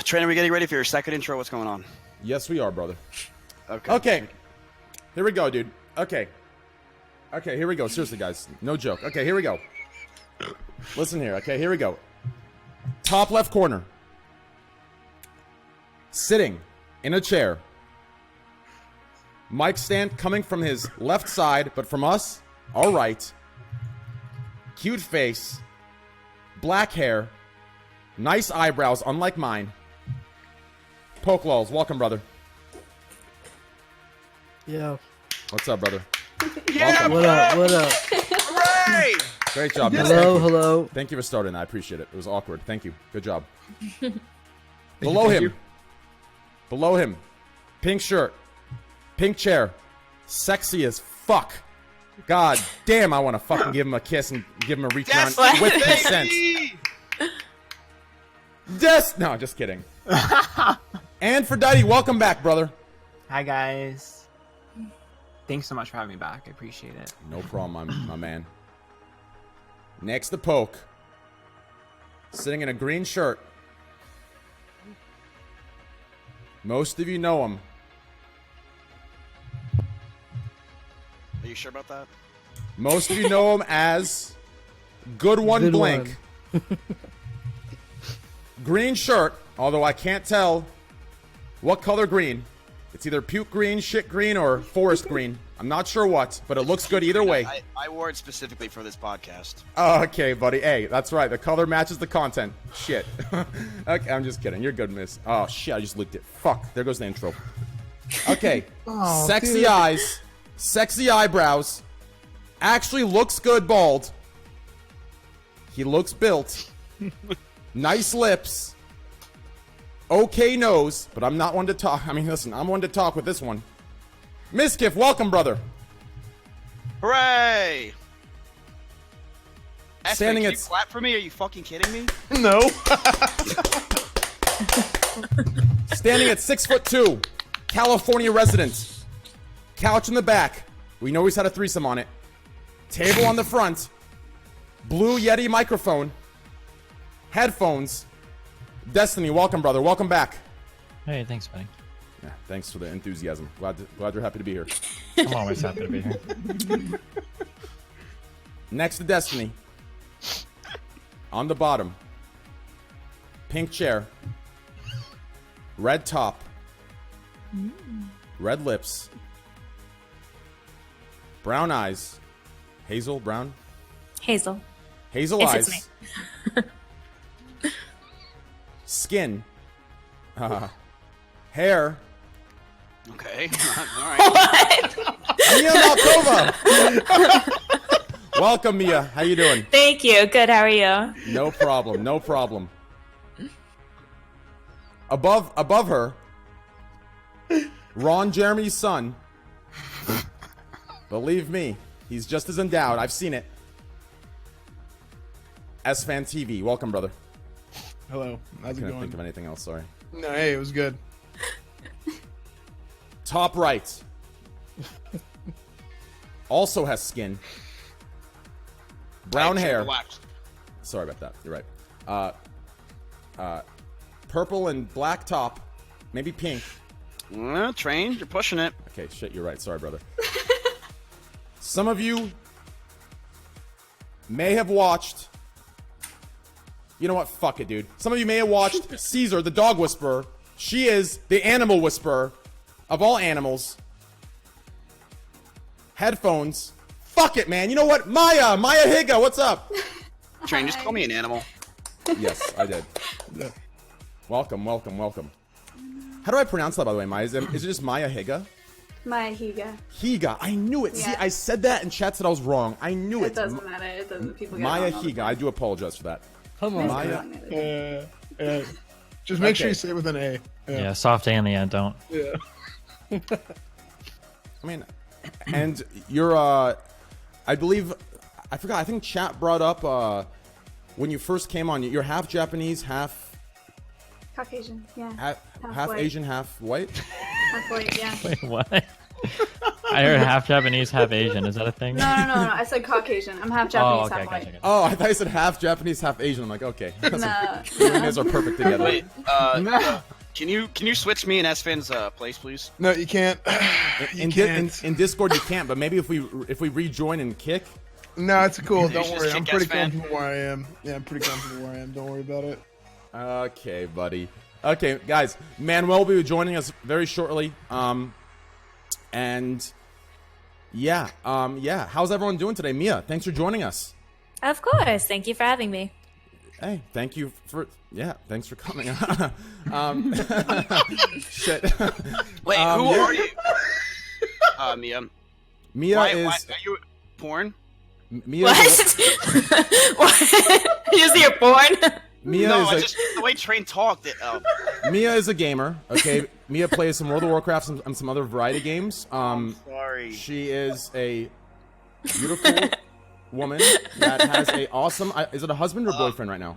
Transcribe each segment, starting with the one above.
Train, are we getting ready for your second intro? What's going on? Yes, we are, brother. Okay. Here we go, dude. Okay, here we go. Seriously, guys. No joke. Okay, here we go. Listen here. Okay, here we go. Top left corner. Sitting in a chair. Mic stand coming from his left side, but from us, our right. Cute face. Black hair. Nice eyebrows, unlike mine. Pokelulls, welcome, brother. Yeah. What's up, brother? Yeah, What up? What up? hooray! Great job, man. Hello, hello. Thank you for starting. I appreciate it. It was awkward. Thank you. Good job. Below him. Below him. Pink shirt. Pink chair. Sexy as fuck. God damn, I want to fucking give him a kiss and give him a reach around Yes, with baby! consent. No, just kidding. And Aphrodite, welcome back, brother. Hi guys. Thanks so much for having me back. I appreciate it. No problem, my man. Next to Poke. Sitting in a green shirt. Most of you know him. Are you sure about that? Most of you know him as Good One Good Blink. Green shirt, although I can't tell what color green. It's either puke green, shit green, or forest green. I'm not sure what, but it looks good either way. I wore it specifically for this podcast. Oh, okay, buddy. Hey, that's right. The color matches the content. Shit. Okay, I'm just kidding. You're good, miss. Oh, shit. I just leaked it. Fuck. There goes the intro. Okay. Oh, sexy dude. eyes. Sexy eyebrows. Actually looks good bald. He looks built. Nice lips. Okay nose, but I'm not one to talk. I mean, listen, I'm one to talk with this one. Miskiff, welcome, brother. Hooray! Standing Can at- you clap for me? Are you fucking kidding me? No. Standing at 6'2", California resident. Couch in the back. We know he's had a threesome on it. Table on the front. Blue Yeti microphone. Headphones. Destiny, welcome, brother. Welcome back. Hey, thanks, buddy. Yeah, thanks for the enthusiasm. Glad you're happy to be here. I'm always happy to be here. Next to Destiny. On the bottom. Pink chair. Red top. Red lips. Brown eyes. Hazel, brown? Hazel. Hazel It eyes. fits Skin. Hair. Okay. All right. Mia Malkova. Welcome, Mia. How you doing? Thank you. Good. How are you? No problem. No problem. Above her, Ron Jeremy's son. Believe me, he's just as endowed. I've seen it. S-Fan TV. Welcome, brother. Hello. How's it Couldn't going? think of anything else. Sorry. No, hey, it was good. Top right. Also has skin. Brown hair. Relax. Sorry about that. You're right. Purple and black top. Maybe pink. Well, Train, you're pushing it. Okay, shit, you're right. Sorry, brother. Some of you may have watched... You know what? Fuck it, dude. Some of you may have watched Caesar, the dog whisperer. She is the animal whisperer of all animals. Headphones. Fuck it, man. You know what? Maya Higa, what's up? Train, just call me an animal. Yes, I did. Welcome. How do I pronounce that, by the way, Maya? Is it just Maya Higa? My Higa. Higa. I knew it. See, Yeah. I said that and chat said I was wrong. I knew it. It doesn't matter. It doesn't. People get Maya it wrong all the Higa. time. I do apologize for that. Come I on. said it Maya. wrong the other day. Just make sure Okay. you say it with an A. Yeah, soft A in the end, don't. Yeah. I mean, and you're, I believe, I forgot, I think chat brought up, when you first came on, you're half Japanese, half Caucasian. Yeah. half white. Asian, half white? Half white. Yeah. Wait, what? I heard half Japanese, half Asian. Is that a thing? No. I said Caucasian. I'm half Japanese, half white. gotcha. Oh, I thought you said half Japanese, half Asian. I'm like, okay. Nah. You and Iz are perfect together. Wait, can you switch me and Esfin's place, please? No, you can't. In Discord you can't, but maybe if we rejoin and kick. No, it's cool. Don't just worry. I'm kick pretty S-Fan. comfortable where I am. Yeah, I'm pretty comfortable where I am. Don't worry about it. Okay, buddy. Okay, guys, Manuel will be joining us very shortly. And yeah. How's everyone doing today? Mia, thanks for joining us. Of course. Thank you for having me. Hey, thanks for coming. Shit. Wait, who are you? Mia. Mia Why is are you porn? Mia. What? Is What? You see your porn? Mia No, is I a, just the way Train talked. Mia is a gamer. Okay, Mia plays some World of Warcraft and some other variety games. Sorry. She is a beautiful woman that has a awesome. Is it a husband or boyfriend right now?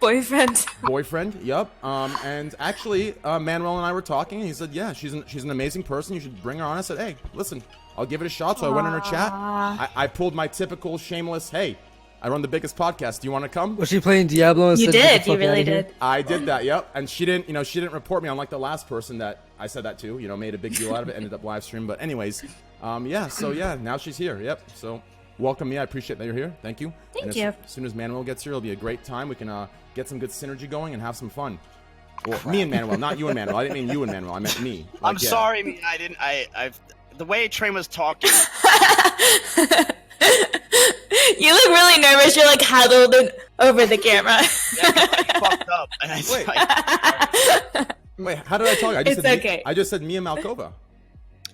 Boyfriend. Boyfriend. Yep. And actually, Manuel and I were talking. And he said, "Yeah, she's an amazing person. You should bring her on." I said, "Hey, listen, I'll give it a shot." So I went in her chat. I pulled my typical shameless, "Hey, I run the biggest podcast. Do you want to come?" Was she playing Diablo You instead? "Get the did. You fuck really outta here"? did. I did that. Yep. And she didn't report me, unlike the last person that I said that to. Made a big deal out of it. Ended up live stream. But anyways, yeah. So yeah, now she's here. Yep. So welcome, Mia. I appreciate that you're here. Thank you. Thank and you. As soon as Manuel gets here, it'll be a great time. We can get some good synergy going and have some fun. Well, me and Manuel, not you and Manuel. I didn't mean you and Manuel. I meant me. I'm Like, yeah. sorry, Mia. I didn't. I've the way Train was talking. You look really nervous. You're like huddled over the camera. I fucked up. And Wait, how did I talk? It's okay. I just said Mia Malkova.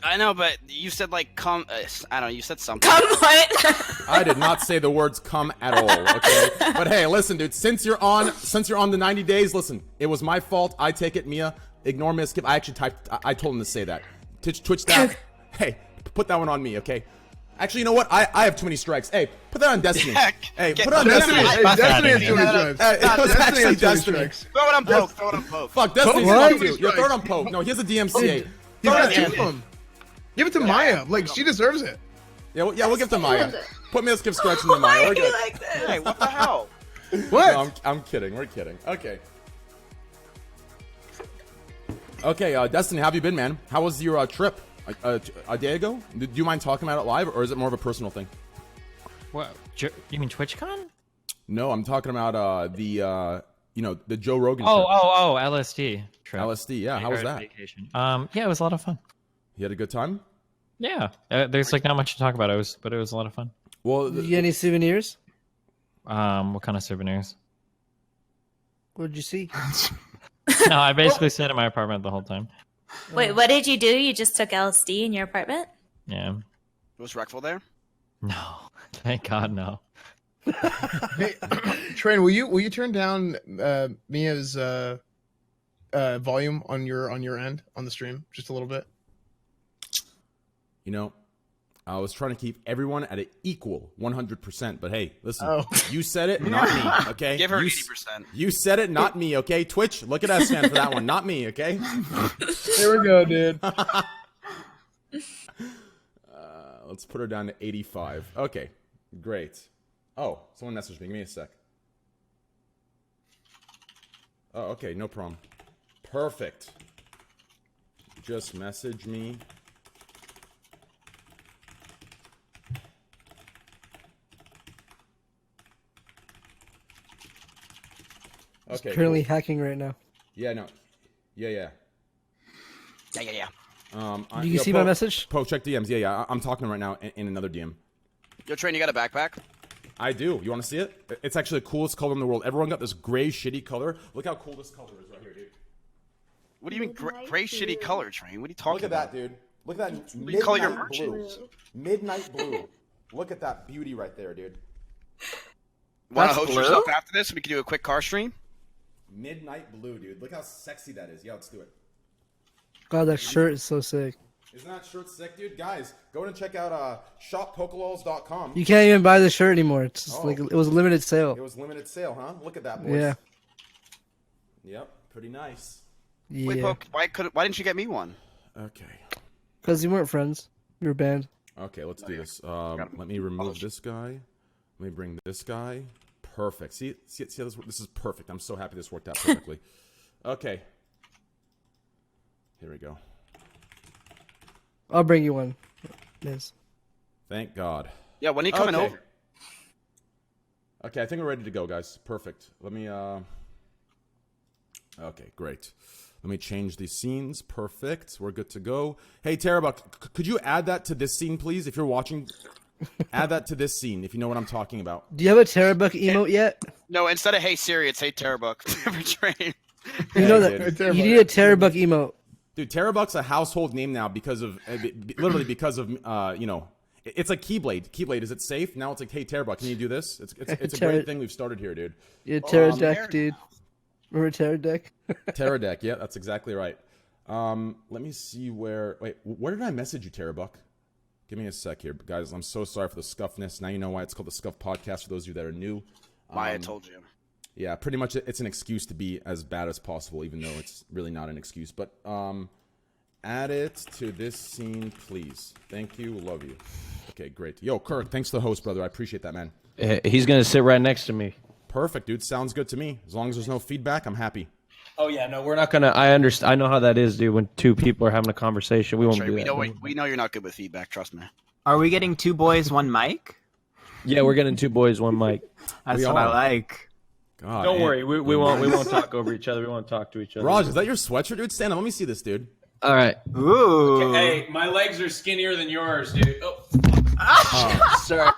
I know, but you said like come. I don't know. You said something. Come on. I did not say the words "come" at all. Okay, but hey, listen, dude. Since you're on the 90 days, listen. It was my fault. I take it, Mia. Ignore me. Skip. I actually typed. I told him to say that. Twitch that. Hey, put that one on me, okay? Actually, you know what? I have too many strikes. Hey, put that on Destiny. Hey, put it on Destiny. Destiny. Hey, Destiny has too many strikes. Hey, it was Destiny actually has too many Destiny. strikes. Throw it on Poke. Throw it on Poke. Fuck, Destiny's What? fun too. You're third on Pope. No, he has a DMCA. He's got two Yeah. of them. Give it to Maya. Like, she deserves it. Yeah, we'll give it to Maya. Put me a skip strikes into Maya. We're good. Hey, what the hell? What? No, I'm kidding. We're kidding. Okay. Okay, Destiny, how have you been, man? How was your trip a day ago? Do you mind talking about it live, or is it more of a personal thing? What? You mean TwitchCon? No, I'm talking about the Joe Rogan trip. Oh, LSD trip. LSD, yeah. How was that? Vacation. Yeah, it was a lot of fun. You had a good time? Yeah, there's like not much to talk about. But it was a lot of fun. Well, Did you get any souvenirs? What kind of souvenirs? What did you see? No, I basically stayed in my apartment the whole time. Wait, what did you do? You just took LSD in your apartment? Yeah. Was Reckful there? No, thank God, no. Hey, Train, will you turn down Mia's volume on your end on the stream just a little bit? I was trying to keep everyone at an equal 100%, but hey, listen, Oh. you said it, not me, okay? Give her you, 80%. You said it, not me, okay? Twitch, look at S-Fan for that one, not me, okay? There we go, dude. Let's put her down to 85. Okay, great. Oh, someone messaged me. Give me a sec. Oh, okay, no problem. Perfect. Just message me. Okay. Currently cool. hacking right now. Yeah, no. Yeah. Yeah. Do you see my message? Poe, check DMs. Yeah. I'm talking right now in another DM. Yo, Train, you got a backpack? I do. You want to see it? It's actually the coolest color in the world. Everyone got this gray, shitty color. Look how cool this color is right here, dude. What do you mean gray shitty color, Train? What are you talking Look at about? that, dude. Look at that do you call your midnight blue. merchants? Midnight blue. Look at that beauty right there, dude. Want to That's host blue? yourself after this so we can do a quick car stream? Midnight blue, dude. Look how sexy that is. Yeah, let's do it. God, that shirt is so sick. Isn't that shirt sick, dude? Guys, go and check out shoppokelols.com. You can't even buy the shirt anymore. It's just Oh. like it was a limited sale. It was limited sale, huh? Look at that, boys. Yeah. Yep, pretty nice. Wait, Yeah. Poke, why didn't you get me one? Okay. Because you weren't friends. You're banned. Okay, let's do this. Let me remove this guy. Let me bring this guy. Perfect. See how this is perfect. I'm so happy this worked out perfectly. Okay. Here we go. I'll bring you one. Yes. Thank God. Yeah, when are you coming over? Okay, I think we're ready to go, guys. Perfect. Let me, Okay, great. Let me change these scenes. Perfect. We're good to go. Hey, Tarabuck, could you add that to this scene, please? If you're watching, add that to this scene, if you know what I'm talking about. Do you have a Terabuck emote yet? No, instead of Hey Siri, it's Hey Terabuck for Train. You know that you need a Terabuck emote. Dude, Terabuck's a household name now because of, literally because of, you know, it's like Keyblade. Keyblade, is it safe? Now it's like, hey, Terabuck, can you do this? It's a great thing we've started here, dude. Yeah, Terradeck, dude. Remember Terradeck? Terradeck, yeah, that's exactly right. Let me see where did I message you, Terabuck? Give me a sec here. Guys, I'm so sorry for the scuffness. Now you know why it's called the Scuff Podcast for those of you that are new. Maya told you. Yeah, pretty much it's an excuse to be as bad as possible, even though it's really not an excuse. But add it to this scene, please. Thank you. Love you. Okay, great. Yo, Kirk, thanks to the host, brother. I appreciate that, man. He's going to sit right next to me. Perfect, dude. Sounds good to me. As long as there's no feedback, I'm happy. Oh, yeah, no, we're not going to... I understand. I know how that is, dude, when two people are having a conversation. We won't do that. We know you're not good with feedback, trust me. Are we getting 2 boys, 1 mic? Yeah, we're getting 2 boys, 1 mic. That's what I like. God, Don't worry. We won't talk over each other. We won't talk to each other. Raj, is that your sweatshirt, dude? Stand up. Let me see this, dude. All right. Ooh. Okay, hey, my legs are skinnier than yours, dude. Oh. Sorry.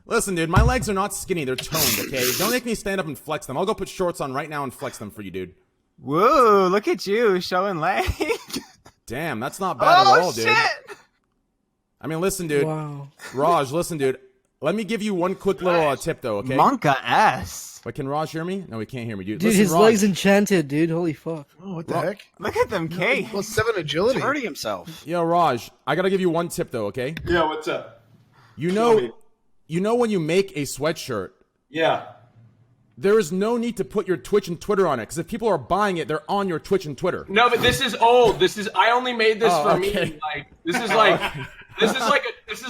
Listen, dude, my legs are not skinny. They're toned, okay? Don't make me stand up and flex them. I'll go put shorts on right now and flex them for you, dude. Whoa, look at you showing leg. Damn, that's not bad at all, dude. Shit. I mean, listen, dude. Wow. Raj, listen, dude. Let me give you one quick little tip, though, okay? Monka S. Wait, can Raj hear me? No, he can't hear me, dude. Dude, Listen, his Raj, leg's enchanted, dude. Holy fuck. Oh, what the heck? Look at them cake. Plus 7 agility. He's hurting himself. Yo, Raj, I gotta give you one tip, though, okay? Yeah, what's up? You know when you make a sweatshirt, Yeah. there is no need to put your Twitch and Twitter on it, because if people are buying it, they're on your Twitch and Twitter. No, but this is old. I only made this for okay. me. Like this is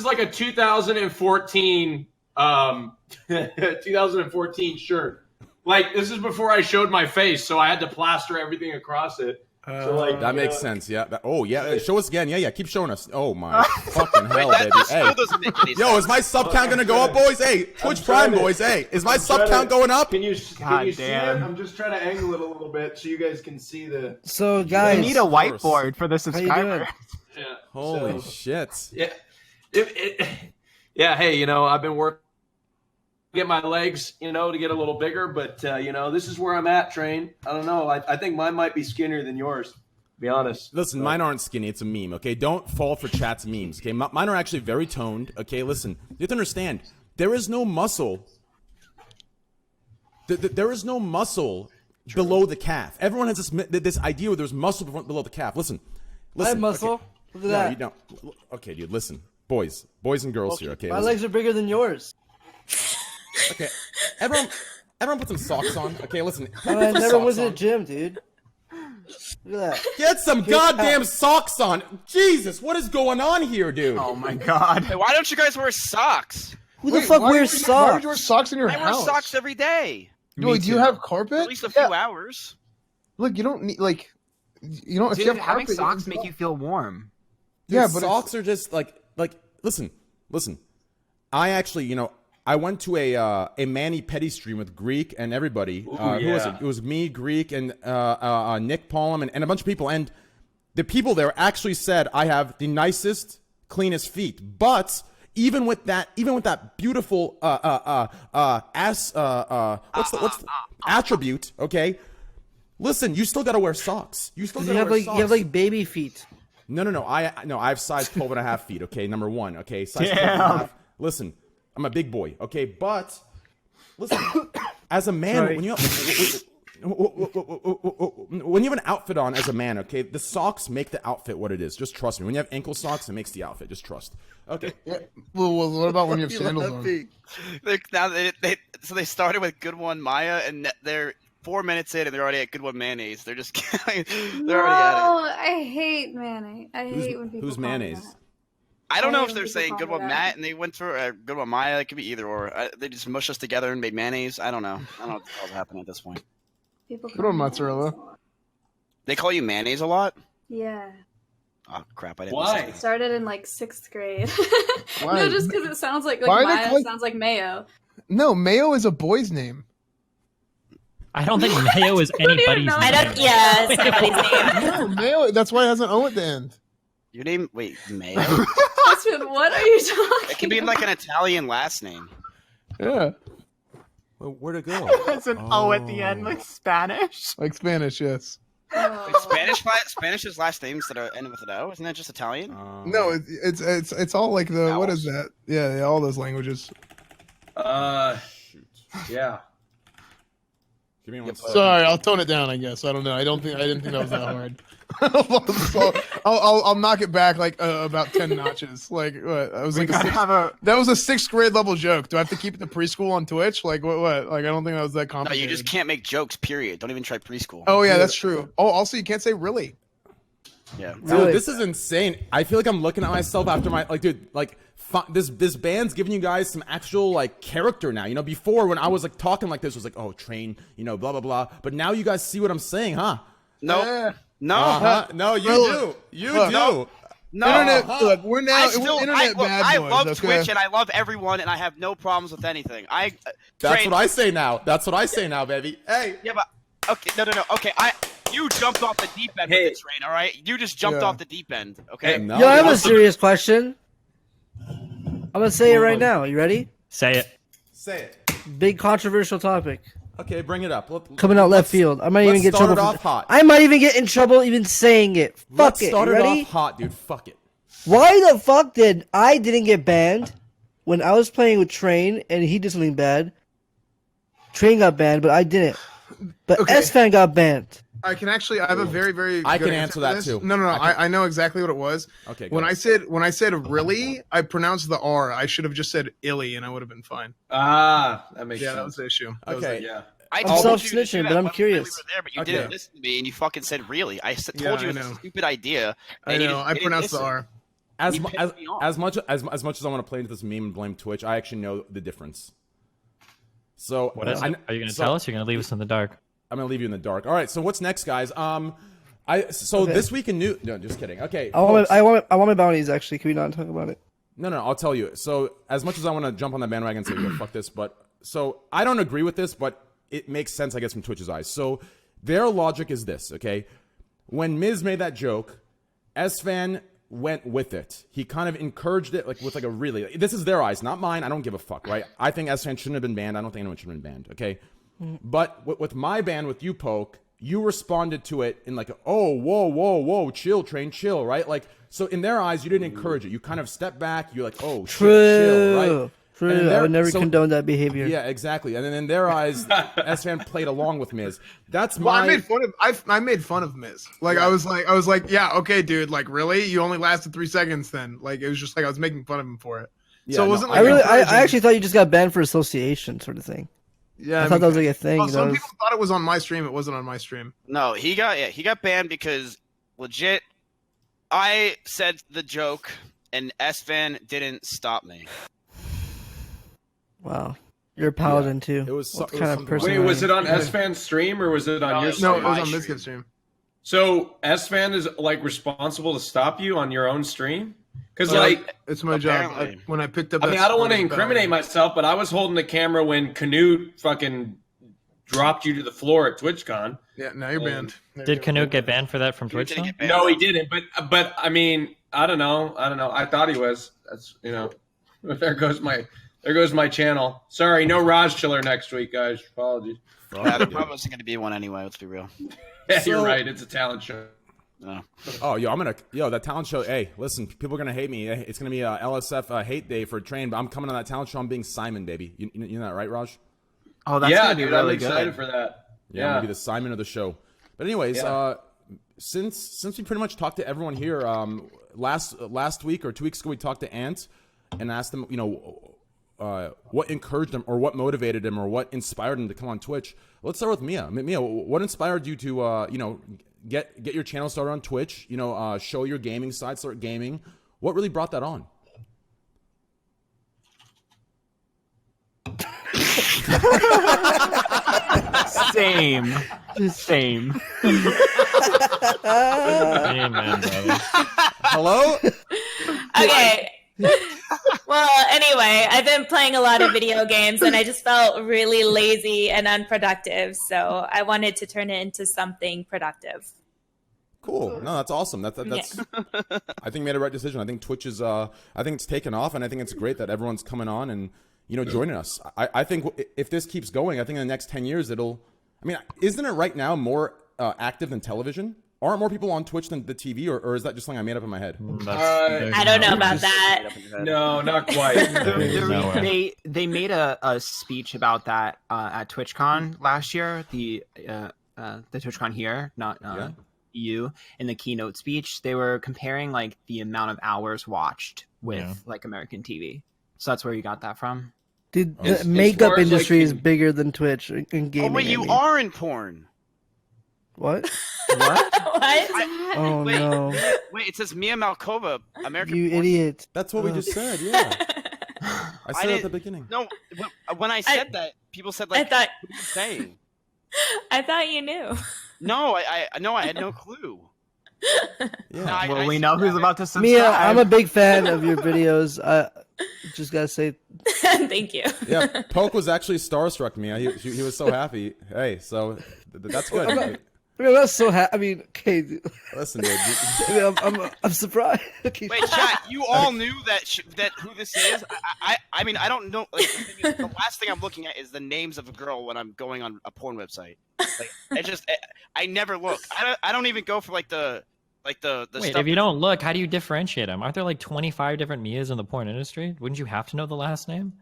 like a 2014 2014 shirt. Like this is before I showed my face, so I had to plaster everything across it. So like That makes sense, yeah. Yeah. Show us again. Yeah. Keep showing us. Oh my fucking hell, That baby. still Hey, doesn't make any yo, sense. is my sub count gonna go up, boys? Hey, Twitch Prime, boys. Hey, is my sub count going up? Can you see it? damn. I'm just trying to angle it a little bit so you guys can see the. So, guys. We need a whiteboard for the you subscribers. Yeah. Holy So, shit. yeah. Yeah. Hey, I've been working. Get my legs, to get a little bigger, but this is where I'm at, Train. I don't know. I think mine might be skinnier than yours, to be honest. Listen, mine aren't skinny. It's a meme, okay? Don't fall for chat's memes, okay? Mine are actually very toned, okay? Listen, you have to understand, there is no muscle. There is no muscle below the calf. Everyone has this idea where there's muscle below the calf. Listen. I have muscle. Okay. Look at that. No, you don't. Okay, dude, listen. Boys and girls here, okay? My Listen. legs are bigger than yours. Okay, everyone put some socks on. Okay, listen. I never went to the gym, dude. Look at that. Get some goddamn socks on. Jesus, what is going on here, dude? Oh my god. Hey, why don't you guys wear socks? Who the fuck wears Why socks? would you wear socks in your I wear house? socks every day. Wait, do you have carpet? At least a few hours. Look, you don't need you don't. If you Dude, have having carpet, socks can make you feel warm. Dude, Yeah, but socks are just like listen. I actually, I went to a Manny Petty stream with Greek and everybody. Who was it? It was me, Greek, and Nick Palm, and a bunch of people. And the people there actually said I have the nicest, cleanest feet. But even with that beautiful what's the attribute? Okay, listen, you still gotta wear socks. You still gotta wear socks. You have like baby feet. No. I have size 12 and a half feet. Okay, number one. Okay, size 12 and a half. Listen, I'm a big boy. Okay, but listen, as a man, Sorry. when you have an outfit on as a man, okay, the socks make the outfit what it is. Just trust me. When you have ankle socks, it makes the outfit. Just trust. Okay. Yeah. Well, what about when you have sandals on? So they started with Good One Maya, and they're 4 minutes in, and they're already at Good One Mayonnaise. They're just they're already at it. I hate mayonnaise. I hate when people Who's call me mayonnaise? that. I don't know if People they're saying call good me one that. Matt and they went for good one Maya. It could be either or. They just mushed us together and made mayonnaise. I don't know. I don't know what the hell's happening at this point. People Good call on me mozzarella. mayonnaise. They call you mayonnaise a lot? Yeah. Oh crap! I didn't. Why? listen. It started in like 6th grade. Why? No, just because it sounds like Why are they Maya calling- sounds like mayo. No, Mayo is a boy's name. I don't think Mayo is don't even anybody's know. name. I don't. Yeah, it's anybody's name. No, Mayo. That's why it has an O at the end. Your name? Wait, Mayo? Austin, what are you talking? It can be like an Italian last name. Yeah, Where'd it go? It's an O at the end, like Spanish. like Spanish. Yes. Wait, Spanish's last names that are ended with an O. Isn't that just Italian? No, it's all like the what is that? Yeah, all those languages. Yeah. Give me one second. Sorry, I'll tone it down. I guess I don't know. I didn't think that was that hard. So, I'll knock it back like about 10 notches. Like what? I was We like gotta have a. that was a 6th grade level joke. Do I have to keep it to preschool on Twitch? Like what? Like I don't think that was that No, complicated. you just can't make jokes. Period. Don't even try preschool. Oh yeah, that's true. Oh, also you can't say really. Yeah. Dude, this is insane. I feel like I'm looking at myself after my dude. This band's giving you guys some actual like character now. You know, before when I was like talking like this, it was like, oh, Train, you know, blah blah blah. But now you guys see what I'm saying, huh? No. Yeah. No. No, you Look, do. You look. do. No. Internet. Look, we're now we're internet bad I boys. love Okay? Twitch and I love everyone and I have no problems with anything. That's Train- what I say now. That's what I say now, baby. Hey. Yeah, but okay, no. Okay, you jumped off the deep end Hey. with the Train. All right, you just jumped Yeah. off the deep end. Okay. No, Yo, I have a listen. serious question. I'm gonna say it right now. You ready? Say it. Say it. Big controversial topic. Okay, bring it up. Coming out left field. I might even let's get in start trouble. it for- off hot. I might even get in trouble even saying it. Fuck Let's it. start You it ready? off hot, dude. Fuck it. Why the fuck did I didn't get banned when I was playing with Train and he did something bad? Train got banned, but I didn't. But Okay. S-Fan got banned. I can actually. I have a very, very. I good can answer for that this. too. No. I can- I know exactly what it was. Okay. When go. I said really, I pronounced the R. I should have just said illy, and I would have been fine. That makes Yeah, sense. that was the issue. That was Okay. it. Yeah. I I'm told you to do self-snitching, that but I'm when curious. We were there, but you Okay. didn't listen to me, and you fucking said really. I told Yeah, you I it was know. a stupid idea. I and you know. didn't- I you didn't pronounced the listen. R. as You mu- pissed me off. as much as I want to play into this meme and blame Twitch, I actually know the difference. So What is it? Are you going to so- tell us? You're going to leave us in the dark? I'm gonna leave you in the dark. All right. So what's next, guys? Okay. This week in new. No, just kidding. Okay. I want folks. my bounties actually. Can we not talk about it? No, I'll tell you. So, as much as I want to jump on the bandwagon and say, "Yo, fuck this," but so I don't agree with this, but it makes sense, I guess, from Twitch's eyes. So, their logic is this, okay? When Miz made that joke, S-Fan went with it. He kind of encouraged it, like with like a really. This is their eyes, not mine. I don't give a fuck, right? I think S-Fan shouldn't have been banned. I don't think anyone should have been banned, okay? But with my ban, with you, Poke, you responded to it in like, oh, whoa, chill, Train, chill, right? Like, so in their eyes, you didn't encourage it. You kind of stepped back. You're like, oh, shit, chill, right? True. And in I their- would never so- condone that behavior. Yeah, exactly. And then in their eyes, S-Fan played along with Miz. That's Well, my. I made fun of Miz. Like I was like, yeah, okay, dude. Like really, you only lasted 3 seconds. Then like it was just like I was making fun of him for it. Yeah, So it no, wasn't I like really, encouraging. I actually thought you just got banned for association sort of thing. Yeah, I thought that was like a thing. Well, that some was- people thought it was on my stream. It wasn't on my stream. No, he got banned because legit. I said the joke, and S-Fan didn't stop me. Wow, you're a paladin too. It was so- What it was kind of something person? Wait, are was you? it on S-Fan's stream or was it on No, your it was No, stream? it was my on stream. Mizkit's stream. So S-Fan is like responsible to stop you on your own stream? Because Yeah, like, it's my job. Apparently. When I picked up, I that mean, I don't want to sporting incriminate belt- myself, but I was holding the camera when Canute fucking dropped you to the floor at TwitchCon. Yeah, now you're banned. There Did you go. Canute get banned for that from Canute Twitch? didn't though? get banned. No, he didn't. But I mean, I don't know. I thought he was. That's There goes my channel. Sorry, no Raj Chiller next week, guys. Apologies. Yeah, there probably wasn't going to be one anyway. Let's be real. Yeah, So- you're right. It's a talent show. No. Oh, that talent show. Hey, listen, people are gonna hate me. It's gonna be a LSF hate day for Train, but I'm coming on that talent show. I'm being Simon, baby. You know that, right, Raj? Oh, that's Yeah, gonna be dude, I'm really excited good. for that. Yeah, I'm gonna be the Simon of the show. But anyways, Yeah. since we pretty much talked to everyone here, last week or 2 weeks ago, we talked to Ant and asked them, what encouraged them or what motivated him or what inspired him to come on Twitch. Let's start with Mia. Mia, what inspired you to, get your channel started on Twitch? Show your gaming side, start gaming. What really brought that on? Same. Same. Amen, brother. Hello? Okay. Well, anyway, I've been playing a lot of video games and I just felt really lazy and unproductive. So I wanted to turn it into something productive. Cool. No, that's awesome. That's I think you made a right decision. I think Twitch is I think it's taken off, and I think it's great that everyone's coming on and joining us. I think if this keeps going, I think in the next 10 years isn't it right now more active than television? Aren't more people on Twitch than the TV, or is that just something I made up in my head? I don't know about that. No, not quite. They made a speech about that at TwitchCon last year. The TwitchCon here, not EU. In the keynote speech, they were comparing like the amount of hours watched with like American TV. So that's where you got that from. Dude, the makeup industry is bigger than Twitch in gaming. Oh wait, you are in porn. What? What? What? Oh wait, no! Wait, it says Mia Malkova, American. You porn. idiot! That's what we just said. Yeah, I said it at the beginning. No, when I said that, people said like, "What are you saying?" I thought you knew. No, I had no clue. Yeah. Well, we know who's about to subscribe. Mia, I'm a big fan of your videos. I just gotta say, Thank you. Yeah, Poke was actually starstruck, Mia. He was so happy. Hey, so that's good. I'm not so happy. I mean, okay, dude. Listen, dude. I'm surprised. Okay. Wait, chat, you all knew that who this is? I mean, I don't know. Like, the last thing I'm looking at is the names of a girl when I'm going on a porn website. Like, I never look. I don't even go for like the Wait, stuff. if you don't look, how do you differentiate them? Aren't there like 25 different Mias in the porn industry? Wouldn't you have to know the last name?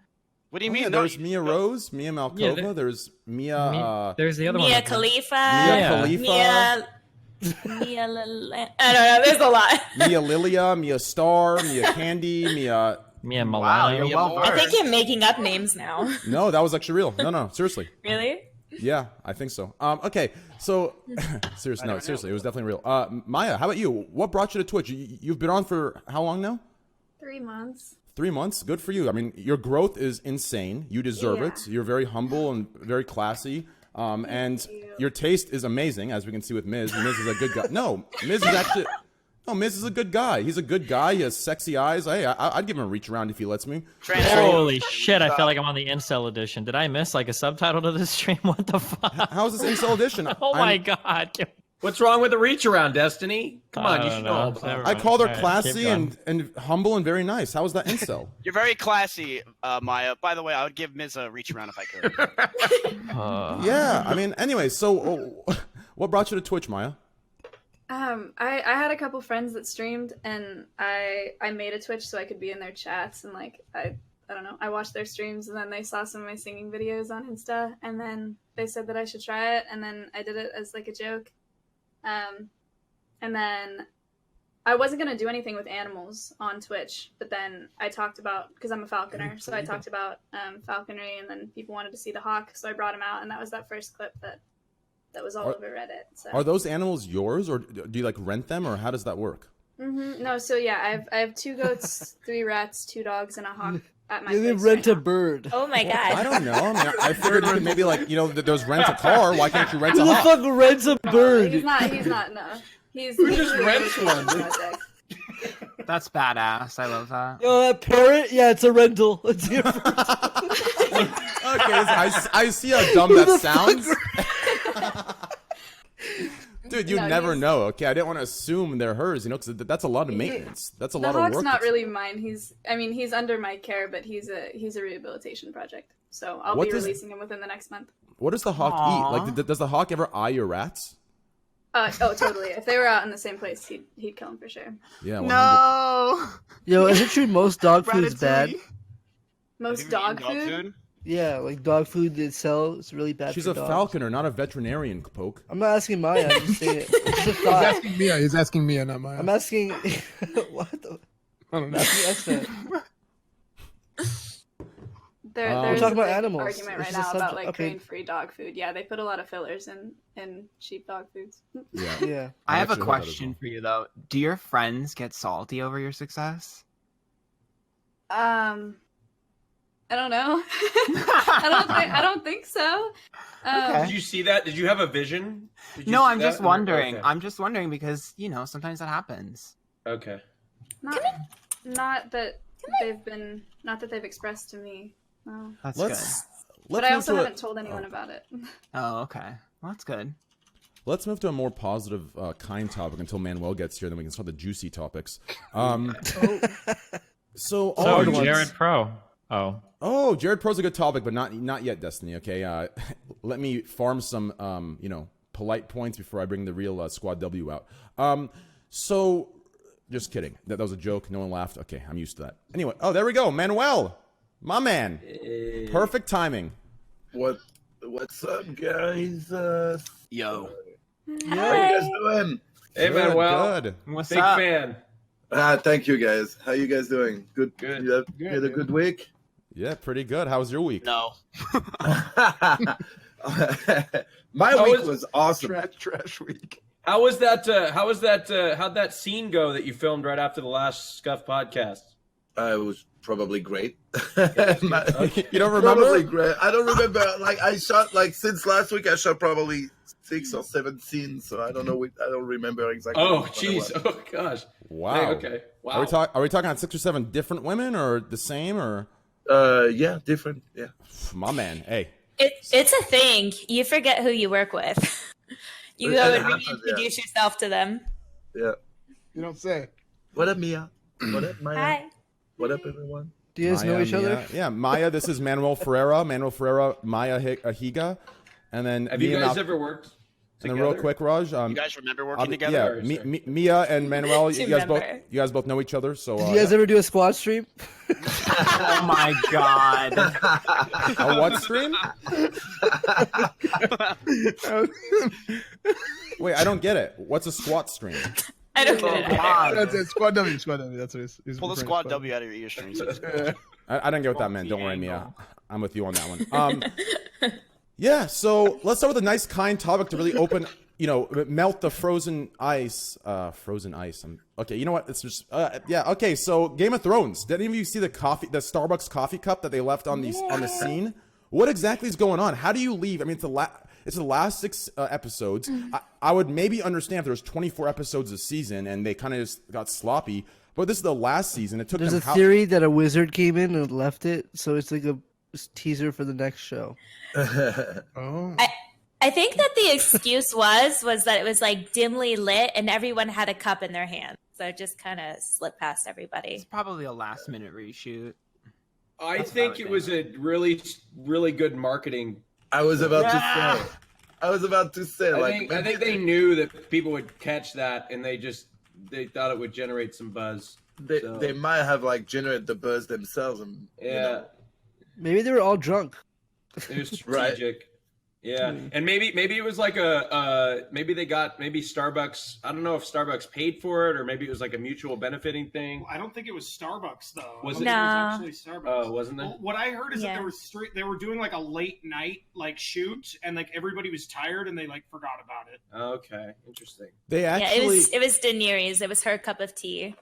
What do you Oh, mean? yeah, No, there's Mia Rose, Mia Malkova. There's Mia. There's the other one. Mia Khalifa. Mia Khalifa. Mia I don't know. There's a lot. Mia Lilia, Mia Star, Mia Candy, Mia. Mia Wow, Milano. you're well I versed. think you're making up names now. No, that was actually real. No, seriously. Really? Yeah, I think so. Okay, so seriously, it was definitely real. Maya, how about you? What brought you to Twitch? You've been on for how long now? 3 months. 3 months. Good for you. I mean, your growth is insane. You deserve it. You're very humble and very classy. And your taste is amazing, as we can see with Miz. Miz is a good guy. No, Miz is a good guy. He's a good guy. He has sexy eyes. Hey, I'd give him a reach around if he lets me. Holy shit, I feel like I'm on the incel edition. Did I miss like a subtitle to this stream? What the fuck? How's this incel edition? Oh my god. What's wrong with the reach around, Destiny? Come on, you should know. all about it. I called her All right, classy keep going. and humble and very nice. How was that incel? You're very classy, Maya. By the way, I would give Miz a reach around if I could. Yeah, I mean, anyway, so what brought you to Twitch, Maya? I had a couple friends that streamed, and I made a Twitch so I could be in their chats, and like I don't know, I watched their streams, and then they saw some of my singing videos on Insta, and then they said that I should try it, and then I did it as like a joke. And then I wasn't going to do anything with animals on Twitch, but then I talked about, because I'm a falconer, so I talked about falconry, and then people wanted to see the hawk, so I brought him out, and that was that first clip that was all over Reddit. So. Are those animals yours, or do you like rent them, or how does that work? No, so yeah, I have 2 goats, 3 rats, 2 dogs, and a hawk at my you place rent right a now. bird. Oh my god. I don't know. I mean, I figured you could maybe like, there's rent a car. Why can't you rent a Who the hawk? fuck rents a bird? He's not, no. He's just really rents good one? project. That's badass. I love that. Yo, that parrot? Yeah, it's a rental. It's here for Okay, I see how dumb that sounds. Dude, you never know. Okay, I didn't want to assume they're hers, because that's a lot of maintenance. That's a lot of work. The hawk's not really mine. He's under my care, but he's a rehabilitation project. So I'll be releasing him within the next month. What does the hawk eat? Like, does the hawk ever eye your rats? Oh, totally. If they were out in the same place, he'd kill him for sure. Yeah. 100. No. Yo, is it true most dog food is bad? Most dog food? Yeah, like dog food they sell is really bad. She's for a dogs. falconer, not a veterinarian, Poke. I'm not asking Maya. I'm just saying it. It's a He's thought. asking Mia. He's asking Mia, not Maya. I'm asking. What? The... I don't know. That's that. There's talking a about big animals. argument It's right just now about something- like okay. grain-free dog food. Yeah, they put a lot of fillers in sheep dog foods. Yeah. Yeah. I have a actually heard that as question well. for you though. Do your friends get salty over your success? I don't know. I don't think so. Okay. Did you see that? Did you have a vision? Did you No, see I'm that? just wondering. Okay. I'm just wondering because sometimes that happens. Okay. Not that they've expressed to me. No. That's Let's But I move also to haven't told anyone about it. good. Oh, okay. Well, that's good. Let's move to a more positive, kind topic until Manuel gets here. Then we can start the juicy topics. So Jared Pro. Oh, Jared Pro's a good topic, but not yet, Destiny. Okay, let me farm some polite points before I bring the real Squad W out. So just kidding. That was a joke. No one laughed. Okay, I'm used to that. Anyway, there we go. Manuel, my man. Perfect timing. What's up, guys? Yo. How you guys doing? Hey, Good, Manuel. good. What's Big up? fan. Thank you, guys. How you guys doing? Good. Good. You had a good week? Yeah, pretty good. How was your week? No. My week was awesome. Trash week. How'd that scene go that you filmed right after the last Scuffed podcast? It was probably great. You don't remember? Probably great. I don't remember. Like I shot since last week. I shot probably 6 or 7 scenes. So I don't know. I don't remember exactly. Oh, what it jeez. was. Oh, gosh. Wow. Hey, okay. Wow. Are we talking on 6 or 7 different women, or the same, or? Yeah, different. Yeah. My man. Hey. It's a thing. You forget who you work with. You go and reintroduce yourself to them. Yeah. You don't say. What up, Mia? What up, Maya? Hi. What up, everyone? Do you guys know each other? Yeah, Maya. This is Manuel Ferreira. Maya Higa, and then Have you me and guys Mal- ever worked And then together? real quick, Raj. You guys remember working together? Yeah, Mia and Manuel. You guys Remember. both know each other. So Did you guys ever do a squad stream? Oh my god. a what stream? Wait, I don't get it. What's a squat stream? I don't get it. That's it. Squad W. Squad W. That's what he's Pull the referring squad to. W out of your earstrings. I didn't get what that meant. Don't worry, Mia. I'm with you on that one. Yeah. So let's start with a nice, kind topic to really open. Melt the frozen ice. Frozen ice. Okay. You know what? It's just. Yeah. Okay. So Game of Thrones. Did any of you see the Starbucks coffee cup that they left on the scene? What exactly is going on? How do you leave? I mean, it's the last 6 episodes. I would maybe understand if there was 24 episodes a season and they kind of just got sloppy. But this is the last season. It took. There's them a theory that a wizard came in and left it, so it's like a teaser for the next show. Oh. I think that the excuse was that it was like dimly lit and everyone had a cup in their hand. So it just kind of slipped past everybody. It's probably a last minute reshoot. I think it was a really, really good marketing. I was about to say. I think they knew that people would catch that, and they thought it would generate some buzz. They might have generated the buzz themselves, and Yeah, Maybe they were all drunk. it was strategic. Yeah, and maybe it was like maybe Starbucks. I don't know if Starbucks paid for it or maybe it was like a mutual benefiting thing. I don't think it was Starbucks though. Was I it? think No. it was actually Starbucks. Oh, wasn't there? Well, what I heard is Yeah. that they were doing like a late night shoot and everybody was tired and they forgot about it. Okay, interesting. They Yeah, actually. it was Daenerys. It was her cup of tea.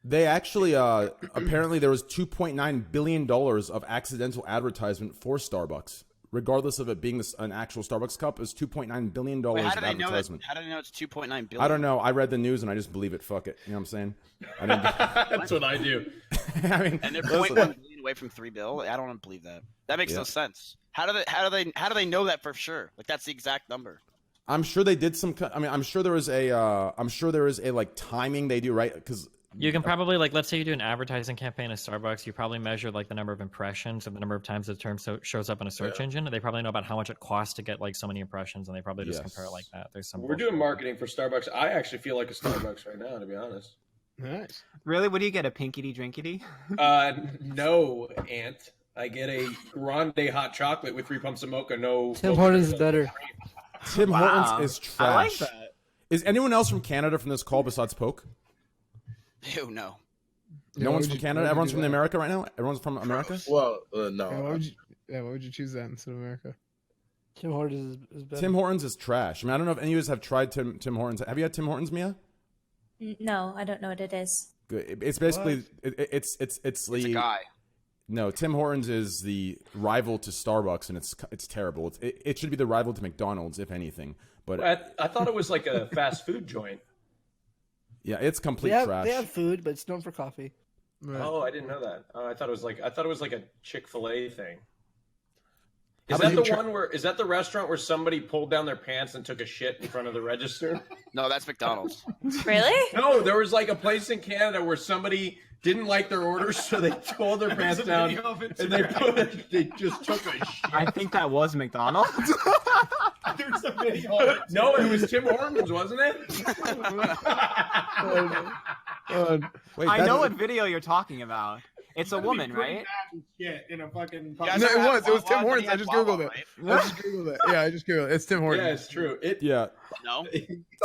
They actually, apparently there was $2.9 billion of accidental advertisement for Starbucks. Regardless of it being an actual Starbucks cup, is $2.9 billion Wait, of how do they know that? advertisement. How do they know it's 2.9 billion? I don't know. I read the news and I just believe it. Fuck it. You know what I'm saying? I mean, That's what I do. I mean, And they're listen. 0.1 billion away from $3 billion. I don't believe that. That makes Yeah. no sense. How do they know that for sure? That's the exact number. I'm sure they did some. I mean, I'm sure there is a timing they do, right? Because You can probably let's say you do an advertising campaign at Starbucks, you probably measure the number of impressions and the number of times the term shows up in a search engine. They probably know about how much it costs to get so many impressions, and they probably just compare it like that. There's some. We're doing marketing for Starbucks. I actually feel like a Starbucks right now, to be honest. Nice. Really? What do you get? A pinkity drinkity? No, Ant. I get a grande hot chocolate with 3 pumps of mocha. No. Tim Hortons is better. Tim Wow. Hortons is trash. I like that. Is anyone else from Canada from this call besides Poke? Ew, no. No one's from Canada. Everyone's from America right now. Everyone's from America. well, Yeah, no. why would you choose that instead of America? Tim Hortons is better. Tim Hortons is trash. I mean, I don't know if any of you have tried Tim Hortons. Have you had Tim Hortons, Mia? No, I don't know what it is. Good. It's basically it's It's a guy. No, Tim Hortons is the rival to Starbucks, and it's terrible. It should be the rival to McDonald's, if anything. But I thought it was like a fast food joint. yeah, it's complete trash. They have food, but it's known for coffee. Right. Oh, I didn't know that. I thought it was like a Chick-fil-A thing. How Is about that you is that the restaurant where somebody pulled down their pants and took a shit in front of the register? No, that's McDonald's. Really? No, there was like a place in Canada where somebody didn't like their orders, so they pulled their pants down and they just took a shit. I think that was McDonald's. There's a video. Of it. No, it was Tim Hortons, wasn't it? Wait, I know what video you're talking about. It's a It's gonna be woman, pretty right? bad shit in a fucking. Yeah, No, I it was Tim Wawa, Hortons. but I he just had googled Wawa, it. right? I just googled it. Yeah, I just googled it. It's Tim Hortons. Yeah, it's true. Yeah, No,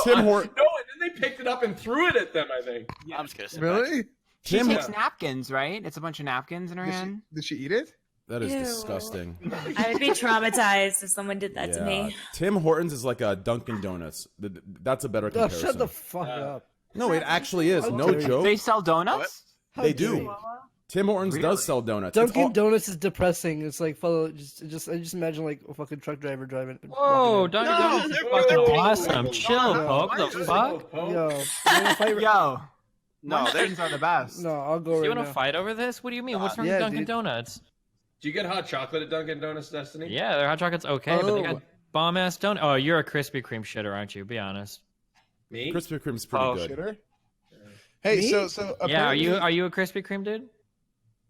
Tim Hortons. No, and then they picked it up and threw it at them, I think. I'm just kidding. Really? She Tim takes napkins, right? It's a bunch of napkins in her Did hand. she eat it? That is Ew. disgusting. I would be traumatized if someone did that to me. Tim Hortons is like a Dunkin' Donuts. That's a better Oh, comparison. shut the fuck up. No, it actually is. How No dare you. joke. They sell donuts? How They dare do. you. Tim Hortons Really? does sell donuts. It's Dunkin' all- Donuts is depressing. It's like I just imagine like a fucking truck driver driving. Whoa, walking Dunkin' Donuts is they're- fucking they're- awesome. Chill, Pope. The fuck? in. Yo, if I- Yo, No, they're munchkins are the best. no, I'll go Do you right want now. to fight over this? What do you mean? What's wrong Yeah, with Dunkin' dude. Donuts? Do you get hot chocolate at Dunkin' Donuts, Destiny? Yeah, their hot chocolate's okay, but they Oh. got bomb ass donut. Oh, you're a Krispy Kreme shitter, aren't you? Be honest. Me? Krispy Kreme's pretty Oh, good. Shitter? Hey, Me? so Yeah, apparently- are you a Krispy Kreme dude?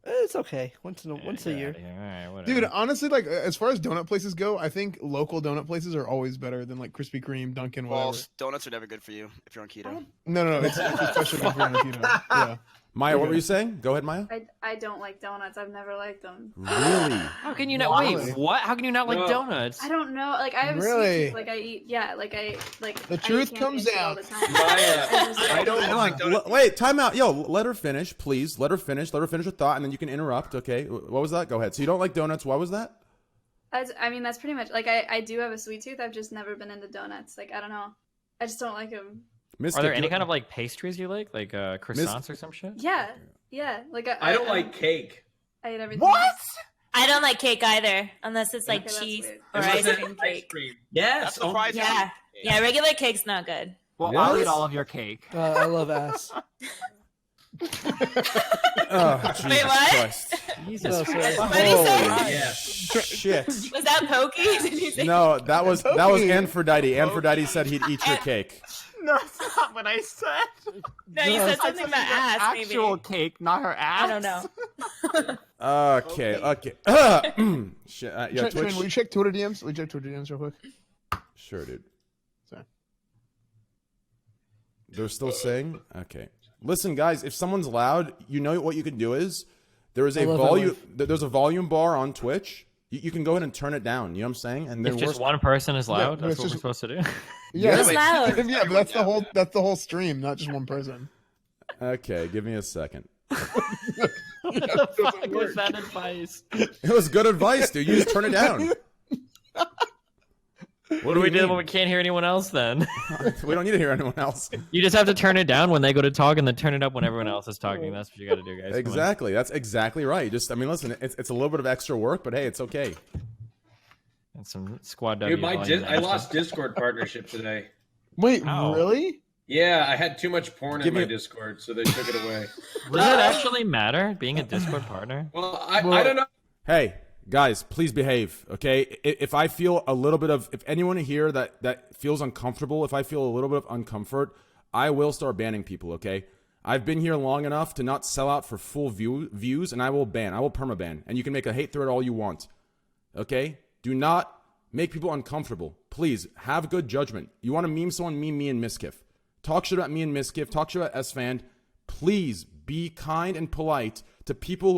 It's okay. Once a Get year. outta here. All right, whatever. Dude, honestly, like as far as donut places go, I think local donut places are always better than like Krispy Kreme, Dunkin', whatever. Well, donuts are never good for you if you're on keto. No, it's especially if you're on keto. Yeah. Maya, what were you saying? Go ahead, Maya. I don't like donuts. I've never liked them. Really? How can you not? Why? Wait, what? How can you not like No. donuts? I don't know. Like I have a Really? sweet tooth. Like I eat. Yeah. Like I like. The I truth eat comes candy all out. the time. Maya, I don't like donuts. Wait, time out. Yo, let her finish, please. Let her finish. Let her finish her thought, and then you can interrupt. Okay. What was that? Go ahead. So you don't like donuts. What was that? I mean, that's pretty much. Like I do have a sweet tooth. I've just never been into donuts. Like I don't know. I just don't like them. Are there any kind of like pastries you like croissants or some shit? Yeah. Yeah. Like I don't like cake. I eat everything. What? I don't like cake either, unless it's like Okay, that's cheese weird. or Unless ice it's cream ice cake. cream. Yes. That's surprising. Yeah. Yeah, regular cake's not good. Well, What? I'll eat all of your cake. I love ass. Oh, Jesus Wait, what? Christ. Jesus No, Christ. sorry. What did he say? Yeah. Shit. Was that Pokey? Did he say? No, that was Aphrodite. Aphrodite said he'd eat your cake. No, that's not what I said. No, you said something about ass, maybe. Actual cake, not her ass. I don't know. Okay. Shit. Yeah, Train, Twitch. will you check Twitter DMs? Will you check Twitter DMs real quick? Sure, dude. Sorry. They're still saying? Okay. Listen, guys, if someone's loud, you know what you can do is there is I a love that volume. life. There's a volume bar on Twitch. You can go ahead and turn it down. You know what I'm saying? And then If just one person is loud, but that's it's what we're just- supposed to do. Yeah, Who's loud? yeah, but that's the whole stream, not just one person. Okay, give me a second. What the fuck was that advice? It was good advice, dude. You just turn it down. What do we do when we can't hear anyone else then? We don't need to hear anyone else. You just have to turn it down when they go to talk and then turn it up when everyone else is talking. That's what you got to do, guys. Come on. Exactly. That's exactly right. Just, I mean, listen, it's a little bit of extra work, but hey, it's okay. And some squad W. Dude, volume I lost Discord partnership today. Wait, Ow. really? Yeah, I had too much porn in Give my me- Discord, so they took it away. Does it actually matter being a Discord partner? Well, I don't know. Hey, guys, please behave, okay? If I feel a little bit of, if anyone here that feels uncomfortable, if I feel a little bit of uncomfort, I will start banning people, okay? I've been here long enough to not sell out for full views, and I will permaban, and you can make a hate thread all you want, okay? Do not make people uncomfortable. Please, have good judgment. You want to meme someone, meme me and Miskiff. Talk shit about me and Miskiff, talk shit about S-Fan. Please be kind and polite to people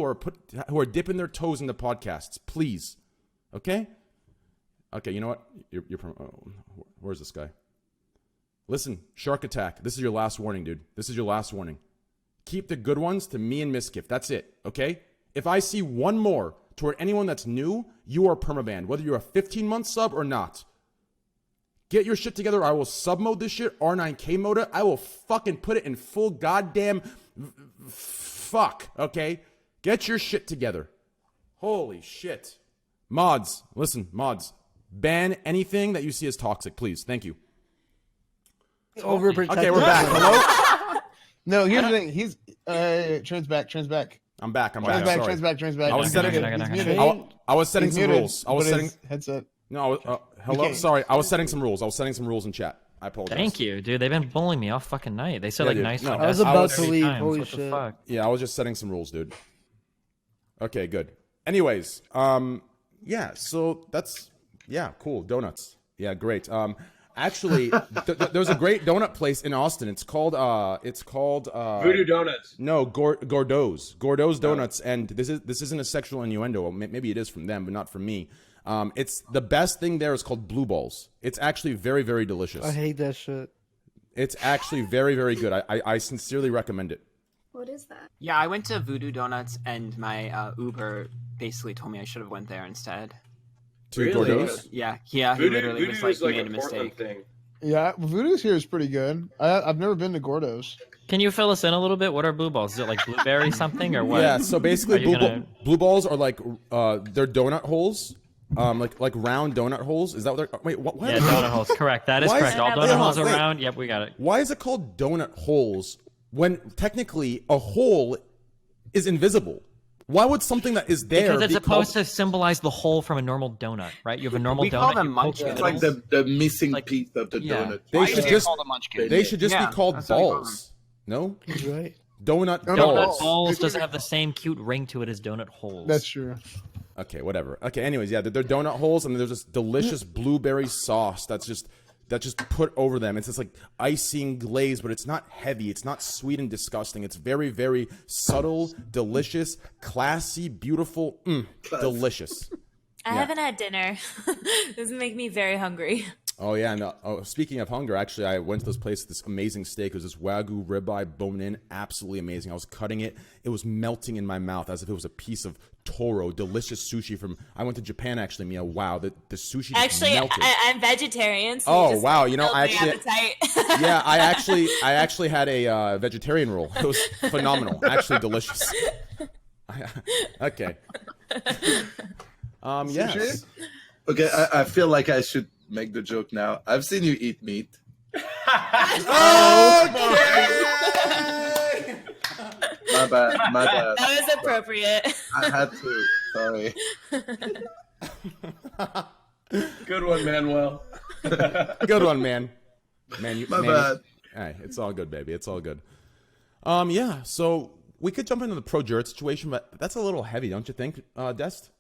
who are dipping their toes into podcasts. Please. Okay? Okay, you know what? Where's this guy? Listen, Shark Attack. This is your last warning, dude. This is your last warning. Keep the good ones to me and Miskiff. That's it. Okay? If I see one more toward anyone that's new, you are permabanned, whether you're a 15-month sub or not. Get your shit together. I will sub-mode this shit, R9K mode it. I will fucking put it in full goddamn fuck, okay? Get your shit together. Holy shit. Mods, listen, mods. Ban anything that you see as toxic, please. Thank you. Overprotective. Okay, we're back. Hello? No, here's the thing. He's Train's back. I'm back. Train's back. I was setting. He's muted. I was setting He's some muted, rules. I was but setting. his headset. No, hello. can't- Sorry, I was setting some rules. I was setting some rules in chat. I apologize. Thank you, dude. They've been bullying me all fucking night. They said Yeah, like dude. nice. No, I was finesse about 30 to leave. times. Holy What the shit. fuck? Yeah, I was just setting some rules, dude. Okay, good. Anyways, yeah. So that's cool. Donuts. Yeah, great. Actually, there's a great donut place in Austin. It's called Voodoo Donuts. No, Gordo's Donuts, and this isn't a sexual innuendo. Maybe it is from them, but not from me. It's the best thing there is called Blue Balls. It's actually very, very delicious. I hate that shit. It's actually very, very good. I sincerely recommend it. What is that? Yeah, I went to Voodoo Donuts, and my Uber basically told me I should have went there instead. To Really? Gordo's? Yeah, he literally was like, is you made a a Portland mistake. thing. Yeah, Voodoo's here is pretty good. I've never been to Gordo's. Can you fill us in a little bit? What are blue balls? Is it like blueberry something or what? Yeah, so basically Are you gonna- blue balls are like they're donut holes. Like round donut holes. Is that what they're wait, what? Yeah, donut holes. Correct. That is Why is- correct. All Wait, donut holes wait. around. Yep, we got it. Why is it called donut holes when technically a hole is invisible? Why would something that is there Because it's be supposed called... to symbolize the hole from a normal donut, right? You have a normal We donut. call them you poke munchkins. the It's like middle. the missing Like- piece of the yeah. donut. They Why should is it just called a munchkin? they should just Yeah, be called that's what we call balls. No? He's right. Donut Donut Donut balls. balls doesn't have the same cute ring to it as donut holes. That's true. Okay, whatever. Okay, anyways, yeah, they're donut holes, and there's this delicious blueberry sauce that's just put over them. It's just like icing glaze, but it's not heavy. It's not sweet and disgusting. It's very, very subtle, delicious, classy, beautiful, delicious. I haven't had dinner. This make me very hungry. Oh yeah, no. Oh, speaking of hunger, actually, I went to this place. This amazing steak. It was this Wagyu ribeye, bone-in, absolutely amazing. I was cutting it. It was melting in my mouth as if it was a piece of Toro. Delicious sushi from. I went to Japan actually, Mia. Wow, the sushi just Actually, melted. I'm vegetarian. So Oh, you just wow, you know, filled I my actually- appetite. Yeah, I actually had a vegetarian roll. It was phenomenal. Actually delicious. Okay. Yes. Okay, I feel like I should make the joke now. I've seen you eat meat. My bad. That was appropriate. I had to. Sorry. Good one, Manuel. Good one, man. Man, My bad. Hey, it's all good, baby. It's all good. Yeah. So we could jump into the Pro Jurat situation, but that's a little heavy, don't you think, Dest?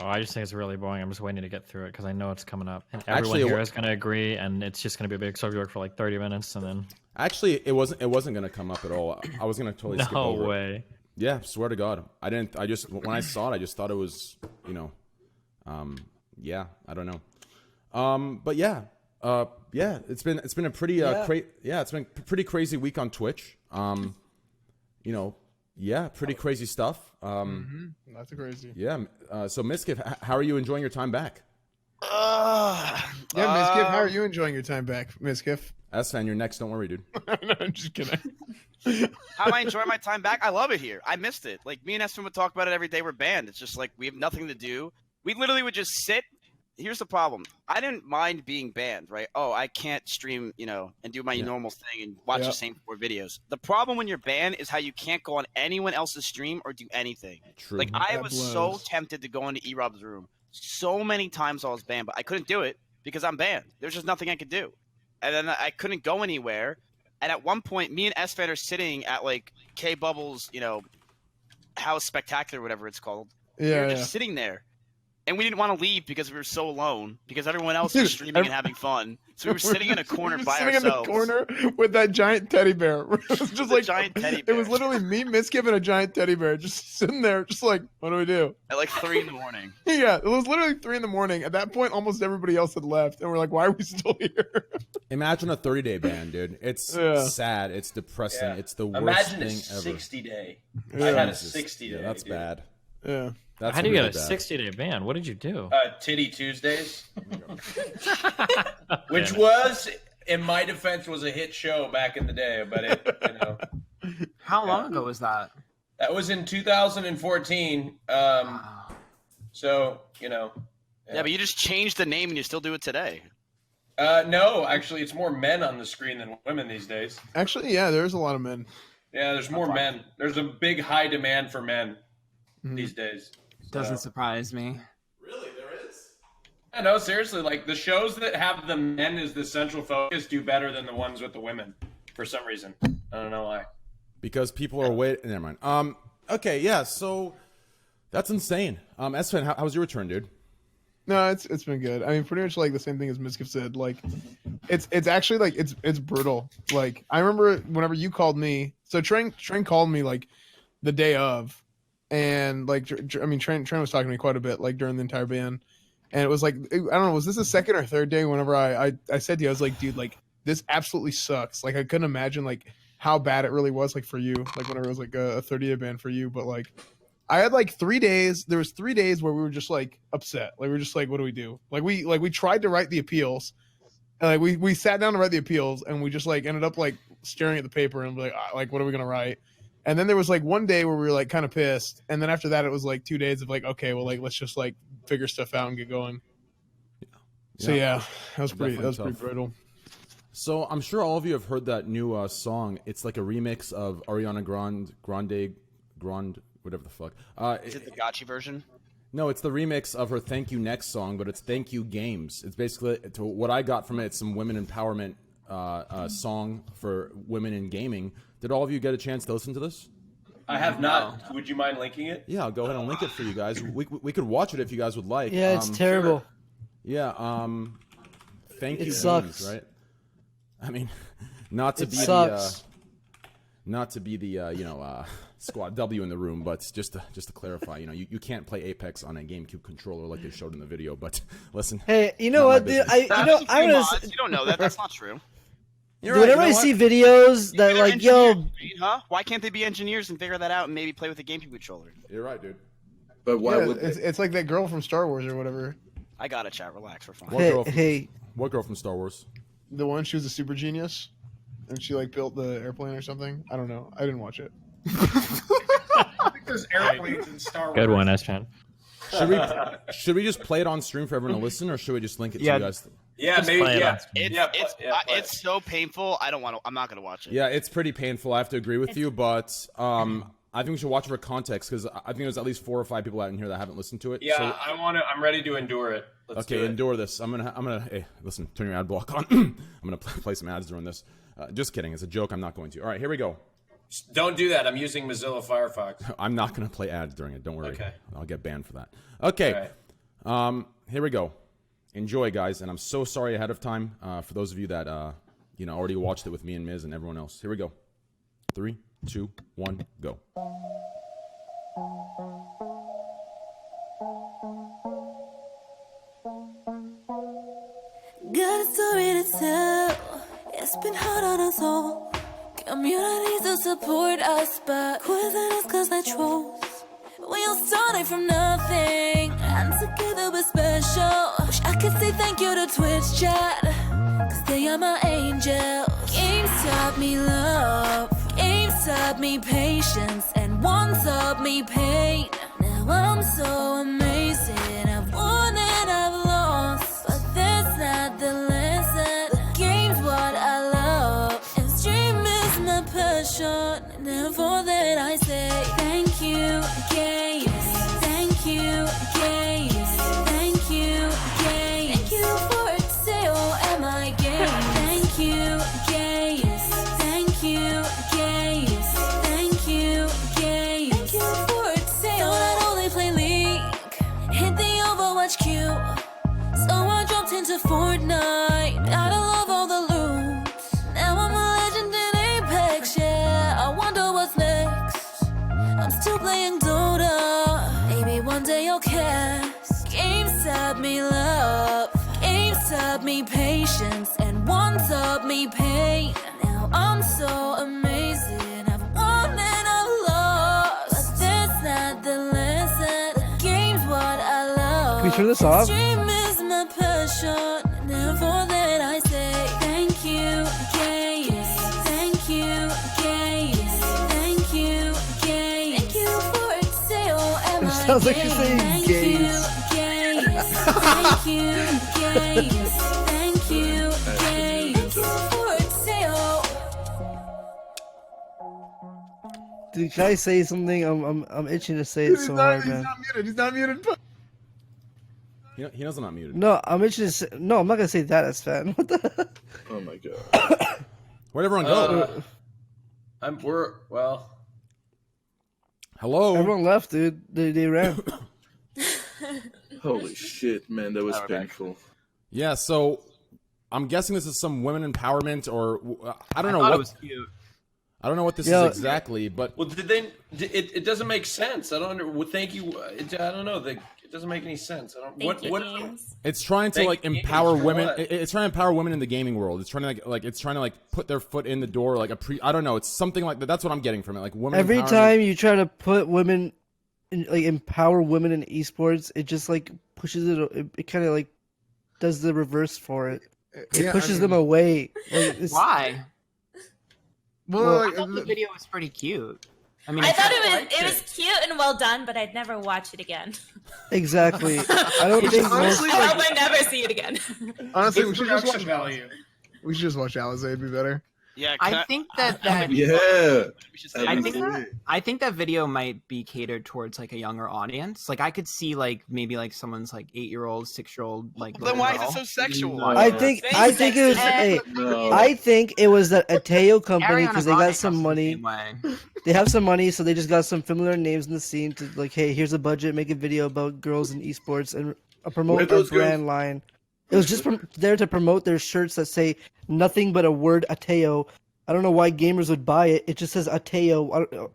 Oh, I just think it's really boring. I'm just waiting to get through it because I know it's coming up, and Actually, everyone it here wa- is going to agree, and it's just going to be a big subject work for like 30 minutes, and then Actually, it wasn't gonna come up at all. I was gonna totally skip no over it. way. Yeah, swear to God, I didn't. I just when I saw it, I just thought it was, yeah, I don't know. But yeah, yeah, it's been a pretty it's been a pretty crazy week on Twitch. Yeah, pretty crazy stuff. That's crazy. Yeah. So Miskiff, how are you enjoying your time back? Yeah, Miskiff, how are you enjoying your time back, Miskiff? S-Fan, you're next. Don't worry, dude. No, I'm just kidding. How am I enjoying my time back? I love it here. I missed it. Like, me and Espen would talk about it every day. We're banned. It's just like we have nothing to do. We literally would just sit. Here's the problem. I didn't mind being banned, right? Oh, I can't stream, and do my normal thing and watch the same 4 videos. The problem when you're banned is how you can't go on anyone else's stream or do anything. True. Like, I That was blows. so tempted to go into E-Rob's room. So many times I was banned, but I couldn't do it because I'm banned. There's just nothing I could do. And then I couldn't go anywhere. And at one point, me and S-Fan are sitting at, like, K-Bubbles, House Spectacular, whatever it's called. We were just sitting there. And we didn't want to leave because we were so alone, because everyone else was streaming and having fun. So we were sitting in a corner by sitting ourselves. in the corner with that giant teddy bear. It was just like giant teddy It was bear. literally me, Miskiff, and a giant teddy bear just sitting there, just like, what do we do? At like 3 in the morning. Yeah, it was literally 3 in the morning. At that point, almost everybody else had left, and we're like, why are we still here? Imagine a 30-day ban, dude. It's Yeah. sad. It's depressing. Yeah. It's the worst Imagine thing a ever. 60-day. Yeah. I had a Jesus. 60-day. Yeah, that's dude. bad. Yeah. That's How do you really get a bad. 60-day ban? What did you do? Titty Tuesdays, which was, in my defense, was a hit show back in the day. But How long ago was that? That was in 2014. So, you know. Yeah, but you just changed the name and you still do it today. No, actually, it's more men on the screen than women these days. Actually, yeah, there's a lot of men. Yeah, there's more men. There's a big high demand for men these days. Doesn't surprise me. Really, there is. Yeah, no, seriously, like the shows that have the men as the central focus do better than the ones with the women for some reason. I don't know why. Because people are waiting. Never mind. Okay, yeah. So that's insane. Espen, how was your return, dude? No, it's been good. I mean, pretty much like the same thing as Miskiff said. Like, it's actually like it's brutal. Like, I remember whenever you called me. So Train called me like the day of, and like I mean, Train was talking to me quite a bit like during the entire ban, and it was like I don't know, was this the second or third day? Whenever I said to you, I was like, dude, like this absolutely sucks. Like I couldn't imagine like how bad it really was like for you. Like whenever it was like a 30-day ban for you, but like. I had like 3 days. There was 3 days where we were just like upset. Like we were just like, what do we do? Like we tried to write the appeals, and like we sat down to write the appeals, and we just like ended up like staring at the paper and like what are we gonna write? And then there was like one day where we were like kind of pissed, and then after that it was like 2 days of like, okay, well like let's just like figure stuff out and get going. So yeah, that was pretty brutal. So I'm sure all of you have heard that new song. It's like a remix of Ariana Grande, whatever the fuck. Is it the Gotchi version? No, it's the remix of her Thank You Next song, but it's Thank You Games. It's basically, to what I got from it, it's some women empowerment song for women in gaming. Did all of you get a chance to listen to this? I have not. Would you mind linking it? Yeah, I'll go ahead and link it for you guys. We could watch it if you guys would like. Yeah, it's terrible. Sure. Yeah, Thank You sucks. Games, right? I mean, not to be the Squad W in the room, but just to clarify, you can't play Apex on a GameCube controller like they showed in the video. But listen, hey, you know what? Dude, you don't know that. That's not true. Whenever I see videos that like, huh? Why can't they be engineers and figure that out and maybe play with a GameCube controller? You're right, dude. But why would it's like that girl from Star Wars or whatever. I got it, chat. Relax, we're fine. What girl from Star Wars? The one, she was a super genius, and she like built the airplane or something. I don't know. I didn't watch it. I think there's airplanes in Star Wars. Good one, S-Chan. Should we just play it on stream for everyone to listen, or should we just link it to you guys? Yeah, maybe. Yeah, it's so painful. I'm not gonna watch it. Yeah, it's pretty painful. I have to agree with you, but I think we should watch it for context because I think there's at least 4 or 5 people out in here that haven't listened to it. Yeah, so, I'm ready to endure it. Let's do it. Endure this. I'm gonna. Hey, listen, turn your ad block on. I'm gonna play some ads during this. Just kidding. It's a joke. I'm not going to. All right, here we go. Don't do that. I'm using Mozilla Firefox. I'm not gonna play ads during it. Don't worry. Okay. I'll get banned for that. Okay. Right. Here we go. Enjoy, guys. And I'm so sorry ahead of time for those of you that already watched it with me and Miz and everyone else. Here we go. 3, 2, 1, go. Got a story to tell. It's been hard on us all. Communities to support us, but quizzing us cause they're trolls. We all started from nothing, and together we're special. Wish I could say thank you to Twitch chat, cause they are my angels. Games taught me love, games taught me patience, and one taught me pain. Now I'm so amazing, I've won and I've lost, but that's not the lesson. The game's what I love, and stream is my passion. And for that I say thank you, games. Thank you, games. Thank you, games. Thank you for sale at my game. Thank you, games. Thank you, games. Thank you, games. Thank you for sale. So not only play League, hit the Overwatch queue. So I jumped into Fortnite. Gotta love all the loot. Now I'm a legend in Apex, yeah. I wonder what's next. I'm still playing Dota. Maybe one day I'll cast. Games taught me love, games taught me patience, and one taught me pain. Now I'm so amazing, I've won and I've lost, but that's not the lesson. The game's what I love. Can we turn this off? Stream is my passion, and for that I say thank you, games. Thank you, games. Thank you, games. Thank you Sounds like you're saying Thank gays. you, gays. Thank you, gays. Thank you, gays. For Teo. Dude, can I say something? I'm itching to say it so hard, man. He's not muted. He knows I'm not muted. No, I'm itching to say. No, I'm not gonna say that as fan. What the? Oh my god. Where'd everyone go? Well. Hello. Everyone left, dude. They ran. Holy shit, man, that was Oh, okay. painful. Yeah, so I'm guessing this is some women empowerment, or I don't know thought what. it was cute. I don't know what this Yeah. is exactly, but Well, did they? It doesn't make sense. I don't under. Well, thank you. I don't know. It doesn't make any sense. I don't. Thank you, What? games. it's trying to Thank like you, empower for women. what? It's trying to empower women in the gaming world. It's trying to it's trying to put their foot in the door, like I don't know. It's something like that. That's what I'm getting from it. Like women. Every empowerment. time you try to put women, empower women in esports, it just pushes it. It kind of does the reverse for it. It pushes them away. Why? Well, I thought the video was pretty cute. I mean, I thought liked it was cute and well done, but I'd never watch it again. Exactly. I don't think honestly, I hope I never see it again. honestly, It's we should just watch production value. We should just watch Alice. It'd be better. Yeah, I think that Yeah. we should say I that. think I think that video might be catered towards a younger audience. I could see maybe someone's 8-year-old, 6-year-old Then why is it so sexual? I think it was. Hey, No. I think it was the Ateo company Ariana because they got Grande some comes the money. same way. They have some money, so they just got some familiar names in the scene to hey, here's a budget, make a video about girls in esports and promote Where their those brand girls- line. It was just there to promote their shirts that say nothing but a word Ateo. I don't know why gamers would buy it. It just says Ateo. I don't know.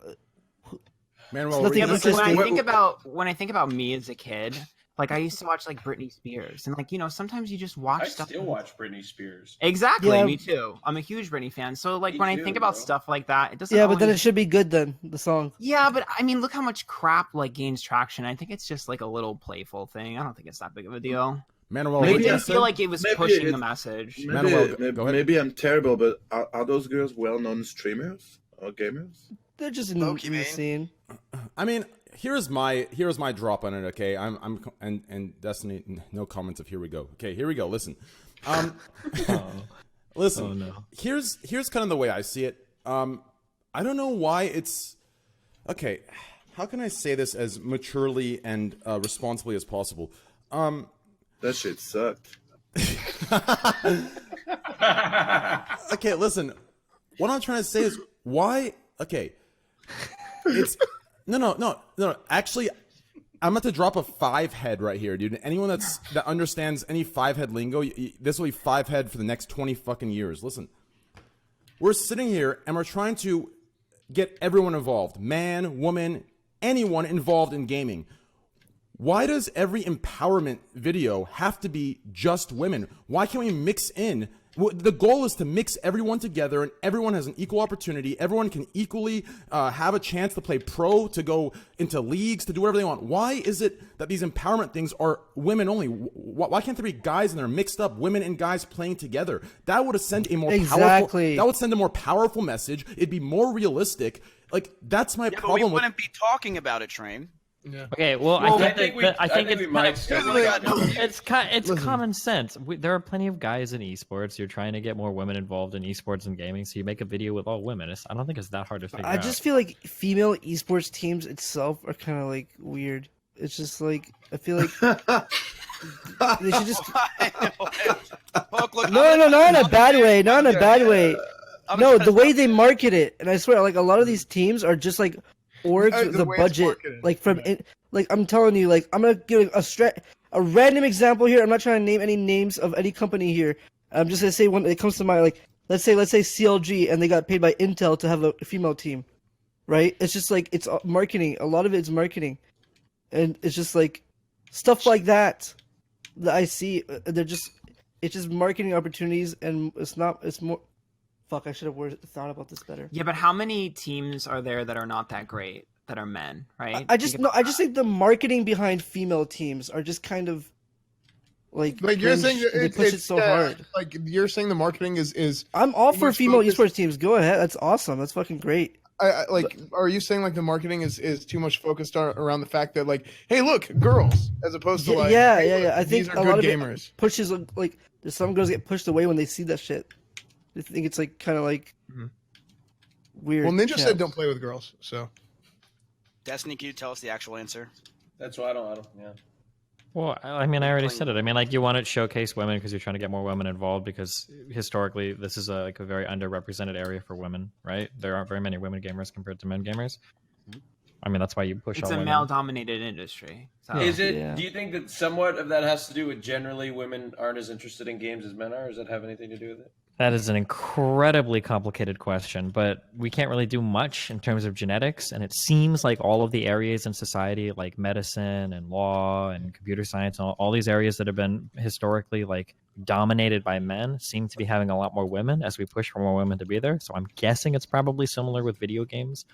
Manuel, nothing Yeah, but when interesting. I think about me as a kid, I used to watch Britney Spears, and sometimes you just watch I stuff. still watch Britney Spears. Exactly, Yeah. me too. I'm a huge Britney fan, so when I too, think about bro. stuff like that, it doesn't. Yeah, but then it always- should be good then, the song. Yeah, but I mean, look how much crap gains traction. I think it's just a little playful thing. I don't think it's that big of a deal. Manuel, It Maybe didn't I feel like it was maybe pushing it- the message. Manuel, go ahead. Maybe I'm terrible, but are those girls well-known streamers or gamers? They're just in Low-key, the man. scene. I mean, here's my drop on it. Okay, and Destiny, no comments. Of here we go. Okay, here we go. Listen, listen. Oh, no. Here's kind of the way I see it. I don't know why it's okay. How can I say this as maturely and responsibly as possible? That shit sucked. Okay, listen. What I'm trying to say is why. Okay, it's no. Actually, I'm about to drop a 5-head right here, dude. Anyone that understands any 5-head lingo, this will be 5-head for the next 20 fucking years. Listen, we're sitting here and we're trying to get everyone involved, man, woman, anyone involved in gaming. Why does every empowerment video have to be just women? Why can't we mix in? The goal is to mix everyone together and everyone has an equal opportunity. Everyone can equally have a chance to play pro, to go into leagues, to do whatever they want. Why is it that these empowerment things are women only? Why can't there be guys and they're mixed up, women and guys playing together? That would send a more powerful. That would send a more powerful message. It'd be more realistic. That's my Yeah, but we problem with. wouldn't be talking about it, Train. Yeah. Okay, well, Well, I think we might still. it's common sense. There are plenty of guys in esports. You're trying to get more women involved in esports and gaming, so you make a video with all women. I don't think it's that hard to figure out. I just feel like female esports teams itself are kind of weird. It's just I feel like they should just Look, no, not in a bad way, not in a bad way. No, the way they market it, and I swear, a lot of these teams are just orgs with the a way it's budget, marketed. I'm telling you, I'm gonna give a random example here. I'm not trying to name any names of any company here. I'm just gonna say one that comes to mind. Let's say CLG, and they got paid by Intel to have a female team, right? It's just it's marketing. A lot of it's marketing, and it's just stuff like that I see. It's just marketing opportunities, and it's more. Fuck, I should have thought about this better. Yeah, but how many teams are there that are not that great that are men, right? I just think the marketing behind female teams are just kind of you're cringe. saying They push it so hard. You're saying the marketing is I'm all for more female focused- esports teams. Go ahead, that's awesome. That's fucking great. like, are you saying like the marketing is too much focused around the fact that like, hey, look, girls, as opposed to like, yeah, hey, yeah, look, yeah. I these think are a good lot of gamers. it pushes like some girls get pushed away when they see that shit. They think it's like kind of like weird. Well, Ninja yeah. said don't play with girls, so. Destiny, can you tell us the actual answer? That's why I don't. Yeah. Well, I mean, I already said it. I mean, like, you want to showcase women because you're trying to get more women involved because historically this is a very underrepresented area for women, right? There aren't very many women gamers compared to men gamers. I mean, that's why you push It's all a women. male-dominated industry. So. Is it? Do you think that somewhat of that has to do with generally women aren't as interested in games as men are? Does that have anything to do with it? That is an incredibly complicated question, but we can't really do much in terms of genetics. And it seems like all of the areas in society, like medicine and law and computer science, and all these areas that have been historically like dominated by men, seem to be having a lot more women as we push for more women to be there. So I'm guessing it's probably similar with video games.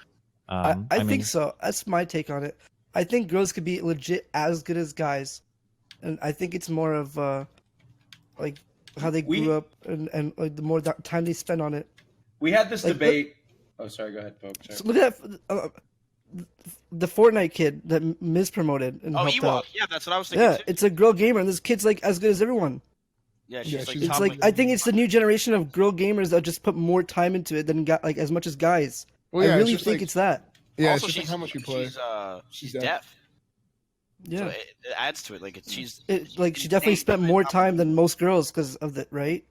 I mean, think so. That's my take on it. I think girls could be legit as good as guys, and I think it's more of like how they grew up and like the more time they spend on it. We had this Like, debate. Oh, sorry. Go ahead, folks. So look at the Fortnite kid that mispromoted and helped Ewok. out. Yeah, that's what I was thinking. Yeah, Too. it's a girl gamer, and this kid's like as good as everyone. Yeah, she's like. It's like I think it's the new generation of girl gamers that just put more time into it than got like as much as guys. Well, yeah, I it's really just think like- it's that. Yeah, Also, it's just like how much you play. She's deaf. Yeah, So it adds to it. Like she's like she definitely spent more time than most girls because of that, right?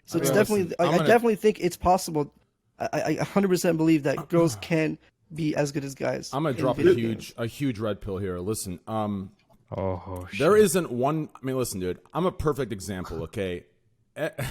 So it's Yeah, definitely. listen, I definitely think it's possible. I 100% believe that girls can be as good as guys. I'm gonna in drop video a games. huge red pill here. Listen, shit. there isn't one. I mean, listen, dude, I'm a perfect example. Okay,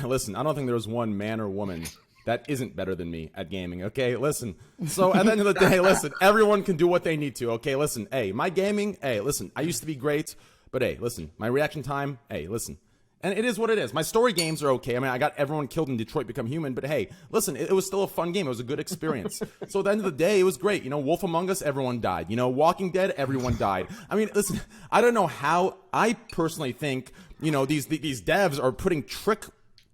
listen, I don't think there's one man or woman that isn't better than me at gaming. Okay, listen. So at the end of the day, listen, everyone can do what they need to. Okay, listen. Hey, my gaming. Hey, listen, I used to be great, but hey, listen, my reaction time. Hey, listen. And it is what it is. My story games are okay. I mean, I got everyone killed in Detroit Become Human, but hey, listen, it was still a fun game. It was a good experience. So at the end of the day, it was great. You know, Wolf Among Us, everyone died. You know, Walking Dead, everyone died. I mean, listen, I don't know how. I personally think, you know, these devs are putting trick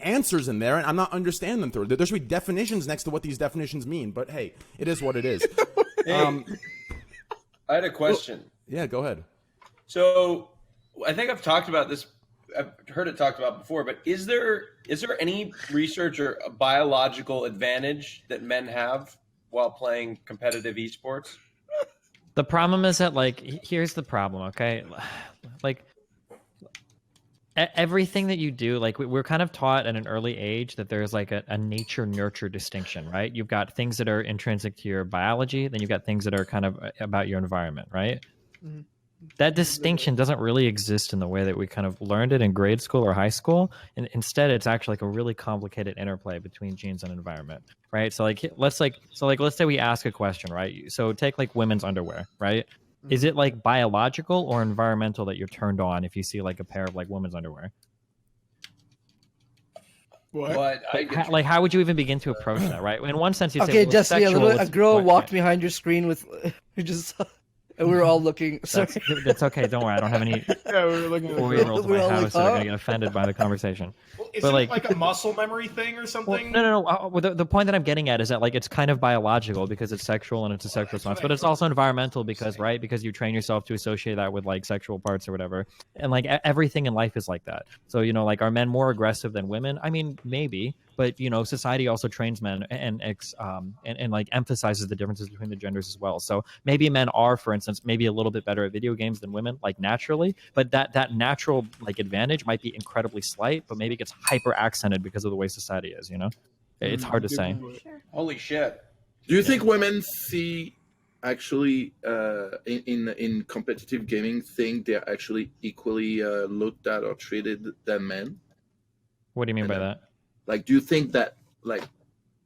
answers in there, and I'm not understanding them through. There should be definitions next to what these definitions mean. But hey, it is what it is. Hey, I had a question. Well, yeah, go ahead. So I think I've talked about this. I've heard it talked about before, but is there any research or a biological advantage that men have while playing competitive esports? The problem is that, like, here's the problem, okay? Like, everything that you do, like, we're kind of taught at an early age that there's like a nature-nurture distinction, right? You've got things that are intrinsic to your biology, then you've got things that are kind of about your environment, right? Mm-hmm. That distinction doesn't really exist in the way that we kind of learned it in grade school or high school. And instead, it's actually like a really complicated interplay between genes and environment, right? So let's say we ask a question, right? So take like women's underwear, right? Is it like biological or environmental that you're turned on if you see like a pair of like women's underwear? What? Like how would you even begin to approach that, right? In one sense, you say, Okay, well, Jesse, sexual, a girl walked behind your screen with, we just, and we were all looking. Sorry. That's okay. Don't worry. I don't have any Yeah, we were looking at 4-year-olds in my house that are gonna get offended by the conversation. Well, is But, it like- like a muscle memory thing or something? No. Well, the point that I'm getting at is that like it's kind of biological because it's sexual and it's a sexual response, but it's also environmental because you train yourself to associate that with like sexual parts or whatever, and like everything in life is like that. So you know, like are men more aggressive than women? I mean, maybe, but you know, society also trains men and like emphasizes the differences between the genders as well. So maybe men are, for instance, maybe a little bit better at video games than women, like naturally, but that natural like advantage might be incredibly slight, but maybe it gets hyper accented because of the way society is, you know? It's hard to say. Holy shit. Do you think women see actually in competitive gaming think they're actually equally looked at or treated than men? What do you mean by that? Like, do you think that, like,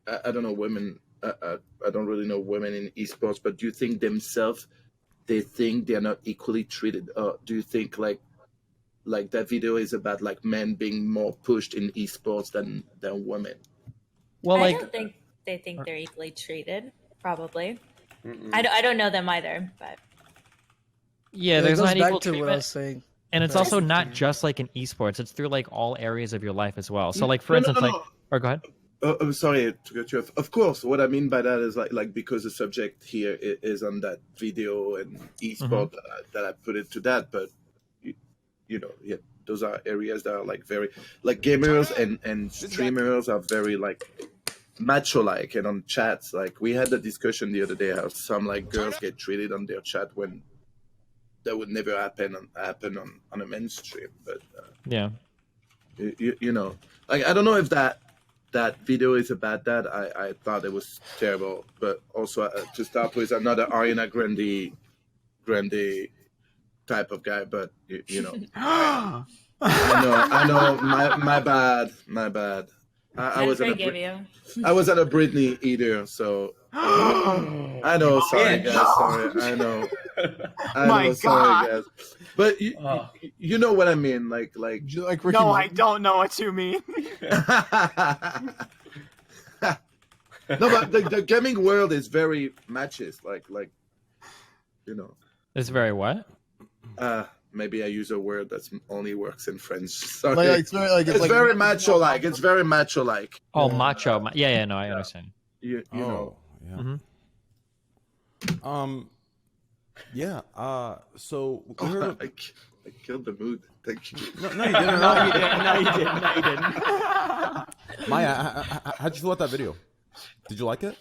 I don't know, women, I don't really know women in esports, but do you think themselves, they think they're not equally treated? Or do you think, like that video is about, like, men being more pushed in esports than women? Well, I don't think they think they're equally treated, probably. I don't know them either, but... Yeah, it there's goes not back equal to what I treatment. was saying. And it's also not just like in esports, it's through like all areas of your life as well. So like for instance, like, or go ahead. I'm sorry to cut you off. Of course, what I mean by that is like because the subject here is on that video and esport that I put into that, but you know, yeah, those are areas that are like very like gamers and streamers are very like macho-like, and on chats, like we had the discussion the other day how some like girls get treated on their chat when that would never happen on a mainstream. But yeah, you know, like I don't know if that video is about that. I thought it was terrible, but also to start with, another Ariana Grande type of guy. But you know, I know, my bad. I was forgive you. I was at a Britney either, so I know. Sorry, guys. Sorry, I know. Sorry, guys. But you know what I mean, like. Do you like Ricky No, Martin? I don't know what you mean. No, but the gaming world is very machist, like you know. it's very what? Maybe I use a word that only works in French. Sorry. It's very like It's very macho-like. It's very macho-like. Oh, macho. Yeah, no, I understand. You know. Yeah. Yeah. So we heard of- I killed the mood. Thank you. no, you didn't. No, you didn't. Maya, how'd you feel about that video? Did you like it?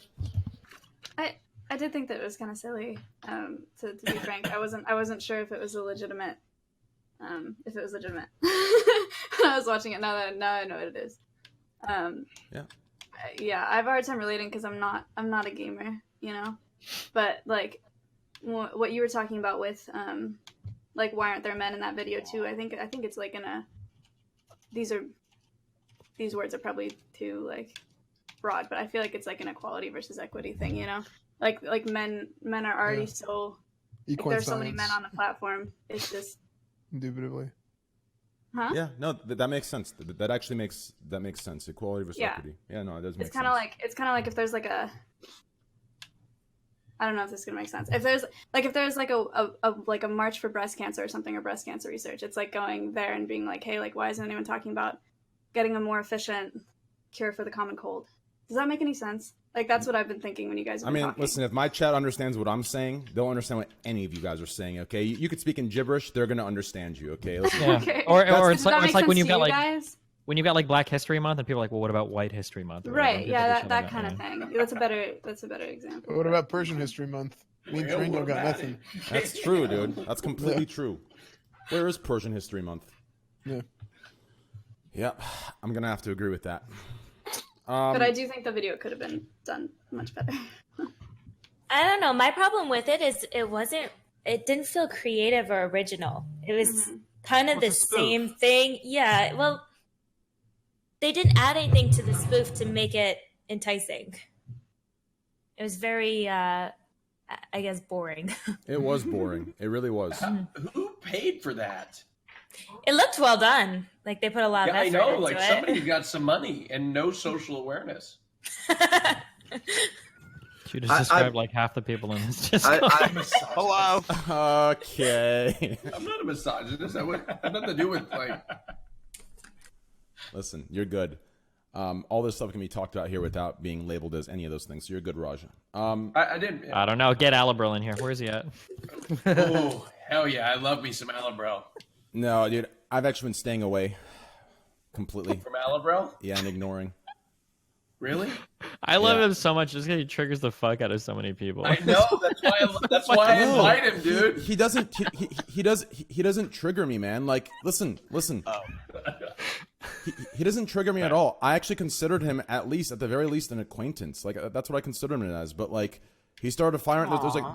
I did think that it was kind of silly. To be frank, I wasn't sure if it was a legitimate. If it was legitimate. I was watching it now I know what it is. Yeah, I have a hard time relating because I'm not a gamer, you know. But like, what you were talking about with like why aren't there men in that video too? I think it's like these words are probably too like broad, but I feel like it's like an equality versus equity thing, you know. Like men are already so like, there's so many men on the platform. It's just indubitably. Huh? Yeah, no, that makes sense. That actually makes sense. Equality versus equity. Yeah, no, it does make sense. It's kind of like if there's like a I don't know if this is gonna make sense. If there's like a march for breast cancer or something, or breast cancer research, it's like going there and being like, hey, like why isn't anyone talking about getting a more efficient cure for the common cold? Does that make any sense? Like that's what I've been thinking when you guys have been talking. Listen, if my chat understands what I'm saying, they'll understand what any of you guys are saying. Okay, you could speak in gibberish, they're gonna understand you. Okay, listen. Yeah. Okay. Or it's Does that make like when sense you've to got you like guys? when you've got like Black History Month and people are like, well, what about White History Month? Or whatever, Right? and Yeah, people that shut kind it of down, thing. That's a better example. What about Persian History Month? Me and Train don't got nothing. That's true, dude. That's completely true. Where is Persian History Month? Yeah. Yeah, I'm gonna have to agree with that. But I do think the video could have been done much better. I don't know. My problem with it is it didn't feel creative or original. It was kind of the same thing. Yeah. Well, they didn't add anything to the spoof to make it enticing. It was very, I guess, boring. It was boring. It really was. Who paid for that? It looked well done. Like they put a lot of effort I know. into Like it. somebody got some money and no social awareness. You just described like half the people in this Discord. Hello. Okay. I'm not a misogynist. That had nothing to do with like. Listen, you're good. All this stuff can be talked about here without being labeled as any of those things. So you're good, Raj. I didn't. I don't know. Get Alabril in here. Where's he at? Oh hell yeah! I love me some Alabro. No, dude. I've actually been staying away completely. From Alabro? Yeah, and ignoring. Really? I love him so much just because he triggers the fuck out of so many people. I know. That's why I invite him, dude. He doesn't. He doesn't trigger me, man. Like, listen. Oh. He doesn't trigger me at all. I actually considered him at the very least, an acquaintance. Like that's what I consider him as. But like, he started firing.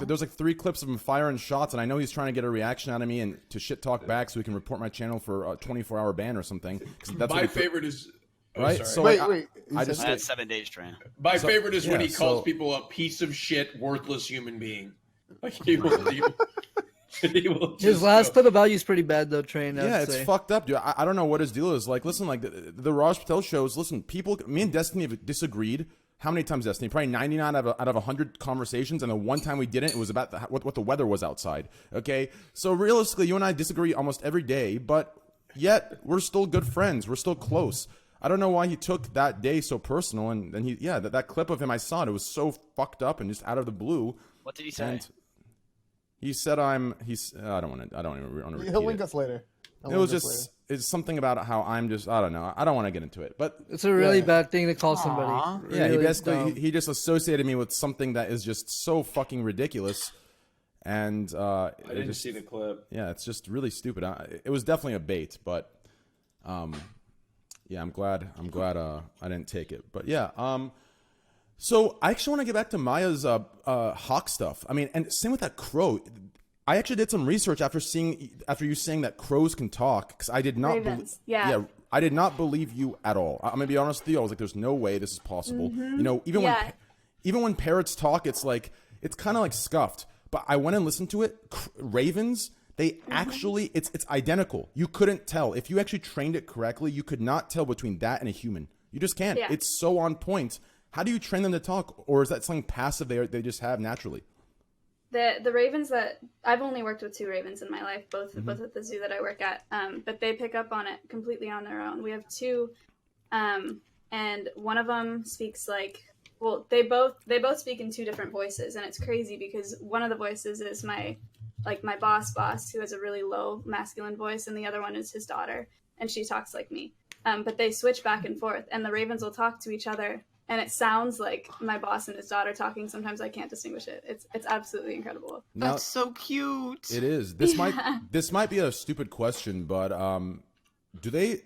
There's like 3 clips of him firing shots, and I know he's trying to get a reaction out of me and to shit talk back so he can report my channel for a 24-hour ban or something. That's my favorite is. Oh, right. sorry. So wait. I just That's 7 days, Train. My favorite is when yeah, he calls so- people a piece of shit, worthless human being. Like he will just His last clip about you is pretty bad though, Train. I Yeah, would it's say. fucked up, dude. I don't know what his deal is. Like, listen, like the Raj Patel shows. Listen, me and Destiny have disagreed. How many times, Destiny? Probably 99 out of 100 conversations, and the one time we didn't, it was about what the weather was outside. Okay, so realistically, you and I disagree almost every day, but yet we're still good friends. We're still close. I don't know why he took that day so personal, and then that clip of him I saw it was so fucked up and just out of the blue. What did he say? And he said I don't even want to repeat He'll link it. us later. It was just it's something about how I'm just I don't know. I don't want to get into it, but It's a really bad thing to call somebody. yeah, he Really basically dumb. he just associated me with something that is just so fucking ridiculous, and I didn't see the clip. Yeah, it's just really stupid. It was definitely a bait, but yeah, I'm glad I didn't take it. But yeah, so I actually want to get back to Maya's hawk stuff. I mean, and same with that crow. I actually did some research after you saying that crows can talk, because I did not Ravens, yeah. I did not believe you at all. I'm gonna be honest with you. I was like, "There's no way this is possible." Mhm. You know, even Yeah. when parrots talk, it's kind of like Scuffed. But I went and listened to it. Ravens, they actually it's identical. You couldn't tell if you actually trained it correctly. You could not tell between that and a human. You just can't. Yeah. It's so on point. How do you train them to talk, or is that something passive they just have naturally? The ravens that I've only worked with 2 ravens in my life, both at the zoo that I work at, but they pick up on it completely on their own. We have 2, and one of them speaks they both speak in 2 different voices, and it's crazy because one of the voices is my boss who has a really low masculine voice, and the other one is his daughter, and she talks like me. But they switch back and forth, and the ravens will talk to each other. And it sounds like my boss and his daughter talking. Sometimes I can't distinguish it. It's absolutely incredible. Now, That's so cute. It is. This might be a stupid question, but do they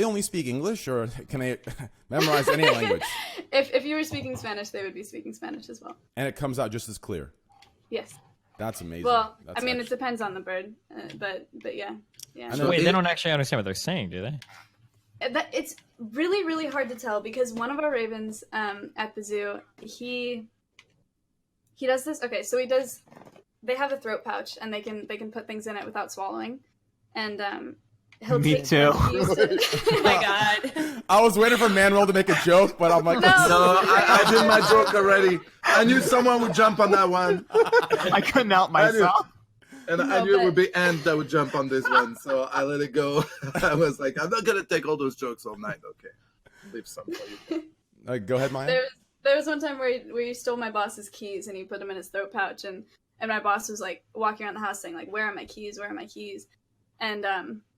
only speak English, or can they memorize any language? If you were speaking Spanish, they would be speaking Spanish as well. And it comes out just as clear. Yes. That's amazing. Well, That's it depends on the bird, but yeah. So wait, they don't actually understand what they're saying, do they? It's really, really hard to tell because one of our ravens at the zoo, he does this. Okay, so they have a throat pouch and they can put things in it without swallowing, and he'll Me take too. Oh my god. I was waiting for Manuel to make a joke, but I'm like, No. I did my joke already. I knew someone would jump on that one. I couldn't help myself. And I knew it would be Ant that would jump on this one, so I let it go. I was like, I'm not going to take all those jokes all night. Okay. Leave some for you. Go ahead, Maya. There was one time where he stole my boss's keys and he put them in his throat pouch, and my boss was like walking around the house saying like, where are my keys? Where are my keys? And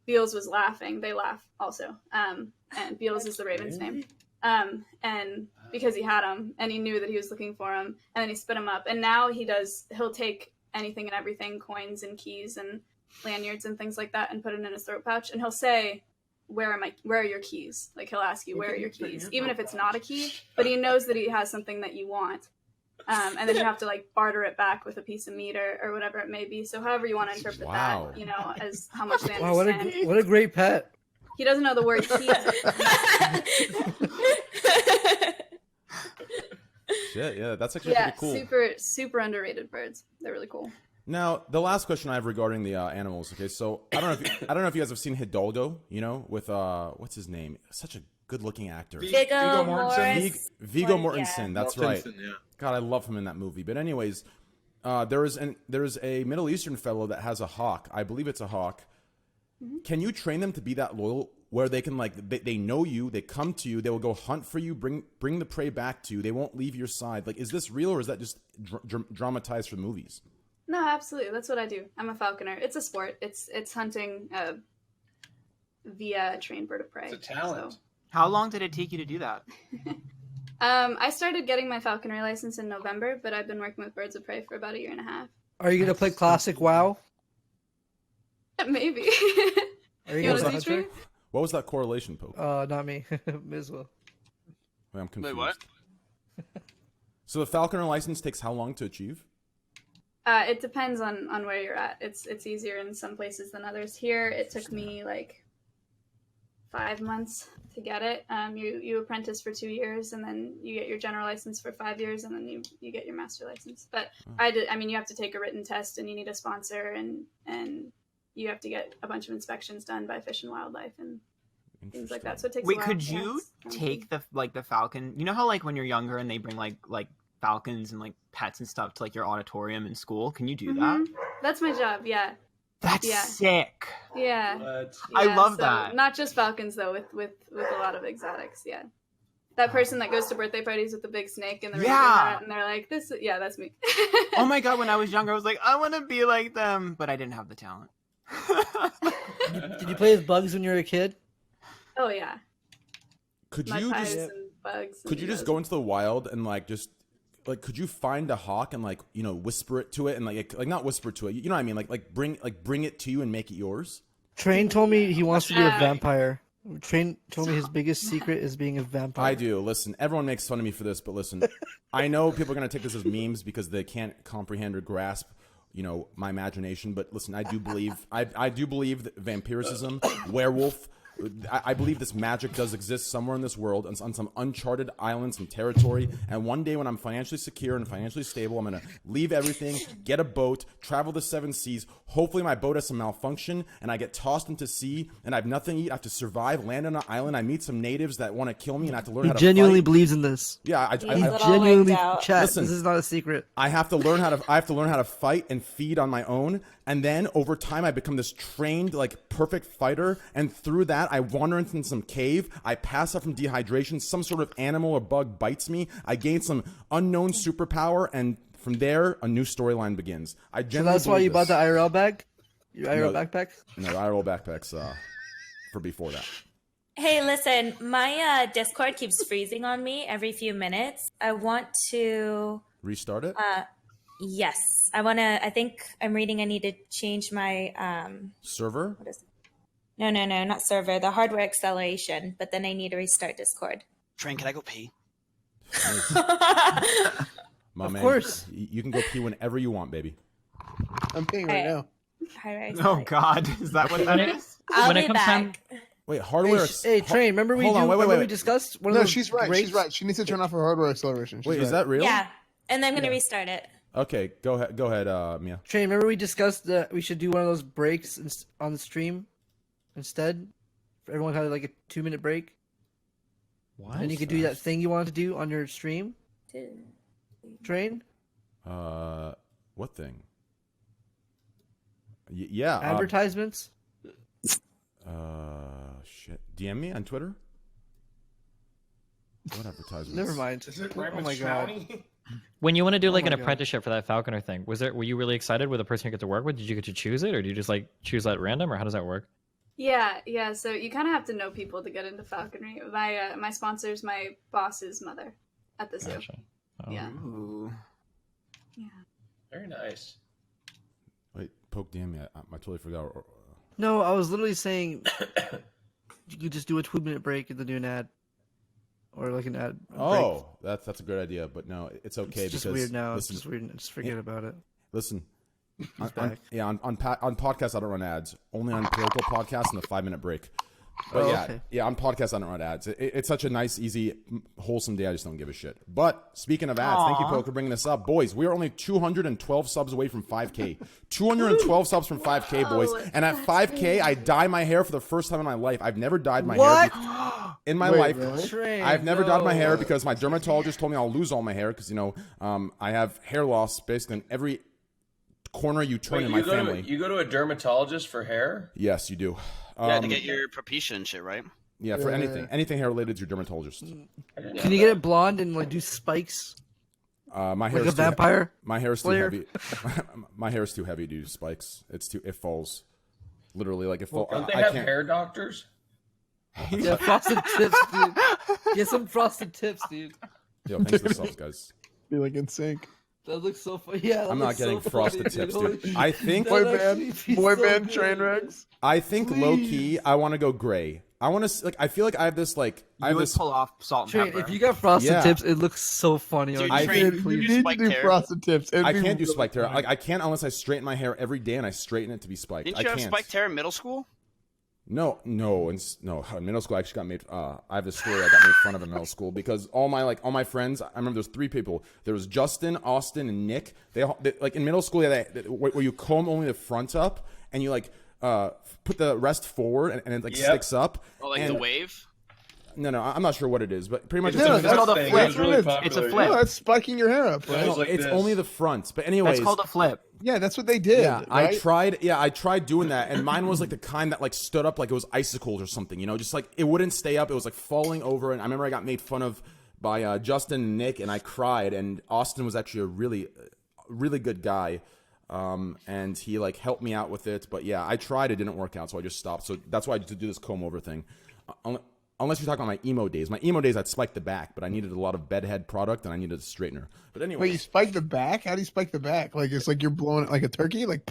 Beals was laughing. They laugh also. And Beals is the raven's name. And because he had them and he knew that he was looking for them, and then he spit them up. And now he'll take anything and everything, coins and keys and lanyards and things like that, and put it in his throat pouch, and he'll say, where are your keys? Like, he'll ask you, where are your keys? Even if it's not a key, but he knows that he has something that you want. And then you have to like barter it back with a piece of meat or whatever it may be. So however you want to interpret that, as how much they understand. Wow, what a great pet. He doesn't know the word keys. Shit, yeah, that's actually pretty cool. super, super underrated birds. They're really cool. Now, the last question I have regarding the animals. Okay, so I don't know if you guys have seen Hidalgo. With what's his name? Such a good-looking actor. Viggo Mortensen. Viggo Mortensen. Yeah. That's right. God, I love him in that movie. But anyways, there is a Middle Eastern fellow that has a hawk. I believe it's a hawk. Mm-hmm. Can you train them to be that loyal, where they can they know you, they come to you, they will go hunt for you, bring the prey back to you, they won't leave your side? Like, is this real, or is that just dramatized for movies? No, absolutely. That's what I do. I'm a falconer. It's a sport. It's hunting via a trained bird of prey. It's a talent. So. How long did it take you to do that? I started getting my falconry license in November, but I've been working with birds of prey for about 1.5 years. Are you gonna play classic WoW? Maybe. Are you want to teach me? What was that correlation, Pope? Not me. Miz will. Wait, I'm confused. Wait, what? So the falconer license takes how long to achieve? It depends on where you're at. It's easier in some places than others. Here, it took me like 5 months to get it. You apprentice for 2 years, and then you get your general license for 5 years, and then you get your master license. But you have to take a written test, and you need a sponsor, and you have to get a bunch of inspections done by Fish and Wildlife and things like that. So it takes. Wait, a while. could you take the falcon? You know how like when you're younger and they bring like falcons and like pets and stuff to like your auditorium in school? Can you do that? That's my job. Yeah. That's Yeah. sick. Yeah. I Yeah, love so that. Not just falcons though, with a lot of exotics. Yeah. That person that goes to birthday parties with the big snake and the rainbow hat, and they're like, "This, yeah, that's me." Oh my god! When I was younger, I was like, I want to be like them, but I didn't have the talent. Did you play with bugs when you were a kid? Oh yeah. Could Mud you pies just and bugs. could you just go into the wild and like just like could you find a hawk and like whisper it to it and like not whisper to it, you know what I mean, like bring it to you and make it yours? Train told me he wants to be a vampire. Train told me his biggest secret is being a vampire. I do. Listen, everyone makes fun of me for this, but listen, I know people are gonna take this as memes because they can't comprehend or grasp my imagination. But listen, I do believe I do believe that vampiricism, werewolf. I believe this magic does exist somewhere in this world on some uncharted island, some territory. And one day when I'm financially secure and financially stable, I'm going to leave everything, get a boat, travel the 7 seas. Hopefully my boat has some malfunction and I get tossed into sea and I have nothing to eat. I have to survive, land on an island. I meet some natives that want to kill me and I have to learn how to genuinely fight. believes in this. Yeah, I genuinely chat. Listen, this is not a secret. I have to learn how to fight and feed on my own, and then over time I become this trained perfect fighter, and through that I wander into some cave, I pass out from dehydration, some sort of animal or bug bites me, I gain some unknown superpower, and from there a new storyline begins. So that's why you bought the IRL bag? Your IRL backpack? No, the IRL backpacks for before that. Hey, listen, my Discord keeps freezing on me every few minutes. I want to restart it. Yes, I want to. I think I'm reading. I need to change my server. What is it? No, not server. The hardware acceleration. But then I need to restart Discord. Train, can I go pee? Of course, you can go pee whenever you want, baby. I'm peeing right now. Oh God, is that what that is? I'll be back. Wait, hardware. Hey, Train. Remember we discussed one of No, those she's right. breaks? She's right. She needs to turn off her hardware acceleration. Wait, is that real? Yeah, and I'm gonna restart it. Okay, go ahead, Mia. Train, remember we discussed that we should do one of those breaks on the stream instead? Everyone had like a 2-minute break. What? And you could do that thing you wanted to do on your stream. Train? What thing? Yeah. Advertisements? Shit. DM me on Twitter? What advertisements? Never mind. Oh my god. When you want to do like an God. apprenticeship for that falconer thing, were you really excited with the person you get to work with? Did you get to choose it, or do you just choose at random, or how does that work? Yeah. So you kind of have to know people to get into falconry. My sponsor's my boss's mother at the zoo. Gotcha. Oh. Yeah. Ooh. Yeah. Very nice. Wait, poke DM me. I totally forgot. No, I was literally saying you could just do a 2-minute break and then do an ad. Or like an ad. Oh, that's a good idea, but no, it's okay. It's just because, weird now. Listen, It's just weird. Just forget about it. Listen, on podcasts I don't run ads. Only on political podcasts and the 5-minute break. But okay. On podcasts I don't run ads. It's such a nice, easy, wholesome day. I just don't give a shit. But speaking of ads, thank you, Poke, for bringing this up, boys. We are only 212 subs away from 5K. 212 subs from 5K, boys. And at 5K, I dye my hair for the first time in my life. I've never dyed my hair in my life. Really? I've never dyed my hair because my dermatologist told me I'll lose all my hair because I have hair loss basically in every corner you turn in my family. You go to a dermatologist for hair? Yes, you do. Yeah, to get your propecia and shit, right? Yeah, for anything hair related to your dermatologist. Can you get it blonde and do spikes? My hair like is a vampire. My hair is too Slayer? heavy. My hair is too heavy to do spikes. It falls. Literally, it falls. Don't they have hair doctors? Yeah, frosted tips, dude. Get some frosted tips, dude. Yo, thanks for the subs, guys. Be in sync. That looks so funny. Yeah, I'm not getting frosted tips, dude. I think boy band Trainwrecks. I think low key, I want to go gray. I want to I feel like I have this I have this pull off salt and pepper. If you got frosted tips, it looks so funny. Dude, I Train, think you You do need to spiked do hair. frosted tips. I can't do spiked hair. I can't unless I straighten my hair every day and I straighten it to be spiked. Didn't I you have can't. spiked hair in middle school? No. In middle school, I actually got made. I have this story. I got made fun of in middle school because all my friends. I remember there's 3 people. There was Justin, Austin, and Nick. They in middle school, where you comb only the front up and you put the rest forward and it sticks up. Oh, the wave. No, I'm not sure what it is, but pretty much It's called a flip. Really It's a flip. No, that's spiking your hair up, right? it's only the front. But anyways, That's called a flip. Yeah, that's what they did. Yeah, right? I tried doing that, and mine was like the kind that like stood up like it was icicles or something, you know, just like it wouldn't stay up. It was like falling over, and I remember I got made fun of by Justin and Nick, and I cried. And Austin was actually a really good guy, and he like helped me out with it. But yeah, I tried, it didn't work out, so I just stopped. So that's why I did do this comb over thing. Unless you're talking about my emo days. My emo days, I'd spike the back, but I needed a lot of bedhead product, and I needed a straightener. But anyway. Wait, you spike the back? How do you spike the back? Like, it's like you're blowing it like a turkey? Like,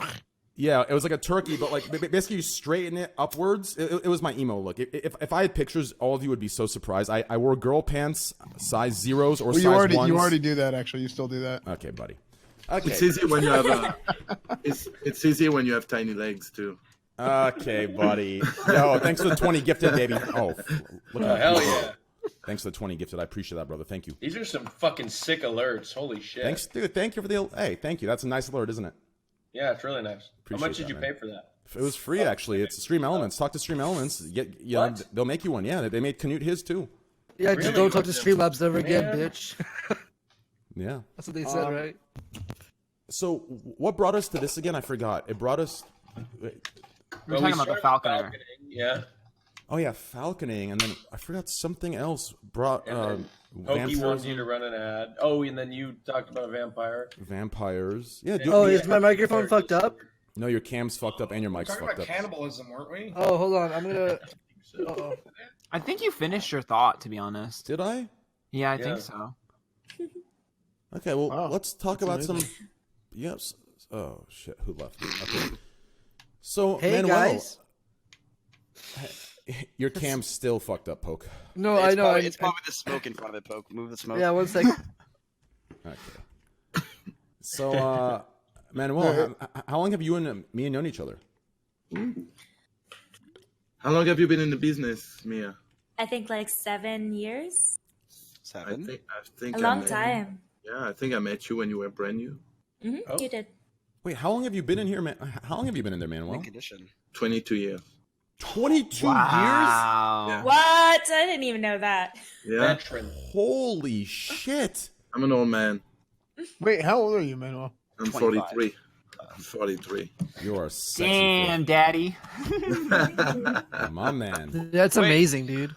yeah, it was like a turkey, but like basically you straighten it upwards. It was my emo look. If I had pictures, all of you would be so surprised. I wore girl pants, size 0s or size 1s. You already do that, actually. You still do that. Okay, buddy. Okay. It's easy when you have it's easy when you have tiny legs too. Okay, buddy. Yo, thanks for the 20 gifted, baby. Oh, look at hell yeah. Thanks for the 20 gifted. I appreciate that, brother. Thank you. These are some fucking sick alerts. Holy shit. Thanks, dude. Thank you for the. Hey, thank you. That's a nice alert, isn't it? Yeah, it's really nice. Appreciate How much did that, you man. pay for that? It was free, actually. It's Stream Elements. Talk to Stream Elements. They'll make you one. Yeah, they made Canute his too. Yeah, just don't talk to Streamlabs ever again, Man. bitch. Yeah. That's what they said, right? So, what brought us to this again? I forgot. It brought us. We're talking about the Falconer. Yeah. Oh yeah, falconing, and then I forgot something else. Brought Pokey wanted you to run an ad. Oh, and then you talked about a vampire. Vampires. Yeah. Oh, is my microphone fucked up? No, your cam's fucked up and your mic's Talking fucked about up. cannibalism, weren't we? Oh, hold on. I'm gonna. Uh-oh. I think you finished your thought, to be honest. Did I? Yeah, I think so. Okay, well, Wow, let's talk about some. Yes. Oh shit! Who left? Okay. So, Hey Manuel, guys. your cam's still fucked up, Poke. No, It's I know. Probably, it's probably the smoke in front of it, Poke. Move the smoke. Yeah, 1 second. Okay. So, Manuel, how long have you and Mia known each other? How long have you been in the business, Mia? I think like 7 years. 7. I think A I long met- time. Yeah, I think I met you when you were brand new. Mm-hmm, You did. Wait, how long have you been in here, man? How long have you been in there, Manuel? Mint condition. 22 years. 22 Wow. Yeah. What? I didn't even know that. Yeah, Veteran. years? Holy shit! I'm an old man. Wait, how old are you, Manuel? I'm 25. 43. I'm 43. You are sexy. Damn, daddy. My man. That's Wait. amazing, dude.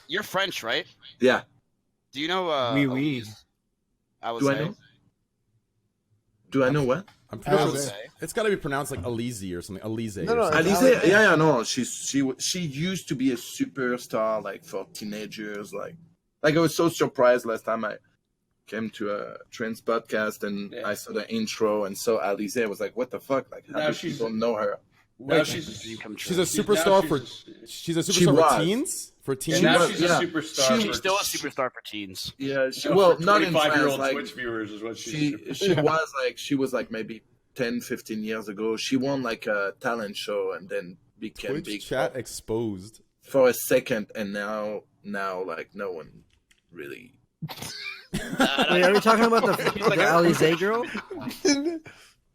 You're French, right? Yeah. Do you know? Oui, oui. Elise? I would Do I say. know? Do I know what? I'm pretty I sure would it's, say. it's got to be pronounced like Elise or something. Elise. No, or no, something. Alize, yeah, no. She used to be a superstar, like for teenagers. Like I was so surprised last time I came to a Trends podcast and I saw the intro and saw Alize. I was like, what the fuck? Like, how Now do she's- people know her? Now Wait, she's She's a now superstar for. She's a She superstar for was. teens. For teens. and now was- she's yeah. a superstar. She's still a superstar for teens. Yeah, Well, not in France. 25-year-old Like, Twitch viewers is what she's. she was like maybe 10, 15 years ago. She won like a talent show and then became Twitch big chat exposed. for a second, and now like no one really. Wait, are we talking about the Alize girl?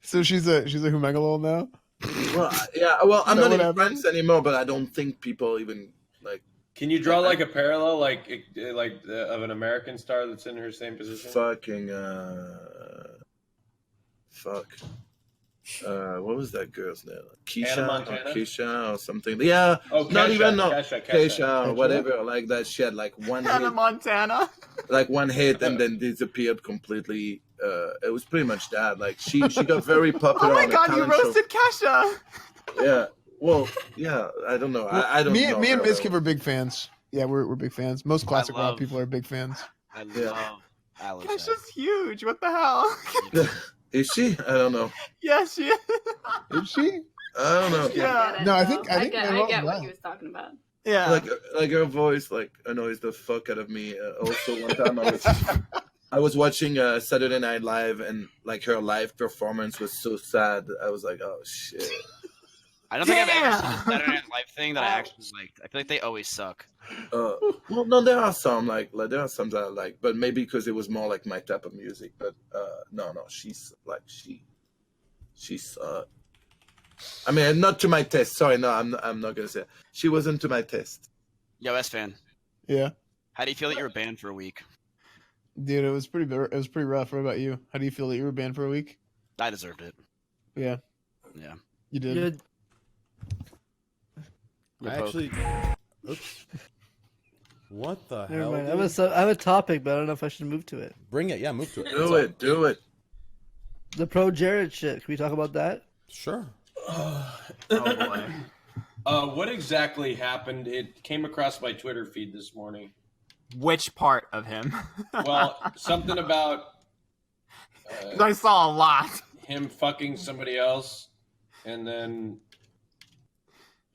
So she's a Humegalo now? Well, yeah. Well, I'm Is that not in what France anymore, but I don't think people even like Can you draw like a parallel, like of an American star that's in her same position? fucking fuck. What was that girl's name? Hannah Montana? Keisha or something. Yeah, Oh, not Kesha, even no Kesha. Keisha or whatever like that. She had like one Hannah hit, Montana. like one hit, and then disappeared completely. It was pretty much that. Like she got very popular. Oh my on a god, you talent show. roasted Kesha. Yeah. Well, yeah. I don't know. I don't know. Me and her Mizkif are big fans. Yeah, we're big fans. Most classic rock love- people are big fans. I Yeah. love Alice. Kesha's huge. What the hell? well. Is she? I don't know. Yeah, she is. Is she? I don't know. Yeah. get it, No, I though. think I get Manuel's what right. he was talking about. Yeah. Like her voice like annoys the fuck out of me. Also, one time I was watching Saturday Night Live and like her live performance was so sad. I was like, oh shit. I don't think I've ever Damn. seen a Saturday Night Live thing that I actually liked. I feel like they always suck. Well, no, there are some like there are some that I like, but maybe because it was more like my type of music. But no, she's like she's. I mean, not to my taste. Sorry, no, I'm not gonna say it. She wasn't to my taste. Yo, S fan. Yeah. How do you feel that you were banned for a week? Dude, it was pretty rough. What about you? How do you feel that you were banned for a week? I deserved it. Yeah. Yeah. You did. I actually. Oops. What the Never hell? mind. Dude? I have a topic, but I don't know if I should move to it. Bring it. Yeah, move to it. Do it. The pro Jared shit. Can we talk about that? Sure. Oh boy. What exactly happened? It came across my Twitter feed this morning. Which part of him? Well, something about I saw a lot. him fucking somebody else, and then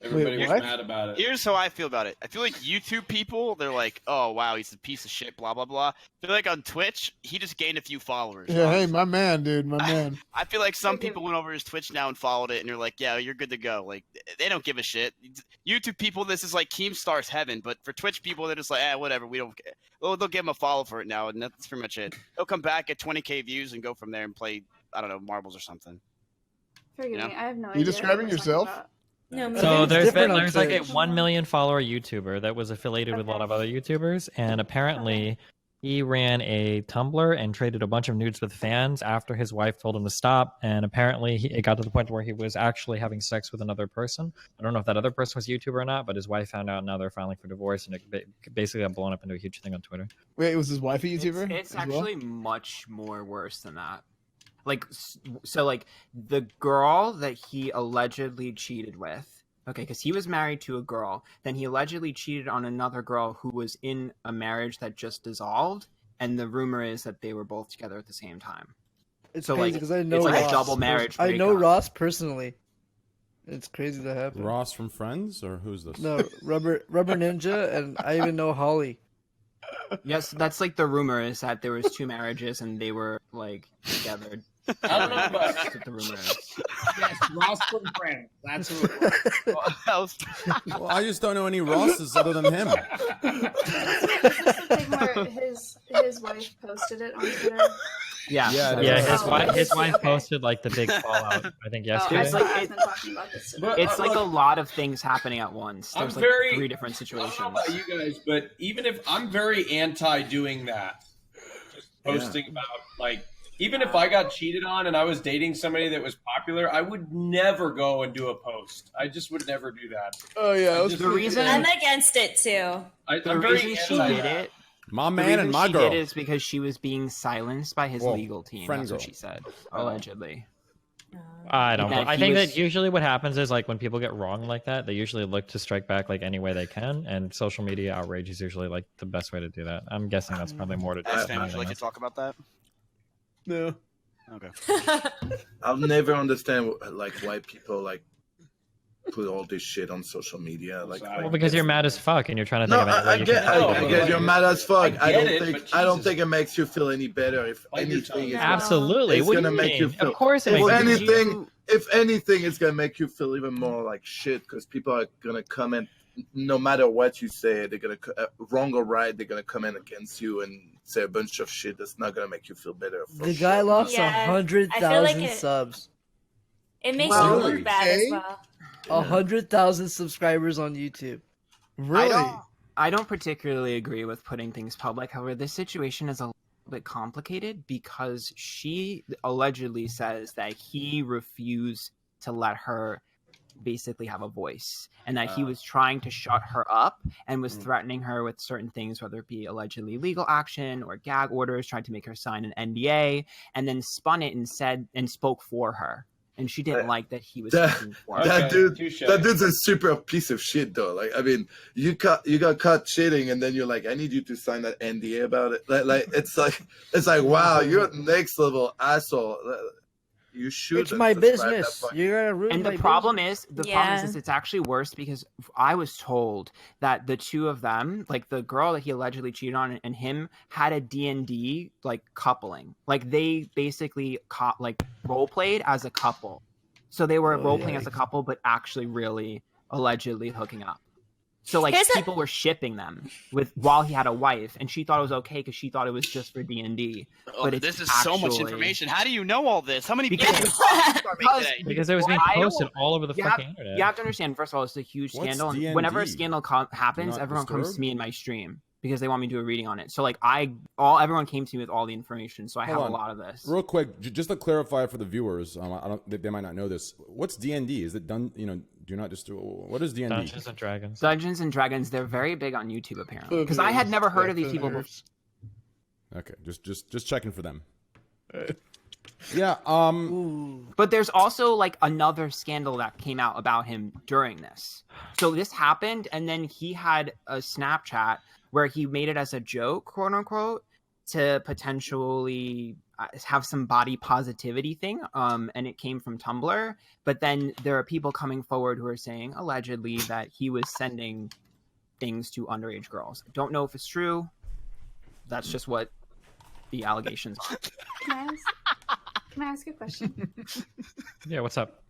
everybody was what? mad about it. Here's how I feel about it. I feel like YouTube people, they're like, oh, wow, he's a piece of shit, blah, blah, blah. I feel like on Twitch, he just gained a few followers. Yeah, hey, my man, dude, my man. I feel like some people went over his Twitch now and followed it, and you're like, yeah, you're good to go. Like, they don't give a shit. YouTube people, this is like Keemstar's heaven, but for Twitch people, they're just like, whatever, we don't care. They'll give him a follow for it now, and that's pretty much it. He'll come back, get 20K views, and go from there and play, I don't know, marbles or something. Forgive You know? me, I have no You idea. describing what we're talking yourself? about. No, So it's there's different on like a Twitch. 1 million follower YouTuber that was affiliated with a lot of other YouTubers, and apparently he ran a Tumblr and traded a bunch of nudes with fans after his wife told him to stop. And apparently it got to the point where he was actually having sex with another person. I don't know if that other person was a YouTuber or not, but his wife found out, and now they're filing for divorce, and it basically got blown up into a huge thing on Twitter. Wait, was his wife a YouTuber? It's as well? actually much more worse than that. Like, so like the girl that he allegedly cheated with. Okay, because he was married to a girl. Then he allegedly cheated on another girl who was in a marriage that just dissolved. And the rumor is that they were both together at the same time. It's So, crazy like, because I know it's like a Ross. double marriage I know breakup. Ross personally. It's crazy to happen. Ross from Friends, or who's this? No, Rubber Ninja, and I even know Holly. Yes, that's like the rumor is that there was 2 marriages and they were like together. I don't know about That's what the rumor is. Yes, Ross from Friends. That's who it was. Well, I just don't know any Rosses other than him. Is this the thing where his wife posted it on Twitter? Yeah, Yeah, Yeah, Oh, his wife okay. posted like the big fallout, I think, Oh, yesterday. It's like- I've been talking about this today. But, It's like a look, lot of things happening at once. I'm There's like very- 3 different I don't know situations. about you guys, but even if I'm very anti doing that, just posting about like, even if I got cheated on and I was dating somebody that was popular, I would never go and do a post. I just would never do that. Oh yeah, that was The pretty reason- good. I'm against it too. The I'm very reason she anti did that. it, My the man reason and my she girl. did it is because she was being silenced by his Well, legal team. friend That's girl. what she said, allegedly. I don't know. That I he think was- that usually what happens is like when people get wrong like that, they usually look to strike back like any way they can, and social media outrage is usually like the best way to do that. I'm guessing that's probably more to do Would than you anything like to else. talk about that? No. Okay. I'll never understand like why people like put all this shit on social media. Like, Well, because you're mad as fuck and you're trying to no, think of any way I you get, can I guess you're mad as fuck. I I get don't it, think, but I don't Jesus. think it makes you feel any better. If Bite your anything, tongue. it's Absolutely. It's What do gonna you make you mean? feel- Of course it If makes you anything, if anything, it's gonna make you feel even more like shit because people are gonna comment. No matter what you say, they're gonna wrong or right. They're gonna comment against you and say a bunch of shit that's not gonna make you feel better. for The sure. guy lost Yeah, I feel 100,000 like it- subs. It makes Wow. you look bad as Okay. well. 100,000 subscribers on YouTube. Really? I don't particularly agree with putting things public. However, this situation is a little bit complicated because she allegedly says that he refused to let her basically have a voice and that he was trying to shut her up and was threatening her with certain things, whether it be allegedly legal action or gag orders, trying to make her sign an NDA, and then spun it and said and spoke for her. And she didn't like that he was speaking for her. That Okay, dude, touche. that dude's a super piece of shit, though. Like, I mean, you got caught cheating, and then you're like, I need you to sign that NDA about it. It's like, wow, you're a next level asshole. You should. It's my business. You're gonna ruin And my the problem business. is, Yeah. it's actually worse because I was told that the two of them, like the girl that he allegedly cheated on and him, had a D&D like coupling. Like they basically like role played as a couple. So they were role playing as a couple, but actually really allegedly hooking up. So like Here's a- people were shipping them while he had a wife, and she thought it was okay because she thought it was just for D&D. Oh, But it's this is so much actually- information. How do you know all this? How many Because- people are because- today? Because it was being I don't- posted all over the You fucking have, internet. you have to understand, first of all, it's a huge What's scandal. And D&D? whenever a scandal happens, Not everyone comes Disturbed? to me in my stream. because they want me to do a reading on it. So like everyone came to me with all the information, so I have a lot of this. Real quick, just to clarify for the viewers, they might not know this. What's D&D? Is it done? Do not just what is D&D? Dungeons and Dragons. Dungeons and Dragons. They're very big on YouTube apparently, because I had never heard of these people before. Okay, just checking for them. Yeah. But there's also like another scandal that came out about him during this. So this happened, and then he had a Snapchat where he made it as a joke, quote unquote, to potentially have some body positivity thing. And it came from Tumblr. But then there are people coming forward who are saying allegedly that he was sending things to underage girls. I don't know if it's true. That's just what the allegations are. Can I ask a question? Yeah, what's up?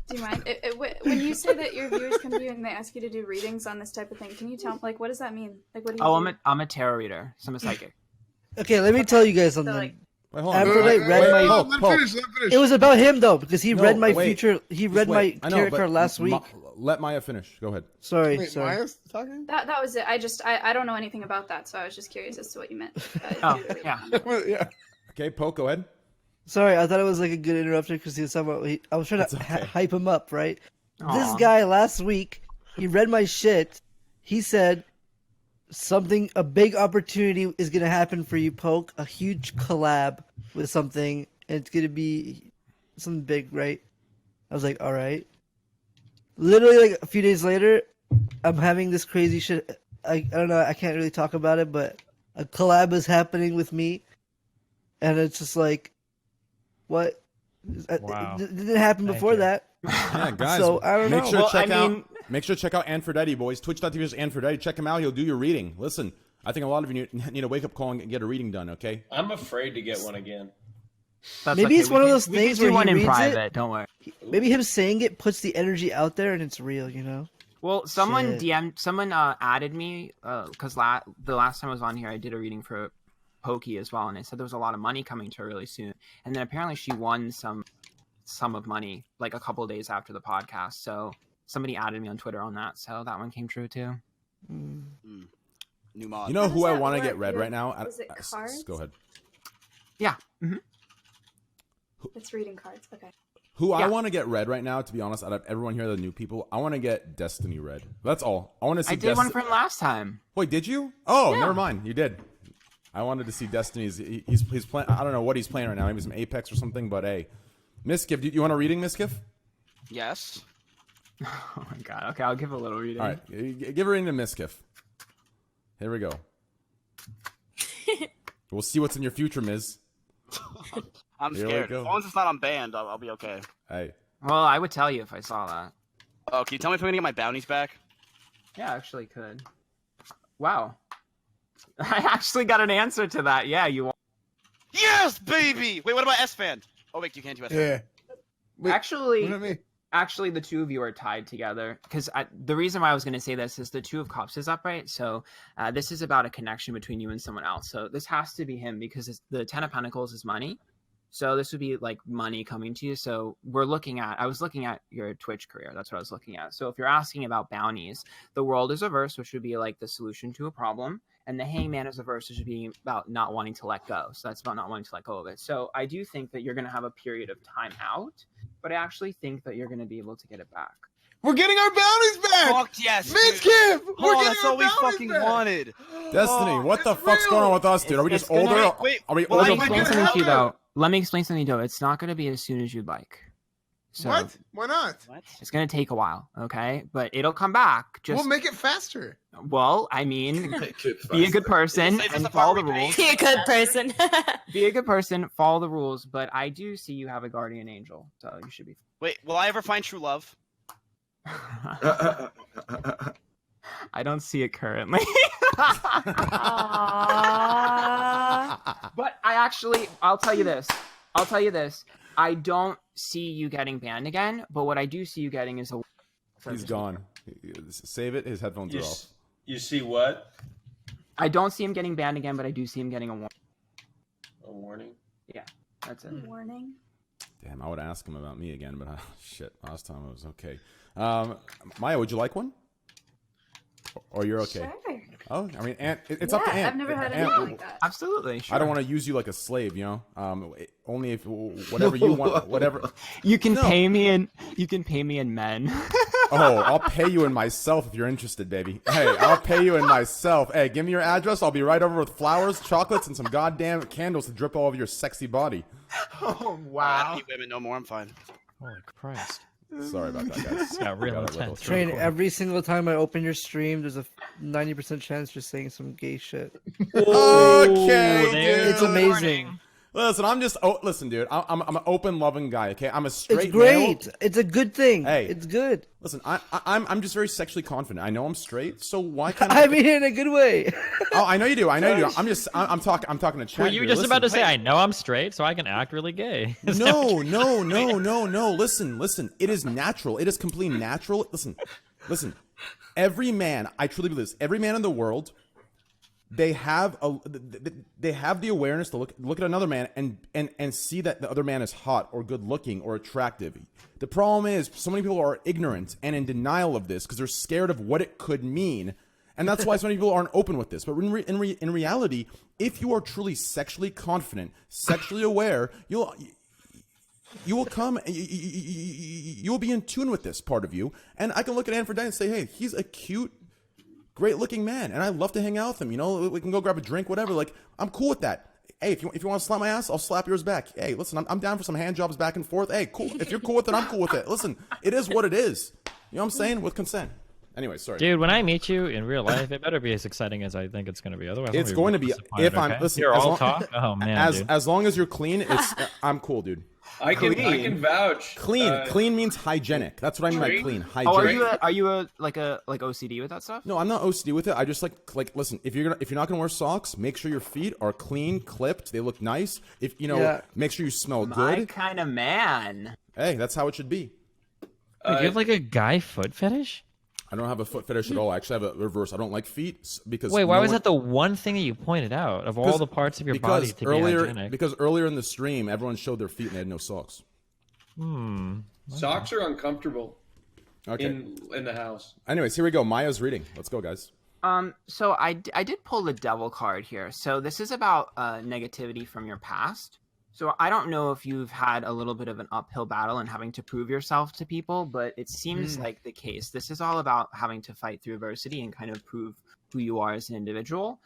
Do you mind? When you say that your viewers come to you and they ask you to do readings on this type of thing, can you tell, like, what does that mean? Like, what do you do? I'm a tarot reader, so I'm a psychic. Okay, let me tell you guys something. So, like, Wait, hold on. Aphrodite read my. Let him finish. It was about him though, because he read my wait. future. He read my tarot card last week. Let Maya finish. Go ahead. Sorry. Maya's talking? that was it. I don't know anything about that, so I was just curious as to what you meant. Yeah. Yeah. Okay, Poke, go ahead. Sorry, I thought it was like a good interruption because he was talking about. I was trying to hype him up, right? Aw. This guy last week, he read my shit. He said a big opportunity is gonna happen for you, Poke. A huge collab with something, and it's gonna be something big, right? I was like, all right. Literally, like a few days later, I'm having this crazy shit. I don't know. I can't really talk about it, but a collab is happening with me, and it's just like, what? Wow. It didn't happen Thank before you. that. Yeah, guys. So I don't make know. Sure Well, make sure to check out Aphrodite, boys. Twitch.tv is Aphrodite. Check him out. He'll do your reading. Listen, I think a lot of you need a wake up call and get a reading done. Okay. I'm afraid to get one again. That's Maybe okay. it's one of those We can things do where one he in reads private. it. Don't worry. Maybe him saying it puts the energy out there, and it's real. Well, someone Shit. added me because the last time I was on here, I did a reading for Pokey as well, and it said there was a lot of money coming to her really soon. And then apparently she won some sum of money like a couple of days after the podcast. So somebody added me on Twitter on that, so that one came true too. New mod. You know How who does I that want to work? get read right now? Is it cards? Go ahead. Yeah. It's reading cards. Okay. Who I Yeah. want to get read right now, to be honest, out of everyone here, the new people, I want to get Destiny read. That's all. I want to see. I did one for him last time. Wait, did you? Oh, Yeah. never mind. You did. I wanted to see Destiny's. He's playing. I don't know what he's playing right now. Maybe some Apex or something. But hey, Miskiff, do you want a reading, Miskiff? Yes. Oh my god. Okay, I'll give a little reading. All right, give her into Miskiff. Here we go. We'll see what's in your future, Miz. I'm Here we scared. go. As long as it's not on band, I'll be okay. Hey. Well, I would tell you if I saw that. Oh, can you tell me if I'm gonna get my bounties back? Yeah, I actually could. Wow. I actually got an answer to that. Yeah, you. Yes, baby. Wait, what about S-Fan? Oh wait, you can't do S-Fan. Yeah. Wait, Actually, what about me? actually, the two of you are tied together. Because the reason why I was going to say this is the Two of Cups is up, right? So this is about a connection between you and someone else. So this has to be him because the Ten of Pentacles is money. So this would be like money coming to you. So I was looking at your Twitch career. That's what I was looking at. So if you're asking about bounties, the World is reversed, which would be like the solution to a problem. And the Hangman is reversed, which would be about not wanting to let go. So that's about not wanting to let go of it. So I do think that you're going to have a period of time out, but I actually think that you're going to be able to get it back. We're getting our bounties back! Fuck yes, dude. Miskiff! We're Oh, getting that's our all we bounties fucking back! wanted. Destiny, what the it's fuck's going on with us, dude? Are we It's just gonna older? Wait, Are we well, Let older? me my explain God, something to you, how though. Let me explain something, though. It's not going to be as soon as you'd like. So What? Why not? What? It's going to take a while, okay? But it'll come back. We'll make it faster. Well, I mean, Make it be a good faster. person Is this and the follow part the where we rules. Be a good person. Be a good person, follow the rules. But I do see you have a guardian angel, so you should be. Wait, will I ever find true love? I don't see it currently. But I'll tell you this. I don't see you getting banned again, but what I do see you getting is a. He's gone. Save it. His headphones are off. You see what? I don't see him getting banned again, but I do see him getting a warning. A warning? Yeah, that's it. Warning. Damn, I would ask him about me again, but shit, last time it was okay. Maya, would you like one? Or you're okay? Sure. Oh, I mean, Ant, it's up to Ant. I've never had Ant, anything like that. Absolutely. Sure. I don't want to use you like a slave, you know. Only if whatever you want, whatever. You can pay me in. You can pay me in men. Oh, I'll pay you in myself if you're interested, baby. Hey, I'll pay you in myself. Hey, give me your address. I'll be right over with flowers, chocolates, and some goddamn candles to drip all over your sexy body. Oh I wow. don't need women no more. I'm fine. Holy Christ. Sorry about that, guys. This got real intense. Train, every single time I open your stream, there's a 90% chance you're saying some gay shit. Okay, dude. It's amazing. Listen, listen, dude. I'm an open, loving guy. Okay, I'm a straight. It's great. male. It's a good thing. Hey, it's good. Listen, I'm just very sexually confident. I know I'm straight, so why can't I mean it in a good way. Oh, I know you do. I know you do. I'm talking to chat. Were you just about to say I know I'm straight, so I can act really gay? No. Listen. It is natural. It is completely natural. Listen. Every man, I truly believe this. Every man in the world, they have the awareness to look at another man and see that the other man is hot or good looking or attractive. The problem is so many people are ignorant and in denial of this because they're scared of what it could mean. And that's why so many people aren't open with this. But in reality, if you are truly sexually confident, sexually aware, you will come, you will be in tune with this part of you. And I can look at Aphrodite and say, hey, he's a cute, great-looking man, and I love to hang out with him. You know, we can go grab a drink, whatever. Like, I'm cool with that. Hey, if you want to slap my ass, I'll slap yours back. Hey, listen, I'm down for some hand jobs back and forth. Hey, cool. If you're cool with it, I'm cool with it. Listen, it is what it is. You know what I'm saying? With consent. Anyway, sorry. Dude, when I meet you in real life, it better be as exciting as I think it's going to be. Otherwise, It's going to be. If I'm listen, you're all talk. Oh man, as long as you're clean, I'm cool, dude. I can vouch. Clean means hygienic. That's what I mean by clean. Hygienic. Oh, are you a OCD with that stuff? No, I'm not OCD with it. I just like listen. If you're not gonna wear socks, make sure your feet are clean, clipped. They look nice. If you know, make sure you smell good. My kind of man. Hey, that's how it should be. Wait, you have like a guy foot fetish? I don't have a foot fetish at all. I actually have a reverse. I don't like feet because. Wait, why was that the one thing that you pointed out of all the parts of your body to be hygienic? Because earlier in the stream, everyone showed their feet and they had no socks. Socks are uncomfortable. Okay. In the house. Anyways, here we go. Maya's reading. Let's go, guys. So I did pull the devil card here. So this is about negativity from your past. So I don't know if you've had a little bit of an uphill battle and having to prove yourself to people, but it seems like the case. This is all about having to fight through adversity and kind of prove who you are as an individual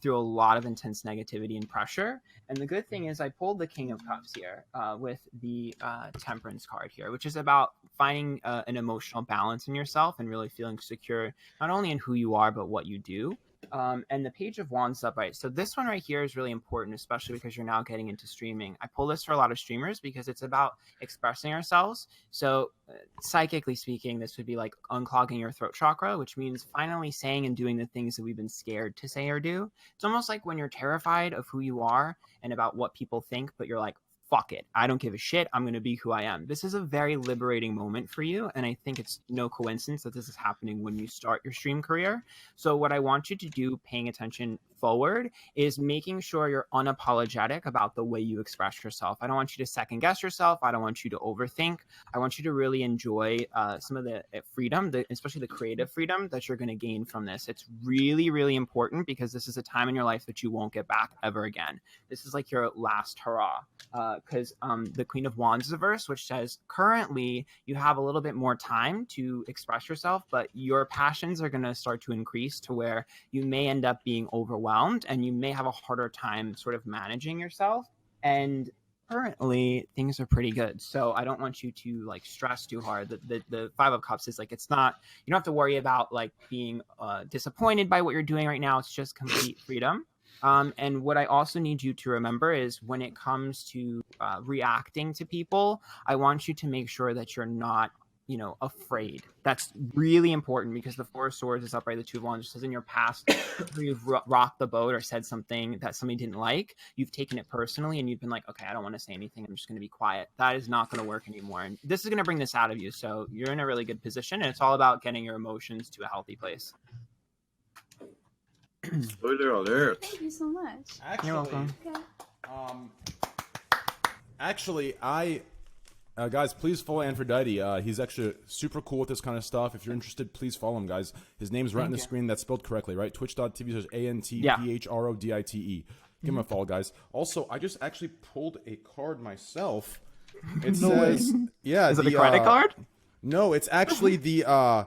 through a lot of intense negativity and pressure. And the good thing is I pulled the King of Cups here with the Temperance card here, which is about finding an emotional balance in yourself and really feeling secure, not only in who you are, but what you do. And the Page of Wands upright. So this one right here is really important, especially because you're now getting into streaming. I pull this for a lot of streamers because it's about expressing ourselves. So psychically speaking, this would be like unclogging your throat chakra, which means finally saying and doing the things that we've been scared to say or do. It's almost like when you're terrified of who you are and about what people think, but you're like, fuck it. I don't give a shit. I'm going to be who I am. This is a very liberating moment for you. And I think it's no coincidence that this is happening when you start your stream career. So what I want you to do, paying attention forward, is making sure you're unapologetic about the way you express yourself. I don't want you to second guess yourself. I don't want you to overthink. I want you to really enjoy some of the freedom, especially the creative freedom that you're going to gain from this. It's really, really important because this is a time in your life that you won't get back ever again. This is like your last hurrah. Because the Queen of Wands is a verse which says currently you have a little bit more time to express yourself, but your passions are going to start to increase to where you may end up being overwhelmed and you may have a harder time sort of managing yourself. And currently things are pretty good. So I don't want you to like stress too hard. The Five of Cups is like, it's not, you don't have to worry about like being disappointed by what you're doing right now. It's just complete freedom. And what I also need you to remember is when it comes to reacting to people, I want you to make sure that you're not, afraid. That's really important because the Four of Swords is upright, the Two of Wands says in your past where you've rocked the boat or said something that somebody didn't like, you've taken it personally and you've been like, okay, I don't want to say anything. I'm just going to be quiet. That is not going to work anymore. And this is going to bring this out of you. So you're in a really good position and it's all about getting your emotions to a healthy place. Spoiler alert. Thank you so much. Actually, You're welcome. Okay. Actually, I Guys, please follow Aphrodite. He's actually super cool with this kind of stuff. If you're interested, please follow him, guys. His name's right on the screen. That's spelled correctly, right? Twitch.tv/ANTPHRODITE. Give him a follow, guys. Also, I just actually pulled a card myself. It says, yeah. Is it a credit card? No, it's actually the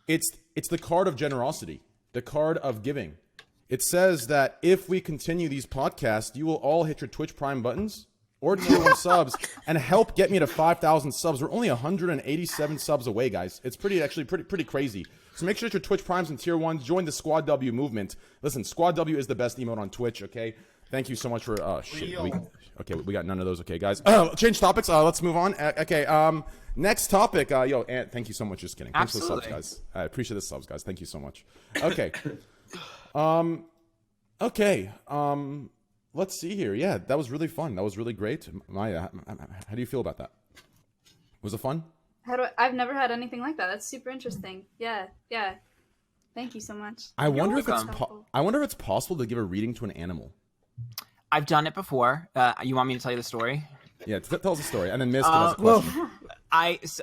it's the card of generosity, the card of giving. It says that if we continue these podcasts, you will all hit your Twitch Prime buttons or tier 1 subs and help get me to 5,000 subs. We're only 187 subs away, guys. It's pretty crazy. So make sure your Twitch Primes and tier 1s. Join the Squad W movement. Listen, Squad W is the best emote on Twitch, okay? Thank you so much for we got none of those. Okay, guys. Change topics. Let's move on. Okay. Next topic. Yo, Ant, thank you so much. Just kidding. Thanks for the subs, guys. I appreciate the subs, guys. Thank you so much. Okay. Okay. Let's see here. Yeah, that was really fun. That was really great. Maya, how do you feel about that? Was it fun? I've never had anything like that. That's super interesting. Yeah. Thank you so much. I wonder if it's possible to give a reading to an animal. I've done it before. You want me to tell you the story? Yeah, tell us the story, and then Miss has a question.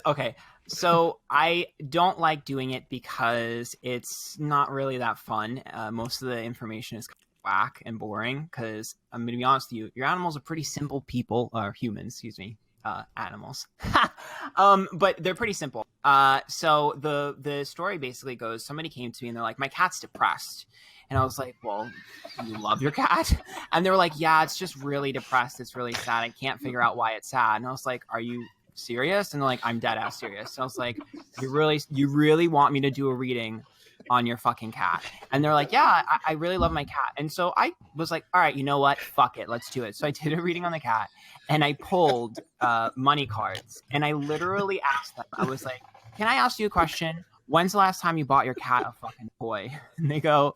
Okay. So I don't like doing it because it's not really that fun. Most of the information is whack and boring because I'm going to be honest with you, your animals are pretty simple people, or humans, excuse me, animals. But they're pretty simple. So the story basically goes, somebody came to me and they're like, my cat's depressed. And I was like, well, you love your cat? And they were like, yeah, it's just really depressed. It's really sad. I can't figure out why it's sad. And I was like, are you serious? And they're like, I'm dead ass serious. So I was like, you really want me to do a reading on your fucking cat? And they're like, yeah, I really love my cat. And so I was like, all right, you know what? Fuck it. Let's do it. So I did a reading on the cat and I pulled money cards and I literally asked them, I was like, can I ask you a question? When's the last time you bought your cat a fucking toy? And they go,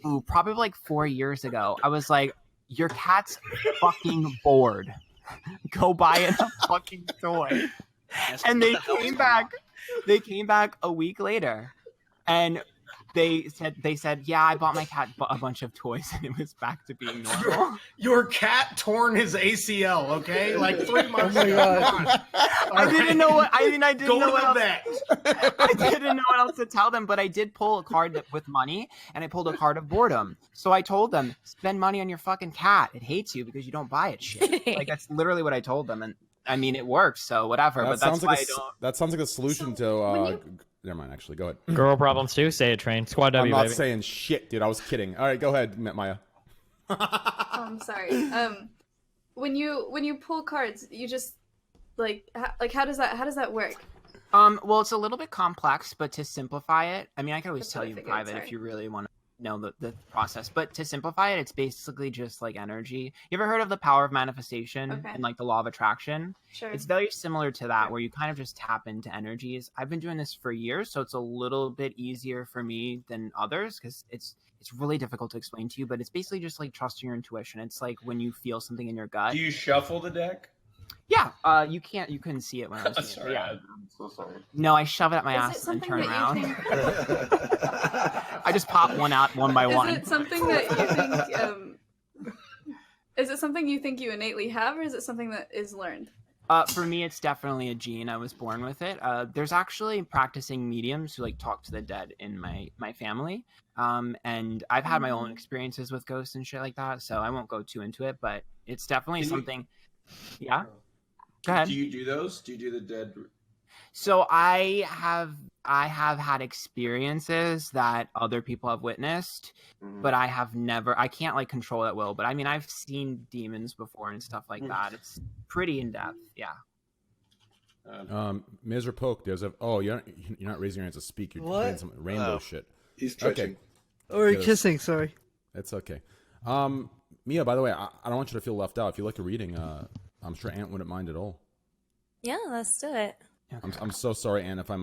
ooh, probably like 4 years ago. I was like, your cat's fucking bored. Go buy it a fucking toy. And they came back a week later. And they said, yeah, I bought my cat a bunch of toys and it was back to being normal. Your cat torn his ACL, okay? Like 3 months Oh my ago. God. I didn't know what I didn't Go know to what the else. vet. I didn't know what else to tell them, but I did pull a card with money and I pulled a card of boredom. So I told them, spend money on your fucking cat. It hates you because you don't buy it shit. Like that's literally what I told them. And I mean, it works. So whatever, but that's why I don't. That sounds like a solution to never mind, actually. Go ahead. Girl problems too. Say it, Train. Squad W, I'm not baby. saying shit, dude. I was kidding. All right, go ahead, Maya. I'm sorry. When you pull cards, you just how does that work? Well, it's a little bit complex, but to simplify it, I mean, I can always That's tell what I you in figured, private sorry. if you really want to know the process. But to simplify it, it's basically just like energy. You ever heard of the power of manifestation and like the law of attraction? Sure. It's very similar to that, where you kind of just tap into energies. I've been doing this for years, so it's a little bit easier for me than others because it's really difficult to explain to you. But it's basically just like trusting your intuition. It's like when you feel something in your gut. Do you shuffle the deck? Yeah, you couldn't see it when I was doing Sorry, it. Yeah. I'm so sorry. No, I shove it up my Is it ass and something turn that you around. I just pop one out one by one. Is it something that you think? Is it something you think you innately have, or is it something that is learned? For me, it's definitely a gene. I was born with it. There's actually practicing mediums who like talk to the dead in my family. And I've had my own experiences with ghosts and shit like that, so I won't go too into it. But it's definitely something. Yeah. Go ahead. Do you do those? Do you do the dead? So I have had experiences that other people have witnessed, but I have never. I can't like control at will. But I mean, I've seen demons before and stuff like that. It's pretty in depth. Yeah. Miz or Poke, there's a. Oh, you're not raising your hands to speak. You're What? doing some rainbow shit. He's stretching. Or Yeah, kissing, sorry. It's okay. Mia, by the way, I don't want you to feel left out. If you like a reading, I'm sure Ant wouldn't mind at all. Yeah, let's do it. I'm so sorry, Ant, if I'm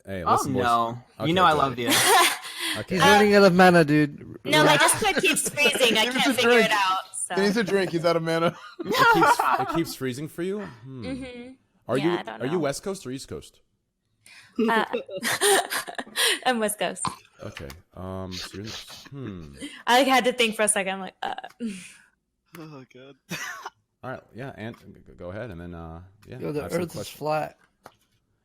Hey, Oh listen, boys. no! Okay, You know I good. love you. Okay. He's running out of mana, dude. No, my Discord keeps freezing. I Give us can't a figure drink. it out. So. He needs a drink. He's out of mana. It keeps freezing for you. Mhm. Are Yeah, I don't you know. West Coast or East Coast? I'm West Coast. Okay. So you're, I had to think for a second. I'm like, Oh god. All right, yeah, and go ahead, and then yeah. Yo, the I have some Earth is questions. flat.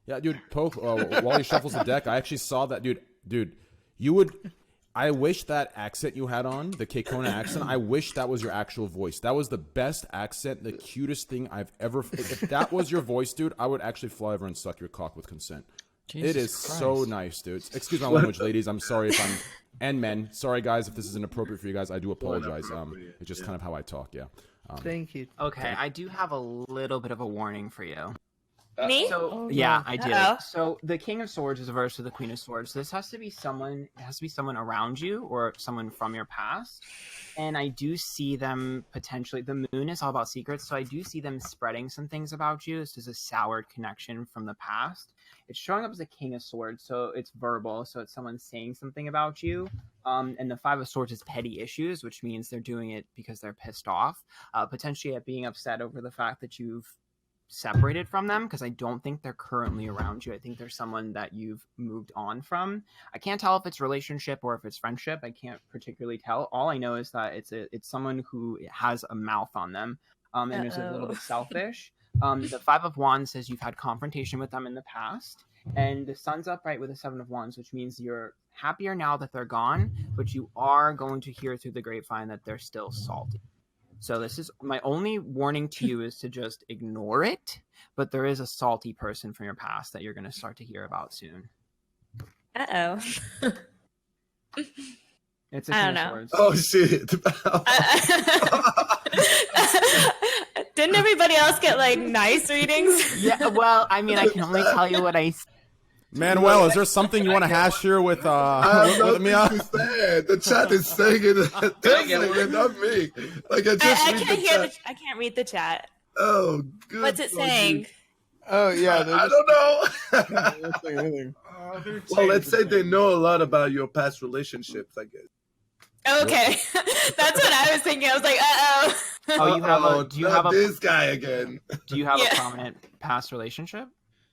Yeah, dude. Poke while he shuffles the deck. I actually saw that, dude. You would. I wish that accent you had on, the Kekona accent, I wish that was your actual voice. That was the best accent, the cutest thing I've ever... If that was your voice, dude, I would actually fly over and suck your cock with consent. Jesus it is Christ. so nice, dude. Excuse my language, ladies. I'm sorry if I'm... And men. Sorry, guys, if this is inappropriate for you guys. I do apologize. It's just kind of how I talk, yeah. Thank you. Okay, I do have a little bit of a warning for you. Me? So yeah, I do. So the King of Swords is averse to the Queen of Swords. This has to be someone. It has to be someone around you or someone from your past. And I do see them potentially. The Moon is all about secrets, so I do see them spreading some things about you. This is a soured connection from the past. It's showing up as a King of Swords, so it's verbal. So it's someone saying something about you. And the Five of Swords is petty issues, which means they're doing it because they're pissed off, potentially at being upset over the fact that you've separated from them, because I don't think they're currently around you. I think there's someone that you've moved on from. I can't tell if it's relationship or if it's friendship. I can't particularly tell. All I know is that it's someone who has a mouth on them, and is a little bit selfish. The Five of Wands says you've had confrontation with them in the past, and the Sun's upright with the Seven of Wands, which means you're happier now that they're gone, but you are going to hear through the grapevine that they're still salty. So this is my only warning to you, is to just ignore it. But there is a salty person from your past that you're going to start to hear about soon. Uh-oh. It's a I King don't of know. Swords. Oh shit! Didn't everybody else get like nice readings? Yeah, well, I mean, I can only tell you what I... Manuel, is there something you want to hash here with I have Mia? nothing to say. The chat is saying it. They're saying it, not me. Like I just I read can't the hear chat. I can't read the chat. Oh, good. What's it saying? Oh yeah, I don't know. they're not saying anything. Well, let's say they know a lot about your past relationships, I guess. Okay, that's what I was thinking. I was like, uh-oh. Oh, you have a... Do you have a... this guy again? Do you have Yeah. a prominent past relationship?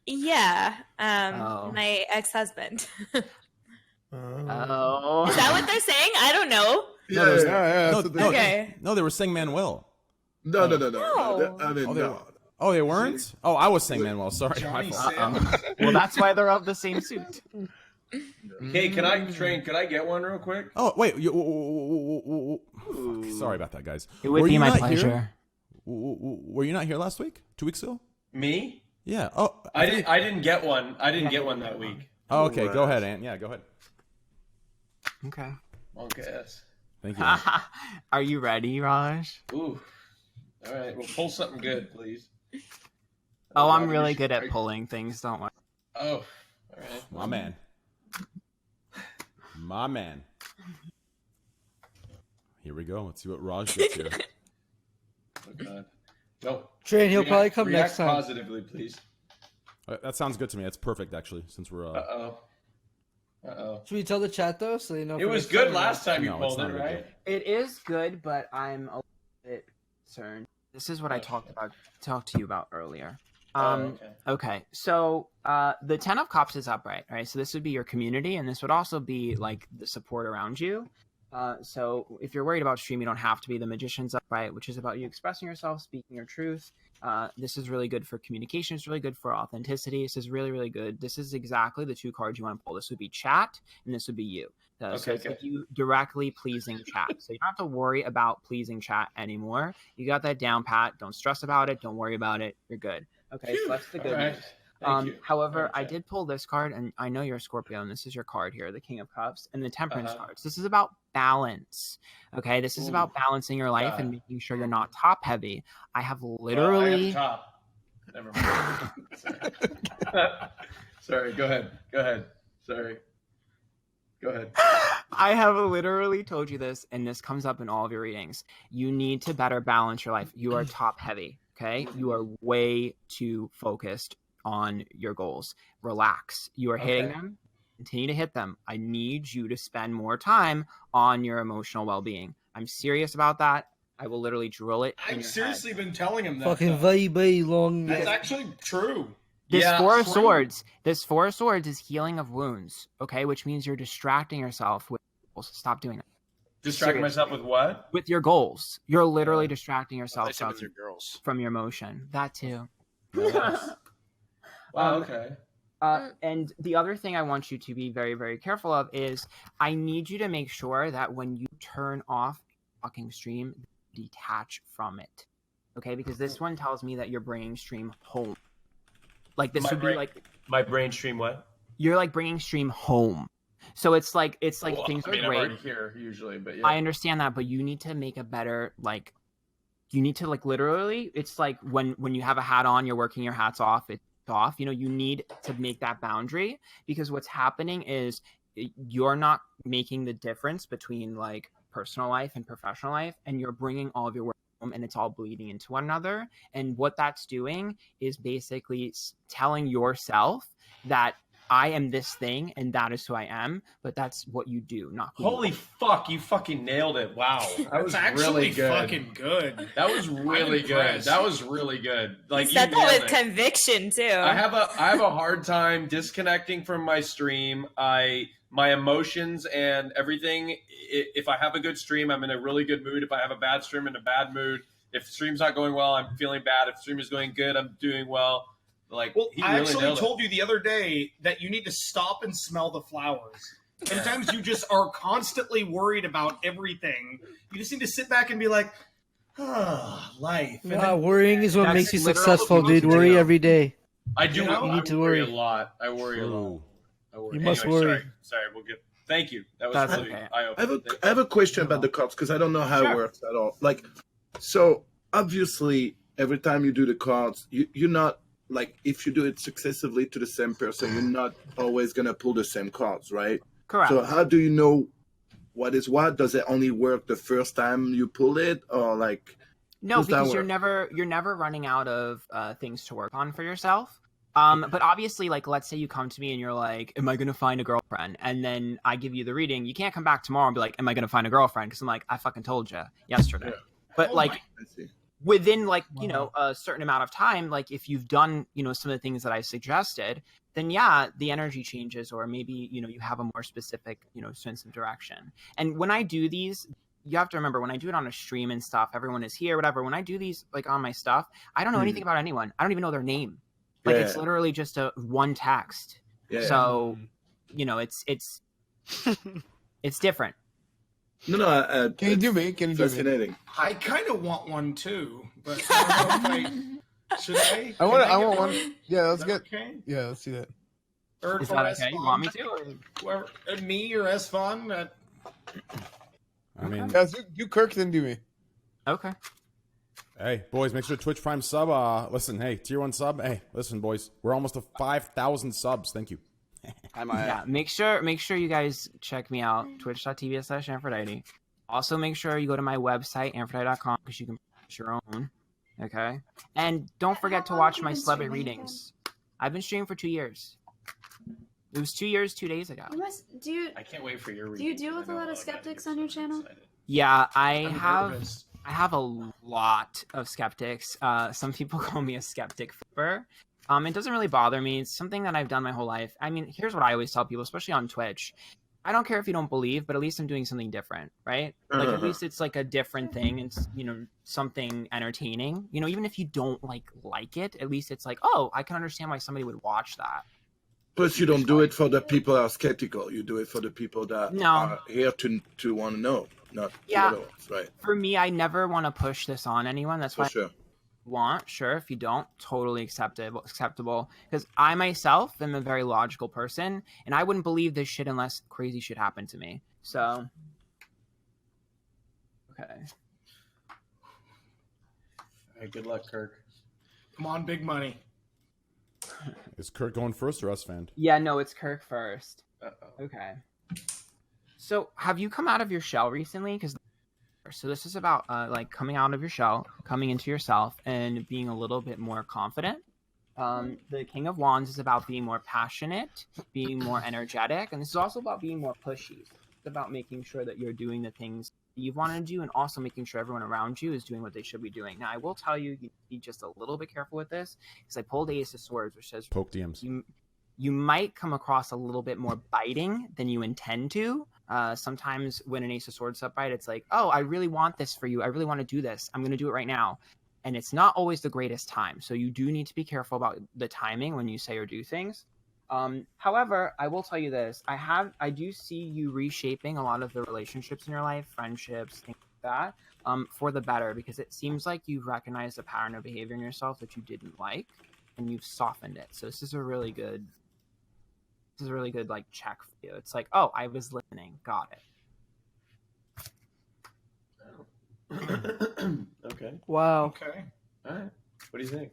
Yeah, Oh. my ex-husband. Is Oh. that what they're saying? I don't know. Yeah, there's- yeah. No, no, Okay. no, they were saying Manuel. No. No. I mean, Oh, no. Oh, they weren't? Oh, I was saying Manuel. Sorry. My Johnny fault. Sins. Well, that's why they're of the same suit. Hey, can I get one real quick? Oh, wait. Sorry about that, guys. It would Were be you my not pleasure. Here? Were you not here last week? 2 weeks ago? Me? Yeah. Oh, I didn't get one. I didn't get one that week. Oh, okay. Go ahead, Ant. Yeah, go ahead. Okay. Monk ass. Thank you. Are you ready, Raj? Ooh. All right. Well, pull something good, please. Oh, I'm really good at pulling things, don't worry. Oh. All right. My man. My man. Here we go. Let's see what Raj gets here. Oh God. No. Train, he'll probably come react next time. Positively, please. That sounds good to me. That's perfect, actually, since we're... Uh oh. Should we tell the chat though, so they know? It for was next good time? last time you No, it's pulled not it, a big right? It is good, but I'm a little bit concerned. This is what I talked to you about earlier. Okay. So the 10 of Cups is upright, right? So this would be your community, and this would also be like the support around you. So if you're worried about stream, you don't have to be. The Magician's upright, which is about you expressing yourself, speaking your truth. This is really good for communication. It's really good for authenticity. This is really, really good. This is exactly the two cards you want to pull. This would be chat, and this would be you. So it's like you directly pleasing chat. So you don't have to worry about pleasing chat anymore. You got that down pat. Don't stress about it. Don't worry about it. You're good. Okay, so that's the good news. However, I did pull this card, and I know you're a Scorpio, and this is your card here, the King of Cups, and the Temperance cards. This is about balance. Okay, this is about balancing your life and making sure you're not top heavy. I have literally. Well, I am top. Never mind. Sorry. Go ahead. Sorry. Go ahead. I have literally told you this, and this comes up in all of your readings. You need to better balance your life. You are top heavy. Okay, you are way too focused on your goals. Relax. You are hitting them. Continue to hit them. I need you to spend more time on your emotional well-being. I'm serious about that. I will literally drill it. I've seriously been telling him that. Fucking very long. That's actually true. This Four of Swords. This Four of Swords is healing of wounds. Okay, which means you're distracting yourself with. Stop doing that. Distracting myself with what? With your goals. You're literally distracting yourself I said with your girls. from your emotion. That too. Wow, okay. And the other thing I want you to be very, very careful of is I need you to make sure that when you turn off fucking stream, detach from it. Okay? Because this one tells me that you're bringing stream home. Like this would be like my brain stream what? You're like bringing stream home. So it's like well, things are great. I'm already here usually, but yeah. I understand that, but you need to make a better you need to literally, it's like when you have a hat on, you're working your hats off, it's off. You need to make that boundary, because what's happening is you're not making the difference between personal life and professional life, and you're bringing all of your work home, and it's all bleeding into one another. And what that's doing is basically telling yourself that I am this thing and that is who I am, but that's what you do, not who Holy you are. fuck, you fucking nailed it. Wow. That was really good. Fucking good. That was really good. That was really good. You said that with conviction too. I have a hard time disconnecting from my stream. My emotions and everything. If I have a good stream, I'm in a really good mood. If I have a bad stream, I'm in a bad mood. If stream's not going well, I'm feeling bad. If stream is going good, I'm doing well. I actually told you the other day that you need to stop and smell the flowers. Sometimes you just are constantly worried about everything. You just need to sit back and be like, life. Worrying is what makes you successful, dude. Worry every day. I do. You need to worry worry a lot. I worry a lot. You must worry. Sorry, we'll get. Thank you. That was really eye-opening. I have a question about the cards because I don't know how it works at all. So obviously, every time you do the cards, you're not. If you do it successively to the same person, you're not always going to pull the same cards, right? Correct. So how do you know what is what? Does it only work the first time you pull it, or No, because you're never running out of things to work on for yourself. But obviously, let's say you come to me and you're like, am I going to find a girlfriend? And then I give you the reading. You can't come back tomorrow and be like, am I going to find a girlfriend? Because I'm like, I fucking told you yesterday. Yeah. But I see. Within a certain amount of time, if you've done some of the things that I suggested, then yeah, the energy changes, or maybe you have a more specific sense of direction. And when I do these, you have to remember, when I do it on a stream and stuff, everyone is here, whatever. When I do these on my stuff, I don't know anything about anyone. I don't even know their name. It's literally just one text. Yeah. So it's different. No. Can you do me? Can you do me? Fascinating. I kind of want one too, but I don't know if should I? I want one. Yeah, let's get. Okay. Yeah, let's see that. Or Is that okay? You want me to? Or? Whoever, me or S Fun? I mean, Guys, you Kirk, then do me. Okay. Hey, boys, make sure to Twitch Prime sub. Listen, hey, tier 1 sub. Hey, listen, boys, we're almost to 5,000 subs. Thank you. Yeah, make sure you guys check me out, twitch.tv/Aphrodite. Also, make sure you go to my website, aphrodite.com, because you can purchase your own. Okay? And don't forget to watch my celebrity readings. I've been streaming for 2 years. It was 2 years, 2 days ago. I can't wait for your reading. Do you deal with a lot of skeptics on your channel? Yeah, I have a lot of skeptics. Some people call me a skeptic flipper. It doesn't really bother me. It's something that I've done my whole life. I mean, here's what I always tell people, especially on Twitch. I don't care if you don't believe, but at least I'm doing something different, right? At least it's a different thing. It's, something entertaining. Even if you don't like it, at least it's oh, I can understand why somebody would watch that. Plus, you don't do it for the people that are skeptical. You do it for the people that are here to want to know, not the other ones, right? For me, I never want to push this on anyone. That's why sure. Sure. If you don't, totally acceptable. Because I myself am a very logical person, and I wouldn't believe this shit unless crazy shit happened to me. So, okay. All right, good luck, Kirk. Come on, big money. Is Kirk going first or us, fan? Yeah, no, it's Kirk first. Uh-oh. Okay. So, have you come out of your shell recently? So this is about coming out of your shell, coming into yourself, and being a little bit more confident. The King of Wands is about being more passionate, being more energetic, and this is also about being more pushy. It's about making sure that you're doing the things you want to do, and also making sure everyone around you is doing what they should be doing. Now, I will tell you, you be just a little bit careful with this, because I pulled Ace of Swords, which says poke DMs. You might come across a little bit more biting than you intend to. Sometimes when an Ace of Swords upright, it's like, oh, I really want this for you. I really want to do this. I'm going to do it right now. And it's not always the greatest time. So you do need to be careful about the timing when you say or do things. However, I will tell you this. I do see you reshaping a lot of the relationships in your life, friendships, things like that, for the better, because it seems like you've recognized a pattern of behavior in yourself that you didn't like, and you've softened it. So this is a really good like check for you. It's like, oh, I was listening. Got it. Okay. Wow. Okay. All right. What do you think?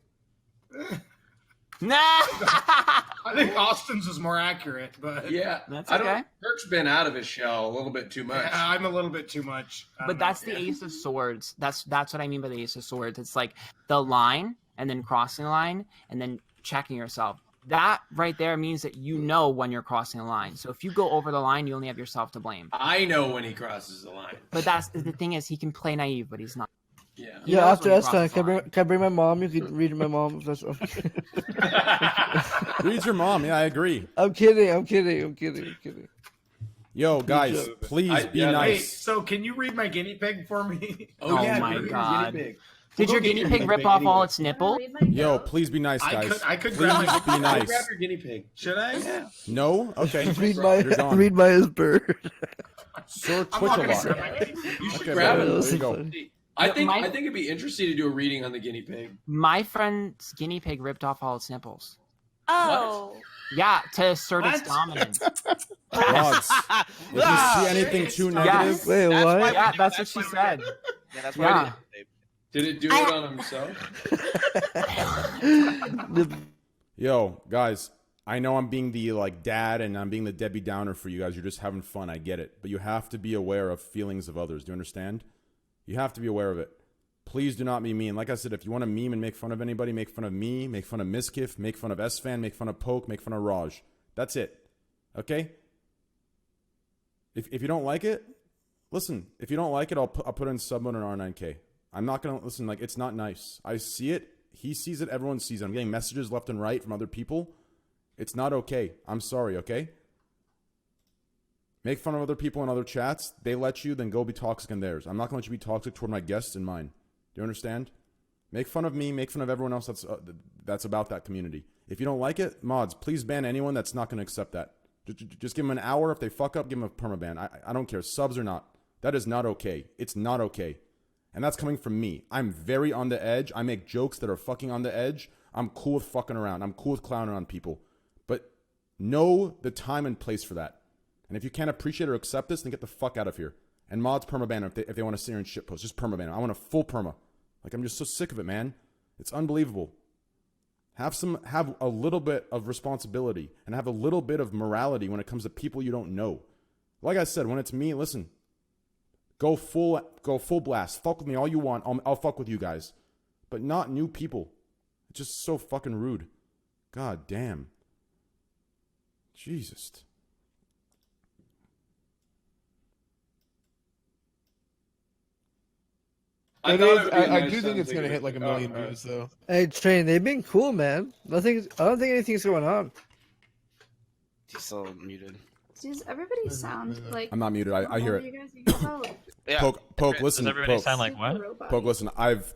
Nah. I think Austin's is more accurate, but Yeah, That's I don't. okay. Kirk's been out of his shell a little bit too much. yeah, I'm a little bit too much. I But don't know. that's the Ace of Swords. That's what I mean by the Ace of Swords. It's like the line and then crossing the line and then checking yourself. That right there means that you know when you're crossing the line. So if you go over the line, you only have yourself to blame. I know when he crosses the line. But that's the thing is he can play naive, but he's not. Yeah. He Yeah, knows after when he that's time. crosses Can I bring my mom? You can read my mom. If that's Read your mom. Yeah, I agree. I'm kidding. Yo, guys, please be yeah, Wait, nice. so can you read my guinea pig for me? Oh my here's your God. guinea pig. Did your guinea pig rip off all its nipple? Yo, please be nice, guys. I could Please grab my be nice. Grab your guinea pig. Should I? Yeah. No? Okay. Read You're gone. my his bird. Sir I'm Twitch not a gonna lot. grab my guinea pig. You should Okay, grab brother, it. there you go. I think my- it'd be interesting to do a reading on the guinea pig. My friend's guinea pig ripped off all its nipples. Oh. Yeah, to assert its What? dominance. Rods, if you see anything too negative, Wait, That's what? why Yeah, we- that's what she why we said. Yeah, that's Yeah. why we Did it do it on himself? yo, guys, I know I'm being the like dad and I'm being the Debbie Downer for you guys. You're just having fun. I get it. But you have to be aware of feelings of others. Do you understand? You have to be aware of it. Please do not be mean. Like I said, if you want to meme and make fun of anybody, make fun of me, make fun of Miskiff, make fun of S-Fan, make fun of Poke, make fun of Raj. That's it. Okay? If you don't like it, listen. If you don't like it, I'll put in sub mode on R9K. I'm not going to listen. Like, it's not nice. I see it. He sees it. Everyone sees it. I'm getting messages left and right from other people. It's not okay. I'm sorry, okay? Make fun of other people in other chats. They let you, then go be toxic in theirs. I'm not going to let you be toxic toward my guests and mine. Do you understand? Make fun of me. Make fun of everyone else that's about that community. If you don't like it, mods, please ban anyone that's not going to accept that. Just give them an hour. If they fuck up, give them a permaban. I don't care. Subs or not. That is not okay. It's not okay. And that's coming from me. I'm very on the edge. I make jokes that are fucking on the edge. I'm cool with fucking around. I'm cool with clowning on people. But know the time and place for that. And if you can't appreciate or accept this, then get the fuck out of here. And mods permaban if they want to sit here and shitpost. Just permaban. I want a full perma. Like, I'm just so sick of it, man. It's unbelievable. Have a little bit of responsibility and have a little bit of morality when it comes to people you don't know. Like I said, when it's me, listen. Go full blast. Fuck with me all you want. I'll fuck with you guys. But not new people. It's just so fucking rude. God damn. Jesus. I do think it's gonna hit like a million views though. Hey, Train, they've been cool, man. I don't think anything's going on. He's still muted. Does everybody sound like? I'm not muted. I hear it. You guys, you can tell. Yeah. Poke, listen. Does everybody Poke, sound like what? Robot. Poke, listen. I've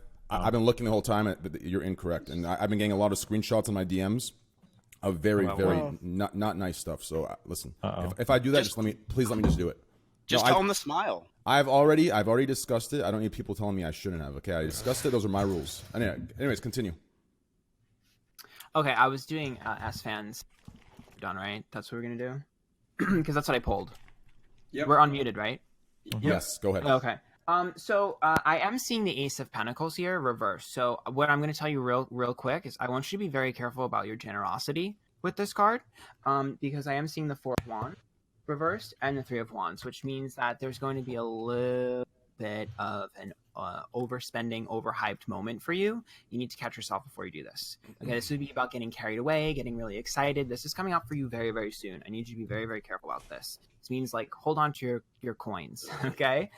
been looking the whole time, but you're incorrect, and I've been getting a lot of screenshots on my DMs of very not nice stuff. So listen, if I do that, just please let me just do it. Just tell him to smile. I've already discussed it. I don't need people telling me I shouldn't have. Okay, I discussed it. Those are my rules. Anyways, continue. Okay, I was doing S-Fans. Done, right? That's what we're going to do? Because that's what I pulled. Yep. We're unmuted, right? Yes, go ahead. Okay. So I am seeing the Ace of Pentacles here reversed. So what I'm going to tell you real quick is I want you to be very careful about your generosity with this card, because I am seeing the Four of Wands reversed and the Three of Wands, which means that there's going to be a little bit of an overspending, overhyped moment for you. You need to catch yourself before you do this. Okay, this would be about getting carried away, getting really excited. This is coming up for you very, very soon. I need you to be very, very careful about this. This means like hold on to your coins. Okay.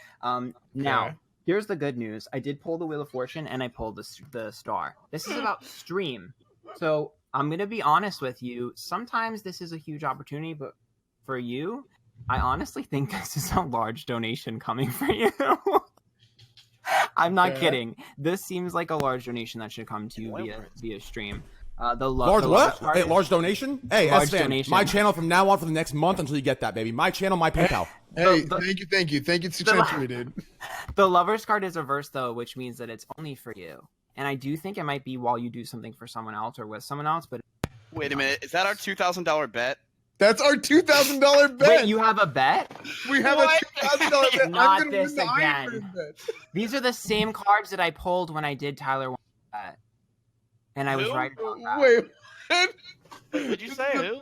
Now here's the good news. I did pull the Wheel of Fortune and I pulled the star. This is about stream. So I'm gonna be honest with you. Sometimes this is a huge opportunity, but for you, I honestly think this is a large donation coming for you. I'm not kidding. This seems like a large donation that should come to you via stream. Large donation? Hey, large S-Fan, donation. my channel from now on for the next month until you get that, baby. My channel, my PayPal. Hey, thank you, 693, dude. The Lover's card is reversed though, which means that it's only for you. And I do think it might be while you do something for someone else or with someone else. But wait a minute, is that our $2,000 bet? That's our $2,000 bet. Wait, you have a bet? We have a $2,000 bet. Not I'm gonna this win the Iron again. Man bet. These are the same cards that I pulled when I did Tyler one bet. And I was right about that. Wait, Wait, what'd you say? Who?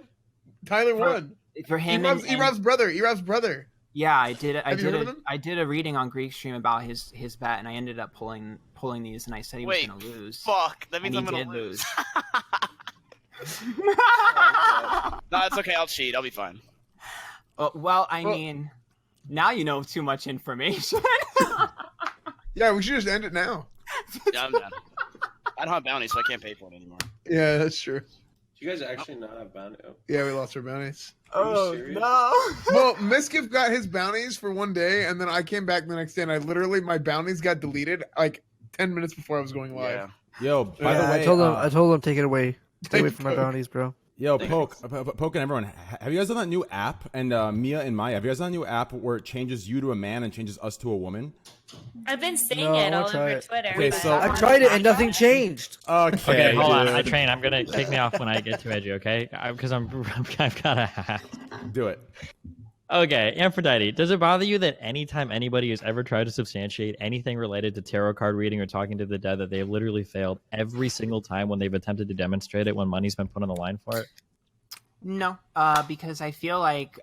Tyler won. For him Erov's brother. Yeah, I did. Have you heard of him? I did a reading on Greek stream about his bet, and I ended up pulling these, and I said he was going to lose. Fuck, that means and I'm he gonna did lose. No, it's okay. I'll cheat. I'll be fine. Well, I mean, now you know too much information. Yeah, we should just end it now. Yeah, I'm done. I don't have bounties, so I can't pay for it anymore. Yeah, that's true. Do you guys actually not have bounty? Oh. Yeah, we lost our bounties. Oh no! Well, Miskiff got his bounties for one day, and then I came back the next day, and my bounties got deleted like 10 minutes before I was going live. Yeah. Yo, by the way, I told him take it away. Stay away from my bounties, bro. Yo, Poke and everyone, have you guys done that new app? And Mia and Maya, have you guys done that new app where it changes you to a man and changes us to a woman? I've been seeing it all over Twitter. Okay, so I tried it and nothing changed. Okay, hold on. I train. I'm gonna kick me off when I get too edgy, okay? Because I've got a hat. Do it. Okay, Aphrodite, does it bother you that anytime anybody has ever tried to substantiate anything related to tarot card reading or talking to the dead, that they've literally failed every single time when they've attempted to demonstrate it when money's been put on the line for it? No, because I feel like,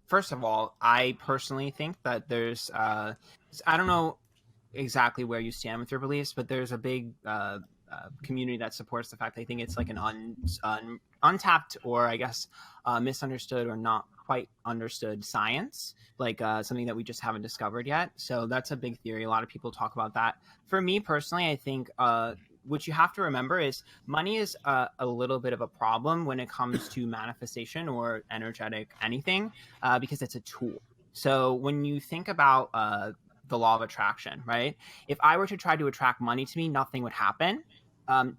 first of all, I personally think that there's, I don't know exactly where you stand with your beliefs, but there's a big community that supports the fact I think it's like an untapped or I guess misunderstood or not quite understood science, like something that we just haven't discovered yet. So that's a big theory. A lot of people talk about that. For me personally, I think what you have to remember is money is a little bit of a problem when it comes to manifestation or energetic anything, because it's a tool. So when you think about the law of attraction, right? If I were to try to attract money to me, nothing would happen.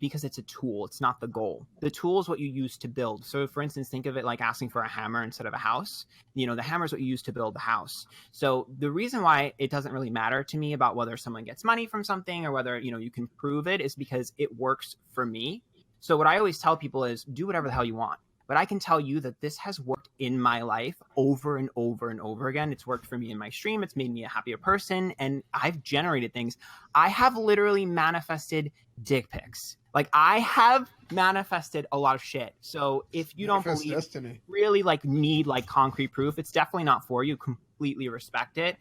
Because it's a tool, it's not the goal. The tool is what you use to build. So for instance, think of it like asking for a hammer instead of a house. You know, the hammer is what you use to build the house. So the reason why it doesn't really matter to me about whether someone gets money from something or whether, you know, you can prove it is because it works for me. So what I always tell people is do whatever the hell you want. But I can tell you that this has worked in my life over and over and over again. It's worked for me in my stream. It's made me a happier person. And I've generated things. I have literally manifested dick pics. Like I have manifested a lot of shit. So if you don't believe really like need like concrete proof, it's definitely not for you. Completely respect it.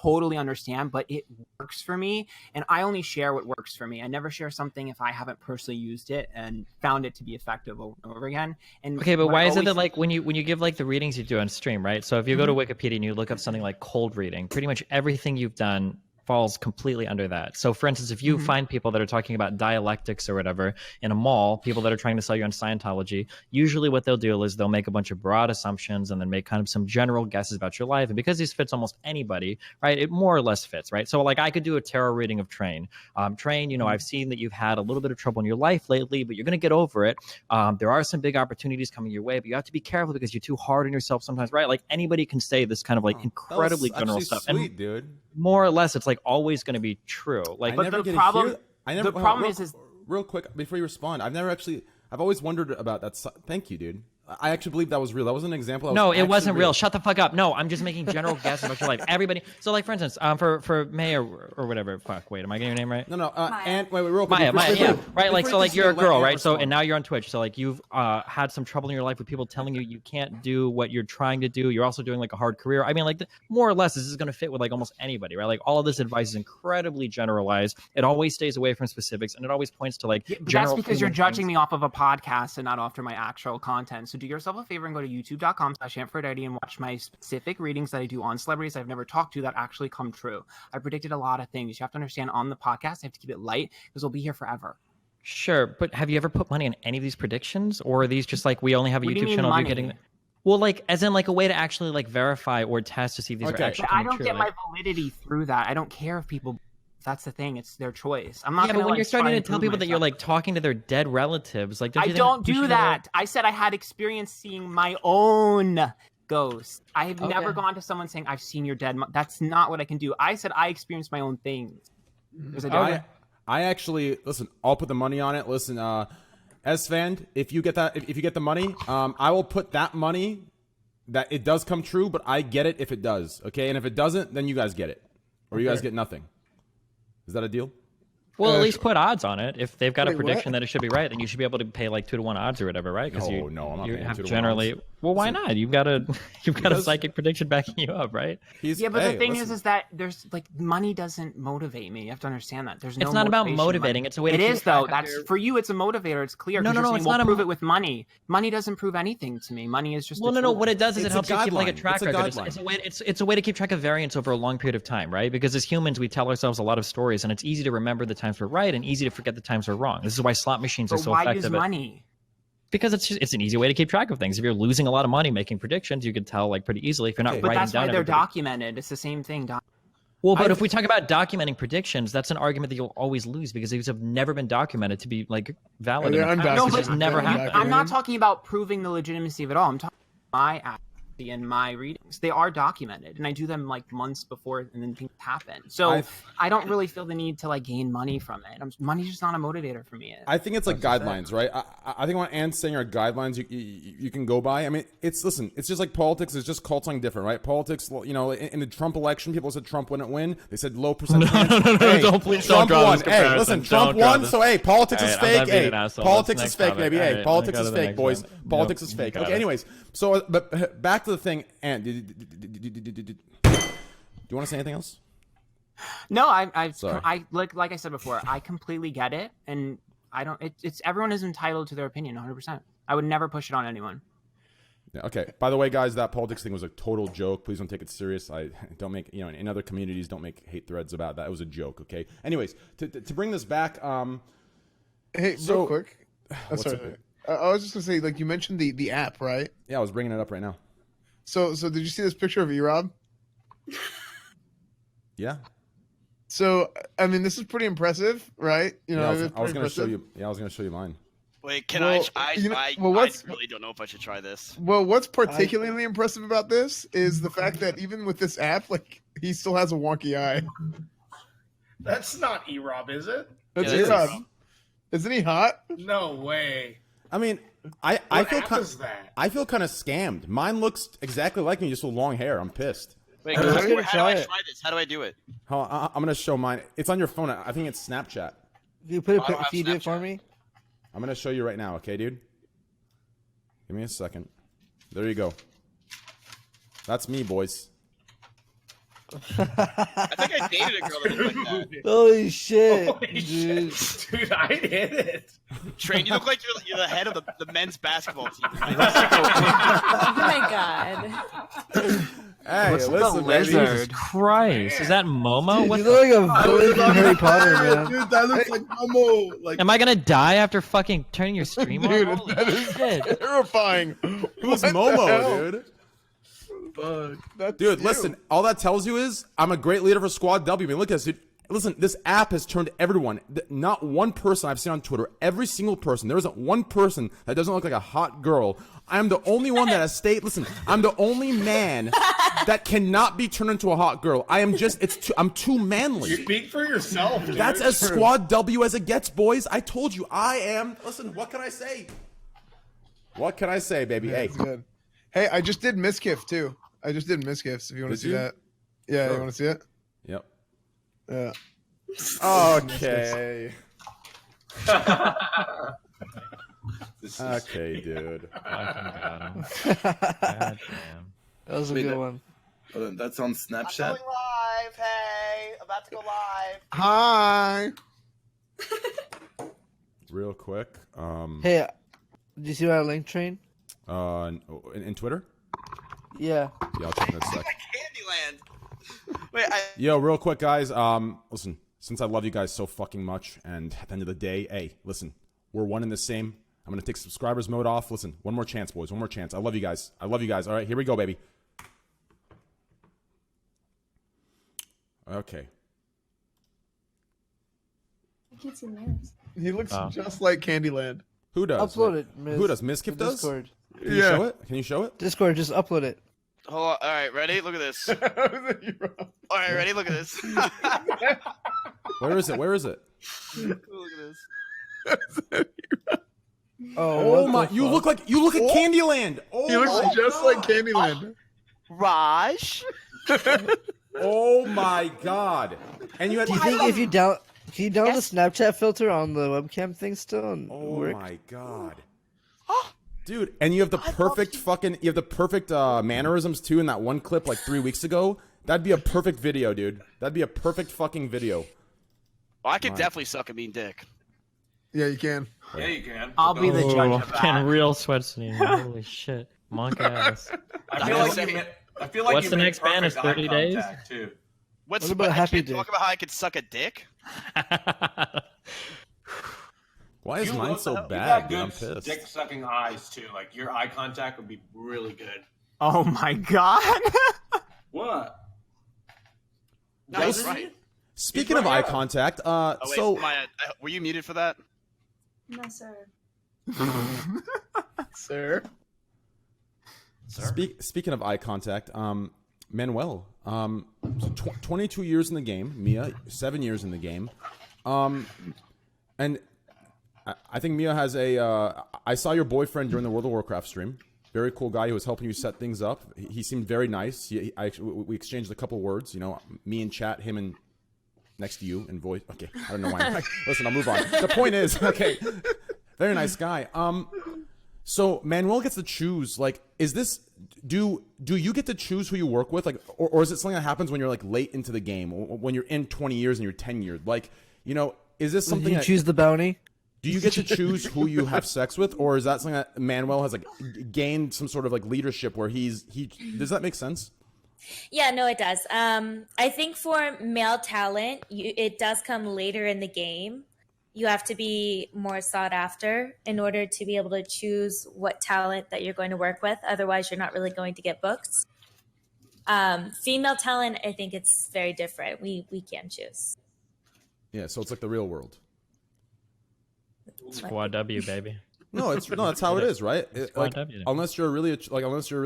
Totally understand, but it works for me. And I only share what works for me. I never share something if I haven't personally used it and found it to be effective over and over again. And okay, but why is it that like when you give like the readings you do on stream, right? So if you go to Wikipedia and you look up something like cold reading, pretty much everything you've done falls completely under that. So for instance, if you find people that are talking about dialectics or whatever in a mall, people that are trying to sell you on Scientology, usually what they'll do is they'll make a bunch of broad assumptions and then make kind of some general guesses about your life. And because these fits almost anybody, right, it more or less fits, right? So like I could do a tarot reading of Train. Train, you know, I've seen that you've had a little bit of trouble in your life lately, but you're going to get over it. There are some big opportunities coming your way, but you have to be careful because you're too hard on yourself sometimes, right? Like anybody can say this kind of like incredibly general stuff. Sweet, and dude. More or less, it's like always going to be true. Like, but the problem is real quick before you respond, I've always wondered about that. Thank you, dude. I actually believe that was real. That was an example. No, it wasn't real. Shut the fuck up. No, I'm just making general guesses about your life. Everybody. So, like, for instance, for May or whatever. Fuck. Wait, am I getting your name right? No. And wait, real quick. Maya. Yeah. Right. Like, so, like, you're a girl, right? So, and now you're on Twitch. So, like, you've had some trouble in your life with people telling you can't do what you're trying to do. You're also doing like a hard career. I mean, like, more or less, this is going to fit with like almost anybody, right? Like, all of this advice is incredibly generalized. It always stays away from specifics, and it always points to like general. That's because you're judging me off of a podcast and not after my actual content. So, do yourself a favor and go to youtube.com/Aphrodite and watch my specific readings that I do on celebrities I've never talked to that actually come true. I predicted a lot of things. You have to understand on the podcast, I have to keep it light because we'll be here forever. Sure, but have you ever put money on any of these predictions, or are these just like we only have a YouTube channel? You're getting Well, like as in like a way to actually like verify or test to see if these are actually I don't true. get like, my validity through that. I don't care if people. That's the thing. It's their choice. I'm not. Yeah, gonna, but when like, you're starting try to and tell prove people that you're myself. like talking to their dead relatives, like I don't do that. I said I had experience seeing my own ghost. I have never gone to someone saying I've seen your dead. That's not what I can do. I said I experienced my own things. There's a difference. I actually listen. I'll put the money on it. Listen, Svan, if you get that, if you get the money, I will put that money that it does come true, but I get it if it does. Okay, and if it doesn't, then you guys get it, or you guys get nothing. Is that a deal? Well, at least put odds on it. If they've got a Wait, prediction what? that it should be right, then you should be able to pay like 2-to-1 odds or whatever, right? Because No, I'm not paying have 2-to-1 generally. odds. Well, why not? You've got a psychic prediction backing you up, right? Yeah, but the thing is that there's like money doesn't motivate me. You have to understand that. There's no. It's not about motivation. motivating, Like, it's a way to It keep is though. track of That's your- for you. It's a motivator. It's clear. No, 'cause no, you're no, saying, it's "We'll not a prove mo- it with money. Money doesn't prove anything to me. Money is just. Well, a no, no. tool. What it does is it It's a helps you keep like a guideline. track It's a record. guideline. It's a way to keep track of variance over a long period of time, right? Because as humans, we tell ourselves a lot of stories, and it's easy to remember the times we're right and easy to forget the times we're wrong. This is why slot machines are But so why effective. use money? Because it's an easy way to keep track of things. If you're losing a lot of money making predictions, you can tell like pretty easily. If you're not But writing that's down why they're everybody- documented. It's the same thing. Well, but if we talk about documenting predictions, that's an argument that you'll always lose because these have never been documented to be like valid. They're in fact. undocumented. It's just never They're happened. I'm not talking about proving the legitimacy of it all. I'm talking about my accuracy and my readings. They are documented, and I do them like months before, and then things happen. So I don't really feel the need to like gain money from it. Money's just not a motivator for me. I think it's like guidelines, right? I think what Ant's saying are guidelines you can go by. I mean, it's just like politics. It's just called something different, right? Politics, you know, in the Trump election, people said Trump wouldn't win. They said low percentage. No, Hey, don't please Trump don't draw won. this Hey, comparison. listen, Trump Don't draw won. this. So hey, politics All is right, I'm fake. not being Hey, an asshole. politics Let's is next fake, baby. topic. Hey, All right, politics go is to the fake, next boys. one. Politics Nope, is fake. got Okay, it. anyways, so but back to the thing. Ant, do you want to say anything else? No, I Sorry. like I said before, I completely get it, and I don't. It's everyone is entitled to their opinion, 100%. I would never push it on anyone. Yeah, okay. By the way, guys, that politics thing was a total joke. Please don't take it serious. I don't make, you know, in other communities, don't make hate threads about that. It was a joke. Okay. Anyways, to bring this back, Hey, so- real quick. What's Sorry. up? I was just gonna say, like you mentioned the app, right? Yeah, I was bringing it up right now. So did you see this picture of Erob? Yeah. So I mean, this is pretty impressive, right? You know, Yeah, I it's was pretty gonna show impressive. you. Yeah, I was gonna show you mine. Wait, can Well, I you know- well, I what's- really don't know if I should try this. Well, what's particularly impressive about this is the fact that even with this app, like he still has a wonky eye. That's not E-Rob, is it? That's Yeah, it is. Erob. Isn't he hot? No way. I mean, I What feel app kind is that? I feel kind of scammed. Mine looks exactly like me, just with long hair. I'm pissed. Wait, I'm how, just gonna how do I try it. try this? How do I do it? I'm gonna show mine. It's on your phone. I think it's Snapchat. You put I don't it. have If you do it for Snapchat. me. I'm gonna show you right now. Okay, dude. Give me a second. There you go. That's me, boys. I think I dated a girl that looked like that. Holy shit, Holy dude. shit. Dude, I did it. Train, you look like you're the head of the men's basketball team. Oh my god. Hey, Looks like listen, a baby. lizard. Christ, is that Momo? Dude, What you the- look like a villain from Harry Potter, man. Dude, that looks like Momo. Like, Am I gonna die after fucking turning your stream on? dude, Holy that is shit. terrifying. Who's What the Momo, hell? dude? That's Dude, you. listen. All that tells you is I'm a great leader for Squad W. I mean, look at this, dude. Listen, this app has turned everyone. Not one person I've seen on Twitter. Every single person. There isn't one person that doesn't look like a hot girl. I'm the only one that has stayed. Listen, I'm the only man that cannot be turned into a hot girl. I am just. I'm too manly. Speak for yourself, dude. That's as Squad W as it gets, boys. I told you, I am. Listen, what can I say? What can I say, baby? Hey, That's good. Hey, I just did Misgift too. I just did Misgifts. If you want Did to see you? that, yeah, Sure. you want to see it? Yep. Yeah. Okay. Okay, dude. Fucking got him. God damn. That was a Wait, good that- one. Hold on, that's on Snapchat. live. Hey, about to go live. Hi. Real quick. Hey, did you see my link train? In Twitter? Yeah. Yeah, I'll check in a sec. Candyland. Wait, Yo, real quick, guys. Listen, since I love you guys so fucking much, and at the end of the day, hey, listen, we're one and the same. I'm gonna take subscribers mode off. Listen, one more chance, boys. One more chance. I love you guys. I love you guys. All right, here we go, baby. Okay. I can't see names. He looks just like Candyland. Who does? Upload it. Who does? Miskiff does? Discord. Can you show it? Can you show it? Discord, just upload it. Hold on. All right, ready? Look at this. All right, ready? Look at this. Where is it? Where is it? Look at this. Oh my! You look like Candyland. Oh, He looks just like Candyland. Raj. Oh my God! And you had. Do you think if you can you download the Snapchat filter on the webcam thing still and work? My God. Dude, and you have the perfect mannerisms too in that one clip like 3 weeks ago. That'd be a perfect video, dude. That'd be a perfect fucking video. Well, I could definitely suck a mean dick. Yeah, you can. Yeah, you can. I'll be the judge of that. Fucking real sweatstain. Holy shit. Monk ass. I feel like What's you the made next ban? Is perfect 30 eye days? contact, Too. What's What about I Happy can't Dick? talk about how I could suck a dick? Why is You mine look- so you bad, got dude? I'm good pissed. dick sucking eyes too. Like your eye contact would be really good. Oh my god. What? No, that's right. Speaking of eye contact, Oh, wait, so were you muted for that? No, sir. Sir. speaking of eye contact, Manuel, 22 years in the game. Mia, 7 years in the game. And I think Mia has a. I saw your boyfriend during the World of Warcraft stream. Very cool guy who was helping you set things up. He seemed very nice. We exchanged a couple words. You know, me in chat, him and next to you in voice. Okay, I don't know why. Listen, I'll move on. The point is, okay, very nice guy. So Manuel gets to choose. Like, is this? Do you get to choose who you work with? Like, or is it something that happens when you're like late into the game, or when you're in 20 years and you're tenured? Like, you know, is this something you that choose the bounty? Do you get to choose who you have sex with, or is that something that Manuel has like gained some sort of like leadership where he does that make sense? Yeah, no, it does. I think for male talent, it does come later in the game. You have to be more sought after in order to be able to choose what talent that you're going to work with. Otherwise, you're not really going to get booked. Female talent, I think it's very different. We can choose. Yeah, so it's like the real world. Squad W, baby. No, that's how it is, right? Squad W. Unless you're a really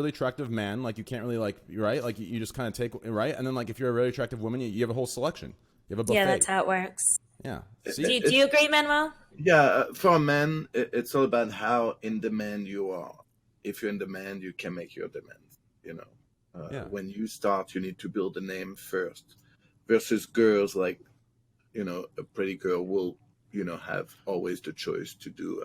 attractive man, like you can't really like right, like you just kind of take right, and then like if you're a really attractive woman, you have a whole selection. You have a buffet. Yeah, that's how it works. Yeah. Do you agree, Manuel? Yeah, for a man, it's all about how in demand you are. If you're in demand, you can make your demands. You know, when you start, you need to build a name first. Versus girls, like, you know, a pretty girl will, you know, have always the choice to do.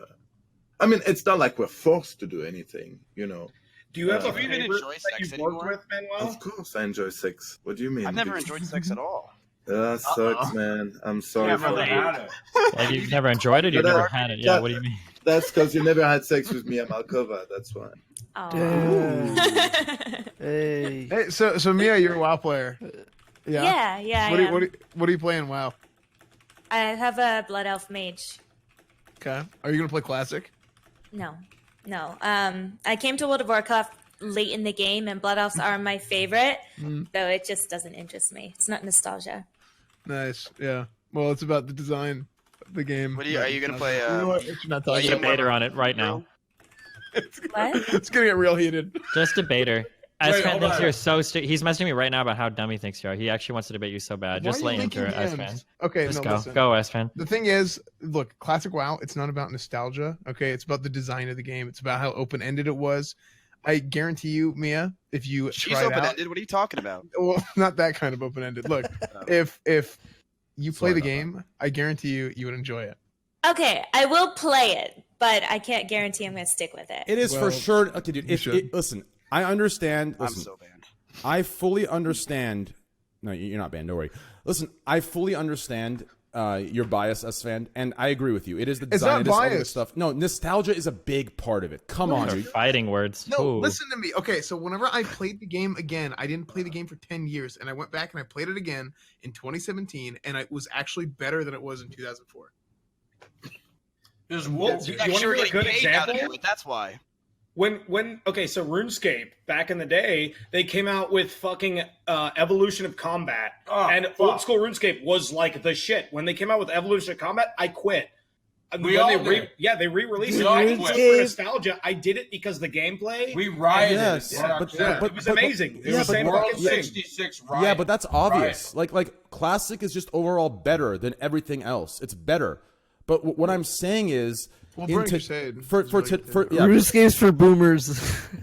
I mean, it's not like we're forced to do anything. You know. Do you have a even favorite enjoy that sex you've worked anymore? with, Manuel? Of course, I enjoy sex. What do you mean? I've never enjoyed sex at all. That sucks, man. I'm sorry Yeah, for never had that. it. Like you've never enjoyed it, you've never had it. Yeah, what do you mean? That's because you never had sex with me at Malkova. That's why. Damn. Hey. Hey, so Mia, you're a WoW player. Yeah. Yeah. What are you playing WoW? I have a Blood Elf Mage. Okay. Are you gonna play Classic? No. I came to World of Warcraft late in the game, and Blood Elves are my favorite, though it just doesn't interest me. It's not nostalgia. Nice. Yeah. Well, it's about the design of the game. What are you gonna play? You know what? We should not talk Just about debate her on it right now. What? It's gonna get real heated. Just debate her. Wait, Esfan hold thinks on. you're so he's messaging me right now about how dumb he thinks you are. He actually wants to debate you so bad. Why Just are you lay into her, linking Esfan. hands? Okay, Just no, go. listen. Go, Esfan. The thing is, look, Classic WoW, it's not about nostalgia, okay? It's about the design of the game. It's about how open-ended it was. I guarantee you, Mia, if you She's try it out... open-ended. What are you talking about? Well, not that kind of open-ended. Look, if you play the game, I guarantee you would enjoy it. Okay, I will play it, but I can't guarantee I'm going to stick with it. It is for Well, sure. Okay, dude. you should. Listen, I understand. I'm Listen, so banned. I fully understand. No, you're not banned. Don't worry. Listen, I fully understand your bias, Esfan, and I agree with you. It is the It's design. not It is all the bias. stuff. No, nostalgia is a big part of it. Come on, They're dude. fighting words. No, Ooh. listen to me. Okay, so whenever I played the game again, I didn't play the game for 10 years, and I went back and I played it again in 2017, and it was actually better than it was in 2004. There's Well, wolves. do you You're want to actually hear a good getting paid now example? to do it, that's why. So RuneScape back in the day, they came out with fucking Evolution of Combat, and old school RuneScape was like the shit. When they came out with Evolution of Combat, I quit. We all did. They re-released Dude, it. I didn't do it RuneScape- for nostalgia. I did it because the gameplay. We rioted. Yes, Yeah, but it was amazing. It yeah, was but the same World fucking thing. 66 riot. Yeah, but that's obvious. Like classic is just overall better than everything else. It's better. But what I'm saying is, Well, Burning Crusade for is really good. RuneScape's for boomers.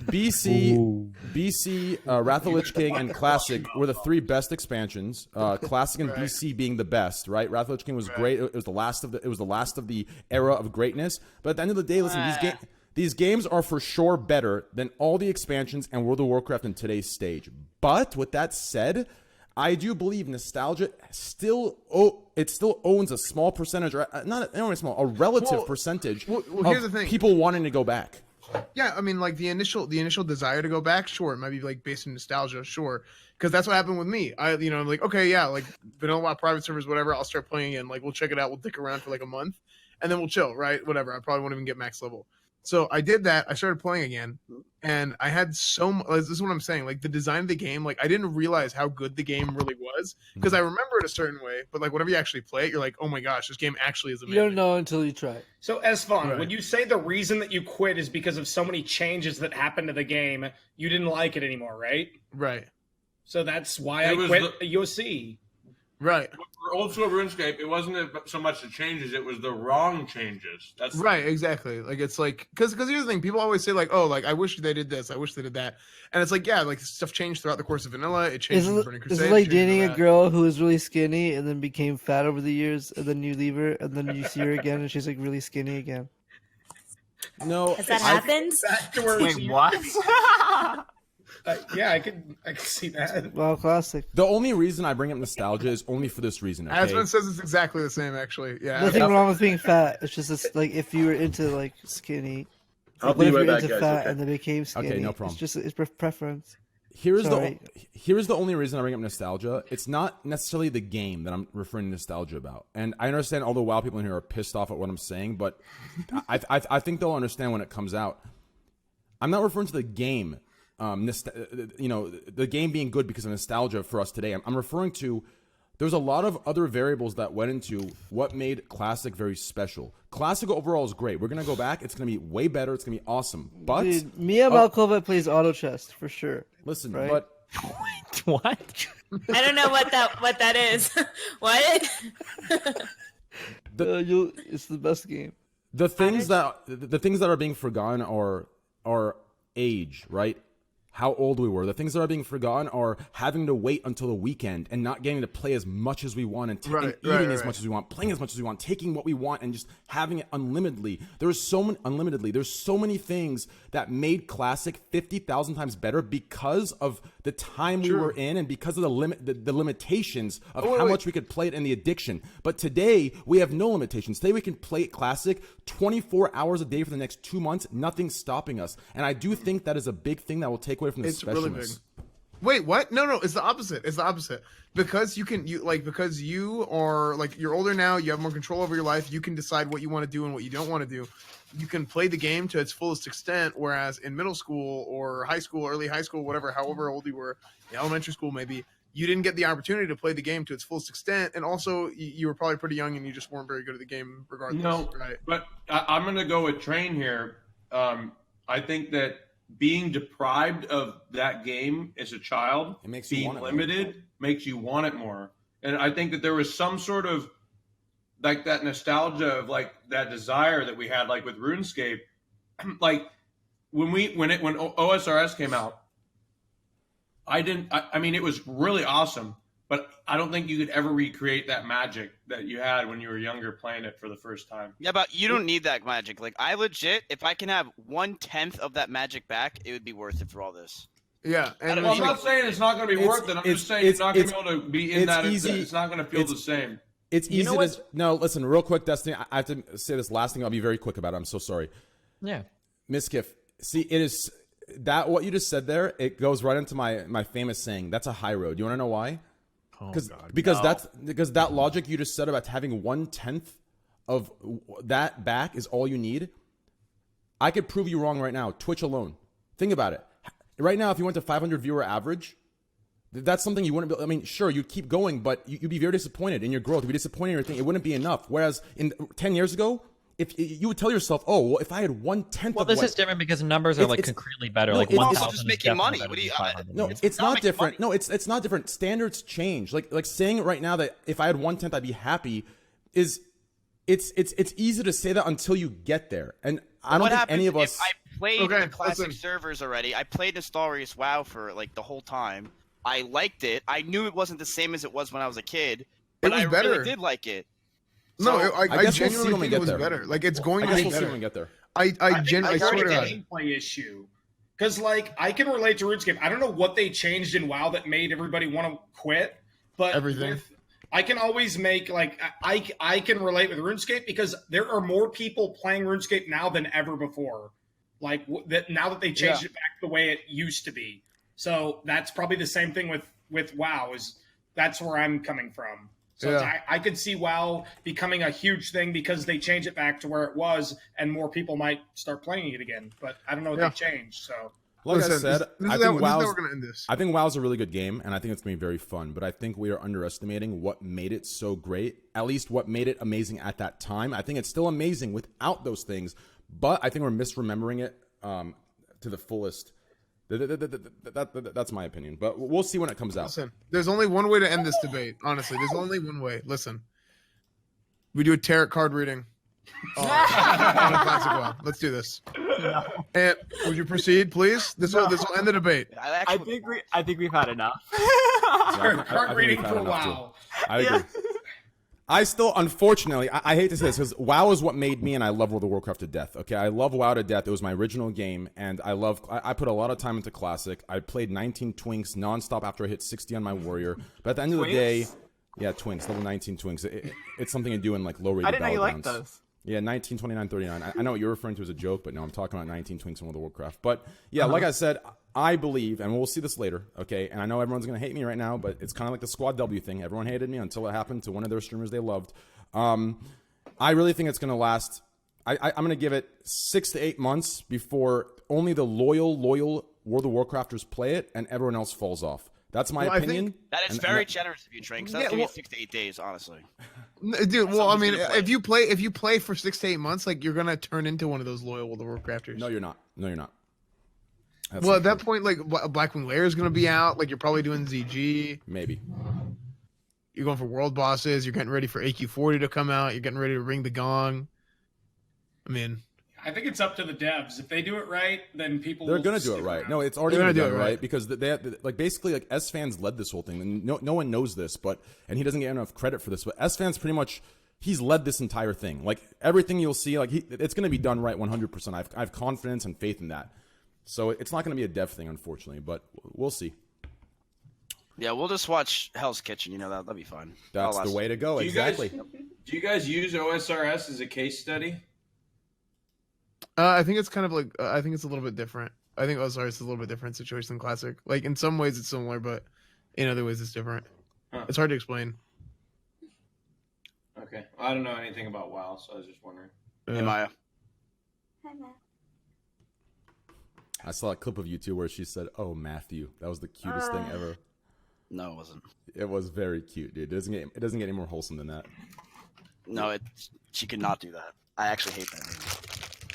BC, Wrath of the Lich King, and Classic were the 3 best expansions. Classic and BC being the best, right? Wrath of the Lich King was great. It was the last of the era of greatness. But at the end of the day, listen, these games are for sure better than all the expansions and World of Warcraft in today's stage. But with that said, I do believe nostalgia still owns a small percentage, or not only small, a relative percentage here's the of thing. people wanting to go back. Yeah, I mean, like the initial desire to go back, sure, it might be like based in nostalgia, sure, because that's what happened with me. I'm like, okay, yeah, like vanilla WoW private servers, whatever. I'll start playing again. Like, we'll check it out. We'll dick around for like a month, and then we'll chill, right? Whatever. I probably won't even get max level. So I did that. I started playing again, and I had so much. This is what I'm saying. Like the design of the game, like I didn't realize how good the game really was because I remember it a certain way, but like whenever you actually play it, you're like, oh my gosh, this game actually is amazing. You don't know until you try it. So, Esfon, Right. when you say the reason that you quit is because of so many changes that happened to the game, you didn't like it anymore, right? Right. So that's why It I was quit USC. Right. For old school RuneScape, it wasn't so much the changes; it was the wrong changes. That's Right, exactly. Like it's like because here's the thing: people always say like, "Oh, like I wish they did this, I wish they did that," and it's like, yeah, like stuff changed throughout the course of vanilla. It changed in Burning Crusade. Is it like it changed dating in a that. girl who was really skinny and then became fat over the years, and then you leave her, and then you see her again, and she's like really skinny again? No, Has that happened? Back to where Wait, she what? used to be. Yeah, I could see that. Wow, classic. The only reason I bring up nostalgia is only for this reason. Okay? Aspen says it's exactly the same, actually. Yeah. Nothing wrong with being fat. It's just like if you were into like skinny. I'll Like, be what if right you're back, into guys. fat Okay. and they became skinny? Okay, no problem. It's preference. Here's Sorry. the only reason I bring up nostalgia. It's not necessarily the game that I'm referring to nostalgia about. And I understand all the WoW people in here are pissed off at what I'm saying, but I think they'll understand when it comes out. I'm not referring to the game, the game being good because of nostalgia for us today. I'm referring to there's a lot of other variables that went into what made Classic very special. Classic overall is great. We're gonna go back. It's gonna be way better. It's gonna be awesome. But Dude, Mia Malkova plays auto chest for sure. listen, right? but What? I don't know what that is. What? It's the best game. the things that are being forgotten are age, right? How old we were. The things that are being forgotten are having to wait until the weekend and not getting to play as much as we want and, and eating as much as we want, playing as much as we want, taking what we want and just having it unlimitedly. There's so many things that made Classic 50,000 times better because of the time we were in and because of the limitations of how much we could play it and the addiction. But today we have no limitations. Today we can play it Classic 24 hours a day for the next 2 months. Nothing's stopping us. And I do think that is a big thing that will take away from the It's really specialness. big. Wait, what? No, it's the opposite. It's the opposite. Because because you are like you're older now, you have more control over your life, you can decide what you want to do and what you don't want to do. You can play the game to its fullest extent, whereas in middle school or high school, early high school, whatever, however old you were, elementary school maybe, you didn't get the opportunity to play the game to its fullest extent, and also you were probably pretty young and you just weren't very good at the game regardless. Right? But I'm going to go with Train here. I think that being deprived of that game as a child, It makes you being want it more. limited, makes you want it more. And I think that there was some sort of like that nostalgia of like that desire that we had, like with RuneScape. Like when OSRS came out, I mean, it was really awesome, but I don't think you could ever recreate that magic that you had when you were younger playing it for the first time. Yeah, but you don't need that magic. Like, I legit, if I can have 1/10 of that magic back, it would be worth it for all this. Yeah, and Well, I'm not saying it's not going to be worth it. I'm just saying it's not going to be able to be in it's that. easy. It's not going to feel the same. It's You easy know to what's- no. Listen, real quick, Destiny. I have to say this last thing. I'll be very quick about it. I'm so sorry, Yeah. Miskiff. See, it is that what you just said there. It goes right into my famous saying. That's a high road. You want to know why? Because that logic you just said about having 1/10 of that back is all you need, I could prove you wrong right now. Twitch alone. Think about it. Right now, if you went to 500 viewer average, that's something you wouldn't be, I mean, sure, you'd keep going, but you'd be very disappointed in your growth. You'd be disappointed in your thing. It wouldn't be enough. Whereas 10 years ago, if you would tell yourself, oh, well, if I had 1/10 well, of this is different because numbers are like concretely better. Like it's 1,000 just making money. What do you? No, it's not different. No, it's not different. Standards change. Like saying it right now that if I had 1/10, I'd be happy is it's easy to say that until you get there. And I don't think any of us. If I played the classic servers already. I played Nostalrius WoW for like the whole time. I liked it. I knew it wasn't the same as it was when I was a kid, but I really did like it. No, So, I genuinely think it was better. Like it's going to be better. When we get there. I genuinely it's swear to a God. gameplay issue. Because like I can relate to RuneScape. I don't know what they changed in WoW that made everybody want to quit, but Everything. I can always make like I can relate with RuneScape because there are more people playing RuneScape now than ever before. Like that now that they changed it back the way it used to be. So that's probably the same thing with WoW. That's where I'm coming from. So I could see WoW becoming a huge thing because they change it back to where it was, and more people might start playing it again. But I don't know what they changed. So, like I said, I think we're gonna end this. I think WoW's a really good game, and I think it's gonna be very fun. But I think we are underestimating what made it so great. At least what made it amazing at that time. I think it's still amazing without those things, but I think we're misremembering it to the fullest. That's my opinion, but we'll see when it comes out. Listen, there's only one way to end this debate. Honestly, there's only one way. Listen, we do a tarot card reading on a classic WoW. Let's do this. No. And would you proceed, please? This will end the debate. I think we've had enough. card reading for WoW. I agree. I still, unfortunately, I hate to say this because WoW is what made me, and I love World of Warcraft to death. Okay, I love WoW to death. It was my original game, and I put a lot of time into Classic. I played 19 Twinks nonstop after I hit 60 on my Warrior. But at the end of the day, yeah, Twinks, level 19 Twinks. It's something to do in like low rated. I didn't know you liked battlegrounds. those. Yeah, 19, 29, 39. I know what you're referring to as a joke, but no, I'm talking about 19 Twinks in World of Warcraft. But yeah, like I said, I believe, and we'll see this later, okay? And I know everyone's going to hate me right now, but it's kind of like the Squad W thing. Everyone hated me until it happened to one of their streamers they loved. I really think it's going to last. I'm going to give it 6 to 8 months before only the loyal World of Warcrafters play it and everyone else falls off. That's my opinion. That is very generous of you, Train, because that's going to be 6 to 8 days, honestly. Dude, well, I mean, if you play for 6 to 8 months, like you're gonna turn into one of those loyal World of Warcrafters. No, you're not. That's well, at that point, like Blackwing Lair is gonna be out. Like you're probably doing ZG. Maybe. You're going for world bosses. You're getting ready for AQ40 to come out. You're getting ready to ring the gong. I mean, I think it's up to the devs. If they do it right, then people they're will going to do it stick right. around. No, it's already They're been gonna done do it right because they like basically like S fans led this whole thing. And no one knows this, and he doesn't get enough credit for this. But S fans pretty much he's led this entire thing. Like everything you'll see, like it's going to be done right 100%. I have confidence and faith in that. So it's not going to be a dev thing, unfortunately, but we'll see. Yeah, we'll just watch Hell's Kitchen. You know that'll be fun. That's the way to go. Exactly. Do you guys use OSRS as a case study? I think it's kind of like I think it's a little bit different. I think OSRS is a little bit different situation than Classic. Like in some ways it's similar, but in other ways it's different. It's hard to explain. Okay, I don't know anything about WoW, so I was just wondering. Hey, Maya. Hi, Matt. I saw a clip of you too where she said, "Oh, Matthew." That was the cutest thing ever. No, it wasn't. It was very cute, dude. It doesn't get any more wholesome than that. No, she could not do that. I actually hate that name.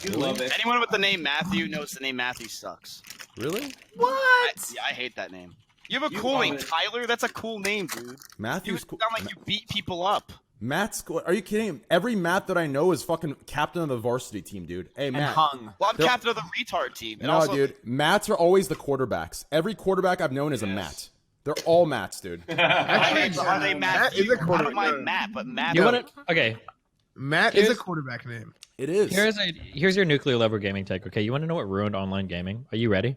You love it. Anyone with the name Matthew knows the name Matthew sucks. Really? What? I hate that name. You have a cool name, Tyler. That's a cool name, dude. Matthew's You cool. sound like you beat people up. Matt's cool. Are you kidding? Every Matt that I know is fucking captain of the varsity team, dude. Hey, Matt. Hung. Well, I'm captain of the retard team. And No, also, dude. Matts are always the quarterbacks. Every quarterback I've known is a Matt. They're all Matts, dude. Actually, are they Matt Matthew? is a I don't quarterback. mind Matt, but Matt. You want to? Okay. Matt is a quarterback name. It is. Here's your nuclear level gaming take. Okay, you want to know what ruined online gaming? Are you ready?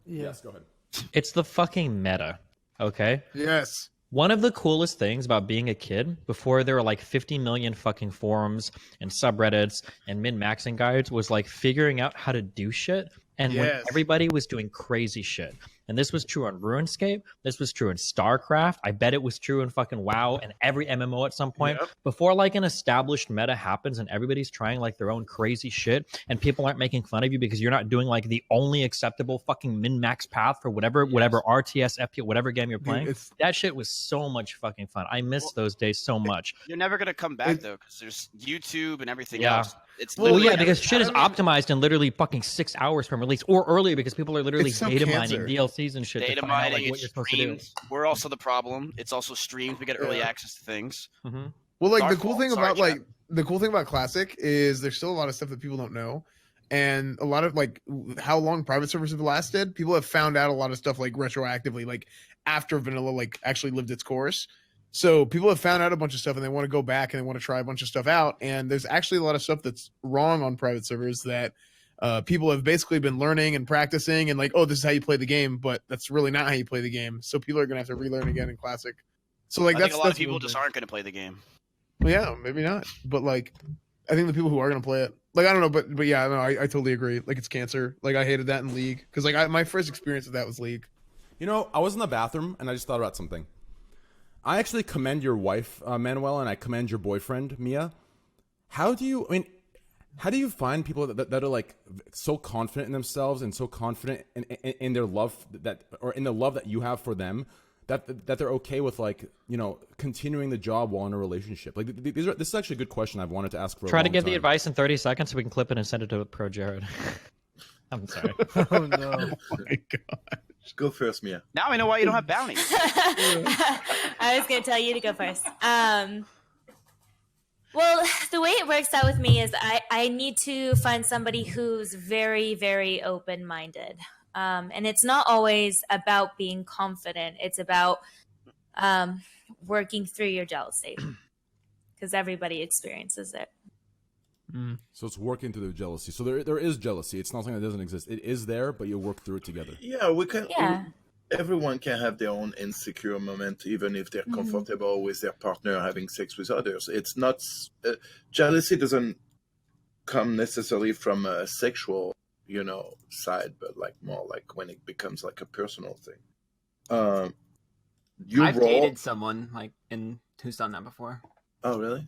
Yes, go ahead. It's the fucking meta. Okay. Yes. One of the coolest things about being a kid before there were like 50 million fucking forums and subreddits and min-maxing guides was like figuring out how to do shit. And when everybody was doing crazy shit. And this was true on RuneScape. This was true in StarCraft. I bet it was true in fucking WoW and every MMO at some point. Yep. Before like an established meta happens and everybody's trying like their own crazy shit and people aren't making fun of you because you're not doing like the only acceptable fucking min-max path for whatever RTS, FPS, whatever game you're playing. That shit was so much fucking fun. I miss those days so much. You're never gonna come back though, because there's YouTube and everything Yeah. else. It's Well, literally yeah, because shit is optimized in literally fucking 6 hours from release or earlier because people are literally It's so data cancer. mining DLCs and shit data to find out mining. like what It's you're supposed to do. streams. We're also the problem. It's also streams. We get early Yeah. access to things. Mm-hmm. Well, like Our the cool fault. thing Sorry, about chat. the cool thing about Classic is there's still a lot of stuff that people don't know, and a lot of like how long private servers have lasted. People have found out a lot of stuff like retroactively, like after vanilla like actually lived its course. So people have found out a bunch of stuff and they want to go back and they want to try a bunch of stuff out. And there's actually a lot of stuff that's wrong on private servers that people have basically been learning and practicing and like, oh, this is how you play the game, but that's really not how you play the game. So people are gonna have to relearn again in Classic. So like I that's think a lot of that's people one just thing. aren't gonna play the game. Well, yeah, maybe not. But like, I think the people who are gonna play it, like, I don't know, but yeah, no, I totally agree. Like, it's cancer. Like, I hated that in League because like my first experience with that was League. You know, I was in the bathroom and I just thought about something. I actually commend your wife, Manuela, and I commend your boyfriend, Mia. How do you find people that are like so confident in themselves and so confident in their love in the love that you have for them that they're okay with like, you know, continuing the job while in a relationship? Like this is actually a good question I've wanted to ask for a Try to long give time. the advice in 30 seconds so we can clip it and send it to Pro Jared. I'm sorry. Oh no. Oh my god. Go first, Mia. Now I know why you don't have bounties. I was going to tell you to go first. Well, the way it works out with me is I need to find somebody who's very, very open-minded. And it's not always about being confident. It's about working through your jealousy because everybody experiences it. So it's working through the jealousy. So there is jealousy. It's not something that doesn't exist. It is there, but you work through it together. Yeah, we can. Yeah. Everyone can have their own insecure moment, even if they're comfortable with their partner having sex with others. It's not jealousy doesn't come necessarily from a sexual, side, but like more like when it becomes like a personal thing. I've dated someone who's done that before. Oh, really?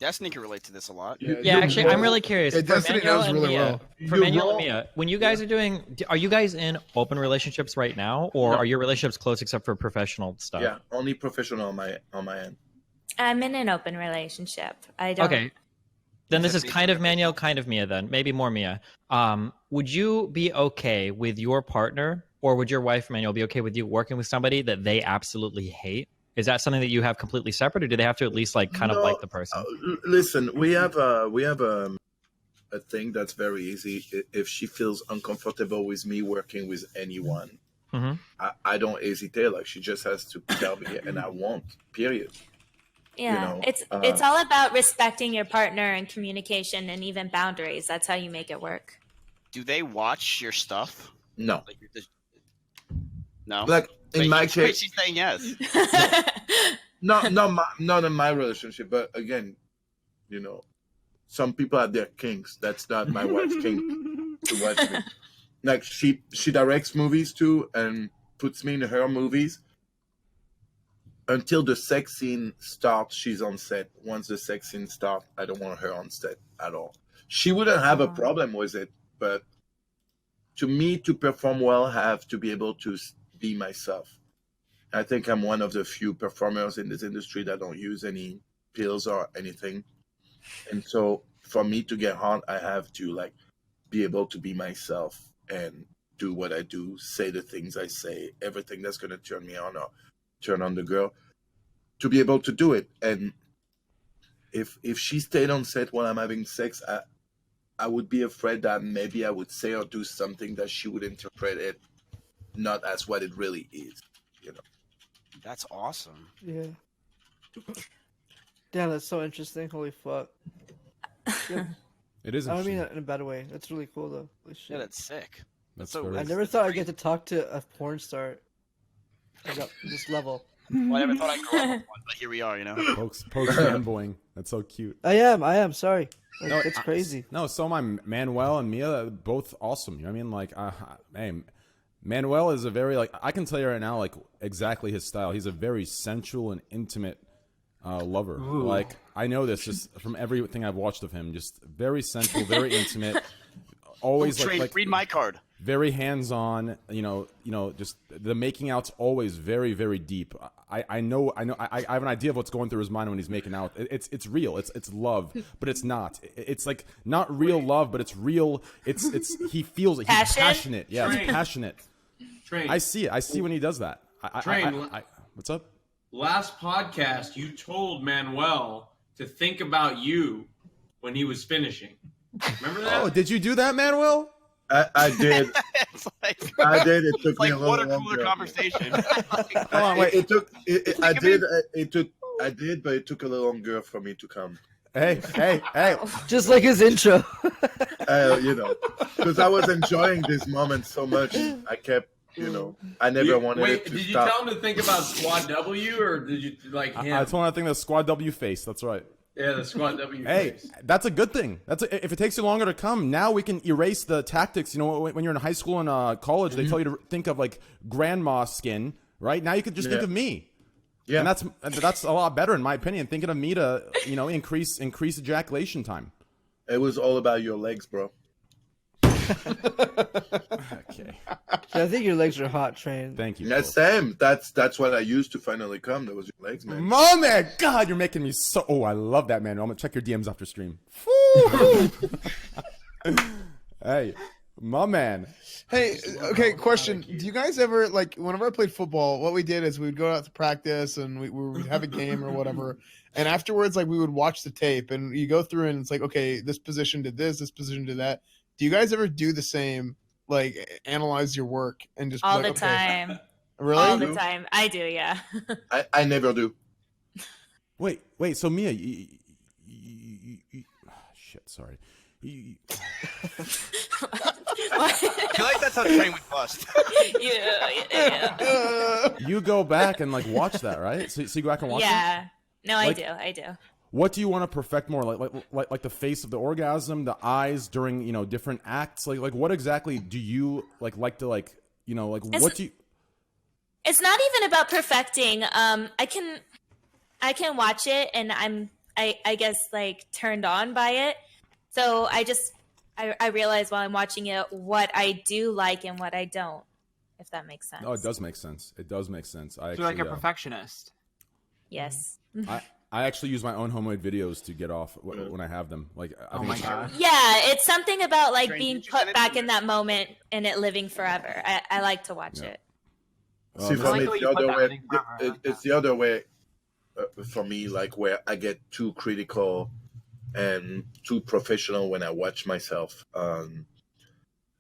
Destiny can relate to this a lot. Yeah, actually, I'm really curious. Yeah, Destiny knows really well. For Manuel and Mia, when you guys are you guys in open relationships right now, or are your relationships close except for professional stuff? Yeah, only professional on my end. I'm in an open relationship. I don't. Okay. Then this is kind of Manuel, kind of Mia. Then maybe more Mia. Would you be okay with your partner, or would your wife Manuel be okay with you working with somebody that they absolutely hate? Is that something that you have completely separate, or do they have to at least like kind of like the person? Listen, we have a thing that's very easy. If she feels uncomfortable with me working with anyone, I don't hesitate. Like, she just has to tell me, and I won't. Period. Yeah, it's all about respecting your partner and communication and even boundaries. That's how you make it work. Do they watch your stuff? No. No. Like in my case, she's saying yes. not in my relationship, but again, some people have their kinks. That's not my wife's kink to watch me. Like, she directs movies too and puts me in her movies. Until the sex scene starts, she's on set. Once the sex scene starts, I don't want her on set at all. She wouldn't have a problem with it, but to me, to perform well, I have to be able to be myself. I think I'm one of the few performers in this industry that don't use any pills or anything. And so for me to get hot, I have to be able to be myself and do what I do, say the things I say, everything that's going to turn me on or turn on the girl, to be able to do it. And if she stayed on set while I'm having sex, I would be afraid that maybe I would say or do something that she would interpret it not as what it really is, That's awesome. Yeah. Damn, that's so interesting. Holy fuck. Yeah. It is. I don't mean that in a bad way. That's really cool though. Holy shit. Yeah, that's sick. That's so very I never thought I'd get to talk to a porn star at this level. Well, I never thought I'd grow up with one, but here we are, Pokes fanboying. That's so cute. I am. Sorry. No, That's crazy. No, so my Manuel and Mia, both awesome. You know what I mean? Like, hey, Manuel is a very like I can tell you right now like exactly his style. He's a very sensual and intimate lover. Ooh. Like I know this just from everything I've watched of him. Just very sensual, very intimate. Always like read my card. Very hands-on. You know, just the making out's always very, very deep. I know. I have an idea of what's going through his mind when he's making out. It's real. It's love, but it's not. It's like not real love, but it's real. It's he feels it. He's passionate. Yeah, Train. it's passionate. Train. I see it. I see when he does that. Train. What's up? Last podcast, you told Manuel to think about you when he was finishing. Remember that? Oh, did you do that, Manuel? I did. It's like, I did. It took me a little what a longer. cooler conversation. Hold on, wait. It took. I did. I did, but it took a little longer for me to come. Hey. Just like his intro. You know, because I was enjoying this moment so much, I kept. You know, I never wanted it to did you stop. tell him to think about Squad W, or did you like him? I told him I think the Squad W face. That's right. Yeah, the Squad W. Hey, face. that's a good thing. If it takes you longer to come, now we can erase the tactics. You know, when you're in high school and college, they tell you to think of like grandma skin, right? Now you could just think of me. Yeah, and that's a lot better in my opinion. Thinking of me to increase ejaculation time. It was all about your legs, bro. Okay. I think your legs are hot, Train. Thank you. Yeah, same. That's what I used to finally come. That was your legs, man. Oh man, God, you're making me so. Oh, I love that, man. I'm gonna check your DMs after stream. Hey, my man. Hey, okay, question. Do you guys ever, like, whenever I played football, what we did is we would go out to practice and we would have a game or whatever. And afterwards, like, we would watch the tape and you go through and it's like, okay, this position did this position did that. Do you guys ever do the same, like, analyze your work and just be All like, the okay. time. Really? All the time. I do, yeah. I never do. Wait. So Mia, shit. Sorry. What? I feel like that's how Train would bust. Yeah. You go back and like watch that, right? So you go back and watch it? Yeah. No, Like- I do. What do you want to perfect more? Like the face of the orgasm, the eyes during different acts. Like what exactly do you like to what do you? It's not even about perfecting. I can watch it and I guess like turned on by it. So I realize while I'm watching it what I do like and what I don't, if that makes sense. Oh, it does make sense. It does make sense. I You're actually, like a perfectionist. Yes. I actually use my own homemade videos to get off when I have them. Like, I think my it's- God. Yeah, it's something about like Train, being did you send put it back to in that moment and it living forever. I like to watch it. See, for I like me, the way it's you the put other that way. living forever. I like It's the other way for me, like where I get too critical and too professional when I watch myself.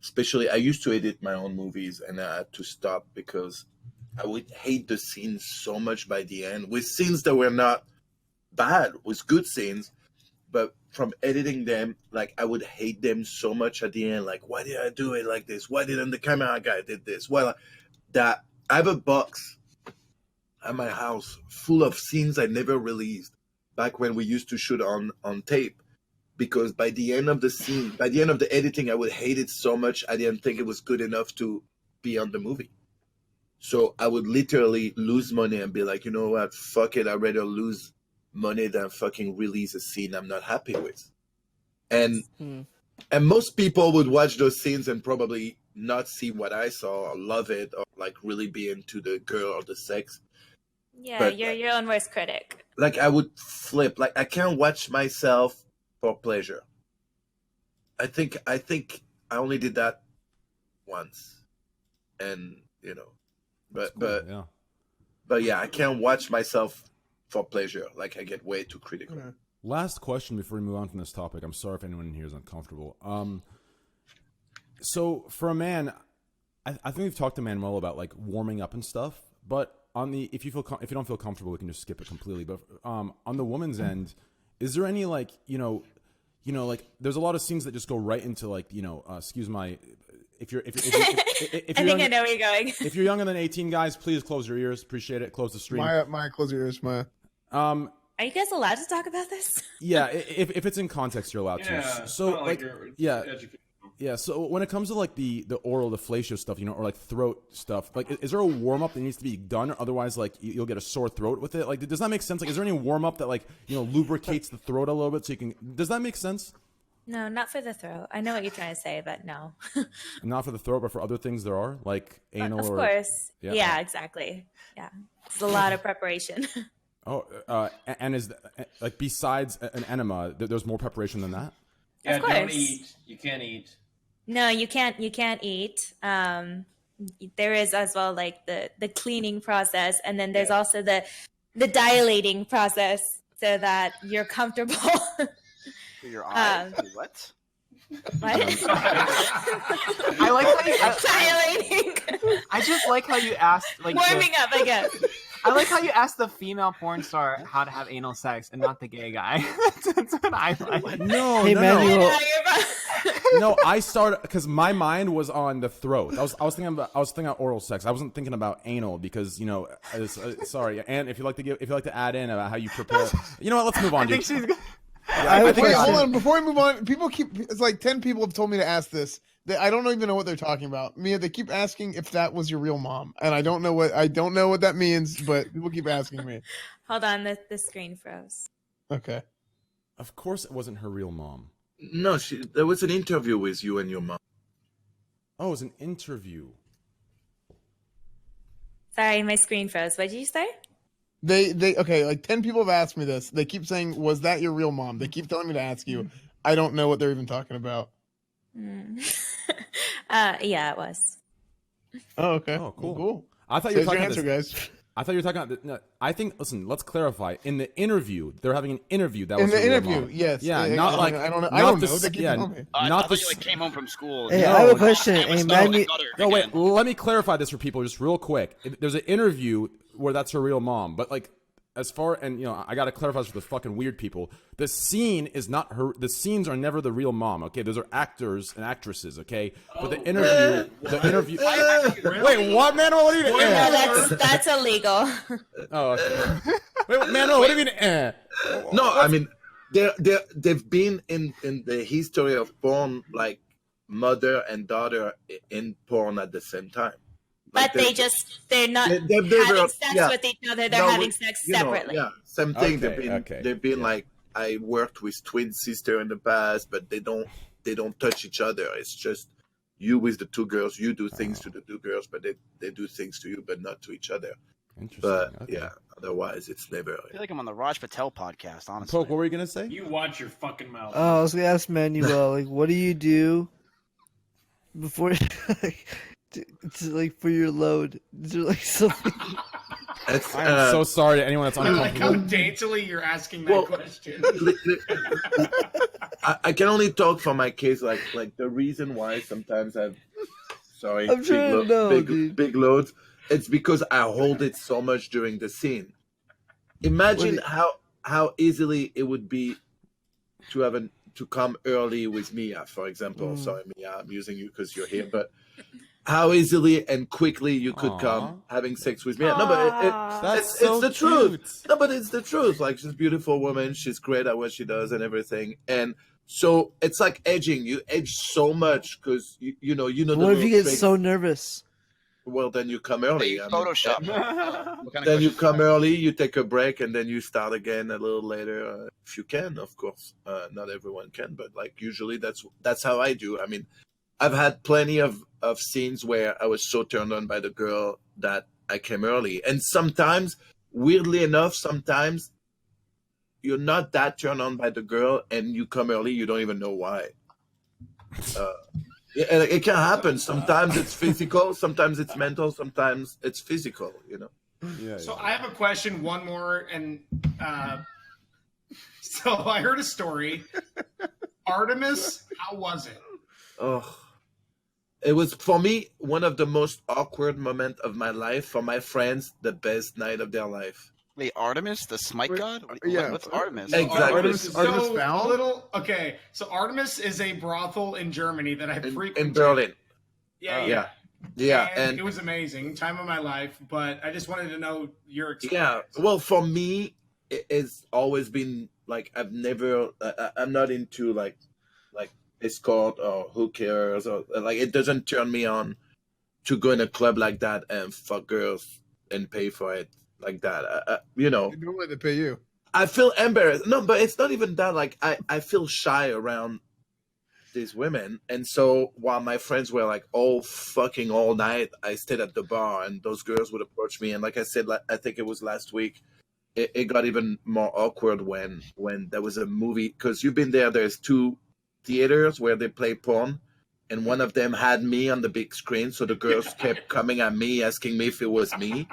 Especially, I used to edit my own movies, and I had to stop because I would hate the scenes so much by the end. With scenes that were not bad, with good scenes, but from editing them, like I would hate them so much at the end. Like, why did I do it like this? Why didn't the camera guy did this? Well, that I have a box at my house full of scenes I never released back when we used to shoot on tape. Because by the end of the scene, by the end of the editing, I would hate it so much I didn't think it was good enough to be on the movie. So I would literally lose money and be like, you know what, fuck it, I'd rather lose money than fucking release a scene I'm not happy with. And most people would watch those scenes and probably not see what I saw or love it or like really be into the girl or the sex. Yeah, But- you're your own worst critic. Like I would flip. Like I can't watch myself for pleasure. I think I only did that once, and but yeah, I can't watch myself for pleasure. Like I get way too critical. Last question before we move on from this topic. I'm sorry if anyone in here is uncomfortable. So for a man, I think we've talked to Manuel about like warming up and stuff. But on the if you don't feel comfortable, we can just skip it completely. But on the woman's end, is there any like like there's a lot of scenes that just go right into like excuse my if you're I think I know where you're going. If you're younger than 18, guys, please close your ears. Appreciate it. Close the stream. Maya, close your ears, Maya. Are you guys allowed to talk about this? Yeah, if it's in context, you're allowed Yeah, to. it's So not like, you're yeah, educational. Yeah, so when it comes to like the oral, the fellatio stuff, you know, or like throat stuff, like is there a warm up that needs to be done, or otherwise like you'll get a sore throat with it? Like, does that make sense? Like, is there any warm up that like, you know, lubricates the throat a little bit so you can? Does that make sense? No, not for the throat. I know what you're trying to say, but no. Not for the throat, but for other things there are, like anal. Of or, course. Yeah, exactly. Yeah, it's a lot of preparation. Oh, and is like besides an enema, there's more preparation than that? Yeah, Of course. don't eat. You can't eat. No, you can't eat. There is as well like the cleaning process, and then there's also the dilating process so that you're comfortable. For your eyes? What? What? I like how you Dilating. I just like how you asked like Warming up, I guess. I like how you asked the female porn star how to have anal sex and not the gay guy. That's what I like. No, Hey, no, Manuel. no. No, I started because my mind was on the throat. I was thinking about oral sex. I wasn't thinking about anal because you know. Sorry, and if you like to add in about how you prepare, you know what? Let's move on. I think she's. I think Wait, hold on. Before we move on, it's like 10 people have told me to ask this. I don't even know what they're talking about. Mia, they keep asking if that was your real mom, and I don't know what that means, but people keep asking me. Hold on, the screen froze. Okay. Of course, it wasn't her real mom. No, there was an interview with you and your mom. Oh, it was an interview. Sorry, my screen froze. What did you say? They okay, like 10 people have asked me this. They keep saying, "Was that your real mom?" They keep telling me to ask you. I don't know what they're even talking about. Yeah, it was. Oh, okay. Oh, cool. Cool. I thought you were Says your talking answer, about this. guys. I thought you were talking about. No, I think. Listen, let's clarify. In the interview, they're having an interview. That In was the her real interview, mom. yes. Yeah, I not like I don't know. not I don't the know. s- They keep yeah, telling me. I not thought the you like came home from school. Hey, Yeah. I have a No, question. I was Hey, throwing Manu- the gutter No, wait. again. Let me clarify this for people just real quick. There's an interview where that's her real mom, but like, as far and you know, I gotta clarify this for the fucking weird people. The scene is not her. The scenes are never the real mom. Okay, those are actors and actresses. Okay, but the interview, Wait, what, Manuel? What do you mean? No, that's illegal. Oh, okay. Wait, Manuel, what do you mean? No, I mean, they've been in the history of porn, like mother and daughter in porn at the same time. Like But they're not they're having sex yeah. with each other. They're No, having sex you know, separately. yeah, same thing. Okay, They've been like, I worked with twin sister in the past, but they don't touch each other. It's just you with the two girls. You do things to the two girls, but they do things to you, but not to each other. Interesting. But Okay. yeah, otherwise it's never. I feel like I'm on the Raj Patel podcast, honestly. Poke, what were you gonna say? You watch your fucking mouth. I was gonna ask Manuel, like, what do you do before, to like for your load? Is there like something? It's, I am so sorry to anyone that's I like how uncomfortable. daintily you're asking that question. I can only talk for my case. Like the reason why sometimes I'm I'm trying to know, dude. big loads. It's because I hold it so much during the scene. Imagine how easily it would be to come early with Mia, for example. Sorry, Mia, I'm using you because you're here, but how easily and quickly you could come having sex with Mia. No, but it's the truth. No, but it's the truth. Like, she's a beautiful woman. She's great at what she does and everything. And so it's like edging. You edge so much because you know. What if you get so nervous? Well, then you come early. Photoshop. Then you come early, you take a break, and then you start again a little later, if you can, of course. Not everyone can, but like usually that's how I do. I mean, I've had plenty of scenes where I was so turned on by the girl that I came early, and sometimes, weirdly enough, sometimes you're not that turned on by the girl, and you come early, you don't even know why. Yeah, and it can happen. Sometimes it's physical, sometimes it's mental, sometimes it's physical, you know. Yeah. So I have a question, one more, and so I heard a story. Artemis, how was it? Oh, it was for me one of the most awkward moments of my life. For my friends, the best night of their life. Wait, Artemis, the smite god? Yeah. What's Artemis? Exactly. Artemis Fowl? Okay, so Artemis is a brothel in Germany that I frequented. In Berlin. Yeah. And it was amazing, time of my life. But I just wanted to know your experience. yeah. Well, for me, it's always been like I'm not into like escort or who cares, or like it doesn't turn me on to go in a club like that and fuck girls and pay for it like that. Normally they pay you. I feel embarrassed. No, but it's not even that. Like I feel shy around these women, and so while my friends were like all fucking all night, I stayed at the bar, and those girls would approach me, and like I said, I think it was last week, it got even more awkward when there was a movie, because you've been there. There's 2 theaters where they play porn, and one of them had me on the big screen, so the girls kept coming at me asking me if it was me,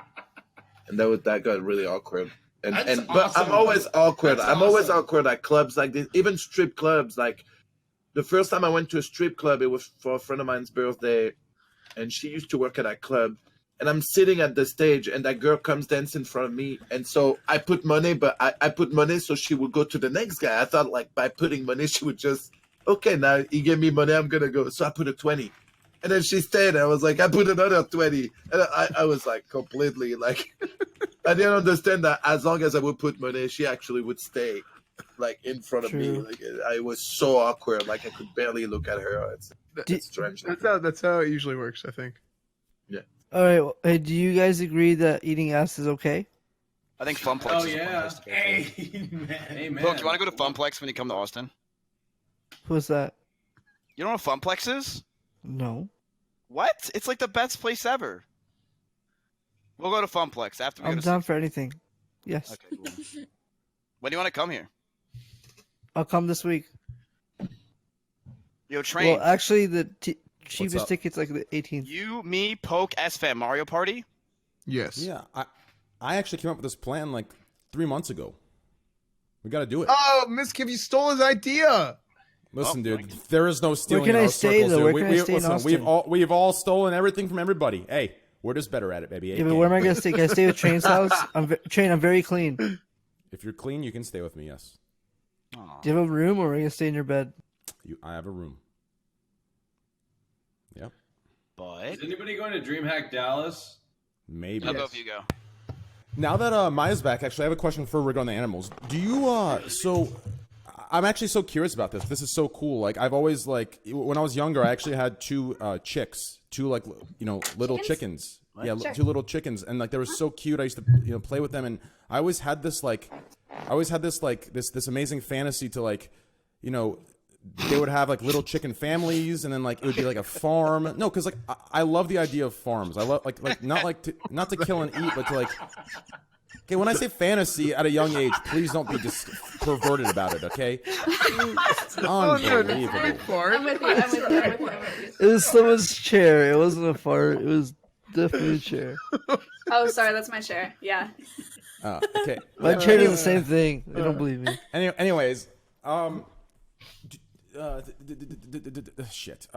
and that got really awkward. But I'm always awkward. I'm always awkward at clubs like this, even strip clubs. Like the first time I went to a strip club, it was for a friend of mine's birthday, and she used to work at that club. And I'm sitting at the stage, and that girl comes dancing in front of me. And so I put money, but I put money so she would go to the next guy. I thought like by putting money, she would just, okay, now he gave me money, I'm going to go. So I put a 20. And then she stayed. I was like, I put another 20. And I was like completely like, I didn't understand that as long as I would put money, she actually would stay like in front of me. Like I was so awkward. Like I could barely look at her. It's strange. That's how it usually works, I think. Yeah. All right. Well, hey, do you guys agree that eating ass is okay? I think Funplex. Oh yeah. Amen. Look, you want to go to Funplex when you come to Austin? Who's that? You know what Funplex is? No. What? It's like the best place ever. We'll go to Funplex after we I'm go to down for anything. Yes. Okay, cool. When do you want to come here? I'll come this week. Yo, Train. Well, actually, the cheapest ticket's like the 18th. You, me, Poke, SFAM, Mario Party? Yes. Yeah, I actually came up with this plan like 3 months ago. We got to do it. Oh, Miskiv, you stole his idea. Listen, dude, there is no stealing. Where can in I our stay, circles, though? dude. Where can I stay in Austin? We've all stolen everything from everybody. Hey, we're just better at it, baby. Yeah, but where am I gonna stay? Can I stay with Train's house? I'm very clean. If you're clean, you can stay with me. Yes. Do you have a room, or are you gonna stay in your bed? I have a room. Yep. But is anybody going to DreamHack Dallas? Maybe. I'll go if you go. Now that Maya's back, actually, I have a question for regarding the animals. Do you so? I'm actually so curious about this. This is so cool. Like I've always like when I was younger, I actually had 2 chicks, 2 like little chickens. What? Yeah, Sure. 2 little chickens, and like they were so cute. I used to play with them, and I always had this this amazing fantasy to like, they would have like little chicken families, and then like it would be like a farm. No, because like I love the idea of farms. I love like not to kill and eat, but to like. Okay, when I say fantasy at a young age, please don't be just perverted about it, okay? Unbelievable. I'm with you. It was someone's chair. It wasn't a fart. It was definitely a chair. Oh, sorry, that's my chair. Yeah. Okay. My chair does the same thing. They don't believe me. Anyways, shit.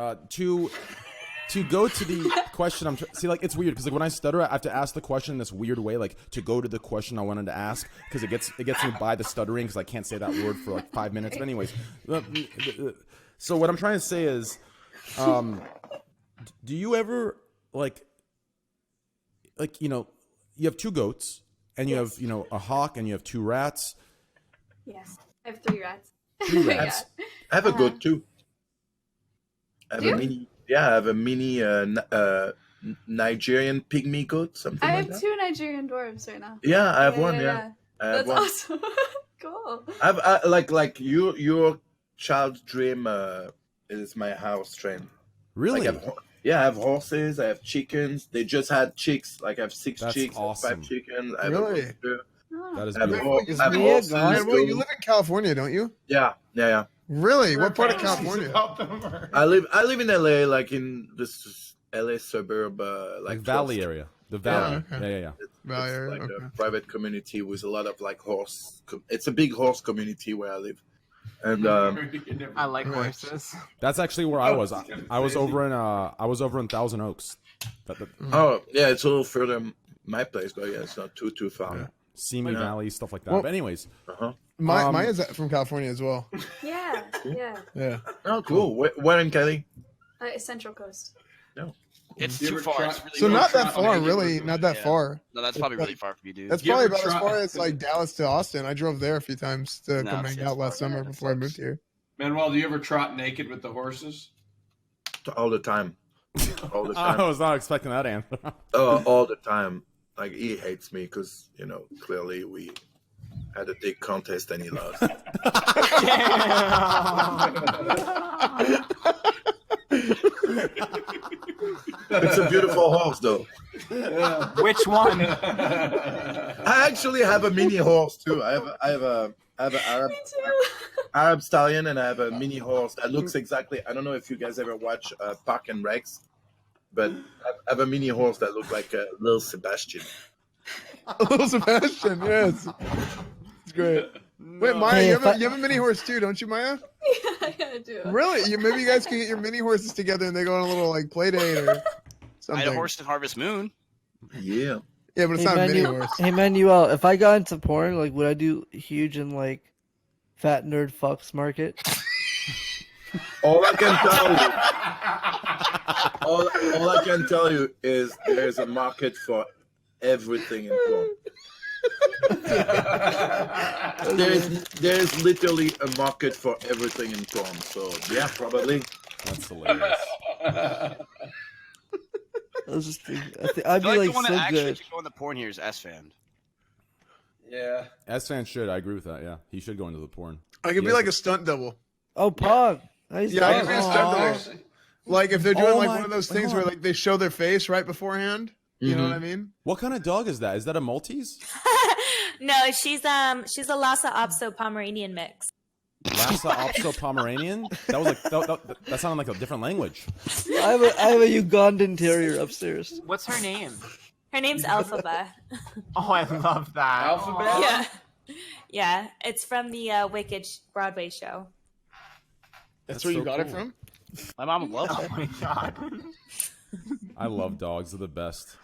To go to the question, see, like, it's weird because like when I stutter, I have to ask the question in this weird way, like to go to the question I wanted to ask, because it gets me by the stuttering because I can't say that word for like 5 minutes. But anyways, so what I'm trying to say is, do you ever like you have 2 goats and you have a hawk and you have 2 rats? Yes, I have 3 rats. 3 rats. Yeah. I have a goat too. I have a mini Nigerian pygmy goat, something I like have that. 2 Nigerian dwarves right now. Yeah, I have one. Yeah, I have That's one. awesome. Cool. I like your child's dream is my house, Train. Really? Like, I have horses. I have chickens. They just had chicks. Like I have 6 That's chicks, awesome. 5 chickens. I have Really? a rooster. That is I have beautiful. I have horses. Wait, you live in California, don't you? Yeah. Really? What part of California? I live in LA, like in this LA suburb, like Valley 12th. area. The valley. Yeah, okay. Yeah. Valley It's area, like okay. a private community with a lot of like horse. It's a big horse community where I live, and I like horses. That's actually where I was. I was over in Thousand Oaks. oh yeah, it's a little further my place, but yeah, it's not too far. Yeah. Simi Yeah. Valley, stuff like that. Well- But anyways, Maya's from California as well. Yeah, yeah. Yeah. Oh, cool. Where in Cali? Central Coast. It's You too ever far. try- It's really So not far. that far, really. Not that Yeah. far. No, that's probably really far from you, dude. That's You probably ever about as try- far as like Dallas to Austin. I drove there a few times to No, come it's hang out last far. summer Yeah, before I that moved sucks. here. Manuel, do you ever trot naked with the horses? All the time. All the time. I was not expecting that answer. All the time. Like, he hates me because, clearly we had a big contest and he lost. It's a beautiful horse, though. Which one? I actually have a mini horse too. I have a Arab stallion, and I have a mini horse that looks exactly. I don't know if you guys ever watch Park and Rex, but I have a mini horse that looks like a little Sebastian. Little Sebastian, yes. It's great. Wait, Maya, you have a mini horse too, don't you, Maya? Yeah, I do. Really? Maybe you guys can get your mini horses together and they go on a little like play date or I something. had a horse in Harvest Moon. Yeah. Yeah, but it's not a mini horse. Hey Manuel, if I got into porn, like, would I do huge in like fat nerd fucks market? All I can tell you, is there's a market for everything in porn. There's literally a market for everything in porn. So yeah, probably. That's hilarious. I was just thinking, I'd be the like one so that actually good. should go in the porn here is S-Fan. Yeah. S-Fan should. I agree with that. Yeah, he should go into the porn. I could be like a stunt double. Oh, Pog. Nice. Yeah, I could be a stunt double. Like if they're doing like my- one of those things where like they show their face right beforehand. You know what I mean? What kind of dog is that? Is that a Maltese? No, she's a Lhasa Apso Pomeranian mix. Lhasa Apso Pomeranian? That was like that sounded like a different language. I have a Ugandan terrier upstairs. What's her name? Her name's Alphaba. Oh, I love that. Alphabet? Yeah, yeah. It's from the Wicked Broadway show. That's where so you got it cool. from? My mom loves Oh it. my god. I love dogs. They're the best.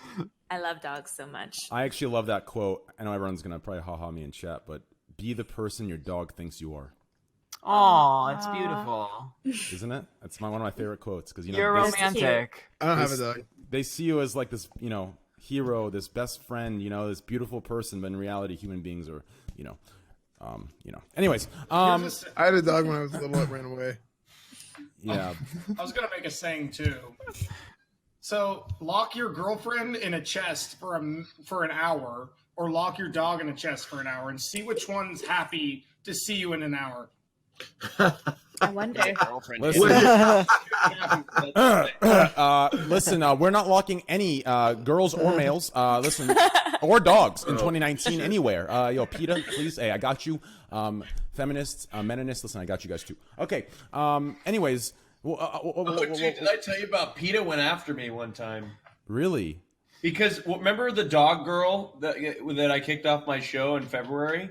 I love dogs so much. I actually love that quote. I know everyone's gonna probably ha-ha me in chat, but be the person your dog thinks you are. Oh, it's beautiful. Isn't it? That's one of my favorite quotes because You're they, romantic. I don't have a dog. they see you as like this, hero, this best friend, this beautiful person, but in reality, human beings are, Anyways, I had a dog when I was little. It ran away. yeah. I was gonna make a saying too. So lock your girlfriend in a chest for an hour, or lock your dog in a chest for an hour, and see which one's happy to see you in an hour. I wonder. Listen, we're not locking any girls or males. Listen, or dogs in 2019 anywhere. Yo, PETA, please. Hey, I got you. Feminists, meninists, listen, I got you guys too. Okay. Anyways. Did I tell you about PETA went after me one time? Really? Because remember the dog girl that I kicked off my show in February?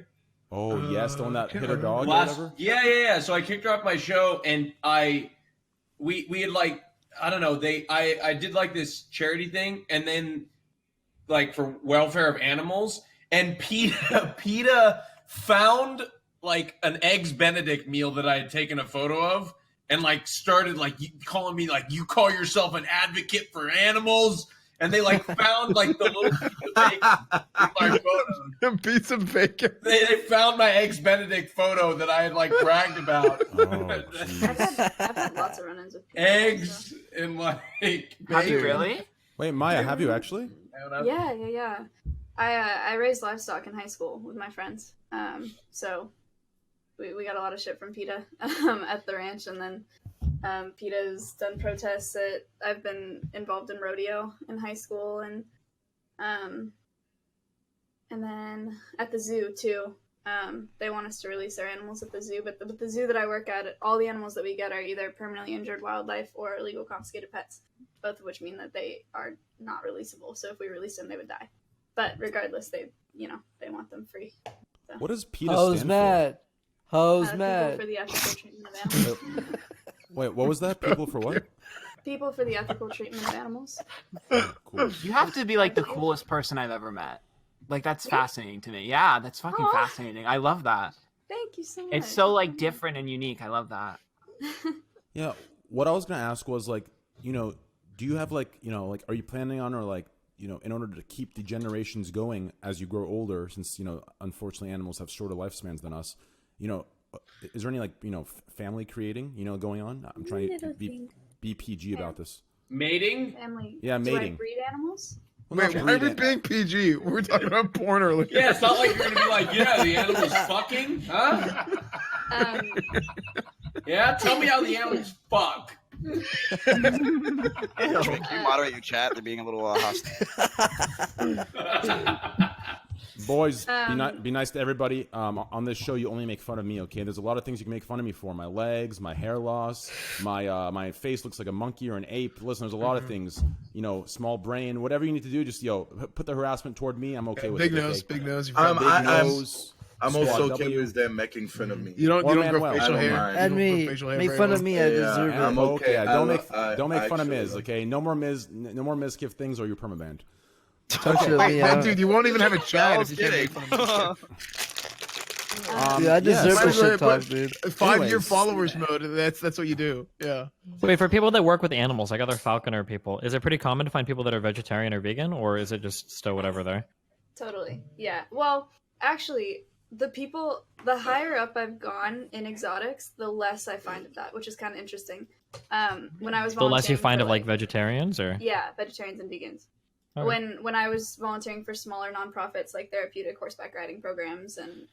Oh yes, the one that hit her dog or whatever. Yeah. So I kicked her off my show, and we had like, I don't know, I did like this charity thing, and then like for welfare of animals, and PETA found like an Eggs Benedict meal that I had taken a photo of, and like started like calling me like, you call yourself an advocate for animals. And they like found like the little piece of bacon in my photo. A piece of bacon. They found my Eggs Benedict photo that I had like bragged about. I've had lots of run-ins with people. Eggs and like Have you really? Wait, Maya, have you actually? Yeah. I raised livestock in high school with my friends. So we got a lot of shit from PETA at the ranch, and then PETA's done protests that I've been involved in rodeo in high school, and then at the zoo too. They want us to release our animals at the zoo, but the zoo that I work at, all the animals that we get are either permanently injured wildlife or illegal confiscated pets, both of which mean that they are not releasable. So if we release them, they would die. But regardless, they want them free. So. What does PETA How's stand Matt? How's People Matt? for the ethical treatment of animals. for? Wait, what was that? People for what? People for the ethical treatment of animals. Cool. You have to be like the coolest person I've ever met. Like, that's fascinating to me. Yeah, that's fucking Aw. fascinating. I love that. Thank you so much. It's so like different and unique. I love that. Yeah, what I was gonna ask was like, do you have like, are you planning on, or like, in order to keep the generations going as you grow older, since unfortunately animals have shorter lifespans than us, is there any like family creating going on? I'm trying to be PG about this. Mating? Family. Yeah, Do I mating. breed animals? Well, Wait, not why are we breed being PG? We were talking about porn earlier. Yeah, it's not like you're gonna be like, yeah, the animal's fucking, huh? Yeah, tell me how the animals fuck. Can you moderate your chat? They're being a little hostile. Boys, be nice to everybody. On this show, you only make fun of me, okay? There's a lot of things you can make fun of me for. My legs, my hair loss, my face looks like a monkey or an ape. Listen, there's a lot of things. Small brain, whatever you need to do, just put the harassment toward me. I'm okay with it. Big nose, okay? big nose. I'm also okay with them making fun of me. You don't grow facial I don't hair. mind. And me, make fun of me. I deserve it. I'm okay. Don't make fun of Miz, okay? No more Mizkif things or you're permabanned. Wait, dude, you won't even have a chat if you can't make fun of me. Dude, I deserve the shit talk, dude. 5-year followers mode. That's what you do. Yeah. Wait, for people that work with animals, like other falconer people, is it pretty common to find people that are vegetarian or vegan, or is it just still whatever there? Totally. Yeah. Well, actually, the higher up I've gone in exotics, the less I find of that, which is kind of interesting. When I was The less you volunteering find for, of like vegetarians, or yeah, vegetarians and vegans. Okay. When I was volunteering for smaller nonprofits like therapeutic horseback riding programs and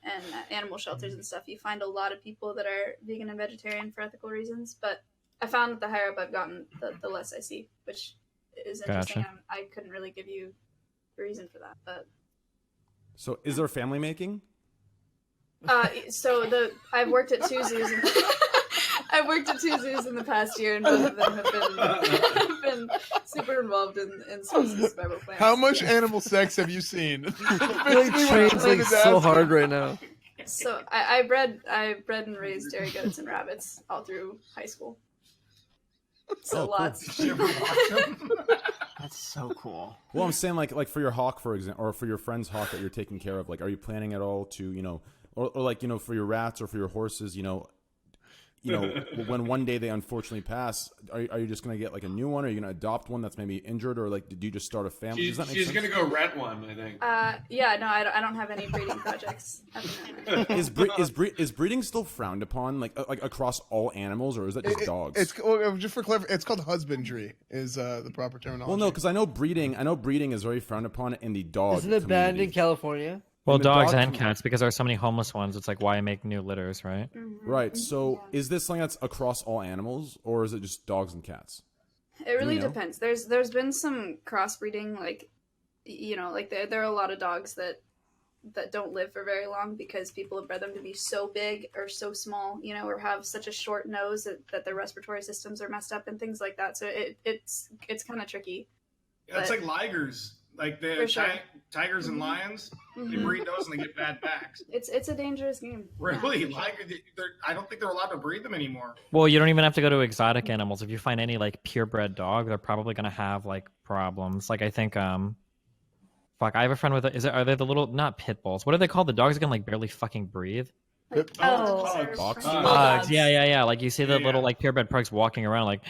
animal shelters and stuff, you find a lot of people that are vegan and vegetarian for ethical reasons. But I found that the higher up I've gotten, the less I see, which is interesting. Gotcha. I couldn't really give you a reason for that, but. So, is there family making? I've worked at 2 zoos. I've worked at 2 zoos in the past year, and both of them have been super involved in species survival plans. How much animal sex have you seen? Train's like so hard right now. So I bred and raised dairy goats and rabbits all through high school. So lots. That's so cool. Well, I'm saying like for your hawk, for example, or for your friend's hawk that you're taking care of, like, are you planning at all to, or like, for your rats or for your horses, when one day they unfortunately pass, are you just going to get like a new one? Or are you going to adopt one that's maybe injured, or like, did you just start a family? She's going to go rent one, I think. Yeah, no, I don't have any breeding projects at the moment. Is breeding still frowned upon, like across all animals, or is that just dogs? It's just for clever. It's called husbandry. Is the proper terminology? Well, no, because I know breeding is very frowned upon in the dog. Isn't it banned in California? Well, dogs and cats, because there are so many homeless ones. It's like, why make new litters, right? Mm-hmm. Right. So, is this something that's across all animals, or is it just dogs and cats? It really depends. There's been some crossbreeding, like, like there are a lot of dogs that don't live for very long because people have bred them to be so big or so small, or have such a short nose that their respiratory systems are messed up and things like that. So it's kind of tricky. Yeah, it's like ligers. Like the tigers and lions, they breed those and they get bad backs. It's a dangerous game. Really? Like, I don't think they're allowed to breed them anymore. Well, you don't even have to go to exotic animals. If you find any like purebred dog, they're probably gonna have like problems. Like I think I have a friend with are they the little, not pit bulls? What are they called? The dogs that can like barely fucking breathe. Pugs. Yeah. Like you see the little like purebred pugs walking around like.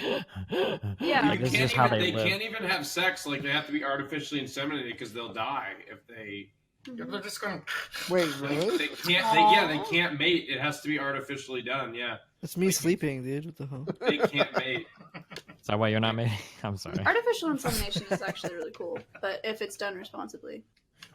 Yeah. This is how they live. Can't even have sex. Like they have to be artificially inseminated because they'll die if they. They're just going. Wait, really? They can't mate. It has to be artificially done. Yeah. It's me sleeping, dude. What the hell? They can't mate. Is that why you're not mating? I'm sorry. Artificial insemination is actually really cool, but if it's done responsibly.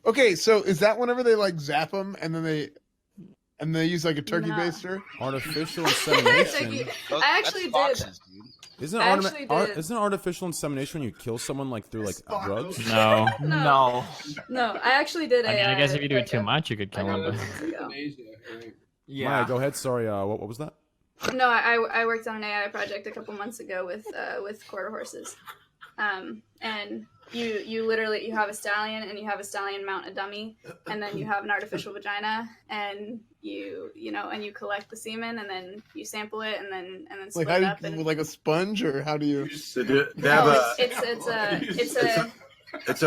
Okay, so is that whenever they like zap them and then they use like a turkey baster? Artificial insemination. I actually did. Foxes, dude. Isn't artificial insemination when you kill someone like through like drugs? No. No, I actually did. I guess if you do it too much, you could kill them. Yeah. Maya, go ahead. Sorry. What was that? No, I worked on an AI project a couple months ago with quarter horses, and you literally you have a stallion and you have a stallion mount a dummy, and then you have an artificial vagina, and you collect the semen, and then you sample it, and then split like it up. And like a sponge, or how do you? It's a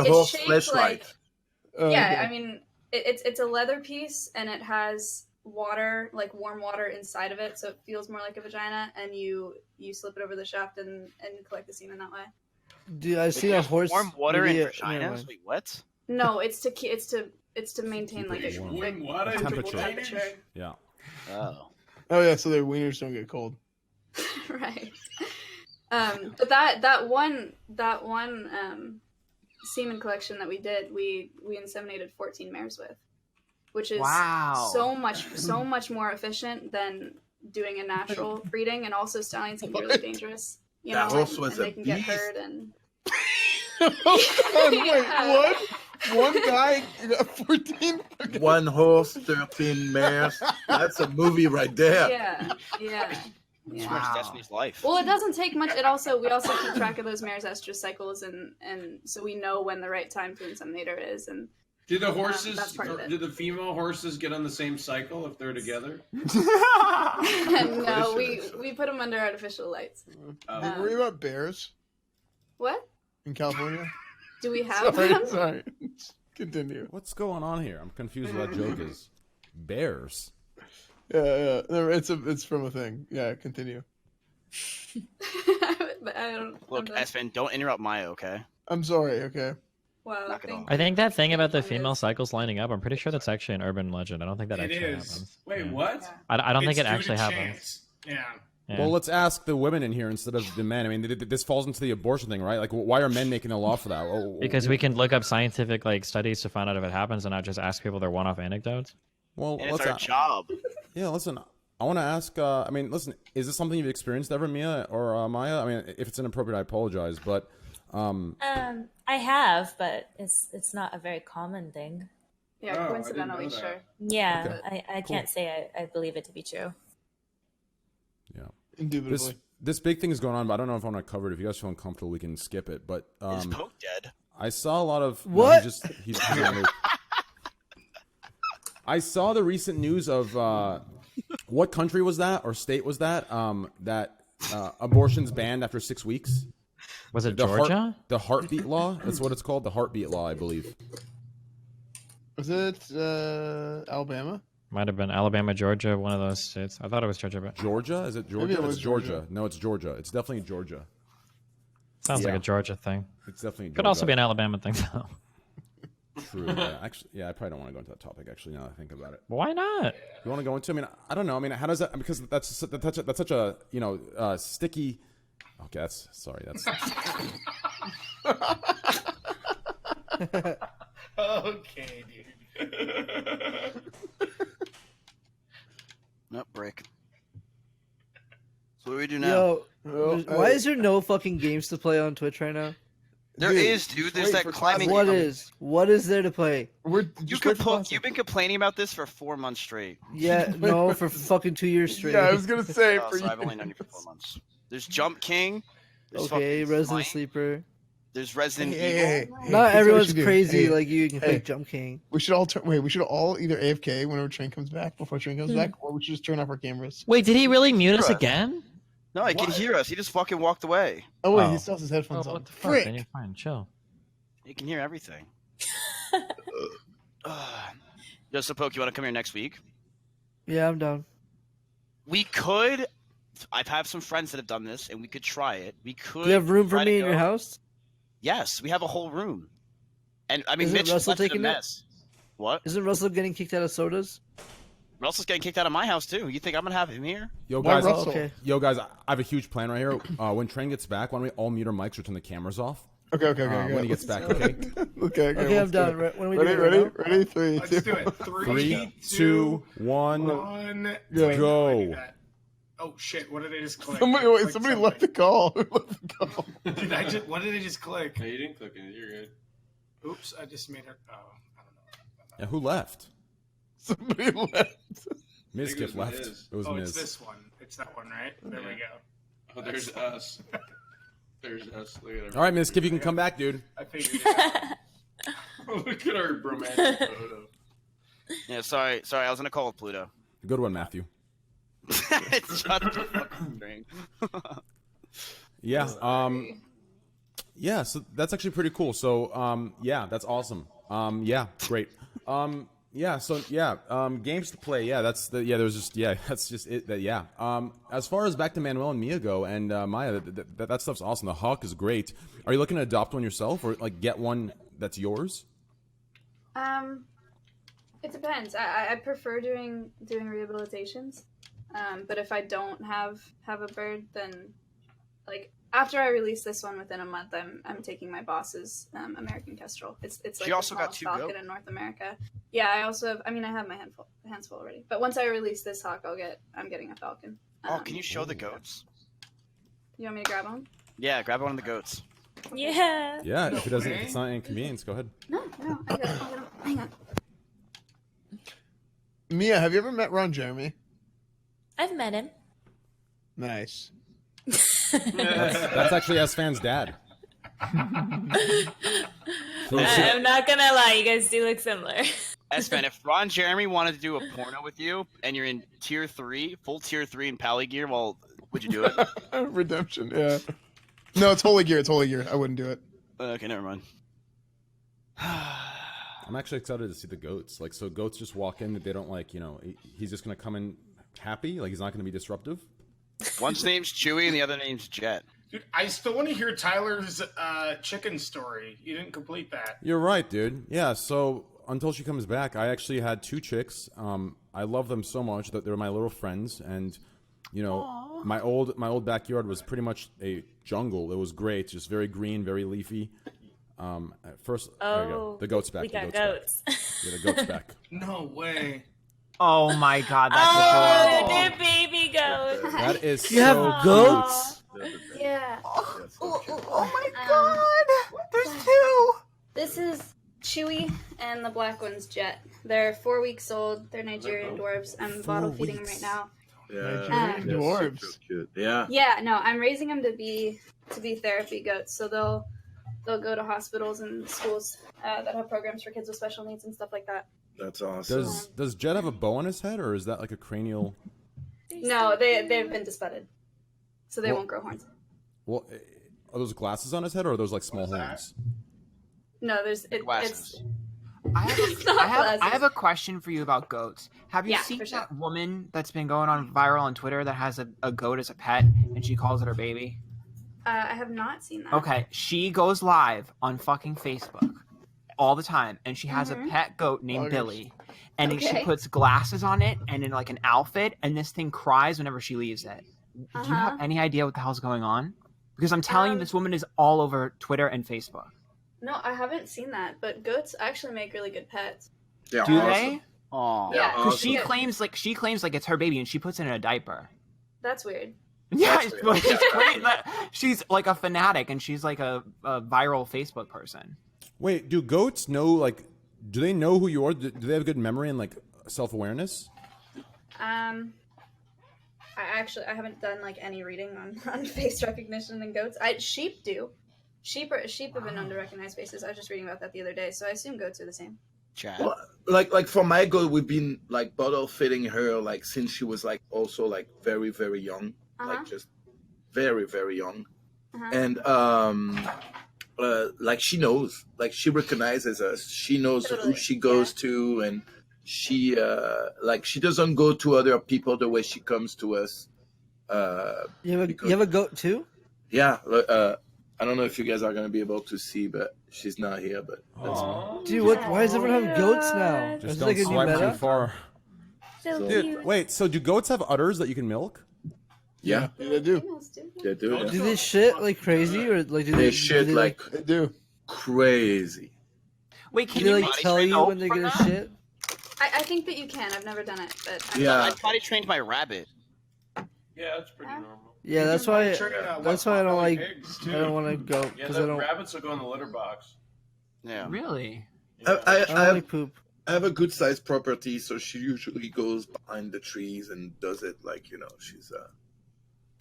whole fleshlight. Like, I mean it's a leather piece, and it has water, like warm water inside of it, so it feels more like a vagina, and you slip it over the shaft and collect the semen that way. Dude, I see a horse. Warm water in vaginas? Wait, what? No, it's to maintain like a warm comfortable temperature. temperature. Yeah. Oh. Oh yeah, so their wieners don't get cold. Right. But that one semen collection that we did, we inseminated 14 mares with, which is so much more efficient than doing a natural breeding, and also stallions can be really dangerous. You know, and they can get hurt and. Wait, what? One guy got 14. One horse, 13 mares. That's a movie right there. Yeah. It's Destiny's life. Well, it doesn't take much. We also keep track of those mares' estrus cycles, and so we know when the right time to inseminate her is. And did the horses? That's part of it. Did the female horses get on the same cycle if they're together? No, we put them under artificial lights. Worry about bears What? in California? Do we have them? Sorry. Continue. What's going on here? I'm confused what that joke is. Bears. Yeah. It's from a thing. Yeah, continue. But I don't. Look, Espen, don't interrupt Maya, okay? I'm sorry. Okay. Wow. Knock it off. I think that thing about the female cycles lining up, I'm pretty sure that's actually an urban legend. I don't think that It actually is. happens. Wait, what? I don't think It's it due to actually happens. chance. Yeah. Yeah. Well, let's ask the women in here instead of the men. I mean, this falls into the abortion thing, right? Like, why are men making a law for that? Because we can look up scientific studies to find out if it happens, and not just ask people their one-off anecdotes. Well, And it's our job. Yeah, listen. I want to ask. I mean, listen. Is this something you've experienced ever, Mia or Maya? I mean, if it's inappropriate, I apologize. But I have, but it's not a very common thing. Yeah, Oh, I coincidentally, didn't know that. sure. Yeah, Okay. I can't say I believe it to be true. yeah, Indubitably. this big thing is going on, but I don't know if I want to cover it. If you guys feel uncomfortable, we can skip it. But Is Poke dead? I saw a lot of What? he's on mute. I saw the recent news of what country was that or state was that that abortion's banned after 6 weeks. Was it The Georgia? the heartbeat law. That's what it's called. The heartbeat law, I believe. Was it Alabama? Might have been Alabama, Georgia, one of those states. I thought it was Georgia, but Georgia? Is it Georgia? Maybe it was It's Georgia. Georgia. No, it's Georgia. It's definitely Georgia. sounds like Yeah. a Georgia thing. It's definitely Georgia. Could also be an Alabama thing, though. True. Yeah, actually, yeah, I probably don't want to go into that topic. Actually, now that I think about it, Why not? you want to go into? I mean, I don't know. I mean, how does that? Because that's such a sticky. Okay, that's sorry. That's Okay, dude. Nope, break. So what do we do now? Yo, Oh, why is there no fucking games to play on Twitch right now? There is, dude. There's wait that for climbing. What is there to play? You've been complaining about this for 4 months straight. Yeah, no, for fucking 2 years straight. Yeah, I was gonna say Oh, for so you. I've only known you for 4 months. There's Jump King. There's Okay, fucking Resident Smite, Sleeper. There's Resident Hey, Evil. hey, hey, Not here's what we everyone's should do. crazy Hey, like you can play hey. Jump King. We should all we should all either AFK whenever Train comes back, before Train comes back, or we should just turn off our cameras. Wait, did he really mute us Sure. again? No, he can hear us. He just fucking walked away. Oh wait, Oh. he still has his headphones on. What the fuck? Frick. Then you're fine. Chill. He can hear everything. Yo, so Poke, you want to come here next week? Yeah, I'm down. We could. I've had some friends that have done this, and we could try it. We could. Do you have room for try to me in your go- house? Yes, we have a whole room. And I mean, Isn't Mitch Russell left it a taking it? mess. What? Isn't Russell getting kicked out of sodas? Russell's getting kicked out of my house too. You think I'm gonna have him here? Yo Why guys, Russell? Okay. yo guys, I have a huge plan right here. When Train gets back, why don't we all mute our mics or turn the cameras off? Okay. When he gets back, okay? Okay, Okay, I'm let's do done. it. When are we Ready, doing it ready, ready? 3, Let's 2. do it. 3, 2, 1. 1. Go. Wait, Go. I do that. Oh shit! What did I just click? Somebody, I wait, clicked somebody left the something. call. Who left the call? Dude, what did I just click? No, you didn't click it. You're good. Oops! I just made her. Oh, I don't know. Yeah, who left? Somebody left. Miz it was left. Miz. It was Oh, Miz. it's this one. It's that one, right? There we go. Oh, there's us. There's us. Look at All right, Miz, if you can come back, dude. I figured it out. Look at our romantic photo. Yeah, sorry. I was gonna call with Pluto. Good one, Matthew. It's shut the fucking string. Yeah. Yeah. So that's actually pretty cool. So, yeah, that's awesome. Yeah, great. Yeah. So yeah. Games to play. Yeah. That's the. Yeah. There's just. Yeah. That's just it. That. Yeah. As far as back to Manuel and Mia go, and Maya, that stuff's awesome. The Hawk is great. Are you looking to adopt one yourself, or like get one that's yours? It depends. I prefer doing rehabilitations. But if I don't have a bird, then like after I release this one within a month, I'm taking my boss's American Kestrel. It's like She also the got smallest 2 falcon goat? in North America. Yeah, I also have. I mean, I have my hands full already. But once I release this hawk, I'm getting a falcon. Oh, can you show the goats? You want me to grab one? Yeah, grab one of the goats. Yeah. Yeah, if it doesn't, if it's not an inconvenience, go ahead. No, I got it. Hang on. Mia, have you ever met Ron Jeremy? I've met him. Nice. That's actually S-Fan's dad. I'm not gonna lie, you guys do look similar. S-Fan, if Ron Jeremy wanted to do a porno with you and you're in tier 3, full tier 3 in Pally gear, well, would you do it? Redemption, yeah. No, it's Holy Gear. It's Holy Gear. I wouldn't do it. Okay, never mind. I'm actually excited to see the goats. Like, so goats just walk in, they don't like, you know, he's just gonna come in happy, like he's not gonna be disruptive. One's name's Chewy and the other name's Jet. Dude, I still want to hear Tyler's chicken story. You didn't complete that. You're right, dude. Yeah, so until she comes back, I actually had 2 chicks. I love them so much that they're my little friends, and you know, my old backyard was pretty much a jungle. It was great, just very green, very leafy. At first, there you go. The goat's back. We got the goats. Back. Yeah, the goat's back. No way. Oh my god, that's Oh, adorable. the baby goat. That is You so have goats? Yeah. Oh my god! There's 2! This is Chewy, and the black one's Jet. They're 4 weeks old. They're Nigerian dwarves. I'm bottle feeding them right now. Yeah, Nigerian dwarves. So cute. Yeah. Yeah, no, I'm raising them to be therapy goats. So they'll go to hospitals and schools that have programs for kids with special needs and stuff like that. That's awesome. Does Jet have a bow on his head, or is that like a cranial? No, they've been disbudded, so they won't grow horns. Well, are those glasses on his head, or are those like small horns? No, Glasses. I have a question for you about goats. Have you Yeah, seen for sure. that woman that's been going on viral on Twitter that has a goat as a pet and she calls it her baby? I have not seen that. Okay, she goes live on fucking Facebook all the time, and she has a pet goat named Billy, and then she Okay. puts glasses on it and in like an outfit, and this thing cries whenever she leaves it. Do you have any idea what the hell's going on? Because I'm telling you, this woman is all over Twitter and Facebook. No, I haven't seen that, but goats actually make really good pets. They're Do awesome. they? Oh. Yeah, Because awesome. she claims like it's her baby, and she puts it in a diaper. That's weird. Yeah, That's weird. it's great. She's like a fanatic, and she's like a viral Facebook person. Wait, do goats know, like, do they know who you are? Do they have good memory and like self-awareness? I haven't done like any reading on face recognition in goats. Sheep do. Sheep have been known to recognize faces. I was just reading about that the other day, so I assume goats are the same. Chat. Well, like for my goat, we've been like bottle feeding her like since she was like also like very very young, like just very very young, and like she knows, like she recognizes us. She knows who she goes to, and she like she doesn't go to other people the way she comes to us. You have a goat too? Yeah. I don't know if you guys are gonna be able to see, but she's not here. But Dude, why does everyone have goats now? Just Is it don't like a new swipe too meta? far. So Dude, cute. wait, so do goats have udders that you can milk? yeah, They do. they do. Yeah. Do they shit like crazy, or like do They they shit do they, like They do. crazy. Wait, do can they you like body tell train you goat when they're for gonna that? shit? I think that you can. I've never done it, but Yeah. I potty trained my rabbit. Yeah, that's pretty normal. Yeah, that's why. That's why I don't like. Pigs, I don't want to go Yeah, because the I don't. rabbits will go in the litter box. Yeah. Really? I I don't have, like poop. I have a good sized property, so she usually goes behind the trees and does it like she's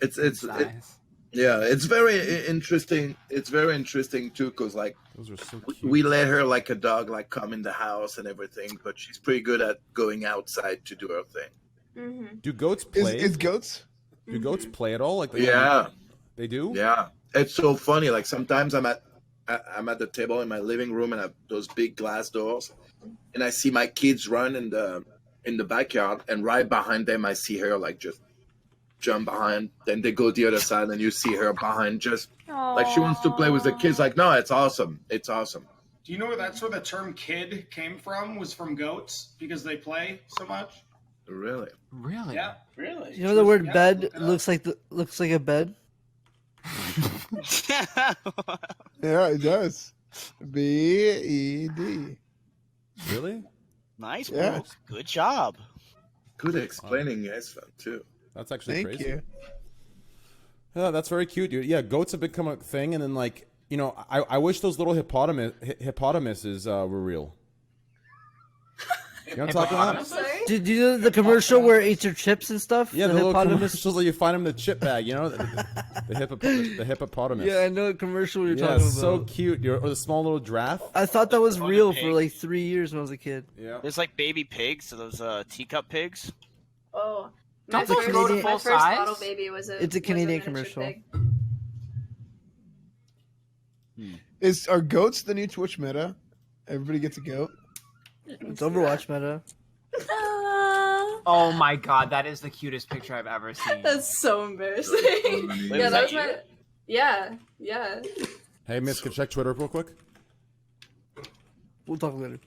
it's Nice. yeah, it's very interesting. It's very interesting too, cause like Those are so cute. we let her like a dog like come in the house and everything, but she's pretty good at going outside to do her thing. Do goats play? Is goats? Do goats play at all? Like Yeah, they do. yeah. It's so funny. Like sometimes I'm at the table in my living room and I have those big glass doors, and I see my kids run in the backyard, and right behind them I see her like just jump behind. Then they go the other side, and you see her behind, just like she wants to play with the kids. Like, no, it's awesome. It's awesome. Do you know that's where the term "kid" came from? Was from goats because they play so much. Really? Really? Yeah, really. You know the word Yeah, bed look it up. looks like a bed. Yeah, it does. B-E-D. Really? Nice, Yeah. Brooke. Good job. Good explaining, Esfan, too. That's actually Thank crazy. you. Yeah, that's very cute, dude. Yeah, goats have become a thing, and then like I wish those little hippopotamuses were real. You know what I'm talking about? Sorry? Did you know the commercial where it eats your chips and stuff? Yeah, the the little hippopotamus. commercials that you find them in the chip bag, you know, the hippopotamus. Yeah, I know what commercial you're Yeah, talking about. so cute. Or the small little giraffe. I thought that was real for like 3 years when I was a kid. Yeah. There's like baby pigs, so those teacup pigs. Oh, Don't those go to my full first size? model baby was a. It's a was Canadian miniature commercial. pig. Are goats the new Twitch meta? Everybody gets a goat. It's Overwatch meta. Oh my god, that is the cutest picture I've ever seen. That's so embarrassing. Wait, yeah, was that was you? my. Yeah, yeah. Hey, Miss, can check Twitter real quick? We'll talk later.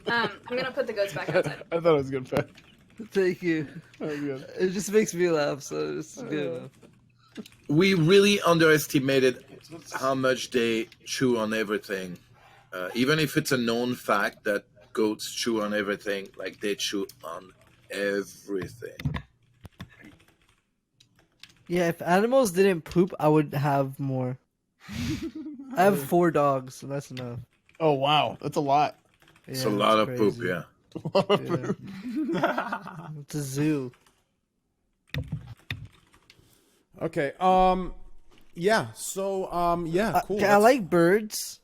I'm gonna put the goats back outside. I thought it was good, Pat. Thank you. That was good. It just makes me laugh, so it's good enough. We really underestimated how much they chew on everything. Even if it's a known fact that goats chew on everything, like they chew on everything. Yeah, if animals didn't poop, I would have more. I have 4 dogs, so that's enough. Oh wow, that's a lot. It's Yeah, a lot of that's poop, crazy. yeah. A lot of Yeah. food. It's a zoo. Okay. Yeah. So. Yeah. Cool. I like birds.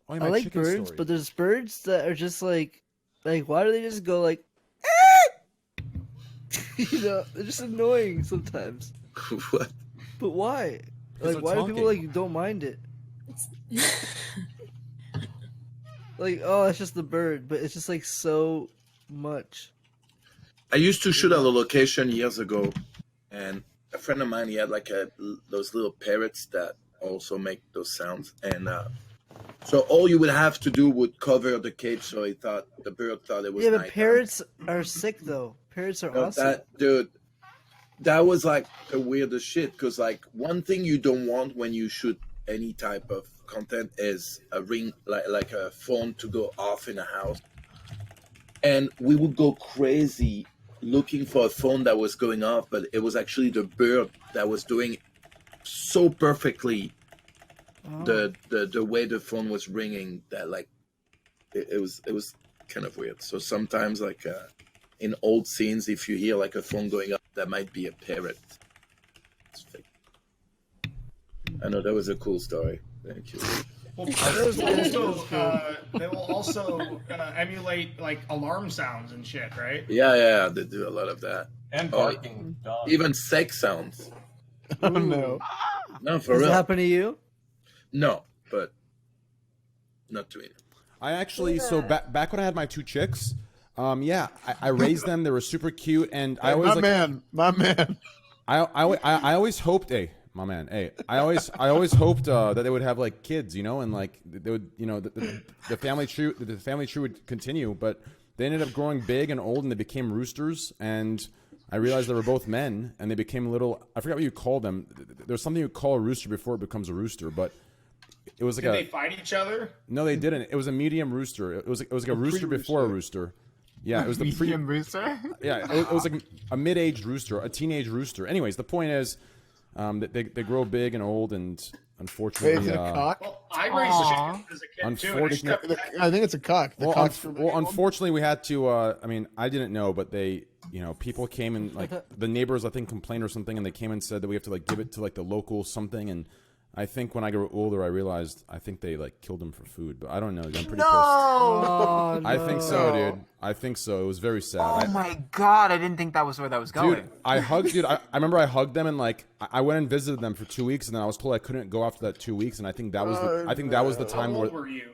Oh, yeah, I my like chicken birds, story. but there's birds that are just like why do they just go like? You know, they're just annoying sometimes. What? But why? Because Like, they're why do people talking. like don't mind it? Like, oh, it's just the bird, but it's just like so much. I used to shoot at a location years ago, and a friend of mine, he had like those little parrots that also make those sounds. And so all you would have to do would cover the cage, so the bird thought it was Yeah, but nighttime. parrots are sick though. Parrots are No, awesome. that was like the weirdest shit, because like one thing you don't want when you shoot any type of content is a ring, like a phone to go off in a house. And we would go crazy looking for a phone that was going off, but it was actually the bird that was doing so perfectly the way the phone was ringing that like it was kind of weird. So sometimes like in old scenes, if you hear like a phone going up, that might be a parrot. It's fake. I know that was a cool story. Thank you. Well, they will also emulate like alarm sounds and shit, right? Yeah, they do a lot of that. And barking dogs. Even sex sounds. Oh no. No, for Does it real. happen to you? No, but not to me. I actually back when I had my 2 chicks, I raised them. They were super cute, and I always my man. I always hoped, hey, my man, hey, I always hoped that they would have like kids, you know, and like they would, you know, the family tree would continue, but they ended up growing big and old, and they became roosters, and I realized they were both men, and they became little. I forgot what you call them. There's something you call a rooster before it becomes a rooster, but it was like Did they fight each other? No, they didn't. It was a medium rooster. It was like a rooster before a rooster. Yeah, it was the medium rooster. Yeah, it was like a mid-aged rooster, a teenage rooster. Anyways, the point is, they grow big and old, and unfortunately, Wait, is it a cock? Well, I raised chickens as a kid too. and Unfortunate- I think it's a cock. The cock's for well, unfortunately, we had to. I mean, I didn't know, but they, you know, people came and like the neighbors, I think, complained or something, and they came and said that we have to like give it to like the local something. And I think when I grew older, I realized I think they like killed them for food, but I don't know. I'm pretty pissed. Oh, I think so, dude. I think so. It was very sad. Oh my god, I didn't think that was where that was going. Dude, I remember I hugged them, and like I went and visited them for 2 weeks, and then I was told I couldn't go after that 2 weeks, and I think that was the time How where old were you?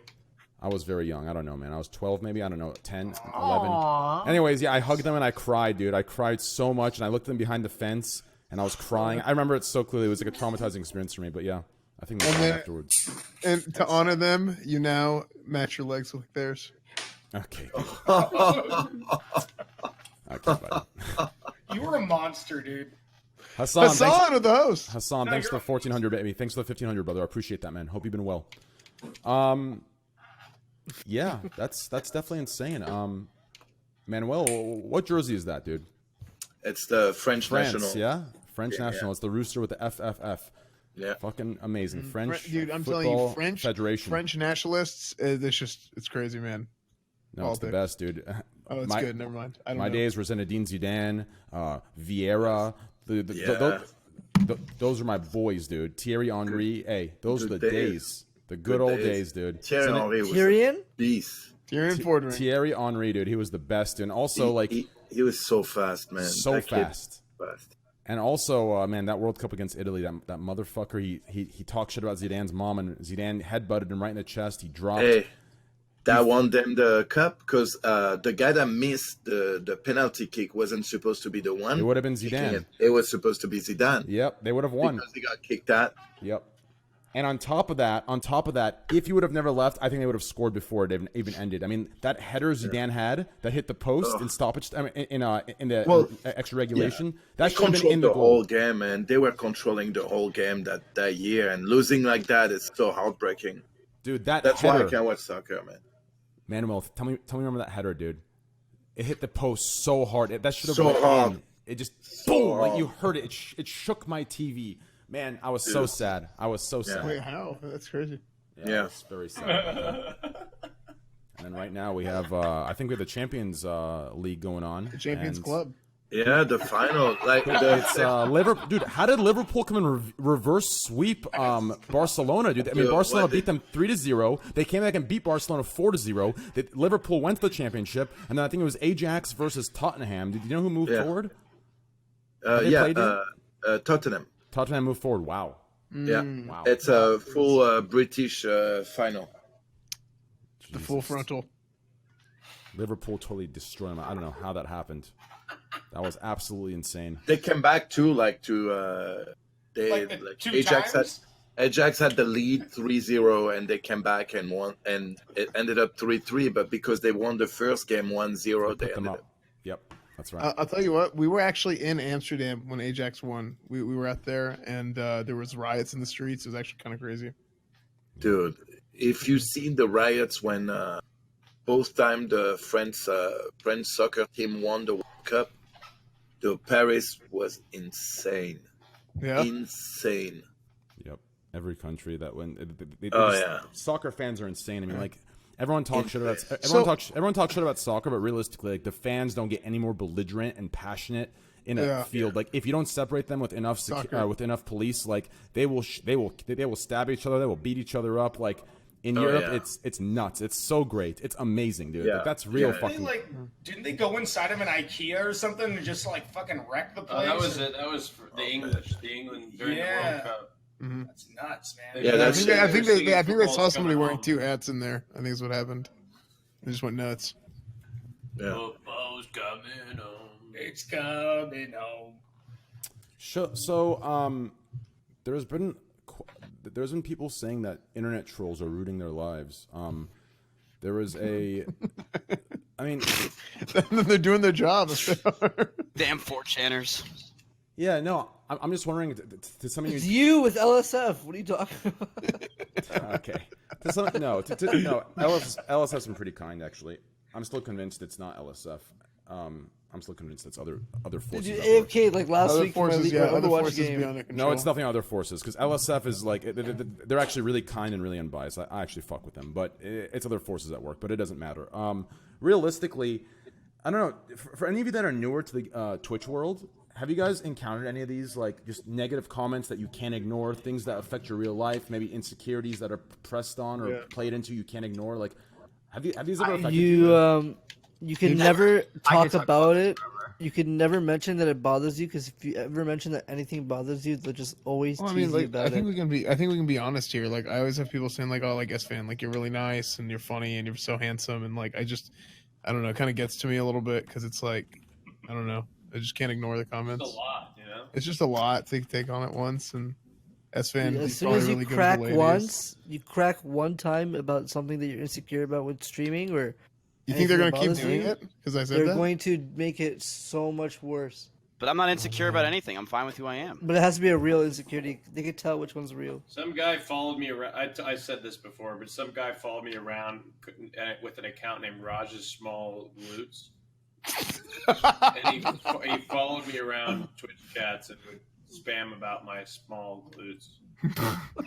I was very young. I don't know, man. I was 12 maybe. I don't know, 10, 11. Aww. Anyways, yeah, I hugged them and I cried, dude. I cried so much, and I looked at them behind the fence, and I was crying. I remember it so clearly. It was like a traumatizing experience for me, but yeah, I think that's And then- afterwards. And to honor them, you now match your legs with theirs. Okay. Okay, buddy. You were a monster, dude. Hassan with the host. Hassan, No, thanks for you're- the 1400, baby. Thanks for the 1500, brother. I appreciate that, man. Hope you've been well. Yeah, that's definitely insane. Manuel, what jersey is that, dude? It's the French France, national. yeah? French Yeah, national. yeah. It's the rooster with the FFF. Yeah. Fucking amazing. French Dude, I'm telling Football you, French Federation. French nationalists. It's crazy, man. No, it's the best, dude. Oh, it's good. Never mind. I don't my know. days were Zinedine Zidane, Vieira. Those are my boys, dude. Thierry Henry. Hey, those are the days. The good old days, dude. Thierry Henry was Tyrion? beast. Thierry Henry, dude. He was the best, and also he was so fast, man. So That kid fast. was fast. And also, man, that World Cup against Italy, that motherfucker, he talked shit about Zidane's mom, and Zidane headbutted him right in the chest. He dropped. Hey, that won them the cup because the guy that missed the penalty kick wasn't supposed to be the one. It would have been Zidane. It was supposed to be Zidane. Yep, they would have won. Because he got kicked out. Yep. And on top of that, if he would have never left, I think they would have scored before it even ended. I mean, that header Zidane had that hit the post in stoppage, I mean, in the extra regulation, that they should have been controlled in the the goal. whole game, man. They were controlling the whole game that year, and losing like that is so heartbreaking. Dude, that's header, why I can't watch soccer, man. Manuel, tell me, remember that header, dude? It hit the post so hard. That should have So been hard. in. It just So boom, like hard. you heard it. It shook my TV. Man, I was so sad. I was so sad. Wait, how? That's crazy. Yeah, it's very sad. And then right now we have, I think we have the Champions League going on. The Champions Club. Yeah, the final. It's Liverpool, dude. How did Liverpool come and reverse sweep Barcelona, dude? I mean, Dude, Barcelona what beat them 3-0. They came back and beat Barcelona 4-0. Liverpool went to the championship, and then I think it was Ajax versus Tottenham. Did you know who moved forward? Tottenham. Tottenham moved forward. Wow. Yeah, Wow. it's a full British final. The full frontal. Liverpool totally destroyed them. I don't know how that happened. That was absolutely insane. They came back too, Ajax had the lead 3-0, and they came back and won, and it ended up 3-3. But because they won the first game 1-0, they ended up. Yep, that's right. I'll tell you what. We were actually in Amsterdam when Ajax won. We were out there, and there was riots in the streets. It was actually kind of crazy. Dude, if you've seen the riots when both time the French soccer team won the World Cup, the Paris was insane. Yeah, insane. Yep, every country that went. Soccer fans are insane. I mean, like everyone talks shit about everyone talks shit about soccer, but realistically, like the fans don't get any more belligerent and passionate in a field. Like if you don't separate them with enough with enough police, like they will stab each other. They will beat each other up. Like in Europe, it's nuts. It's so great. It's amazing, dude. Like, that's real fucking. Didn't they go inside of an IKEA or something and just like fucking wreck the place? That was it. That was for the English. The England during the World Cup. Mm-hmm. That's nuts, man. Yeah, I think they saw somebody wearing two hats in there. I think is what happened. They just went nuts. Yeah. Football's coming home. It's coming home. So, there's been people saying that internet trolls are ruining their lives. There was a, I mean, they're doing their job. Damn 4chaners. Yeah, no, I'm just wondering. To some of It's you with LSF. What are you talking about? Okay. No. LSF has been pretty kind, actually. I'm still convinced it's not LSF. I'm still convinced it's other forces. Did you AFK like last other week forces, for my other Overwatch forces game? beyond their control. No, it's nothing other forces, because LSF is like they're actually really kind and really unbiased. I actually fuck with them, but it's other forces at work. But it doesn't matter. Realistically, I don't know. For any of you that are newer to the Twitch world, have you guys encountered any of these like just negative comments that you can't ignore, things that affect your real life, maybe insecurities that are pressed on or played into you can't ignore? Like, have these ever affected you? You can never talk about it. You can never mention that it bothers you, because if you ever mention that anything bothers you, they'll just always tease you about I think it. we can be honest here. Like I always have people saying like, "Oh, like S-Fan, like you're really nice and you're funny and you're so handsome," and like I don't know, it kind of gets to me a little bit because it's like, I don't know, I just can't ignore the comments. It's a lot, you know. It's just a lot to take on at once, and S-Fan. As soon as you crack once, you crack one time about something that you're insecure about with streaming, or You And think if they're it gonna keep bothers doing you, it? Because I said They're that. going to make it so much worse. But I'm not insecure about anything. I'm fine with who I am. But it has to be a real insecurity. They can tell which one's real. Some guy followed me around. I said this before, but some guy followed me around with an account named Raj's Small Glutes. And he followed me around Twitch chats and would spam about my small glutes.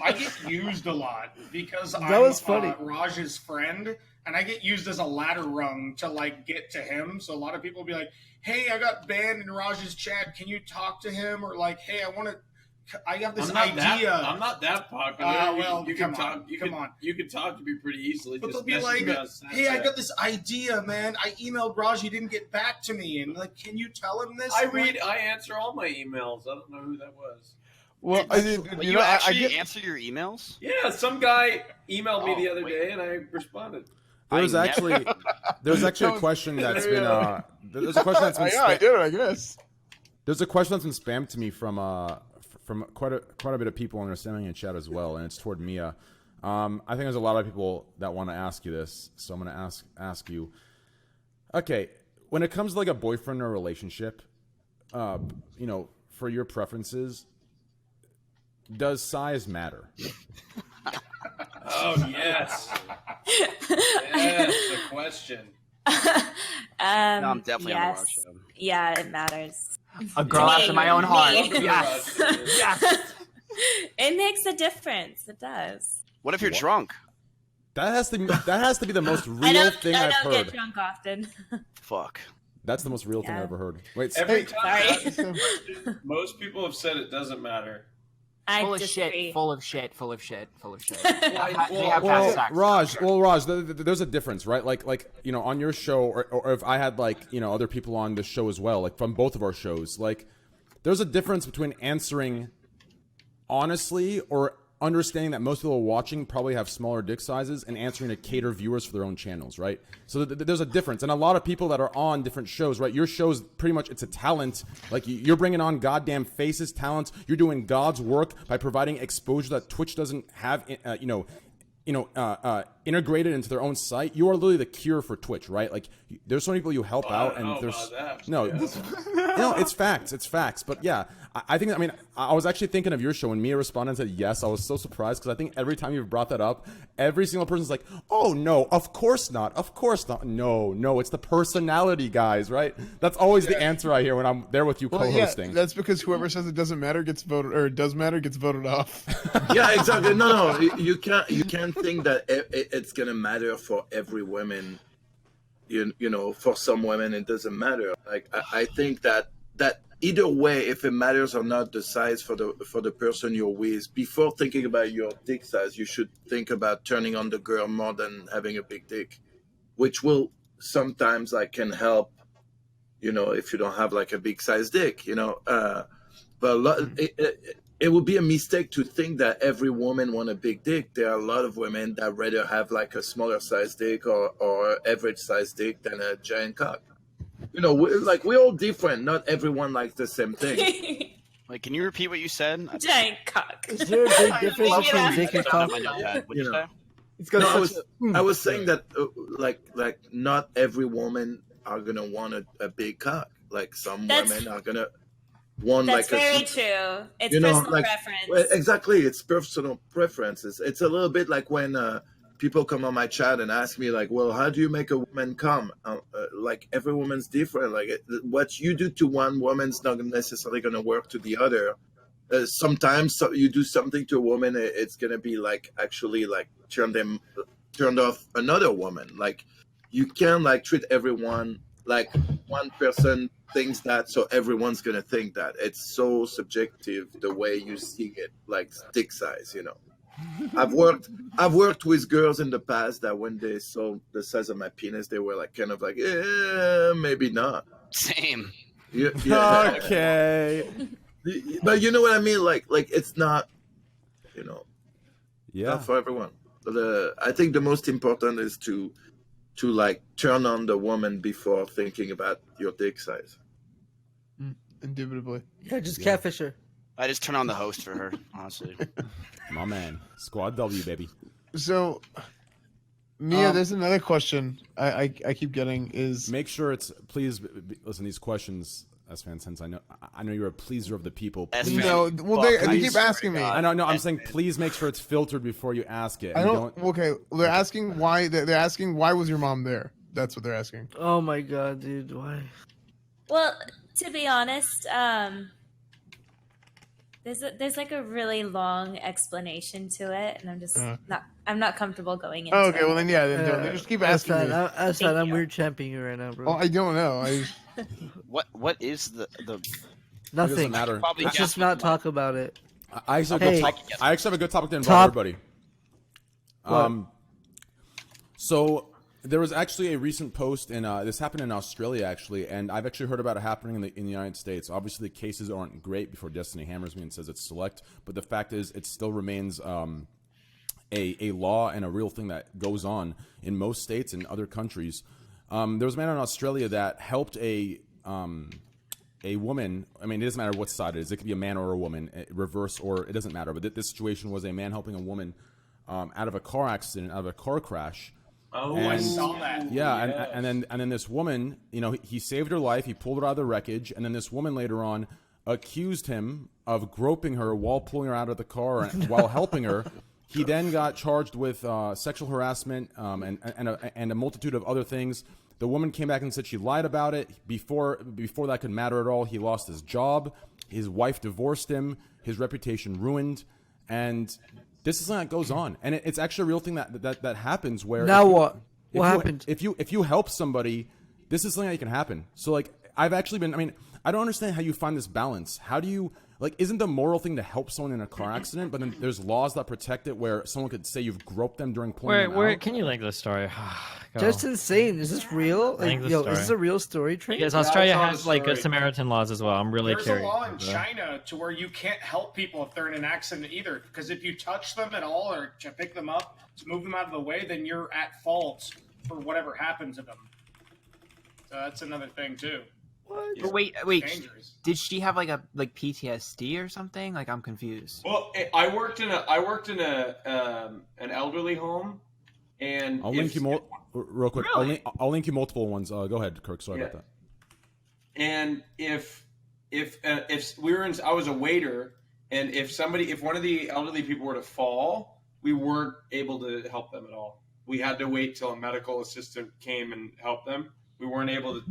I get used a lot because That I'm was funny. Raj's friend, and I get used as a ladder rung to like get to him. So a lot of people will be like, "Hey, I got banned in Raj's chat. Can you talk to him?" Or like, "Hey, I have this idea." I'm not that popular. Well, you come can on, talk. You come can, on. You can talk to me pretty easily. But Just they'll be message like, me on "Hey, I Snapchat. got this idea, man. I emailed Raj. He didn't get back to me." And like, "Can you tell him this?" I answer all my emails. I don't know who that was. Well, But you actually answer your emails? Yeah, some guy emailed me the other day, and I responded. There's actually a question that's been there's a question that's been I did it, I guess. There's a question that's been spammed to me from quite a bit of people, and they're sending in chat as well, and it's toward Mia. I think there's a lot of people that want to ask you this, so I'm gonna ask you. Okay, when it comes to like a boyfriend or a relationship, you know, for your preferences, does size matter? Oh yes, yes. The question. I'm definitely on the Raj yes. show. Yeah, it matters. A girl after my own heart. Me. Yes. Yes. It makes a difference. It does. What if you're drunk? That has to be the most I real don't, thing I I've don't heard. get drunk often. Fuck. That's the most real thing Yeah. I've ever heard. Wait, Every hey, time I Sorry. ask this question, most people have said it doesn't matter. I Full of disagree. shit. Full of shit. Full of shit. Full of shit. Well, They have well, had sex. Raj, there's a difference, right? Like you know, on your show, or if I had like you know other people on this show as well, like from both of our shows, like there's a difference between answering honestly or understanding that most people watching probably have smaller dick sizes and answering to cater viewers for their own channels, right? So there's a difference, and a lot of people that are on different shows, right? Your show's pretty much it's a talent. Like you're bringing on goddamn faces, talents. You're doing God's work by providing exposure that Twitch doesn't have, integrated into their own site. You are literally the cure for Twitch, right? Like there's so many people you help out, and there's no, it's facts. But yeah, I think, I mean, I was actually thinking of your show when Mia responded and said yes. I was so surprised because I think every time you've brought that up, every single person's like, oh no, of course not. No, it's the personality, guys, right? That's always the answer I hear when I'm there with you co-hosting. Yeah, that's because whoever says it doesn't matter gets voted, or it does matter gets voted off. Yeah, exactly. No, you can't think that it's gonna matter for every woman. You know, for some women it doesn't matter. Like I think that either way, if it matters or not, the size for the person you're with, before thinking about your dick size, you should think about turning on the girl more than having a big dick, which will sometimes like can help. You know, if you don't have like a big size dick, you know, but it would be a mistake to think that every woman want a big dick. There are a lot of women that rather have like a smaller size dick or average size dick than a giant cock. You know, we're all different. Not everyone likes the same thing. Like, can you repeat what you said? Giant cock. Is there a big difference between dick and cock? What'd you say? I was saying that like not every woman are gonna want a big cock. Like some women are gonna want That's like very a true. It's you know, personal like, preference. well, exactly, it's personal preferences. It's a little bit like when people come on my chat and ask me like, well, how do you make a woman come? Like every woman's different. Like what you do to one woman's not necessarily going to work to the other. Sometimes you do something to a woman, it's going to be like actually like turned off another woman. Like you can't like treat everyone like one person thinks that, so everyone's going to think that. It's so subjective the way you see it, like dick size, you know. I've worked with girls in the past that when they saw the size of my penis, they were like kind of like, maybe not. Same. Yeah. Okay. But you know what I mean? Like it's not, you know, yeah, not for everyone. But I think the most important is to like turn on the woman before thinking about your dick size. Indubitably. Yeah, just catfish her. I just turn on the host for her, honestly. My man. Squad W, baby. So, Mia, there's another question I keep getting is make sure it's listen. These questions, S-Fan, since I know you're a pleaser of the people. No, well they keep asking me. I know. No, I'm saying please make sure it's filtered before you ask it. I don't. Okay, they're asking why. They're asking why was your mom there? That's what they're asking. Oh my god, dude, why? Well, to be honest, there's like a really long explanation to it, and I'm not comfortable going into. Oh, okay, it. well then yeah, they just keep asking me. That's fine. I'm weird championing you right now, bro. Oh, I don't know. What is the Nothing. It doesn't matter. Let's just not talk about it. I actually have a good topic to involve everybody. So there was actually a recent post, and this happened in Australia actually, and I've actually heard about it happening in the United States. Obviously, the cases aren't great before Destiny hammers me and says it's select, but the fact is, it still remains a law and a real thing that goes on in most states and other countries. There was a man in Australia that helped a woman. I mean, it doesn't matter what side it is. It could be a man or a woman, reverse, or it doesn't matter. But this situation was a man helping a woman out of a car accident, out of a car crash. Oh, I saw that. Yeah, Yes. and then this woman, he saved her life. He pulled her out of the wreckage, and then this woman later on accused him of groping her while pulling her out of the car and while helping her. He then got charged with sexual harassment and a multitude of other things. The woman came back and said she lied about it. Before that could matter at all, he lost his job. His wife divorced him. His reputation ruined. And this is something that goes on. And it's actually a real thing that happens where... Now what? What happened? If you help somebody, this is something that can happen. So, like, I've actually been... I mean, I don't understand how you find this balance. How do you... Like, isn't the moral thing to help someone in a car accident, but then there's laws that protect it where someone could say you've groped them during pulling them out? Can you link this story? Just insane. Is this real? Like, is this a real story, Train? Yes, Australia has like Good Samaritan laws as well. I'm really There's curious. a law in China to where you can't help people if they're in an accident either, because if you touch them at all or to pick them up to move them out of the way, then you're at fault for whatever happened to them. So that's another thing too. What? But wait. Dangerous. Did she have like PTSD or something? Like, I'm confused. Well, I worked in an elderly home, and I'll link you real quick. Really? I'll link you multiple ones. Go ahead, Kirk. Sorry about that. And if we were I was a waiter, and if one of the elderly people were to fall, we weren't able to help them at all. We had to wait till a medical assistant came and helped them. We weren't able to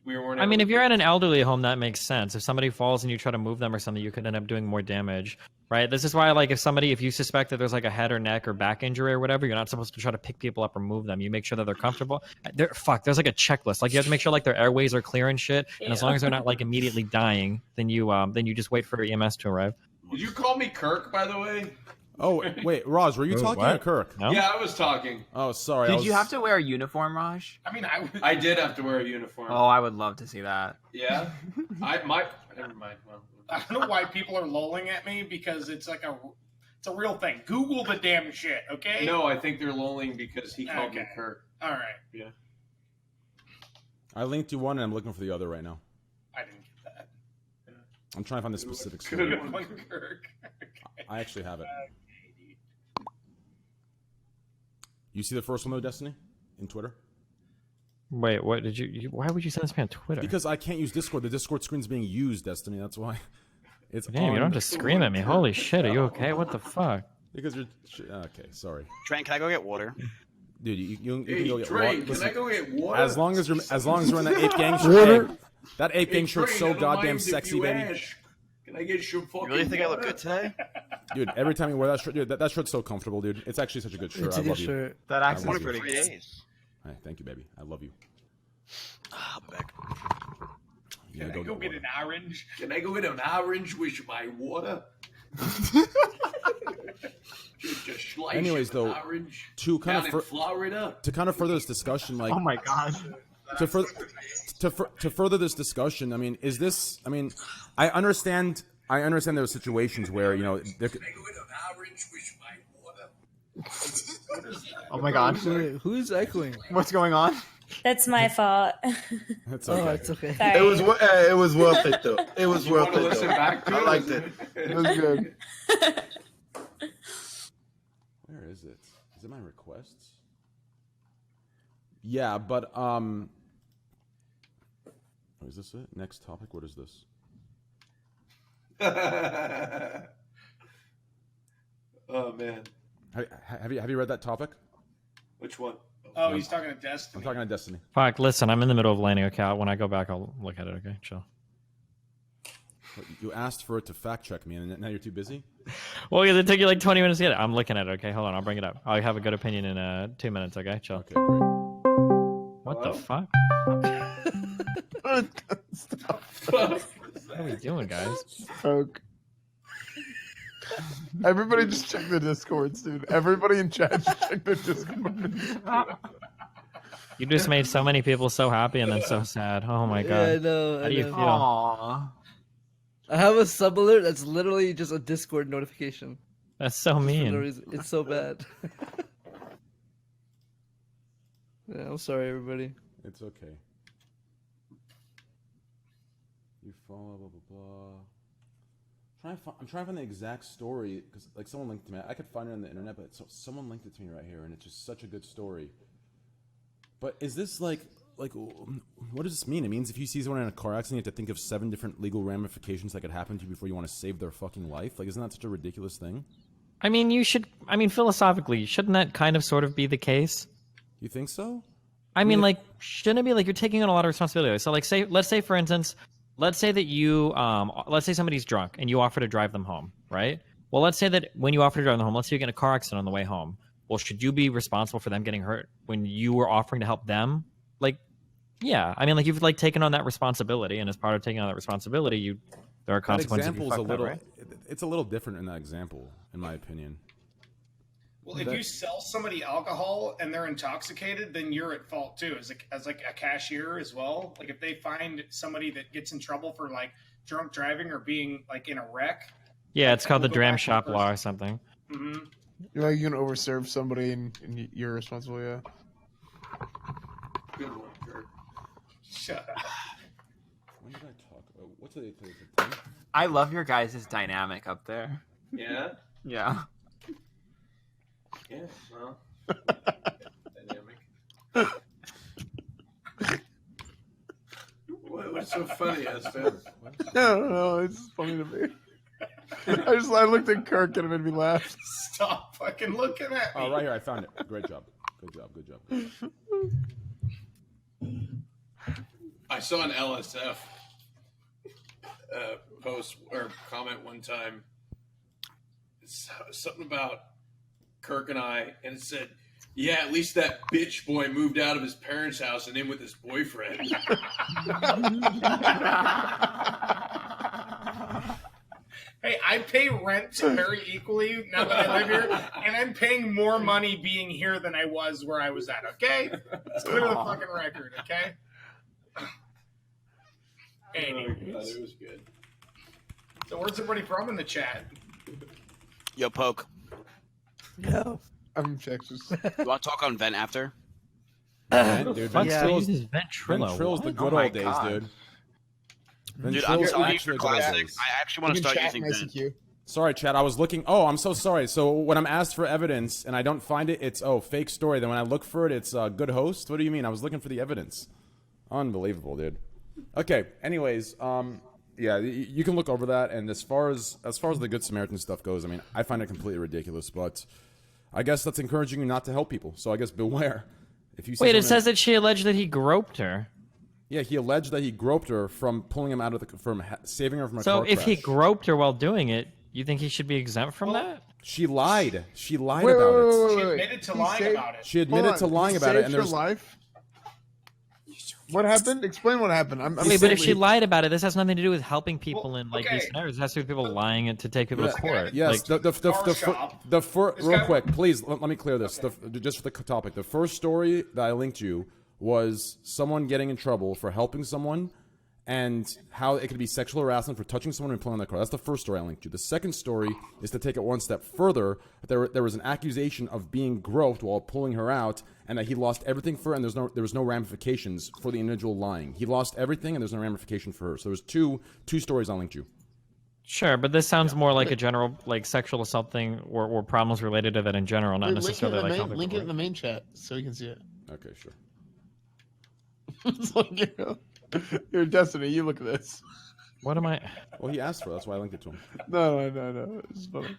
I mean, if you're at an elderly home, that makes sense. If somebody falls and you try to move them or something, you could end up doing more damage, right? This is why, like, if you suspect that there's like a head or neck or back injury or whatever, you're not supposed to try to pick people up or move them. You make sure that they're comfortable. There's like a checklist. Like, you have to make sure like their airways are clear and shit. And as long as they're not like immediately dying, then you just wait for EMS to arrive. Did you call me Kirk, by the way? Oh, wait, Roz, were you talking to Kirk? No? Yeah, I was talking. Oh, sorry. Did you have to wear a uniform, Raj? I mean, I did have to wear a uniform. Oh, I would love to see that. Yeah? Never mind. Well, I don't know why people are lolling at me because it's a real thing. Google the damn shit, okay? No, I think they're lolling because he called me Kirk. All right. Yeah. I linked you one, and I'm looking for the other right now. I didn't get that. I'm trying to find the specific story. Good one, Kirk. Okay. I actually have it. You see the first one though, Destiny, in Twitter? Wait, what did you why would you send this me on Twitter? Because I can't use Discord. The Discord screen's being used, Destiny. That's why. It's Damn, on. you don't just scream at me. Holy shit, are you okay? What the fuck? Because you're okay. Sorry, Trent, can I go get water? dude. You Hey, can go get Trey, water. can I go get water? As long as you're in that ape gang shirt. Hey, that ape gang shirt's so goddamn sexy, baby. Can I get some fucking You really think I look water? good today? Dude, every time you wear that shirt, dude, that shirt's so comfortable, dude. It's actually such a good shirt. It's I a good love you. shirt. That I actually love is you. pretty 3 good. days. Hey, thank you, baby. I love you. I'll be back. You Can gotta I go get water. an orange? Can I go get an orange with my water? just slice Anyways, an though, orange to kind down of in Florida. to kind of further this discussion, like Oh my god. to further this discussion, I mean, is this? I mean, I understand there are situations where there could, Oh my god. Who's echoing? What's going on? That's my fault. that's Oh, okay. it's okay. Sorry. It was worth it though. It was You worth want to it listen though. back to I it? liked it. It was good. Where is it? Is it my requests? Yeah, but is this it? Next topic. What is this? Oh man. Have you read that topic? Which one? Oh, he's talking to Destiny. I'm talking to Destiny. Fuck, listen, I'm in the middle of landing. Okay, when I go back, I'll look at it. Okay, chill. You asked for it to fact check me, and now you're too busy? Well, it took you like 20 minutes to get it. I'm looking at it. Okay, hold on. I'll bring it up. I'll have a good opinion in 2 minutes. Okay, chill. Okay, great. What the fuck? What are we doing, guys? Poke. Everybody just check the Discords, dude. Everybody in chat just check the Discord. You just made so many people so happy and then so sad. Oh my god. Yeah, I know. How do you know. feel? Aww. I have a sub alert that's literally just a Discord notification. That's so For no mean. reason. It's so bad. Yeah, I'm sorry, everybody. It's okay. You follow, blah, blah, blah. I'm trying to find the exact story, because like someone linked it to me. I could find it on the internet, but someone linked it to me right here, and it's just such a good story. But is this like, what does this mean? It means if you see someone in a car accident, you have to think of 7 different legal ramifications that could happen to you before you want to save their fucking life? Like, isn't that such a ridiculous thing? I mean, philosophically, shouldn't that kind of sort of be the case? You think so? I mean, like, shouldn't it be like you're taking on a lot of responsibility? So, like, let's say, for instance, let's say that you, let's say somebody's drunk and you offer to drive them home, right? Well, let's say that when you offer to drive them home, let's say you get in a car accident on the way home. Well, should you be responsible for them getting hurt when you were offering to help them? Like, yeah, I mean, like you've like taken on that responsibility, and as part of taking on that responsibility, there are consequences. That example is right? It's a little different in that example, in my opinion. Well, if you sell somebody alcohol and they're intoxicated, then you're at fault too, as like a cashier as well. Like if they find somebody that gets in trouble for like drunk driving or being like in a wreck. Yeah, it's called the dram shop law or something. Mm-hmm. You're like, you can overserve somebody and you're responsible, yeah. Good one, Kurt. Shut up. When did I talk? What's the 10th? I love your guys' dynamic up there. Yeah? Yeah. Yeah, well. Dynamic. What's so funny, Espen? I don't know. It's just funny to me. I looked at Kirk and it made me laugh. Stop fucking looking at me. Oh, right here. I found it. Great job. Good job. Good job. I saw an LSF post or comment one time. It's something about Kirk and I, and it said, "Yeah, at least that bitch boy moved out of his parents' house and in with his boyfriend." Hey, I pay rent very equally now that I live here, and I'm paying more money being here than I was where I was at, okay? Let's clear the fucking record, okay? Anyways. It was good. So where's everybody from in the chat? Yo, Poke. No. I'm from Texas. You want to talk on Vent after? Vent, dude. Fuck, Vent still Trill's uses Ventrilo. the What? good Oh my old days, God. dude. Dude, I'm Ventrill's telling you, actually for the good old classic, days. I actually want to start using Vent. Sorry, Chad. I was looking. Oh, I'm so sorry. So when I'm asked for evidence and I don't find it, it's fake story. Then when I look for it, it's good host. What do you mean? I was looking for the evidence. Unbelievable, dude. Okay. Anyways, yeah, you can look over that. And as far as the Good Samaritan stuff goes, I mean, I find it completely ridiculous. But I guess that's encouraging you not to help people. So I guess beware. If you see Wait, it someone says that she alleged that he groped her. Yeah, he alleged that he groped her from pulling him out of saving her from a car So if he crash. groped her while doing it, you think he should be exempt from that? She lied. She lied Wait, about wait, it. wait, wait, She wait. admitted to He lying saved- about it. She admitted to lying about it, and there's there's life. What happened? Explain what happened. I'm Wait, but if she lied about it, this has nothing to do with helping people in like okay. these scenarios. It has to do with people lying to take people to court. Yes, Like, real quick, please let me clear this. Just for the topic, the first story that I linked you was someone getting in trouble for helping someone, and how it could be sexual harassment for touching someone and pulling on their car. That's the first story I linked you. The second story is to take it one step further. There was an accusation of being groped while pulling her out, and that he lost everything for her, and there was no ramifications for the individual lying. He lost everything, and there's no ramification for her. So there's two stories I linked you. sure, but this sounds more like a general like sexual assault thing or problems related to that in general, not necessarily like helping link it people. in the main chat so you can see it. Okay, sure. It's like, you're Destiny. You look at this. What am I? Well, he asked for it. That's why I linked it to him. No. It's funny.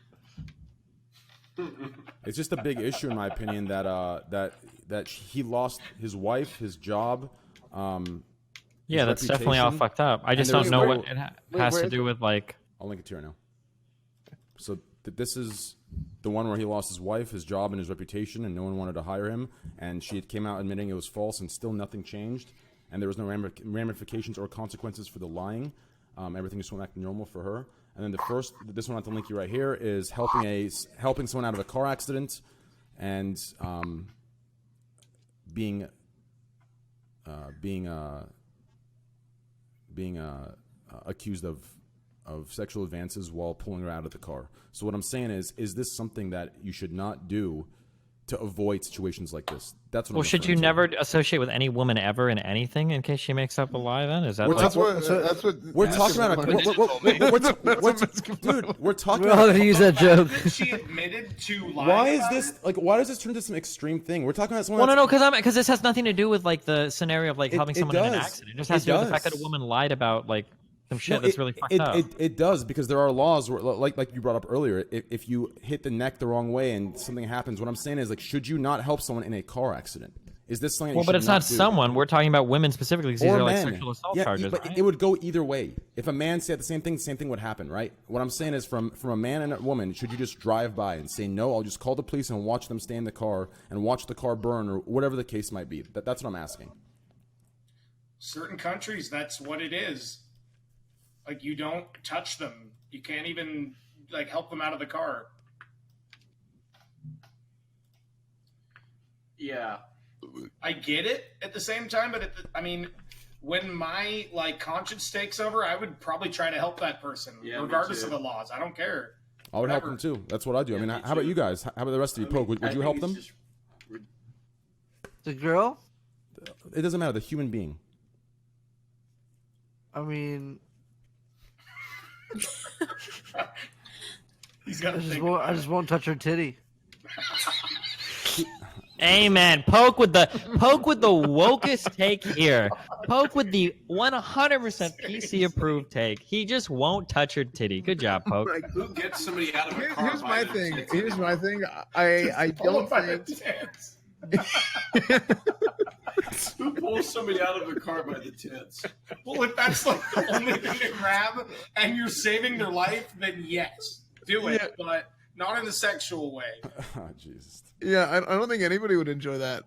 It's just a big issue, in my opinion, that he lost his wife, his job. Yeah, that's definitely all fucked up. I just don't know what it has to do with, like. I'll link it to you right now. So this is the one where he lost his wife, his job, and his reputation, and no one wanted to hire him. And she came out admitting it was false, and still nothing changed. And there was no ramifications or consequences for the lying. Everything just went back to normal for her. And then this one I have to link you right here, is helping someone out of a car accident, and being accused of sexual advances while pulling her out of the car. So what I'm saying is this something that you should not do to avoid situations like this? That's what. Well, should you never associate with any woman ever in anything in case she makes up a lie? Then is that that's what we're talking about? Dude, we're talking. We're all gonna use that joke. She admitted to lying. Why is this like? Why does this turn into some extreme thing? We're talking about someone. Well, no, because this has nothing to do with like the scenario of like helping someone in an accident. It just has to do with the fact that a woman lied about like some shit that's really fucked up. It does, because there are laws where, like you brought up earlier, if you hit the neck the wrong way and something happens, what I'm saying is, like, should you not help someone in a car accident? Is this something? Well, but it's not someone. We're talking about women specifically, because these are like sexual assault charges. But right? it would go either way. If a man said the same thing would happen, right? What I'm saying is, from a man and a woman, should you just drive by and say, no, I'll just call the police and watch them stay in the car and watch the car burn, or whatever the case might be? That's what I'm asking. Certain countries, that's what it is. Like, you don't touch them. You can't even, like, help them out of the car. Yeah. I get it at the same time, but when my, like, conscience takes over, I would probably try to help that person, regardless of the laws. I don't care. I would help them, too. That's what I do. I mean, how about you guys? How about the rest of you? Poke, would you help them? The girl? It doesn't matter. The human being. I mean... I just won't touch her titty. Amen. Poke with the wokest take here. Poke with the 100% PC approved take. He just won't touch her titty. Good job, Poke. Who gets somebody out of a car? Here's my thing. I don't think. Who pulls somebody out of a car by the tits? Well, if that's like the only thing to grab and you're saving their life, then yes, do it, but not in a sexual way. Oh, Jesus. Yeah, I don't think anybody would enjoy that.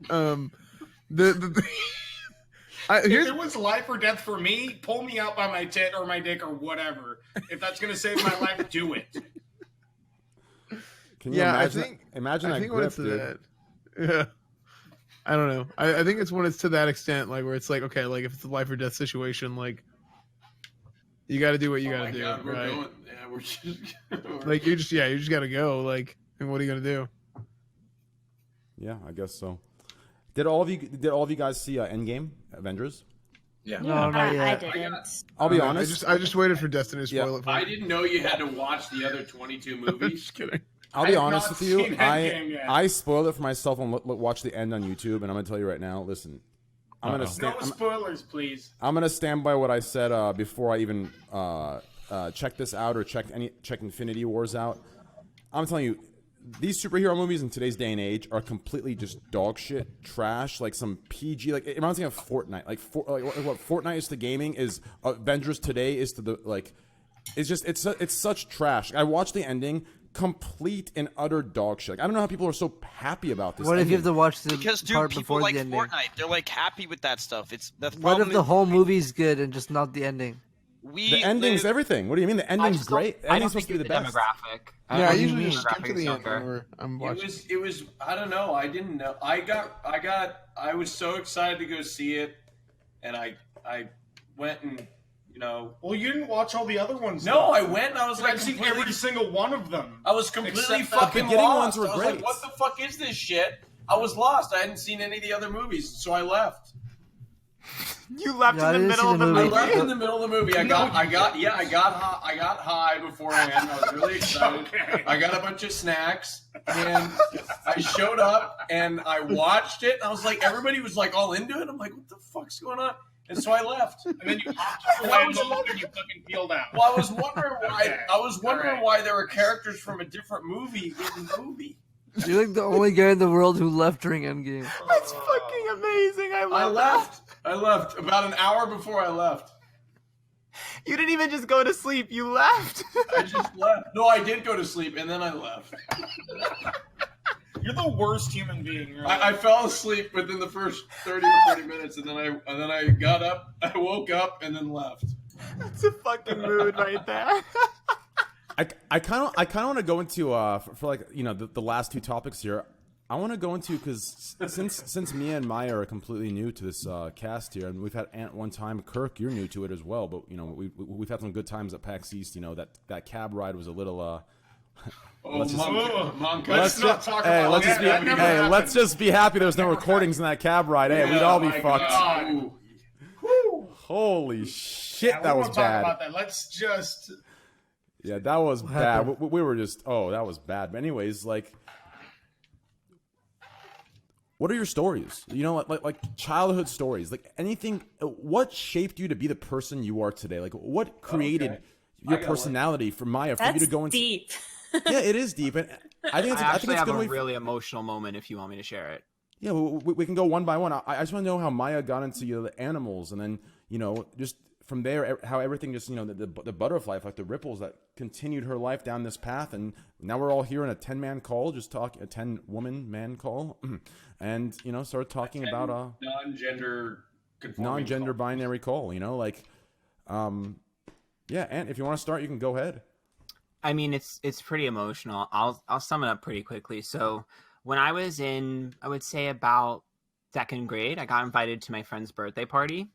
If it was life or death for me, pull me out by my tit or my dick or whatever. If that's going to save my life, do it. Can you imagine that grip, dude? Yeah. I don't know. I think it's when it's to that extent, like where it's like, okay, like if it's a life or death situation, like you got to do what you got to do, right? We're just like you just got to go. Like, and what are you gonna do? Yeah, I guess so. Did all of you guys see Endgame Avengers? Yeah. No, not yet. I didn't. I'll be honest. I just waited for Destiny to spoil it for me. I didn't know you had to watch the other 22 movies. Just kidding. I'll be honest with you. I spoiled it for myself and watched the end on YouTube, and I'm gonna tell you right now. Listen, no spoilers, please. I'm gonna stand by what I said before I even check this out or check Infinity Wars out. I'm telling you, these superhero movies in today's day and age are completely just dog shit, trash, like some PG. Like it reminds me of Fortnite. Like what Fortnite is to gaming is Avengers today is to the like. It's just it's such trash. I watched the ending. Complete and utter dog shit. Like, I don't know how people are so happy about this. What if you have to watch the because part people before like the ending? Fortnite. They're like happy with that stuff. It's the What if the whole movie's good and just not the ending? The ending's everything. What do you mean? The ending's great. The ending's supposed to be the best. Demographic. Yeah, I usually just skip to the end whenever I'm watching. It was. I don't know. I didn't know. I was so excited to go see it, and I went and. Well, you didn't watch all the other ones. No, I went and I was like, I've seen every single one of them. I was completely fucking lost. I was like, what the fuck is this shit? I was lost. I hadn't seen any of the other movies, so I left. You left Yeah, I in the didn't middle see of the the movie. movie. I left in the middle of the movie. I got high beforehand. I was really excited. Okay. I got a bunch of snacks, and I showed up, and I watched it, and I was like, everybody was like all into it. I'm like, what the fuck's going on? And so I left. And then you hopped off the Lambo and you fucking peeled out. Well, I was wondering why. Okay. I was wondering All right. why there were characters from a different movie in the movie. You're like the only guy in the world who left during Endgame. That's fucking amazing. I I love left. I left about an hour before I left. that. You didn't even just go to sleep. You left. I just left. No, I did go to sleep, and then I left. You're the worst human being. Really. I fell asleep within the first 30 or 40 minutes, and then I got up, I woke up, and then left. That's a fucking mood right there. I kind of want to go into for like the last two topics here. I want to go into because since Mia and Maya are completely new to this cast here, and we've had Ant one time. Kirk, you're new to it as well, but we've had some good times at PAX East. That cab ride was a little. Monk. Let's not talk about that. Let's just be happy there's no recordings in that cab ride. Hey, we'd all be fucked. Holy shit, Yeah, that we was won't talk bad. about that. Let's just. Yeah, that was bad. We were just, that was bad. But anyways, like, what are your stories? Like childhood stories, like anything. What shaped you to be the person you are today? Like, what created your personality for Maya for you to go into? Deep. Yeah, it is deep, and I think it's I actually have gonna a be really emotional moment if you want me to share it. Yeah, we can go one by one. I just want to know how Maya got into the animals, and then just from there how everything just the butterfly effect, the ripples that continued her life down this path, and now we're all here in a 10-man call, just talking a 10-woman man call, and start talking about non-gender binary call. Yeah, and if you want to start, you can go ahead. I mean, it's pretty emotional. I'll sum it up pretty quickly. So when I was in, I would say about 2nd grade, I got invited to my friend's birthday party.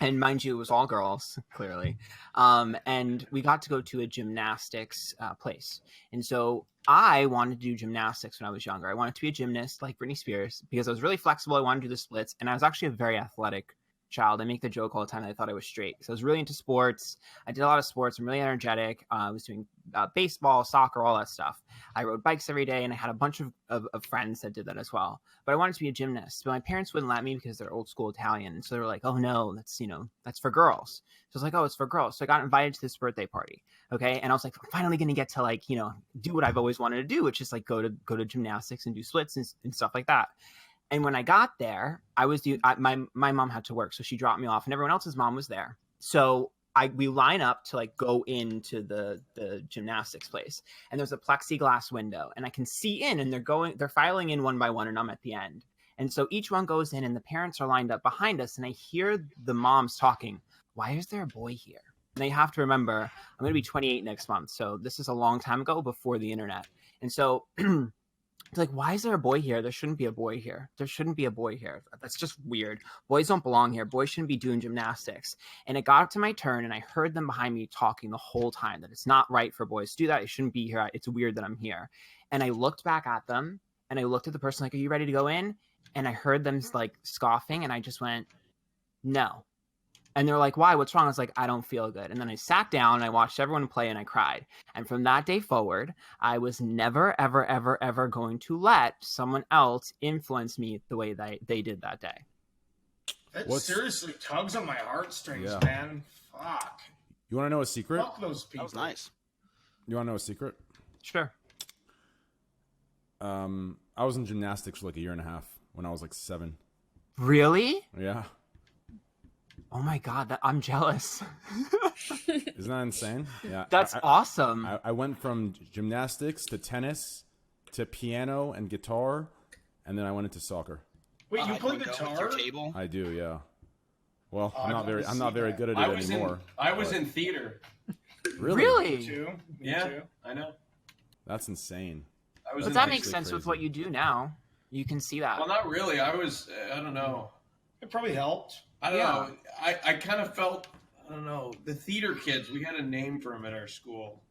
And mind you, it was all girls, clearly. And we got to go to a gymnastics place. And so I wanted to do gymnastics when I was younger. I wanted to be a gymnast like Britney Spears because I was really flexible. I wanted to do the splits. And I was actually a very athletic child. I make the joke all the time that I thought I was straight. So I was really into sports. I did a lot of sports. I'm really energetic. I was doing baseball, soccer, all that stuff. I rode bikes every day, and I had a bunch of friends that did that as well. But I wanted to be a gymnast. But my parents wouldn't let me because they're old school Italian. So they were like, oh no, that's for girls. So I was like, oh, it's for girls. So I got invited to this birthday party. Okay. And I was like, I'm finally going to get to do what I've always wanted to do, which is like go to gymnastics and do splits and stuff like that. And when I got there, my mom had to work, so she dropped me off, and everyone else's mom was there. So we line up to go into the gymnastics place, and there's a plexiglass window, and I can see in, and they're filing in one by one, and I'm at the end. And so each one goes in, and the parents are lined up behind us, and I hear the moms talking, why is there a boy here? And I have to remember, I'm going to be 28 next month, so this is a long time ago before the internet. And so it's like, why is there a boy here? There shouldn't be a boy here. There shouldn't be a boy here. That's just weird. Boys don't belong here. Boys shouldn't be doing gymnastics. And it got up to my turn, and I heard them behind me talking the whole time that it's not right for boys to do that. It shouldn't be here. It's weird that I'm here. And I looked back at them, and I looked at the person like, are you ready to go in? And I heard them scoffing, and I just went, no. And they're like, why? What's wrong? I was like, I don't feel good. And then I sat down and I watched everyone play and I cried. And from that day forward, I was never, ever, ever, ever going to let someone else influence me the way they did that day. That seriously tugs on my heartstrings, Yeah. man. Fuck. You want to know a secret? Fuck those people. That was nice. You want to know a secret? Sure. I was in gymnastics for like a year and a half when I was like 7. Really? Yeah. Oh my God, I'm jealous. Isn't that insane? Yeah. That's awesome. I went from gymnastics to tennis to piano and guitar, and then I went into soccer. Wait, you play guitar? I do, yeah. Well, I'm not very good at it anymore. I was in theater. Really? Me too. Yeah, I know. That's insane. But that makes sense with what you do now. You can see that. Well, not really. I don't know. It probably helped. I don't know. I kind of felt, I don't know, the theater kids, we had a name for them at our school.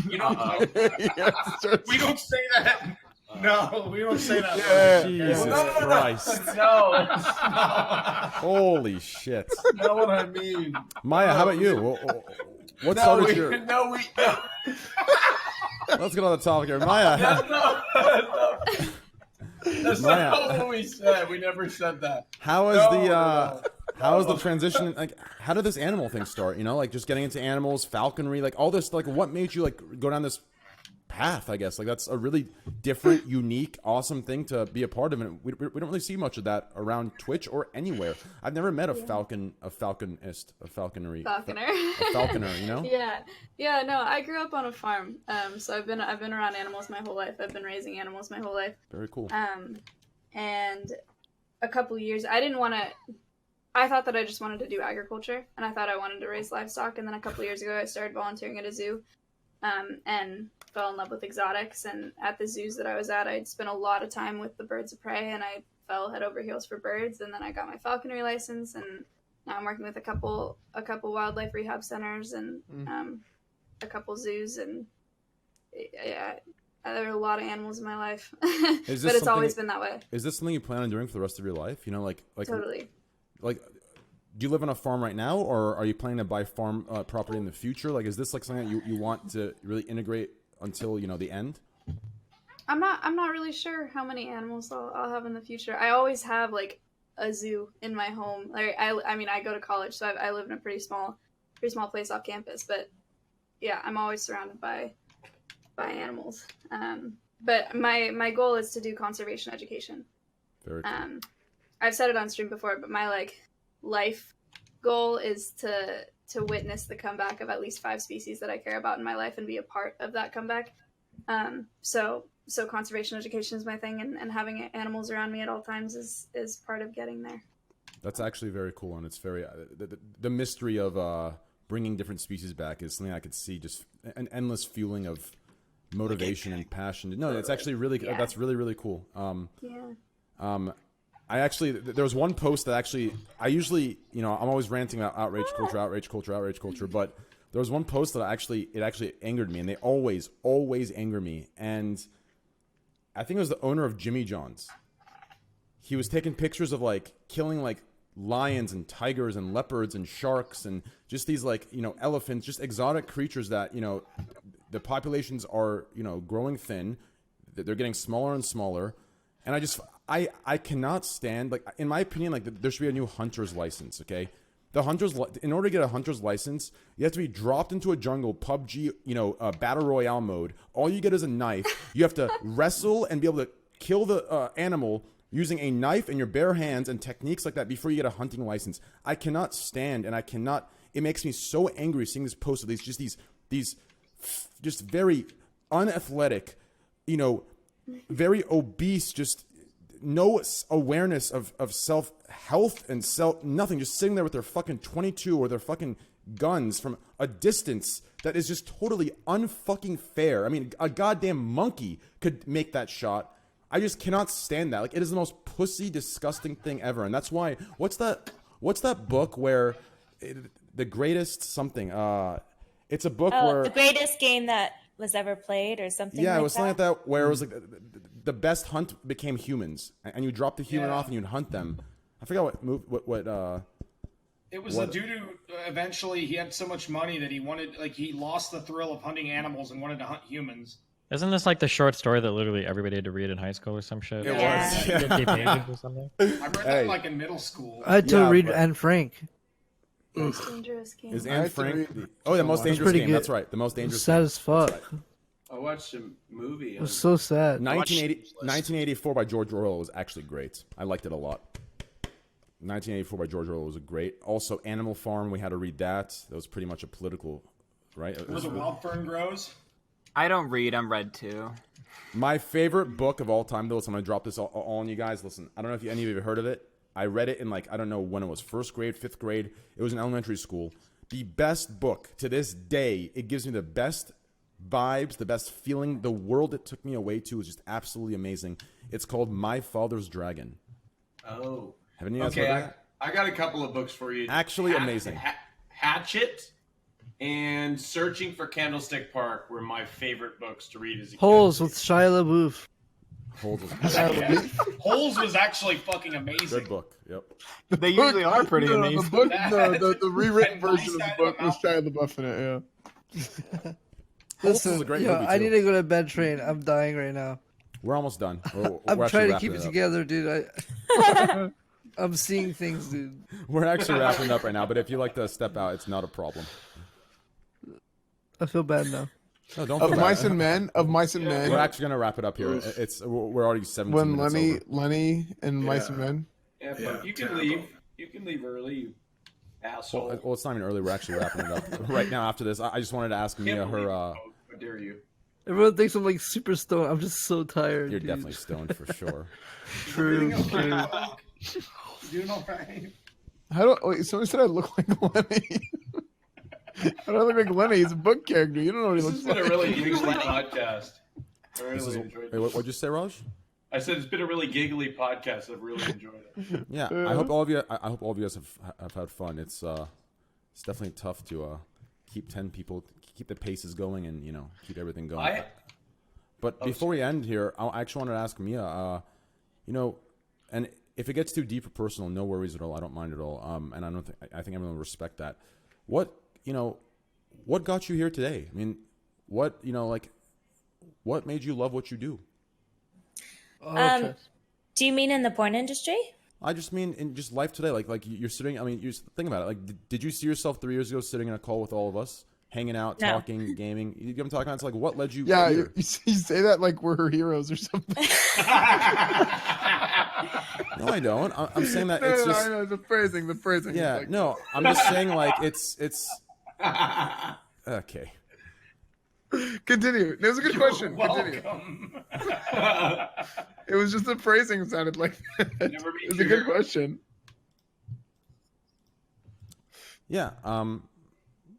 We don't say that. No, we don't say that. Yeah. Jesus No. Christ. No. Holy shit. Know what I mean? Maya, how about you? What No, started your... no. Let's get on the topic here. Maya, No. That's Maya. not what we said. We never said that. how is No. how is the transition, like, how did this animal thing start, you know, like, just getting into animals, falconry, like, all this, like, what made you, like, go down this path, I guess? Like, that's a really different, unique, awesome thing to be a part of, and we don't really see much of that around Twitch or anywhere. I've never met a falconer, Falconer. a falconer, you know? Yeah. No, I grew up on a farm. So I've been around animals my whole life. I've been raising animals my whole life. Very cool. And a couple years, I thought that I just wanted to do agriculture, and I thought I wanted to raise livestock. And then a couple years ago, I started volunteering at a zoo, and fell in love with exotics. And at the zoos that I was at, I'd spent a lot of time with the birds of prey, and I fell head over heels for birds. And then I got my falconry license, and now I'm working with a couple wildlife rehab centers and a couple zoos. And yeah, there are a lot of animals in my life, but it's always been that way. Is this something you plan on doing for the rest of your life? You know, like Totally. Like, do you live on a farm right now, or are you planning to buy farm property in the future? Like, is this like something that you want to really integrate until, you know, the end? I'm not really sure how many animals I'll have in the future. I always have like a zoo in my home. Like I mean, I go to college, so I live in a pretty small place off campus. But yeah, I'm always surrounded by animals. But my goal is to do conservation education. Very cool. I've said it on stream before, but my life goal is to witness the comeback of at least 5 species that I care about in my life and be a part of that comeback. So conservation education is my thing, and having animals around me at all times is part of getting there. That's actually very cool, and it's very the mystery of bringing different species back is something I could see, just an endless fueling of motivation and passion. No, it's actually really that's really cool. I actually, there was one post that actually, I usually, you know, I'm always ranting about outrage culture, but there was one post that it actually angered me, and they always anger me. And I think it was the owner of Jimmy John's. He was taking pictures of, like, killing, like, lions and tigers and leopards and sharks and just these, like, you know, elephants, just exotic creatures that, you know, the populations are, you know, growing thin. They're getting smaller and smaller. And I cannot stand, like, in my opinion, like, there should be a new hunter's license, okay? In order to get a hunter's license, you have to be dropped into a jungle, PUBG, you know, battle royale mode. All you get is a knife. You have to wrestle and be able to kill the animal using a knife in your bare hands and techniques like that before you get a hunting license. I cannot stand, and it makes me so angry seeing this post of these just very unathletic, you know, very obese, just no awareness of self-health and nothing, just sitting there with their fucking 22 or their fucking guns from a distance that is just totally unfucking fair. I mean, a goddamn monkey could make that shot. I just cannot stand that. Like, it is the most pussy, disgusting thing ever. And that's why, what's that book where the greatest something, it's a book where the greatest game that was ever played or something. Yeah, like it was something like that where it was like the best hunt became humans, and you drop the human off and you'd hunt them. I forgot what It was a dude who eventually he had so much money that he lost the thrill of hunting animals and wanted to hunt humans. Isn't this like the short story that literally everybody had to read in high school or some shit? It was. 50 pages or something? I read that like in middle school. I had to read Anne Frank. Most dangerous game. Is Anne Frank? The most dangerous game. That's right. The most dangerous. Sad as fuck. I watched a movie. It was so sad. 1984 by George Orwell was actually great. I liked it a lot. 1984 by George Orwell was great. Also, Animal Farm, we had to read that. That was pretty much a political, right? Where the wild fern grows. I don't read. I'm read too. My favorite book of all time, though, so I'm going to drop this all on you guys. Listen, I don't know if any of you have heard of it. I read it in, like, I don't know when it was, 1st grade, 5th grade. It was in elementary school. The best book to this day. It gives me the best vibes, the best feeling. The world it took me away to was just absolutely amazing. It's called My Father's Dragon. Oh. Haven't you guys heard of that? I got a couple of books for you. Actually amazing. Hatchet and Searching for Candlestick Park were my favorite books to read as a kid. Holes with Shia LaBeouf. Holes was Holes was actually fucking amazing. good book. Yep. They usually are pretty amazing. The book, the rewritten version of the book was Shia LaBeouf in it. Yeah. Holes is a Listen, great yo, movie I too. need to go to bed, Train. I'm dying right now. We're almost done. We're I'm actually trying to wrapping keep it up. together, dude. I'm seeing things, dude. We're actually wrapping up right now, but if you like to step out, it's not a problem. I feel bad now. No, don't Of feel Mice bad. and Men. Of Mice and Men. We're actually gonna wrap it up here. We're already 17 When minutes over. Lenny and Mice and Men. Yeah, but you can leave. You can leave early, you asshole. Well, it's not even early. We're actually wrapping it up right now. After this, I just wanted to ask Mia her. How dare you? Everyone thinks I'm like super stoned. I'm just so tired. You're dude. definitely stoned for sure. True. You doing all right? How do? Wait, somebody said I look like Lenny. How do I look like Lenny? He's a book character. You don't know what he This looks has been like. a really giggly podcast. I really enjoyed Wait, what'd you say, Raj? I said it's been a really giggly podcast. I've really enjoyed it. Yeah, I hope all of you. I hope all of you guys have had fun. It's definitely tough to keep 10 people, keep the paces going, and keep everything going. But before we end here, I actually wanted to ask Mia. And if it gets too deep or personal, no worries at all. I don't mind at all. And I think everyone will respect that. What got you here today? I mean, what made you love what you do? Do you mean in the porn industry? I just mean in just life today. Like you're sitting. I mean, you think about it. Like, did you see yourself 3 years ago sitting in a call with all of us, hanging out, No. talking, gaming? You get what I'm talking about? It's like, what led you? Yeah, here? you say that like we're her heroes or something. No, I don't. I'm saying that No, it's just. I know the phrasing. The phrasing. Yeah, is like, no, I'm just saying like it's. Okay. Continue. It was a good question. Continue. Welcome. It was just the phrasing sounded like that. Never It was a good question. Yeah.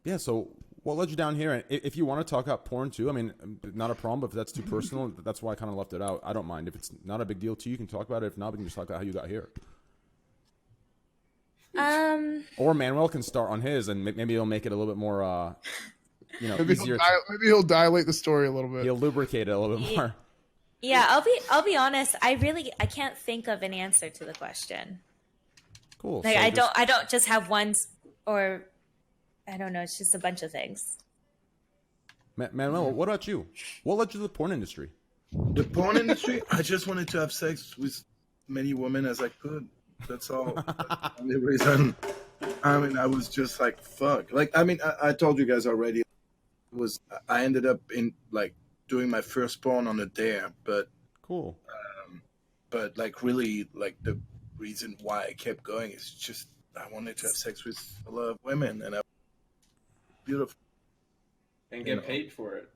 Yeah. So, what led you down here? And if you want to talk about porn too, I mean, not a problem. But if that's too personal, that's why I kind of left it out. I don't mind if it's not a big deal to you. You can talk about it. If not, we can just talk about how you got here. Or Manuel can start on his, and maybe he'll make it a little bit more, Maybe easier. maybe he'll dilate the story a little bit. He'll lubricate it a little bit more. Yeah, I'll be honest. I can't think of an answer to the question. Cool. Like So I don't just have one or I don't know. It's just a bunch of things. Manuel, what about you? What led you to the porn industry? The porn industry? I just wanted to have sex with many women as I could. That's all. That's the only reason. I mean, I was just like, fuck. Like, I mean, I told you guys already. I ended up in like doing my first porn on a dare, but cool. But like really, like the reason why I kept going is just I wanted to have sex with a lot of women, and beautiful. And get paid for it.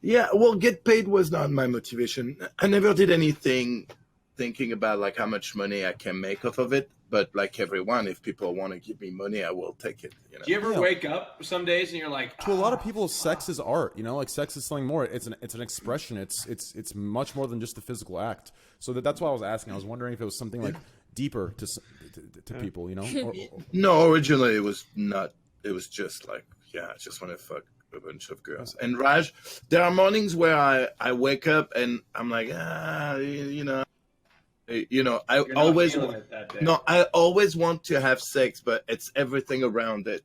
Yeah, well, get paid was not my motivation. I never did anything thinking about like how much money I can make off of it. But like everyone, if people want to give me money, I will take it. Do you ever wake up some days and you're like, to a lot of people, sex is art. Like sex is something more. It's an expression. It's much more than just a physical act. So that's why I was asking. I was wondering if it was something like deeper to people. No, originally it was not. It was just like, I just want to fuck a bunch of girls. And Raj, there are mornings where I wake up and I'm like, I always I always want to have sex, but it's everything around it,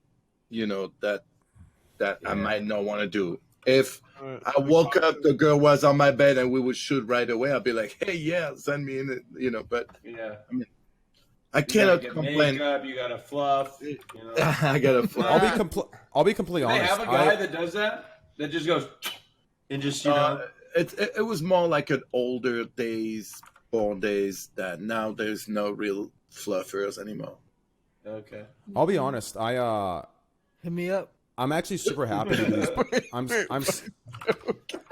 that I might not want to do. If I woke up, the girl was on my bed, and we would shoot right away, I'd be like, hey, yeah, send me in it, But yeah, I mean, I cannot you complain. Makeup, you gotta fluff. I gotta fluff. I'll be completely honest. They have a guy that does that just goes and just It was more like an older days. Born days that now there's no real fluffers anymore. Okay. I'll be honest. Hit me up. I'm actually super happy to do these.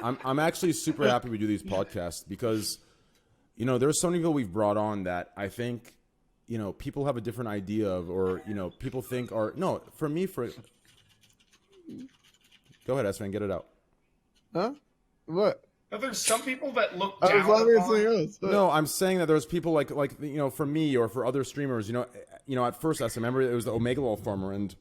I'm actually super happy we do these podcasts because, there's so many people we've brought on that I think, people have a different idea of, or people think are for me. Go ahead, Esfan, get it out. Huh? What? But there's some people that look I down was laughing at upon- something else. No, I'm saying that there's people like for me or for other streamers, at first I remember it was the Omega Law farmer, and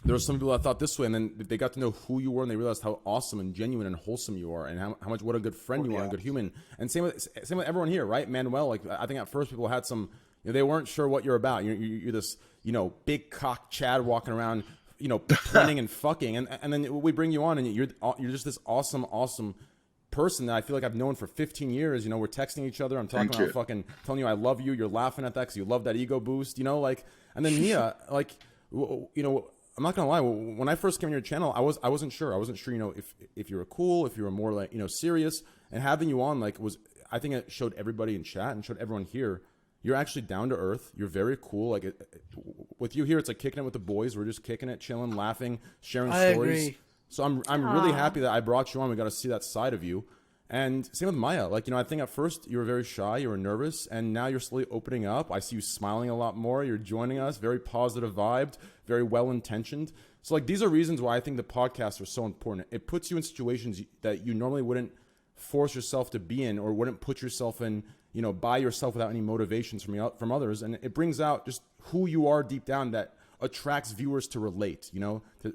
there were some people that thought this way, and then they got to know who you were, and they realized how awesome and genuine and wholesome you are, and how much what a good friend you are, and a good human. And same with everyone here, right? Manuel, like I think at first people had some, they weren't sure what you're about. You're this, big cock Chad walking around, printing and fucking, and then we bring you on, and you're just this awesome person that I feel like I've known for 15 years. We're texting each other. I'm talking about fucking telling you I love you. You're laughing at that because you love that ego boost. And then Mia, like, I'm not gonna lie. When I first came on your channel, I wasn't sure. I wasn't sure, if you were cool, if you were more like, serious. And having you on, like, I think it showed everybody in chat and showed everyone here. You're actually down to earth. You're very cool. Like, with you here, it's like kicking it with the boys. We're just kicking it, chilling, laughing, sharing stories. Agree. So I'm really happy that I brought you on. We got to see that side of you. And same with Maya. Like, I think at first you were very shy, you were nervous, and now you're slowly opening up. I see you smiling a lot more. You're joining us, very positive vibed, very well-intentioned. So, like, these are reasons why I think the podcasts are so important. It puts you in situations that you normally wouldn't force yourself to be in, or wouldn't put yourself in, by yourself without any motivations from others. And it brings out just who you are deep down that attracts viewers to relate,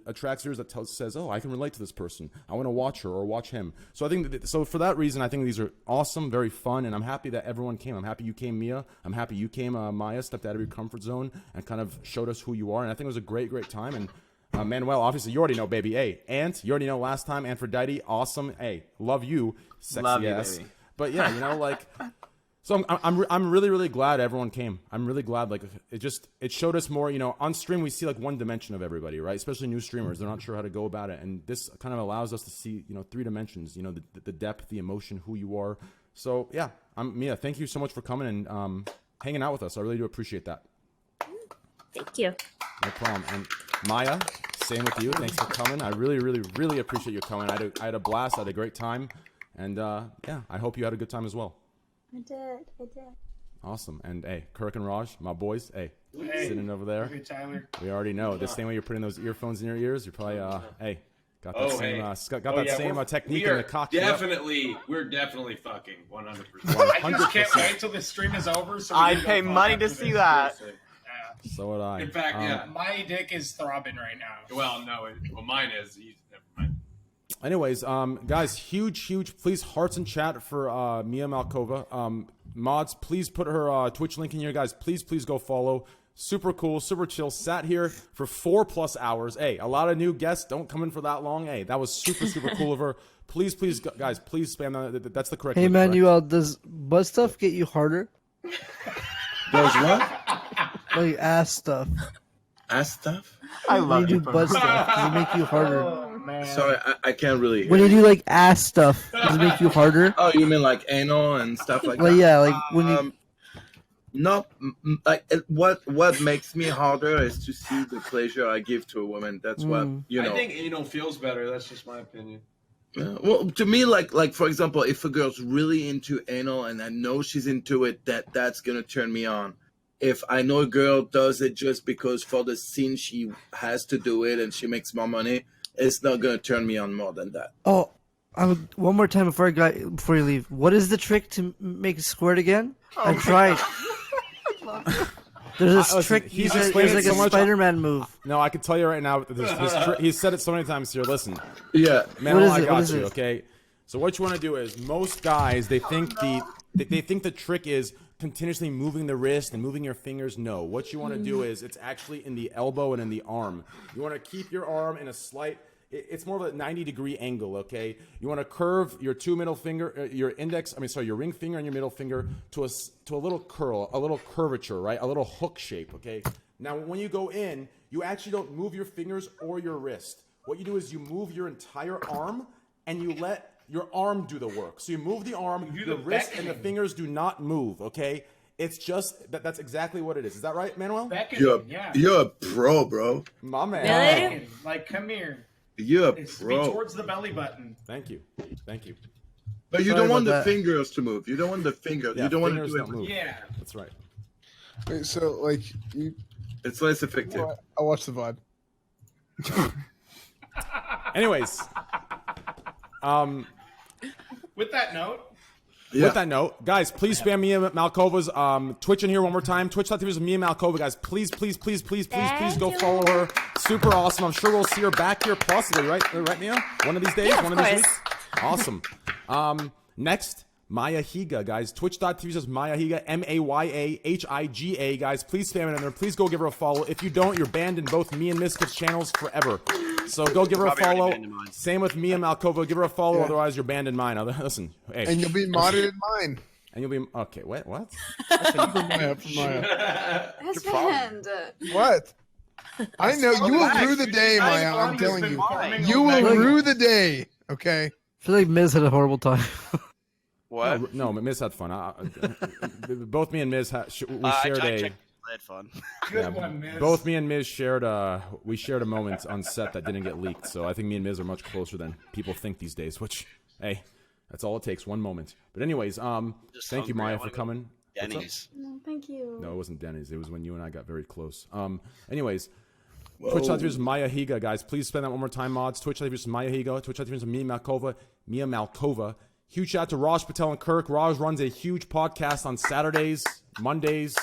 attracts viewers that says, oh, I can relate to this person. I want to watch her or watch him. So I think so for that reason, I think these are awesome, very fun, and I'm happy that everyone came. I'm happy you came, Mia. I'm happy you came, Maya, stepped out of your comfort zone and kind of showed us who you are. And I think it was a great time. And Manuel, obviously, you already know, baby. Hey, Ant, you already know last time. Aphrodite, awesome. Hey, love you, sexy love ass. You, baby. But yeah, like. So I'm really glad everyone came. I'm really glad, like, it showed us more, on stream we see like one dimension of everybody, right? Especially new streamers, they're not sure how to go about it, and this kind of allows us to see, 3 dimensions, the depth, the emotion, who you are. So yeah, Mia, thank you so much for coming and hanging out with us. I really do appreciate that. Thank you. No problem. And Maya, same with you. Thanks for coming. I really appreciate you coming. I had a blast. I had a great time, and yeah, I hope you had a good time as well. I did. Awesome. And hey, Kirk and Raj, my boys, sitting over there. Hey, Tyler. We already know. The same way you're putting those earphones in your ears, you're probably got that same technique in the cock. We're definitely fucking 100%. I just can't wait till the stream is over. So I'd pay money to see that. So would I. In fact, my dick is throbbing right now. Well, no, mine is. Never mind. Anyways, guys, huge, please hearts in chat for Mia Malkova. Mods, please put her Twitch link in here, guys. Please go follow. Super cool, super chill. Sat here for 4+ hours. Hey, a lot of new guests don't come in for that long. Hey, that was super cool of her. Please, guys, please spam that. That's the correct. Hey, link, Manuel, does butt stuff get you harder? Does what? Like ass stuff. Ass stuff? I love when you do butt stuff. Does it make you harder? Sorry, I can't really hear. When you do like ass stuff, does it make you harder? Oh, you mean like anal and stuff like that? Yeah, like when you. Not like what makes me harder is to see the pleasure I give to a woman. That's what I think anal feels better. That's just my opinion. Well, to me, like for example, if a girl's really into anal and I know she's into it, that's gonna turn me on. If I know a girl does it just because for the scene she has to do it and she makes more money, it's not gonna turn me on more than that. Oh, one more time before you leave. What is the trick to make it squirt again? I tried. There's this trick. There's like a Spider-Man move. No, I can tell you right now. He's said it so many times here. Listen. Yeah. Man, I got you. Okay. So what you want to do is most guys they think the trick is continuously moving the wrist and moving your fingers. No, what you want to do is it's actually in the elbow and in the arm. You want to keep your arm in a slight. It's more of a 90-degree angle, okay? You want to curve your your ring finger and your middle finger to a little curl, a little curvature, right? A little hook shape, okay? Now, when you go in, you actually don't move your fingers or your wrist. What you do is you move your entire arm and you let your arm do the work. So you move the arm, the wrist and the fingers do not move, okay? It's just that's exactly what it is. Is that right, Manuel? You're a pro, bro. My man. Really? Like, come here. You're a It's pro. towards the belly button. Thank you. But you don't want the fingers to move. You don't want the fingers. Yeah, you don't want to do don't it. move. Yeah. That's right. Wait, so like It's less effective. I'll watch the VOD. Anyways, With that note, With that note, guys, please spam Mia Malkova's Twitch in here one more time. Twitch.tv is Mia Malkova, guys. Please go follow her. Super awesome. I'm sure we'll see her back here possibly, right, Mia? One of these days, Yeah, one of these weeks. Awesome. Next, Maya Higa, guys. Twitch.tv says Maya Higa, MAYAHIGA, guys. Please spam it in there. Please go give her a follow. If you don't, you're banned in both me and Miskip's channels forever. So go give her a follow. Same with Mia Malkova. Give her a follow, otherwise you're banned in mine. Listen, hey. And you'll be modded in mine. And you'll be okay. What? Maya. His hand. What? I know you will rue the day, Maya. I'm telling you. You will rue the day. Okay. I feel like Miz had a horrible time. What? No, Miz had fun. Both me and Miz we shared I had fun. Good one, Miz. Both me and Miz shared a moment on set that didn't get leaked. So I think me and Miz are much closer than people think these days. Which, hey, that's all it takes. One moment. But anyways, thank you, Maya, for coming. Denny's. No, thank you. No, it wasn't Denny's. It was when you and I got very close. Anyways. Twitch.tv is Maya Higa, guys. Please spend that one more time, mods. Twitch.tv is Maya Higa. Twitch.tv is Mia Malkova. Huge shout out to Raj Patel and Kirk. Raj runs a huge podcast on Saturdays, Mondays,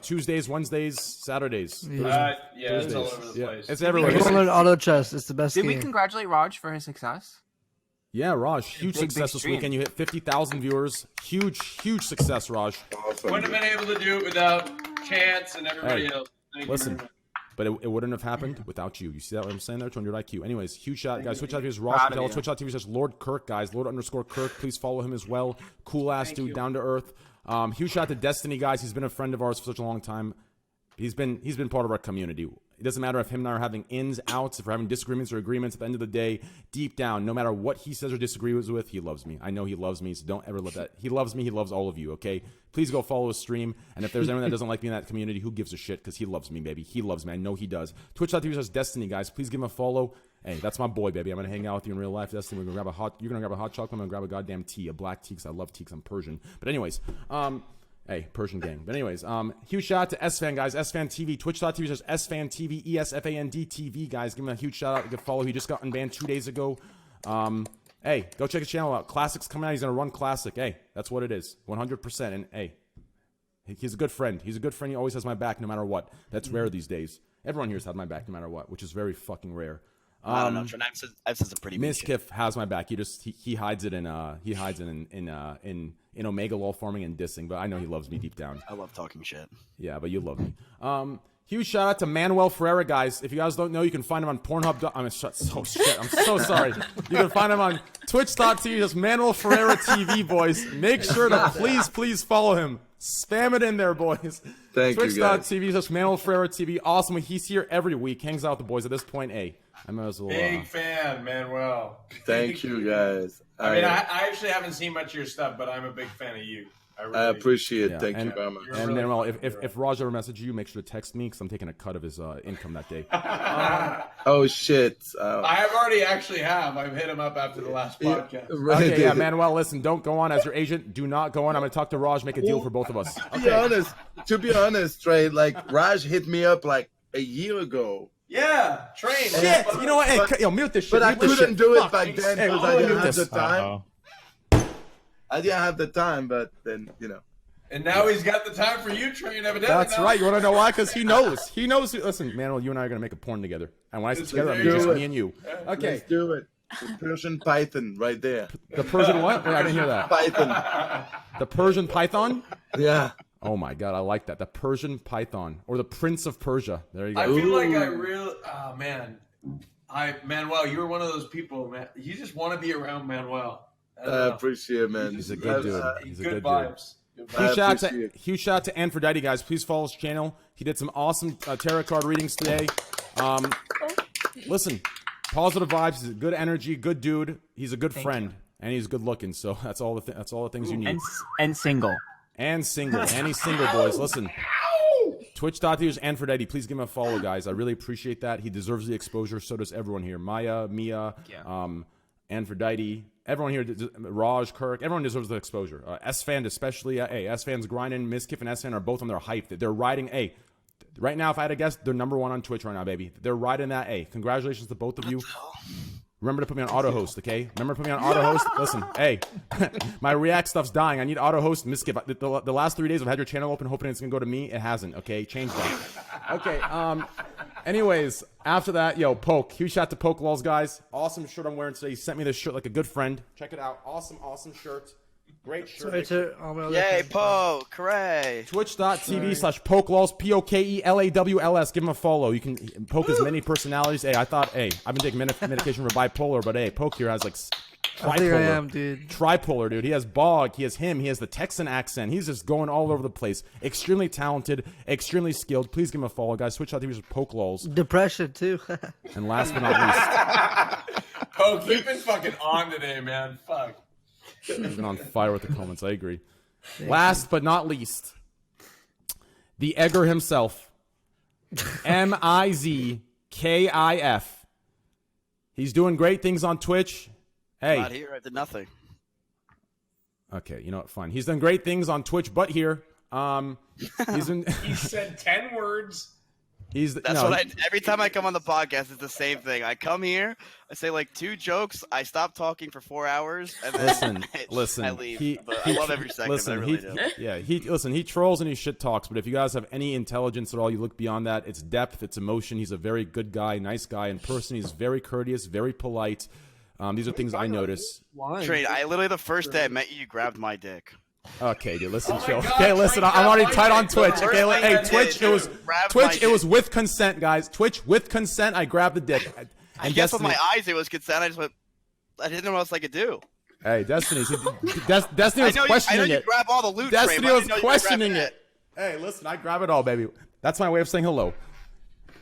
Tuesdays, Wednesdays, Saturdays. Thursdays. It's all over the place. It's everywhere. Go learn auto chess. It's the best Did game. we congratulate Raj for his success? Yeah, Raj, huge success this weekend. You hit 50,000 viewers. Huge success, Raj. Awesome. Wouldn't have been able to do it without Chance and everybody else. Thank Listen. you very much. But it wouldn't have happened without you. You see that what I'm saying there? 200 IQ. Anyways, huge shout, guys. Twitch.tv is Ross Patel. Twitch.tv says Lord Kirk, guys. Lord_Kirk. Please follow him as well. Cool ass dude, down to earth. Huge shout out to Destiny, guys. He's been a friend of ours for such a long time. He's been part of our community. It doesn't matter if him and I are having ins, outs, if we're having disagreements or agreements. At the end of the day, deep down, no matter what he says or disagrees with, he loves me. I know he loves me, so don't ever let that. He loves me. He loves all of you, okay? Please go follow his stream. And if there's anyone that doesn't like me in that community, who gives a shit? Because he loves me, baby. He loves me. I know he does. Twitch.tv says Destiny, guys. Please give him a follow. Hey, that's my boy, baby. I'm going to hang out with you in real life, Destiny. You're going to grab a hot chocolate. I'm going to grab a goddamn tea, a black tea, because I love tea because I'm Persian. But anyways, hey, Persian gang. But anyways, huge shout out to SFan, guys. SFan TV. Twitch.tv says SFan TV. ESFAND TV, guys. Give him a huge shout out. Good follow. He just got unbanned 2 days ago. Hey, go check his channel out. Classics coming out. He's going to run Classic. Hey, that's what it is. 100%. And hey, he's a good friend. He's a good friend. He always has my back no matter what. That's rare these days. Everyone here's had my back no matter what, which is very fucking rare. I don't know. I've said some pretty mean shit. Miskiff has my back. He hides it in Omega lol farming and dissing, but I know he loves me deep down. I love talking shit. Yeah, but you love me. Huge shout out to Manuel Ferreira, guys. If you guys don't know, you can find him on Pornhub. I'm so sorry. You can find him on Twitch.tv. Just Manuel Ferreira TV, boys. Make sure to please follow him. Spam it in there, boys. Thank you, guys. Twitch.tv, just Manuel Ferreira TV. Awesome. He's here every week. Hangs out with the boys. At this point, I'm as well. Big fan, Manuel. Thank you, guys. I actually haven't seen much of your stuff, but I'm a big fan of you. I appreciate it. Thank you very much. And really Manuel, if Raj ever messages you, make sure to text me because I'm taking a cut of his income that day. Oh shit! I have already actually have. I've hit him up after the last podcast. Okay, yeah, Manuel. Listen, don't go on as your agent. Do not go on. I'm gonna talk to Raj, make a deal for both of us. To be honest, Trey, like Raj hit me up like a year ago. Yeah, Train. Shit, you know what? Hey, mute this shit. But I mute this couldn't shit. do it Fuck. back then Hey, because I didn't mute have this. the time. I didn't have the time, but then And now he's got the time for you, Train. Evidently. That's right. You want to know why? Because he knows. He knows. Listen, Manuel, you and I are gonna make a porn together. And when I say together, I mean just me and you. Okay. Let's do it. The Persian Python, right there. The Persian what? I didn't hear that. Python. The Persian Python? Yeah. Oh my god, I like that. The Persian Python, or the Prince of Persia. There you go. I feel like I really. Oh man, Manuel, you were one of those people, man. You just want to be around Manuel. I appreciate it, man. He's a good dude. He's a good vibes. Dude. Huge shout out to Aphrodite, guys. Please follow his channel. He did some awesome tarot card readings today. Listen, positive vibes. He's a good energy, good dude. He's a good friend, and he's good looking. So that's all the things you need. And single. And single. And he's single, boys. Listen. Twitch.tv is Aphrodite. Please give him a follow, guys. I really appreciate that. He deserves the exposure. So does everyone here. Maya, Mia, Aphrodite. Everyone here, Raj, Kirk, everyone deserves the exposure. S-Fan especially. Hey, S-Fan's grinding. Miskiff and S-Fan are both on their hype. They're riding. Hey, right now, if I had to guess, they're #1 on Twitch right now, baby. They're riding that. Hey, congratulations to both of you. Remember to put me on auto host, okay? Remember to put me on auto host. Listen, hey, my React stuff's dying. I need auto host. Miskip. The last 3 days I've had your channel open, hoping it's gonna go to me. It hasn't. Okay, change that. Okay. Anyways, after that, yo, Poke. Huge shout out to Poke Lols, guys. Awesome shirt I'm wearing today. He sent me this shirt like a good friend. Check it out. Awesome shirt. Great shirt. Yay, Poke! Hooray! Twitch.tv/PokeLols, PokeLAWLS. Give him a follow. You can Poke as many personalities. Hey, I've been taking medication for bipolar, but hey, Poke here has like tripolar. There I am, dude. Tripolar, dude. He has Bog. He has him. He has the Texan accent. He's just going all over the place. Extremely talented. Extremely skilled. Please give him a follow, guys. Twitch.tv/PokeLols. Depression, too. And last but not least. Poke, you've been fucking on today, man. Fuck. He's been on fire with the comments. I agree. Last but not least, the Egger himself, MIZKIF. He's doing great things on Twitch. Hey, Not here. I did nothing. okay, you know what? Fine. He's done great things on Twitch, but here, he's in. He said 10 words. Every time I come on the podcast, it's the same thing. I come here, I say like 2 jokes, I stop talking for 4 hours, and then I leave. I love every second. I really do. He trolls and he shit talks, but if you guys have any intelligence at all, you look beyond that. It's depth, it's emotion. He's a very good guy, nice guy in person. He's very courteous, very polite. These are things I notice. Train, I literally the first day I met you, you grabbed my dick. Okay, dude, listen, chill. Okay, listen, I'm already tight on Twitch. Okay, hey, Twitch, it was with consent, guys. Twitch, with consent, I grabbed the dick. I guess with my eyes it was consent. I didn't know what else I could do. Hey, Destiny was questioning I know you it. Grab all the loot, Destiny was questioning it. Hey, listen, I grab it all, baby. That's my way of saying hello.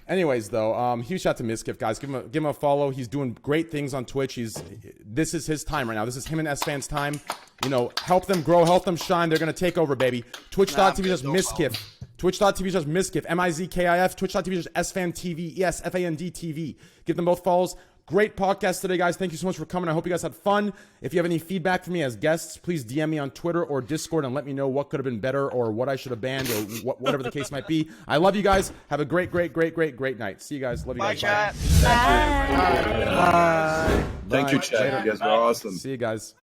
Anyways, though, huge shout out to Miskif, guys. Give him a follow. He's doing great things on Twitch. This is his time right now. This is him and S-Fans' time. You know, help them grow, help them shine. They're gonna take over, baby. Twitch.tv/Miskif. Twitch.tv/Miskif. MIZKIF. Twitch.tv/SFanTV. ESFAND-TV. Give them both follows. Great podcast today, guys. Thank you so much for coming. I hope you guys had fun. If you have any feedback for me as guests, please DM me on Twitter or Discord and let me know what could have been better or what I should have banned or whatever the case might be. I love you guys. Have a great night. See you guys. Love you guys. Bye, chat. Bye. Thank you, chat. You guys were awesome. See you guys.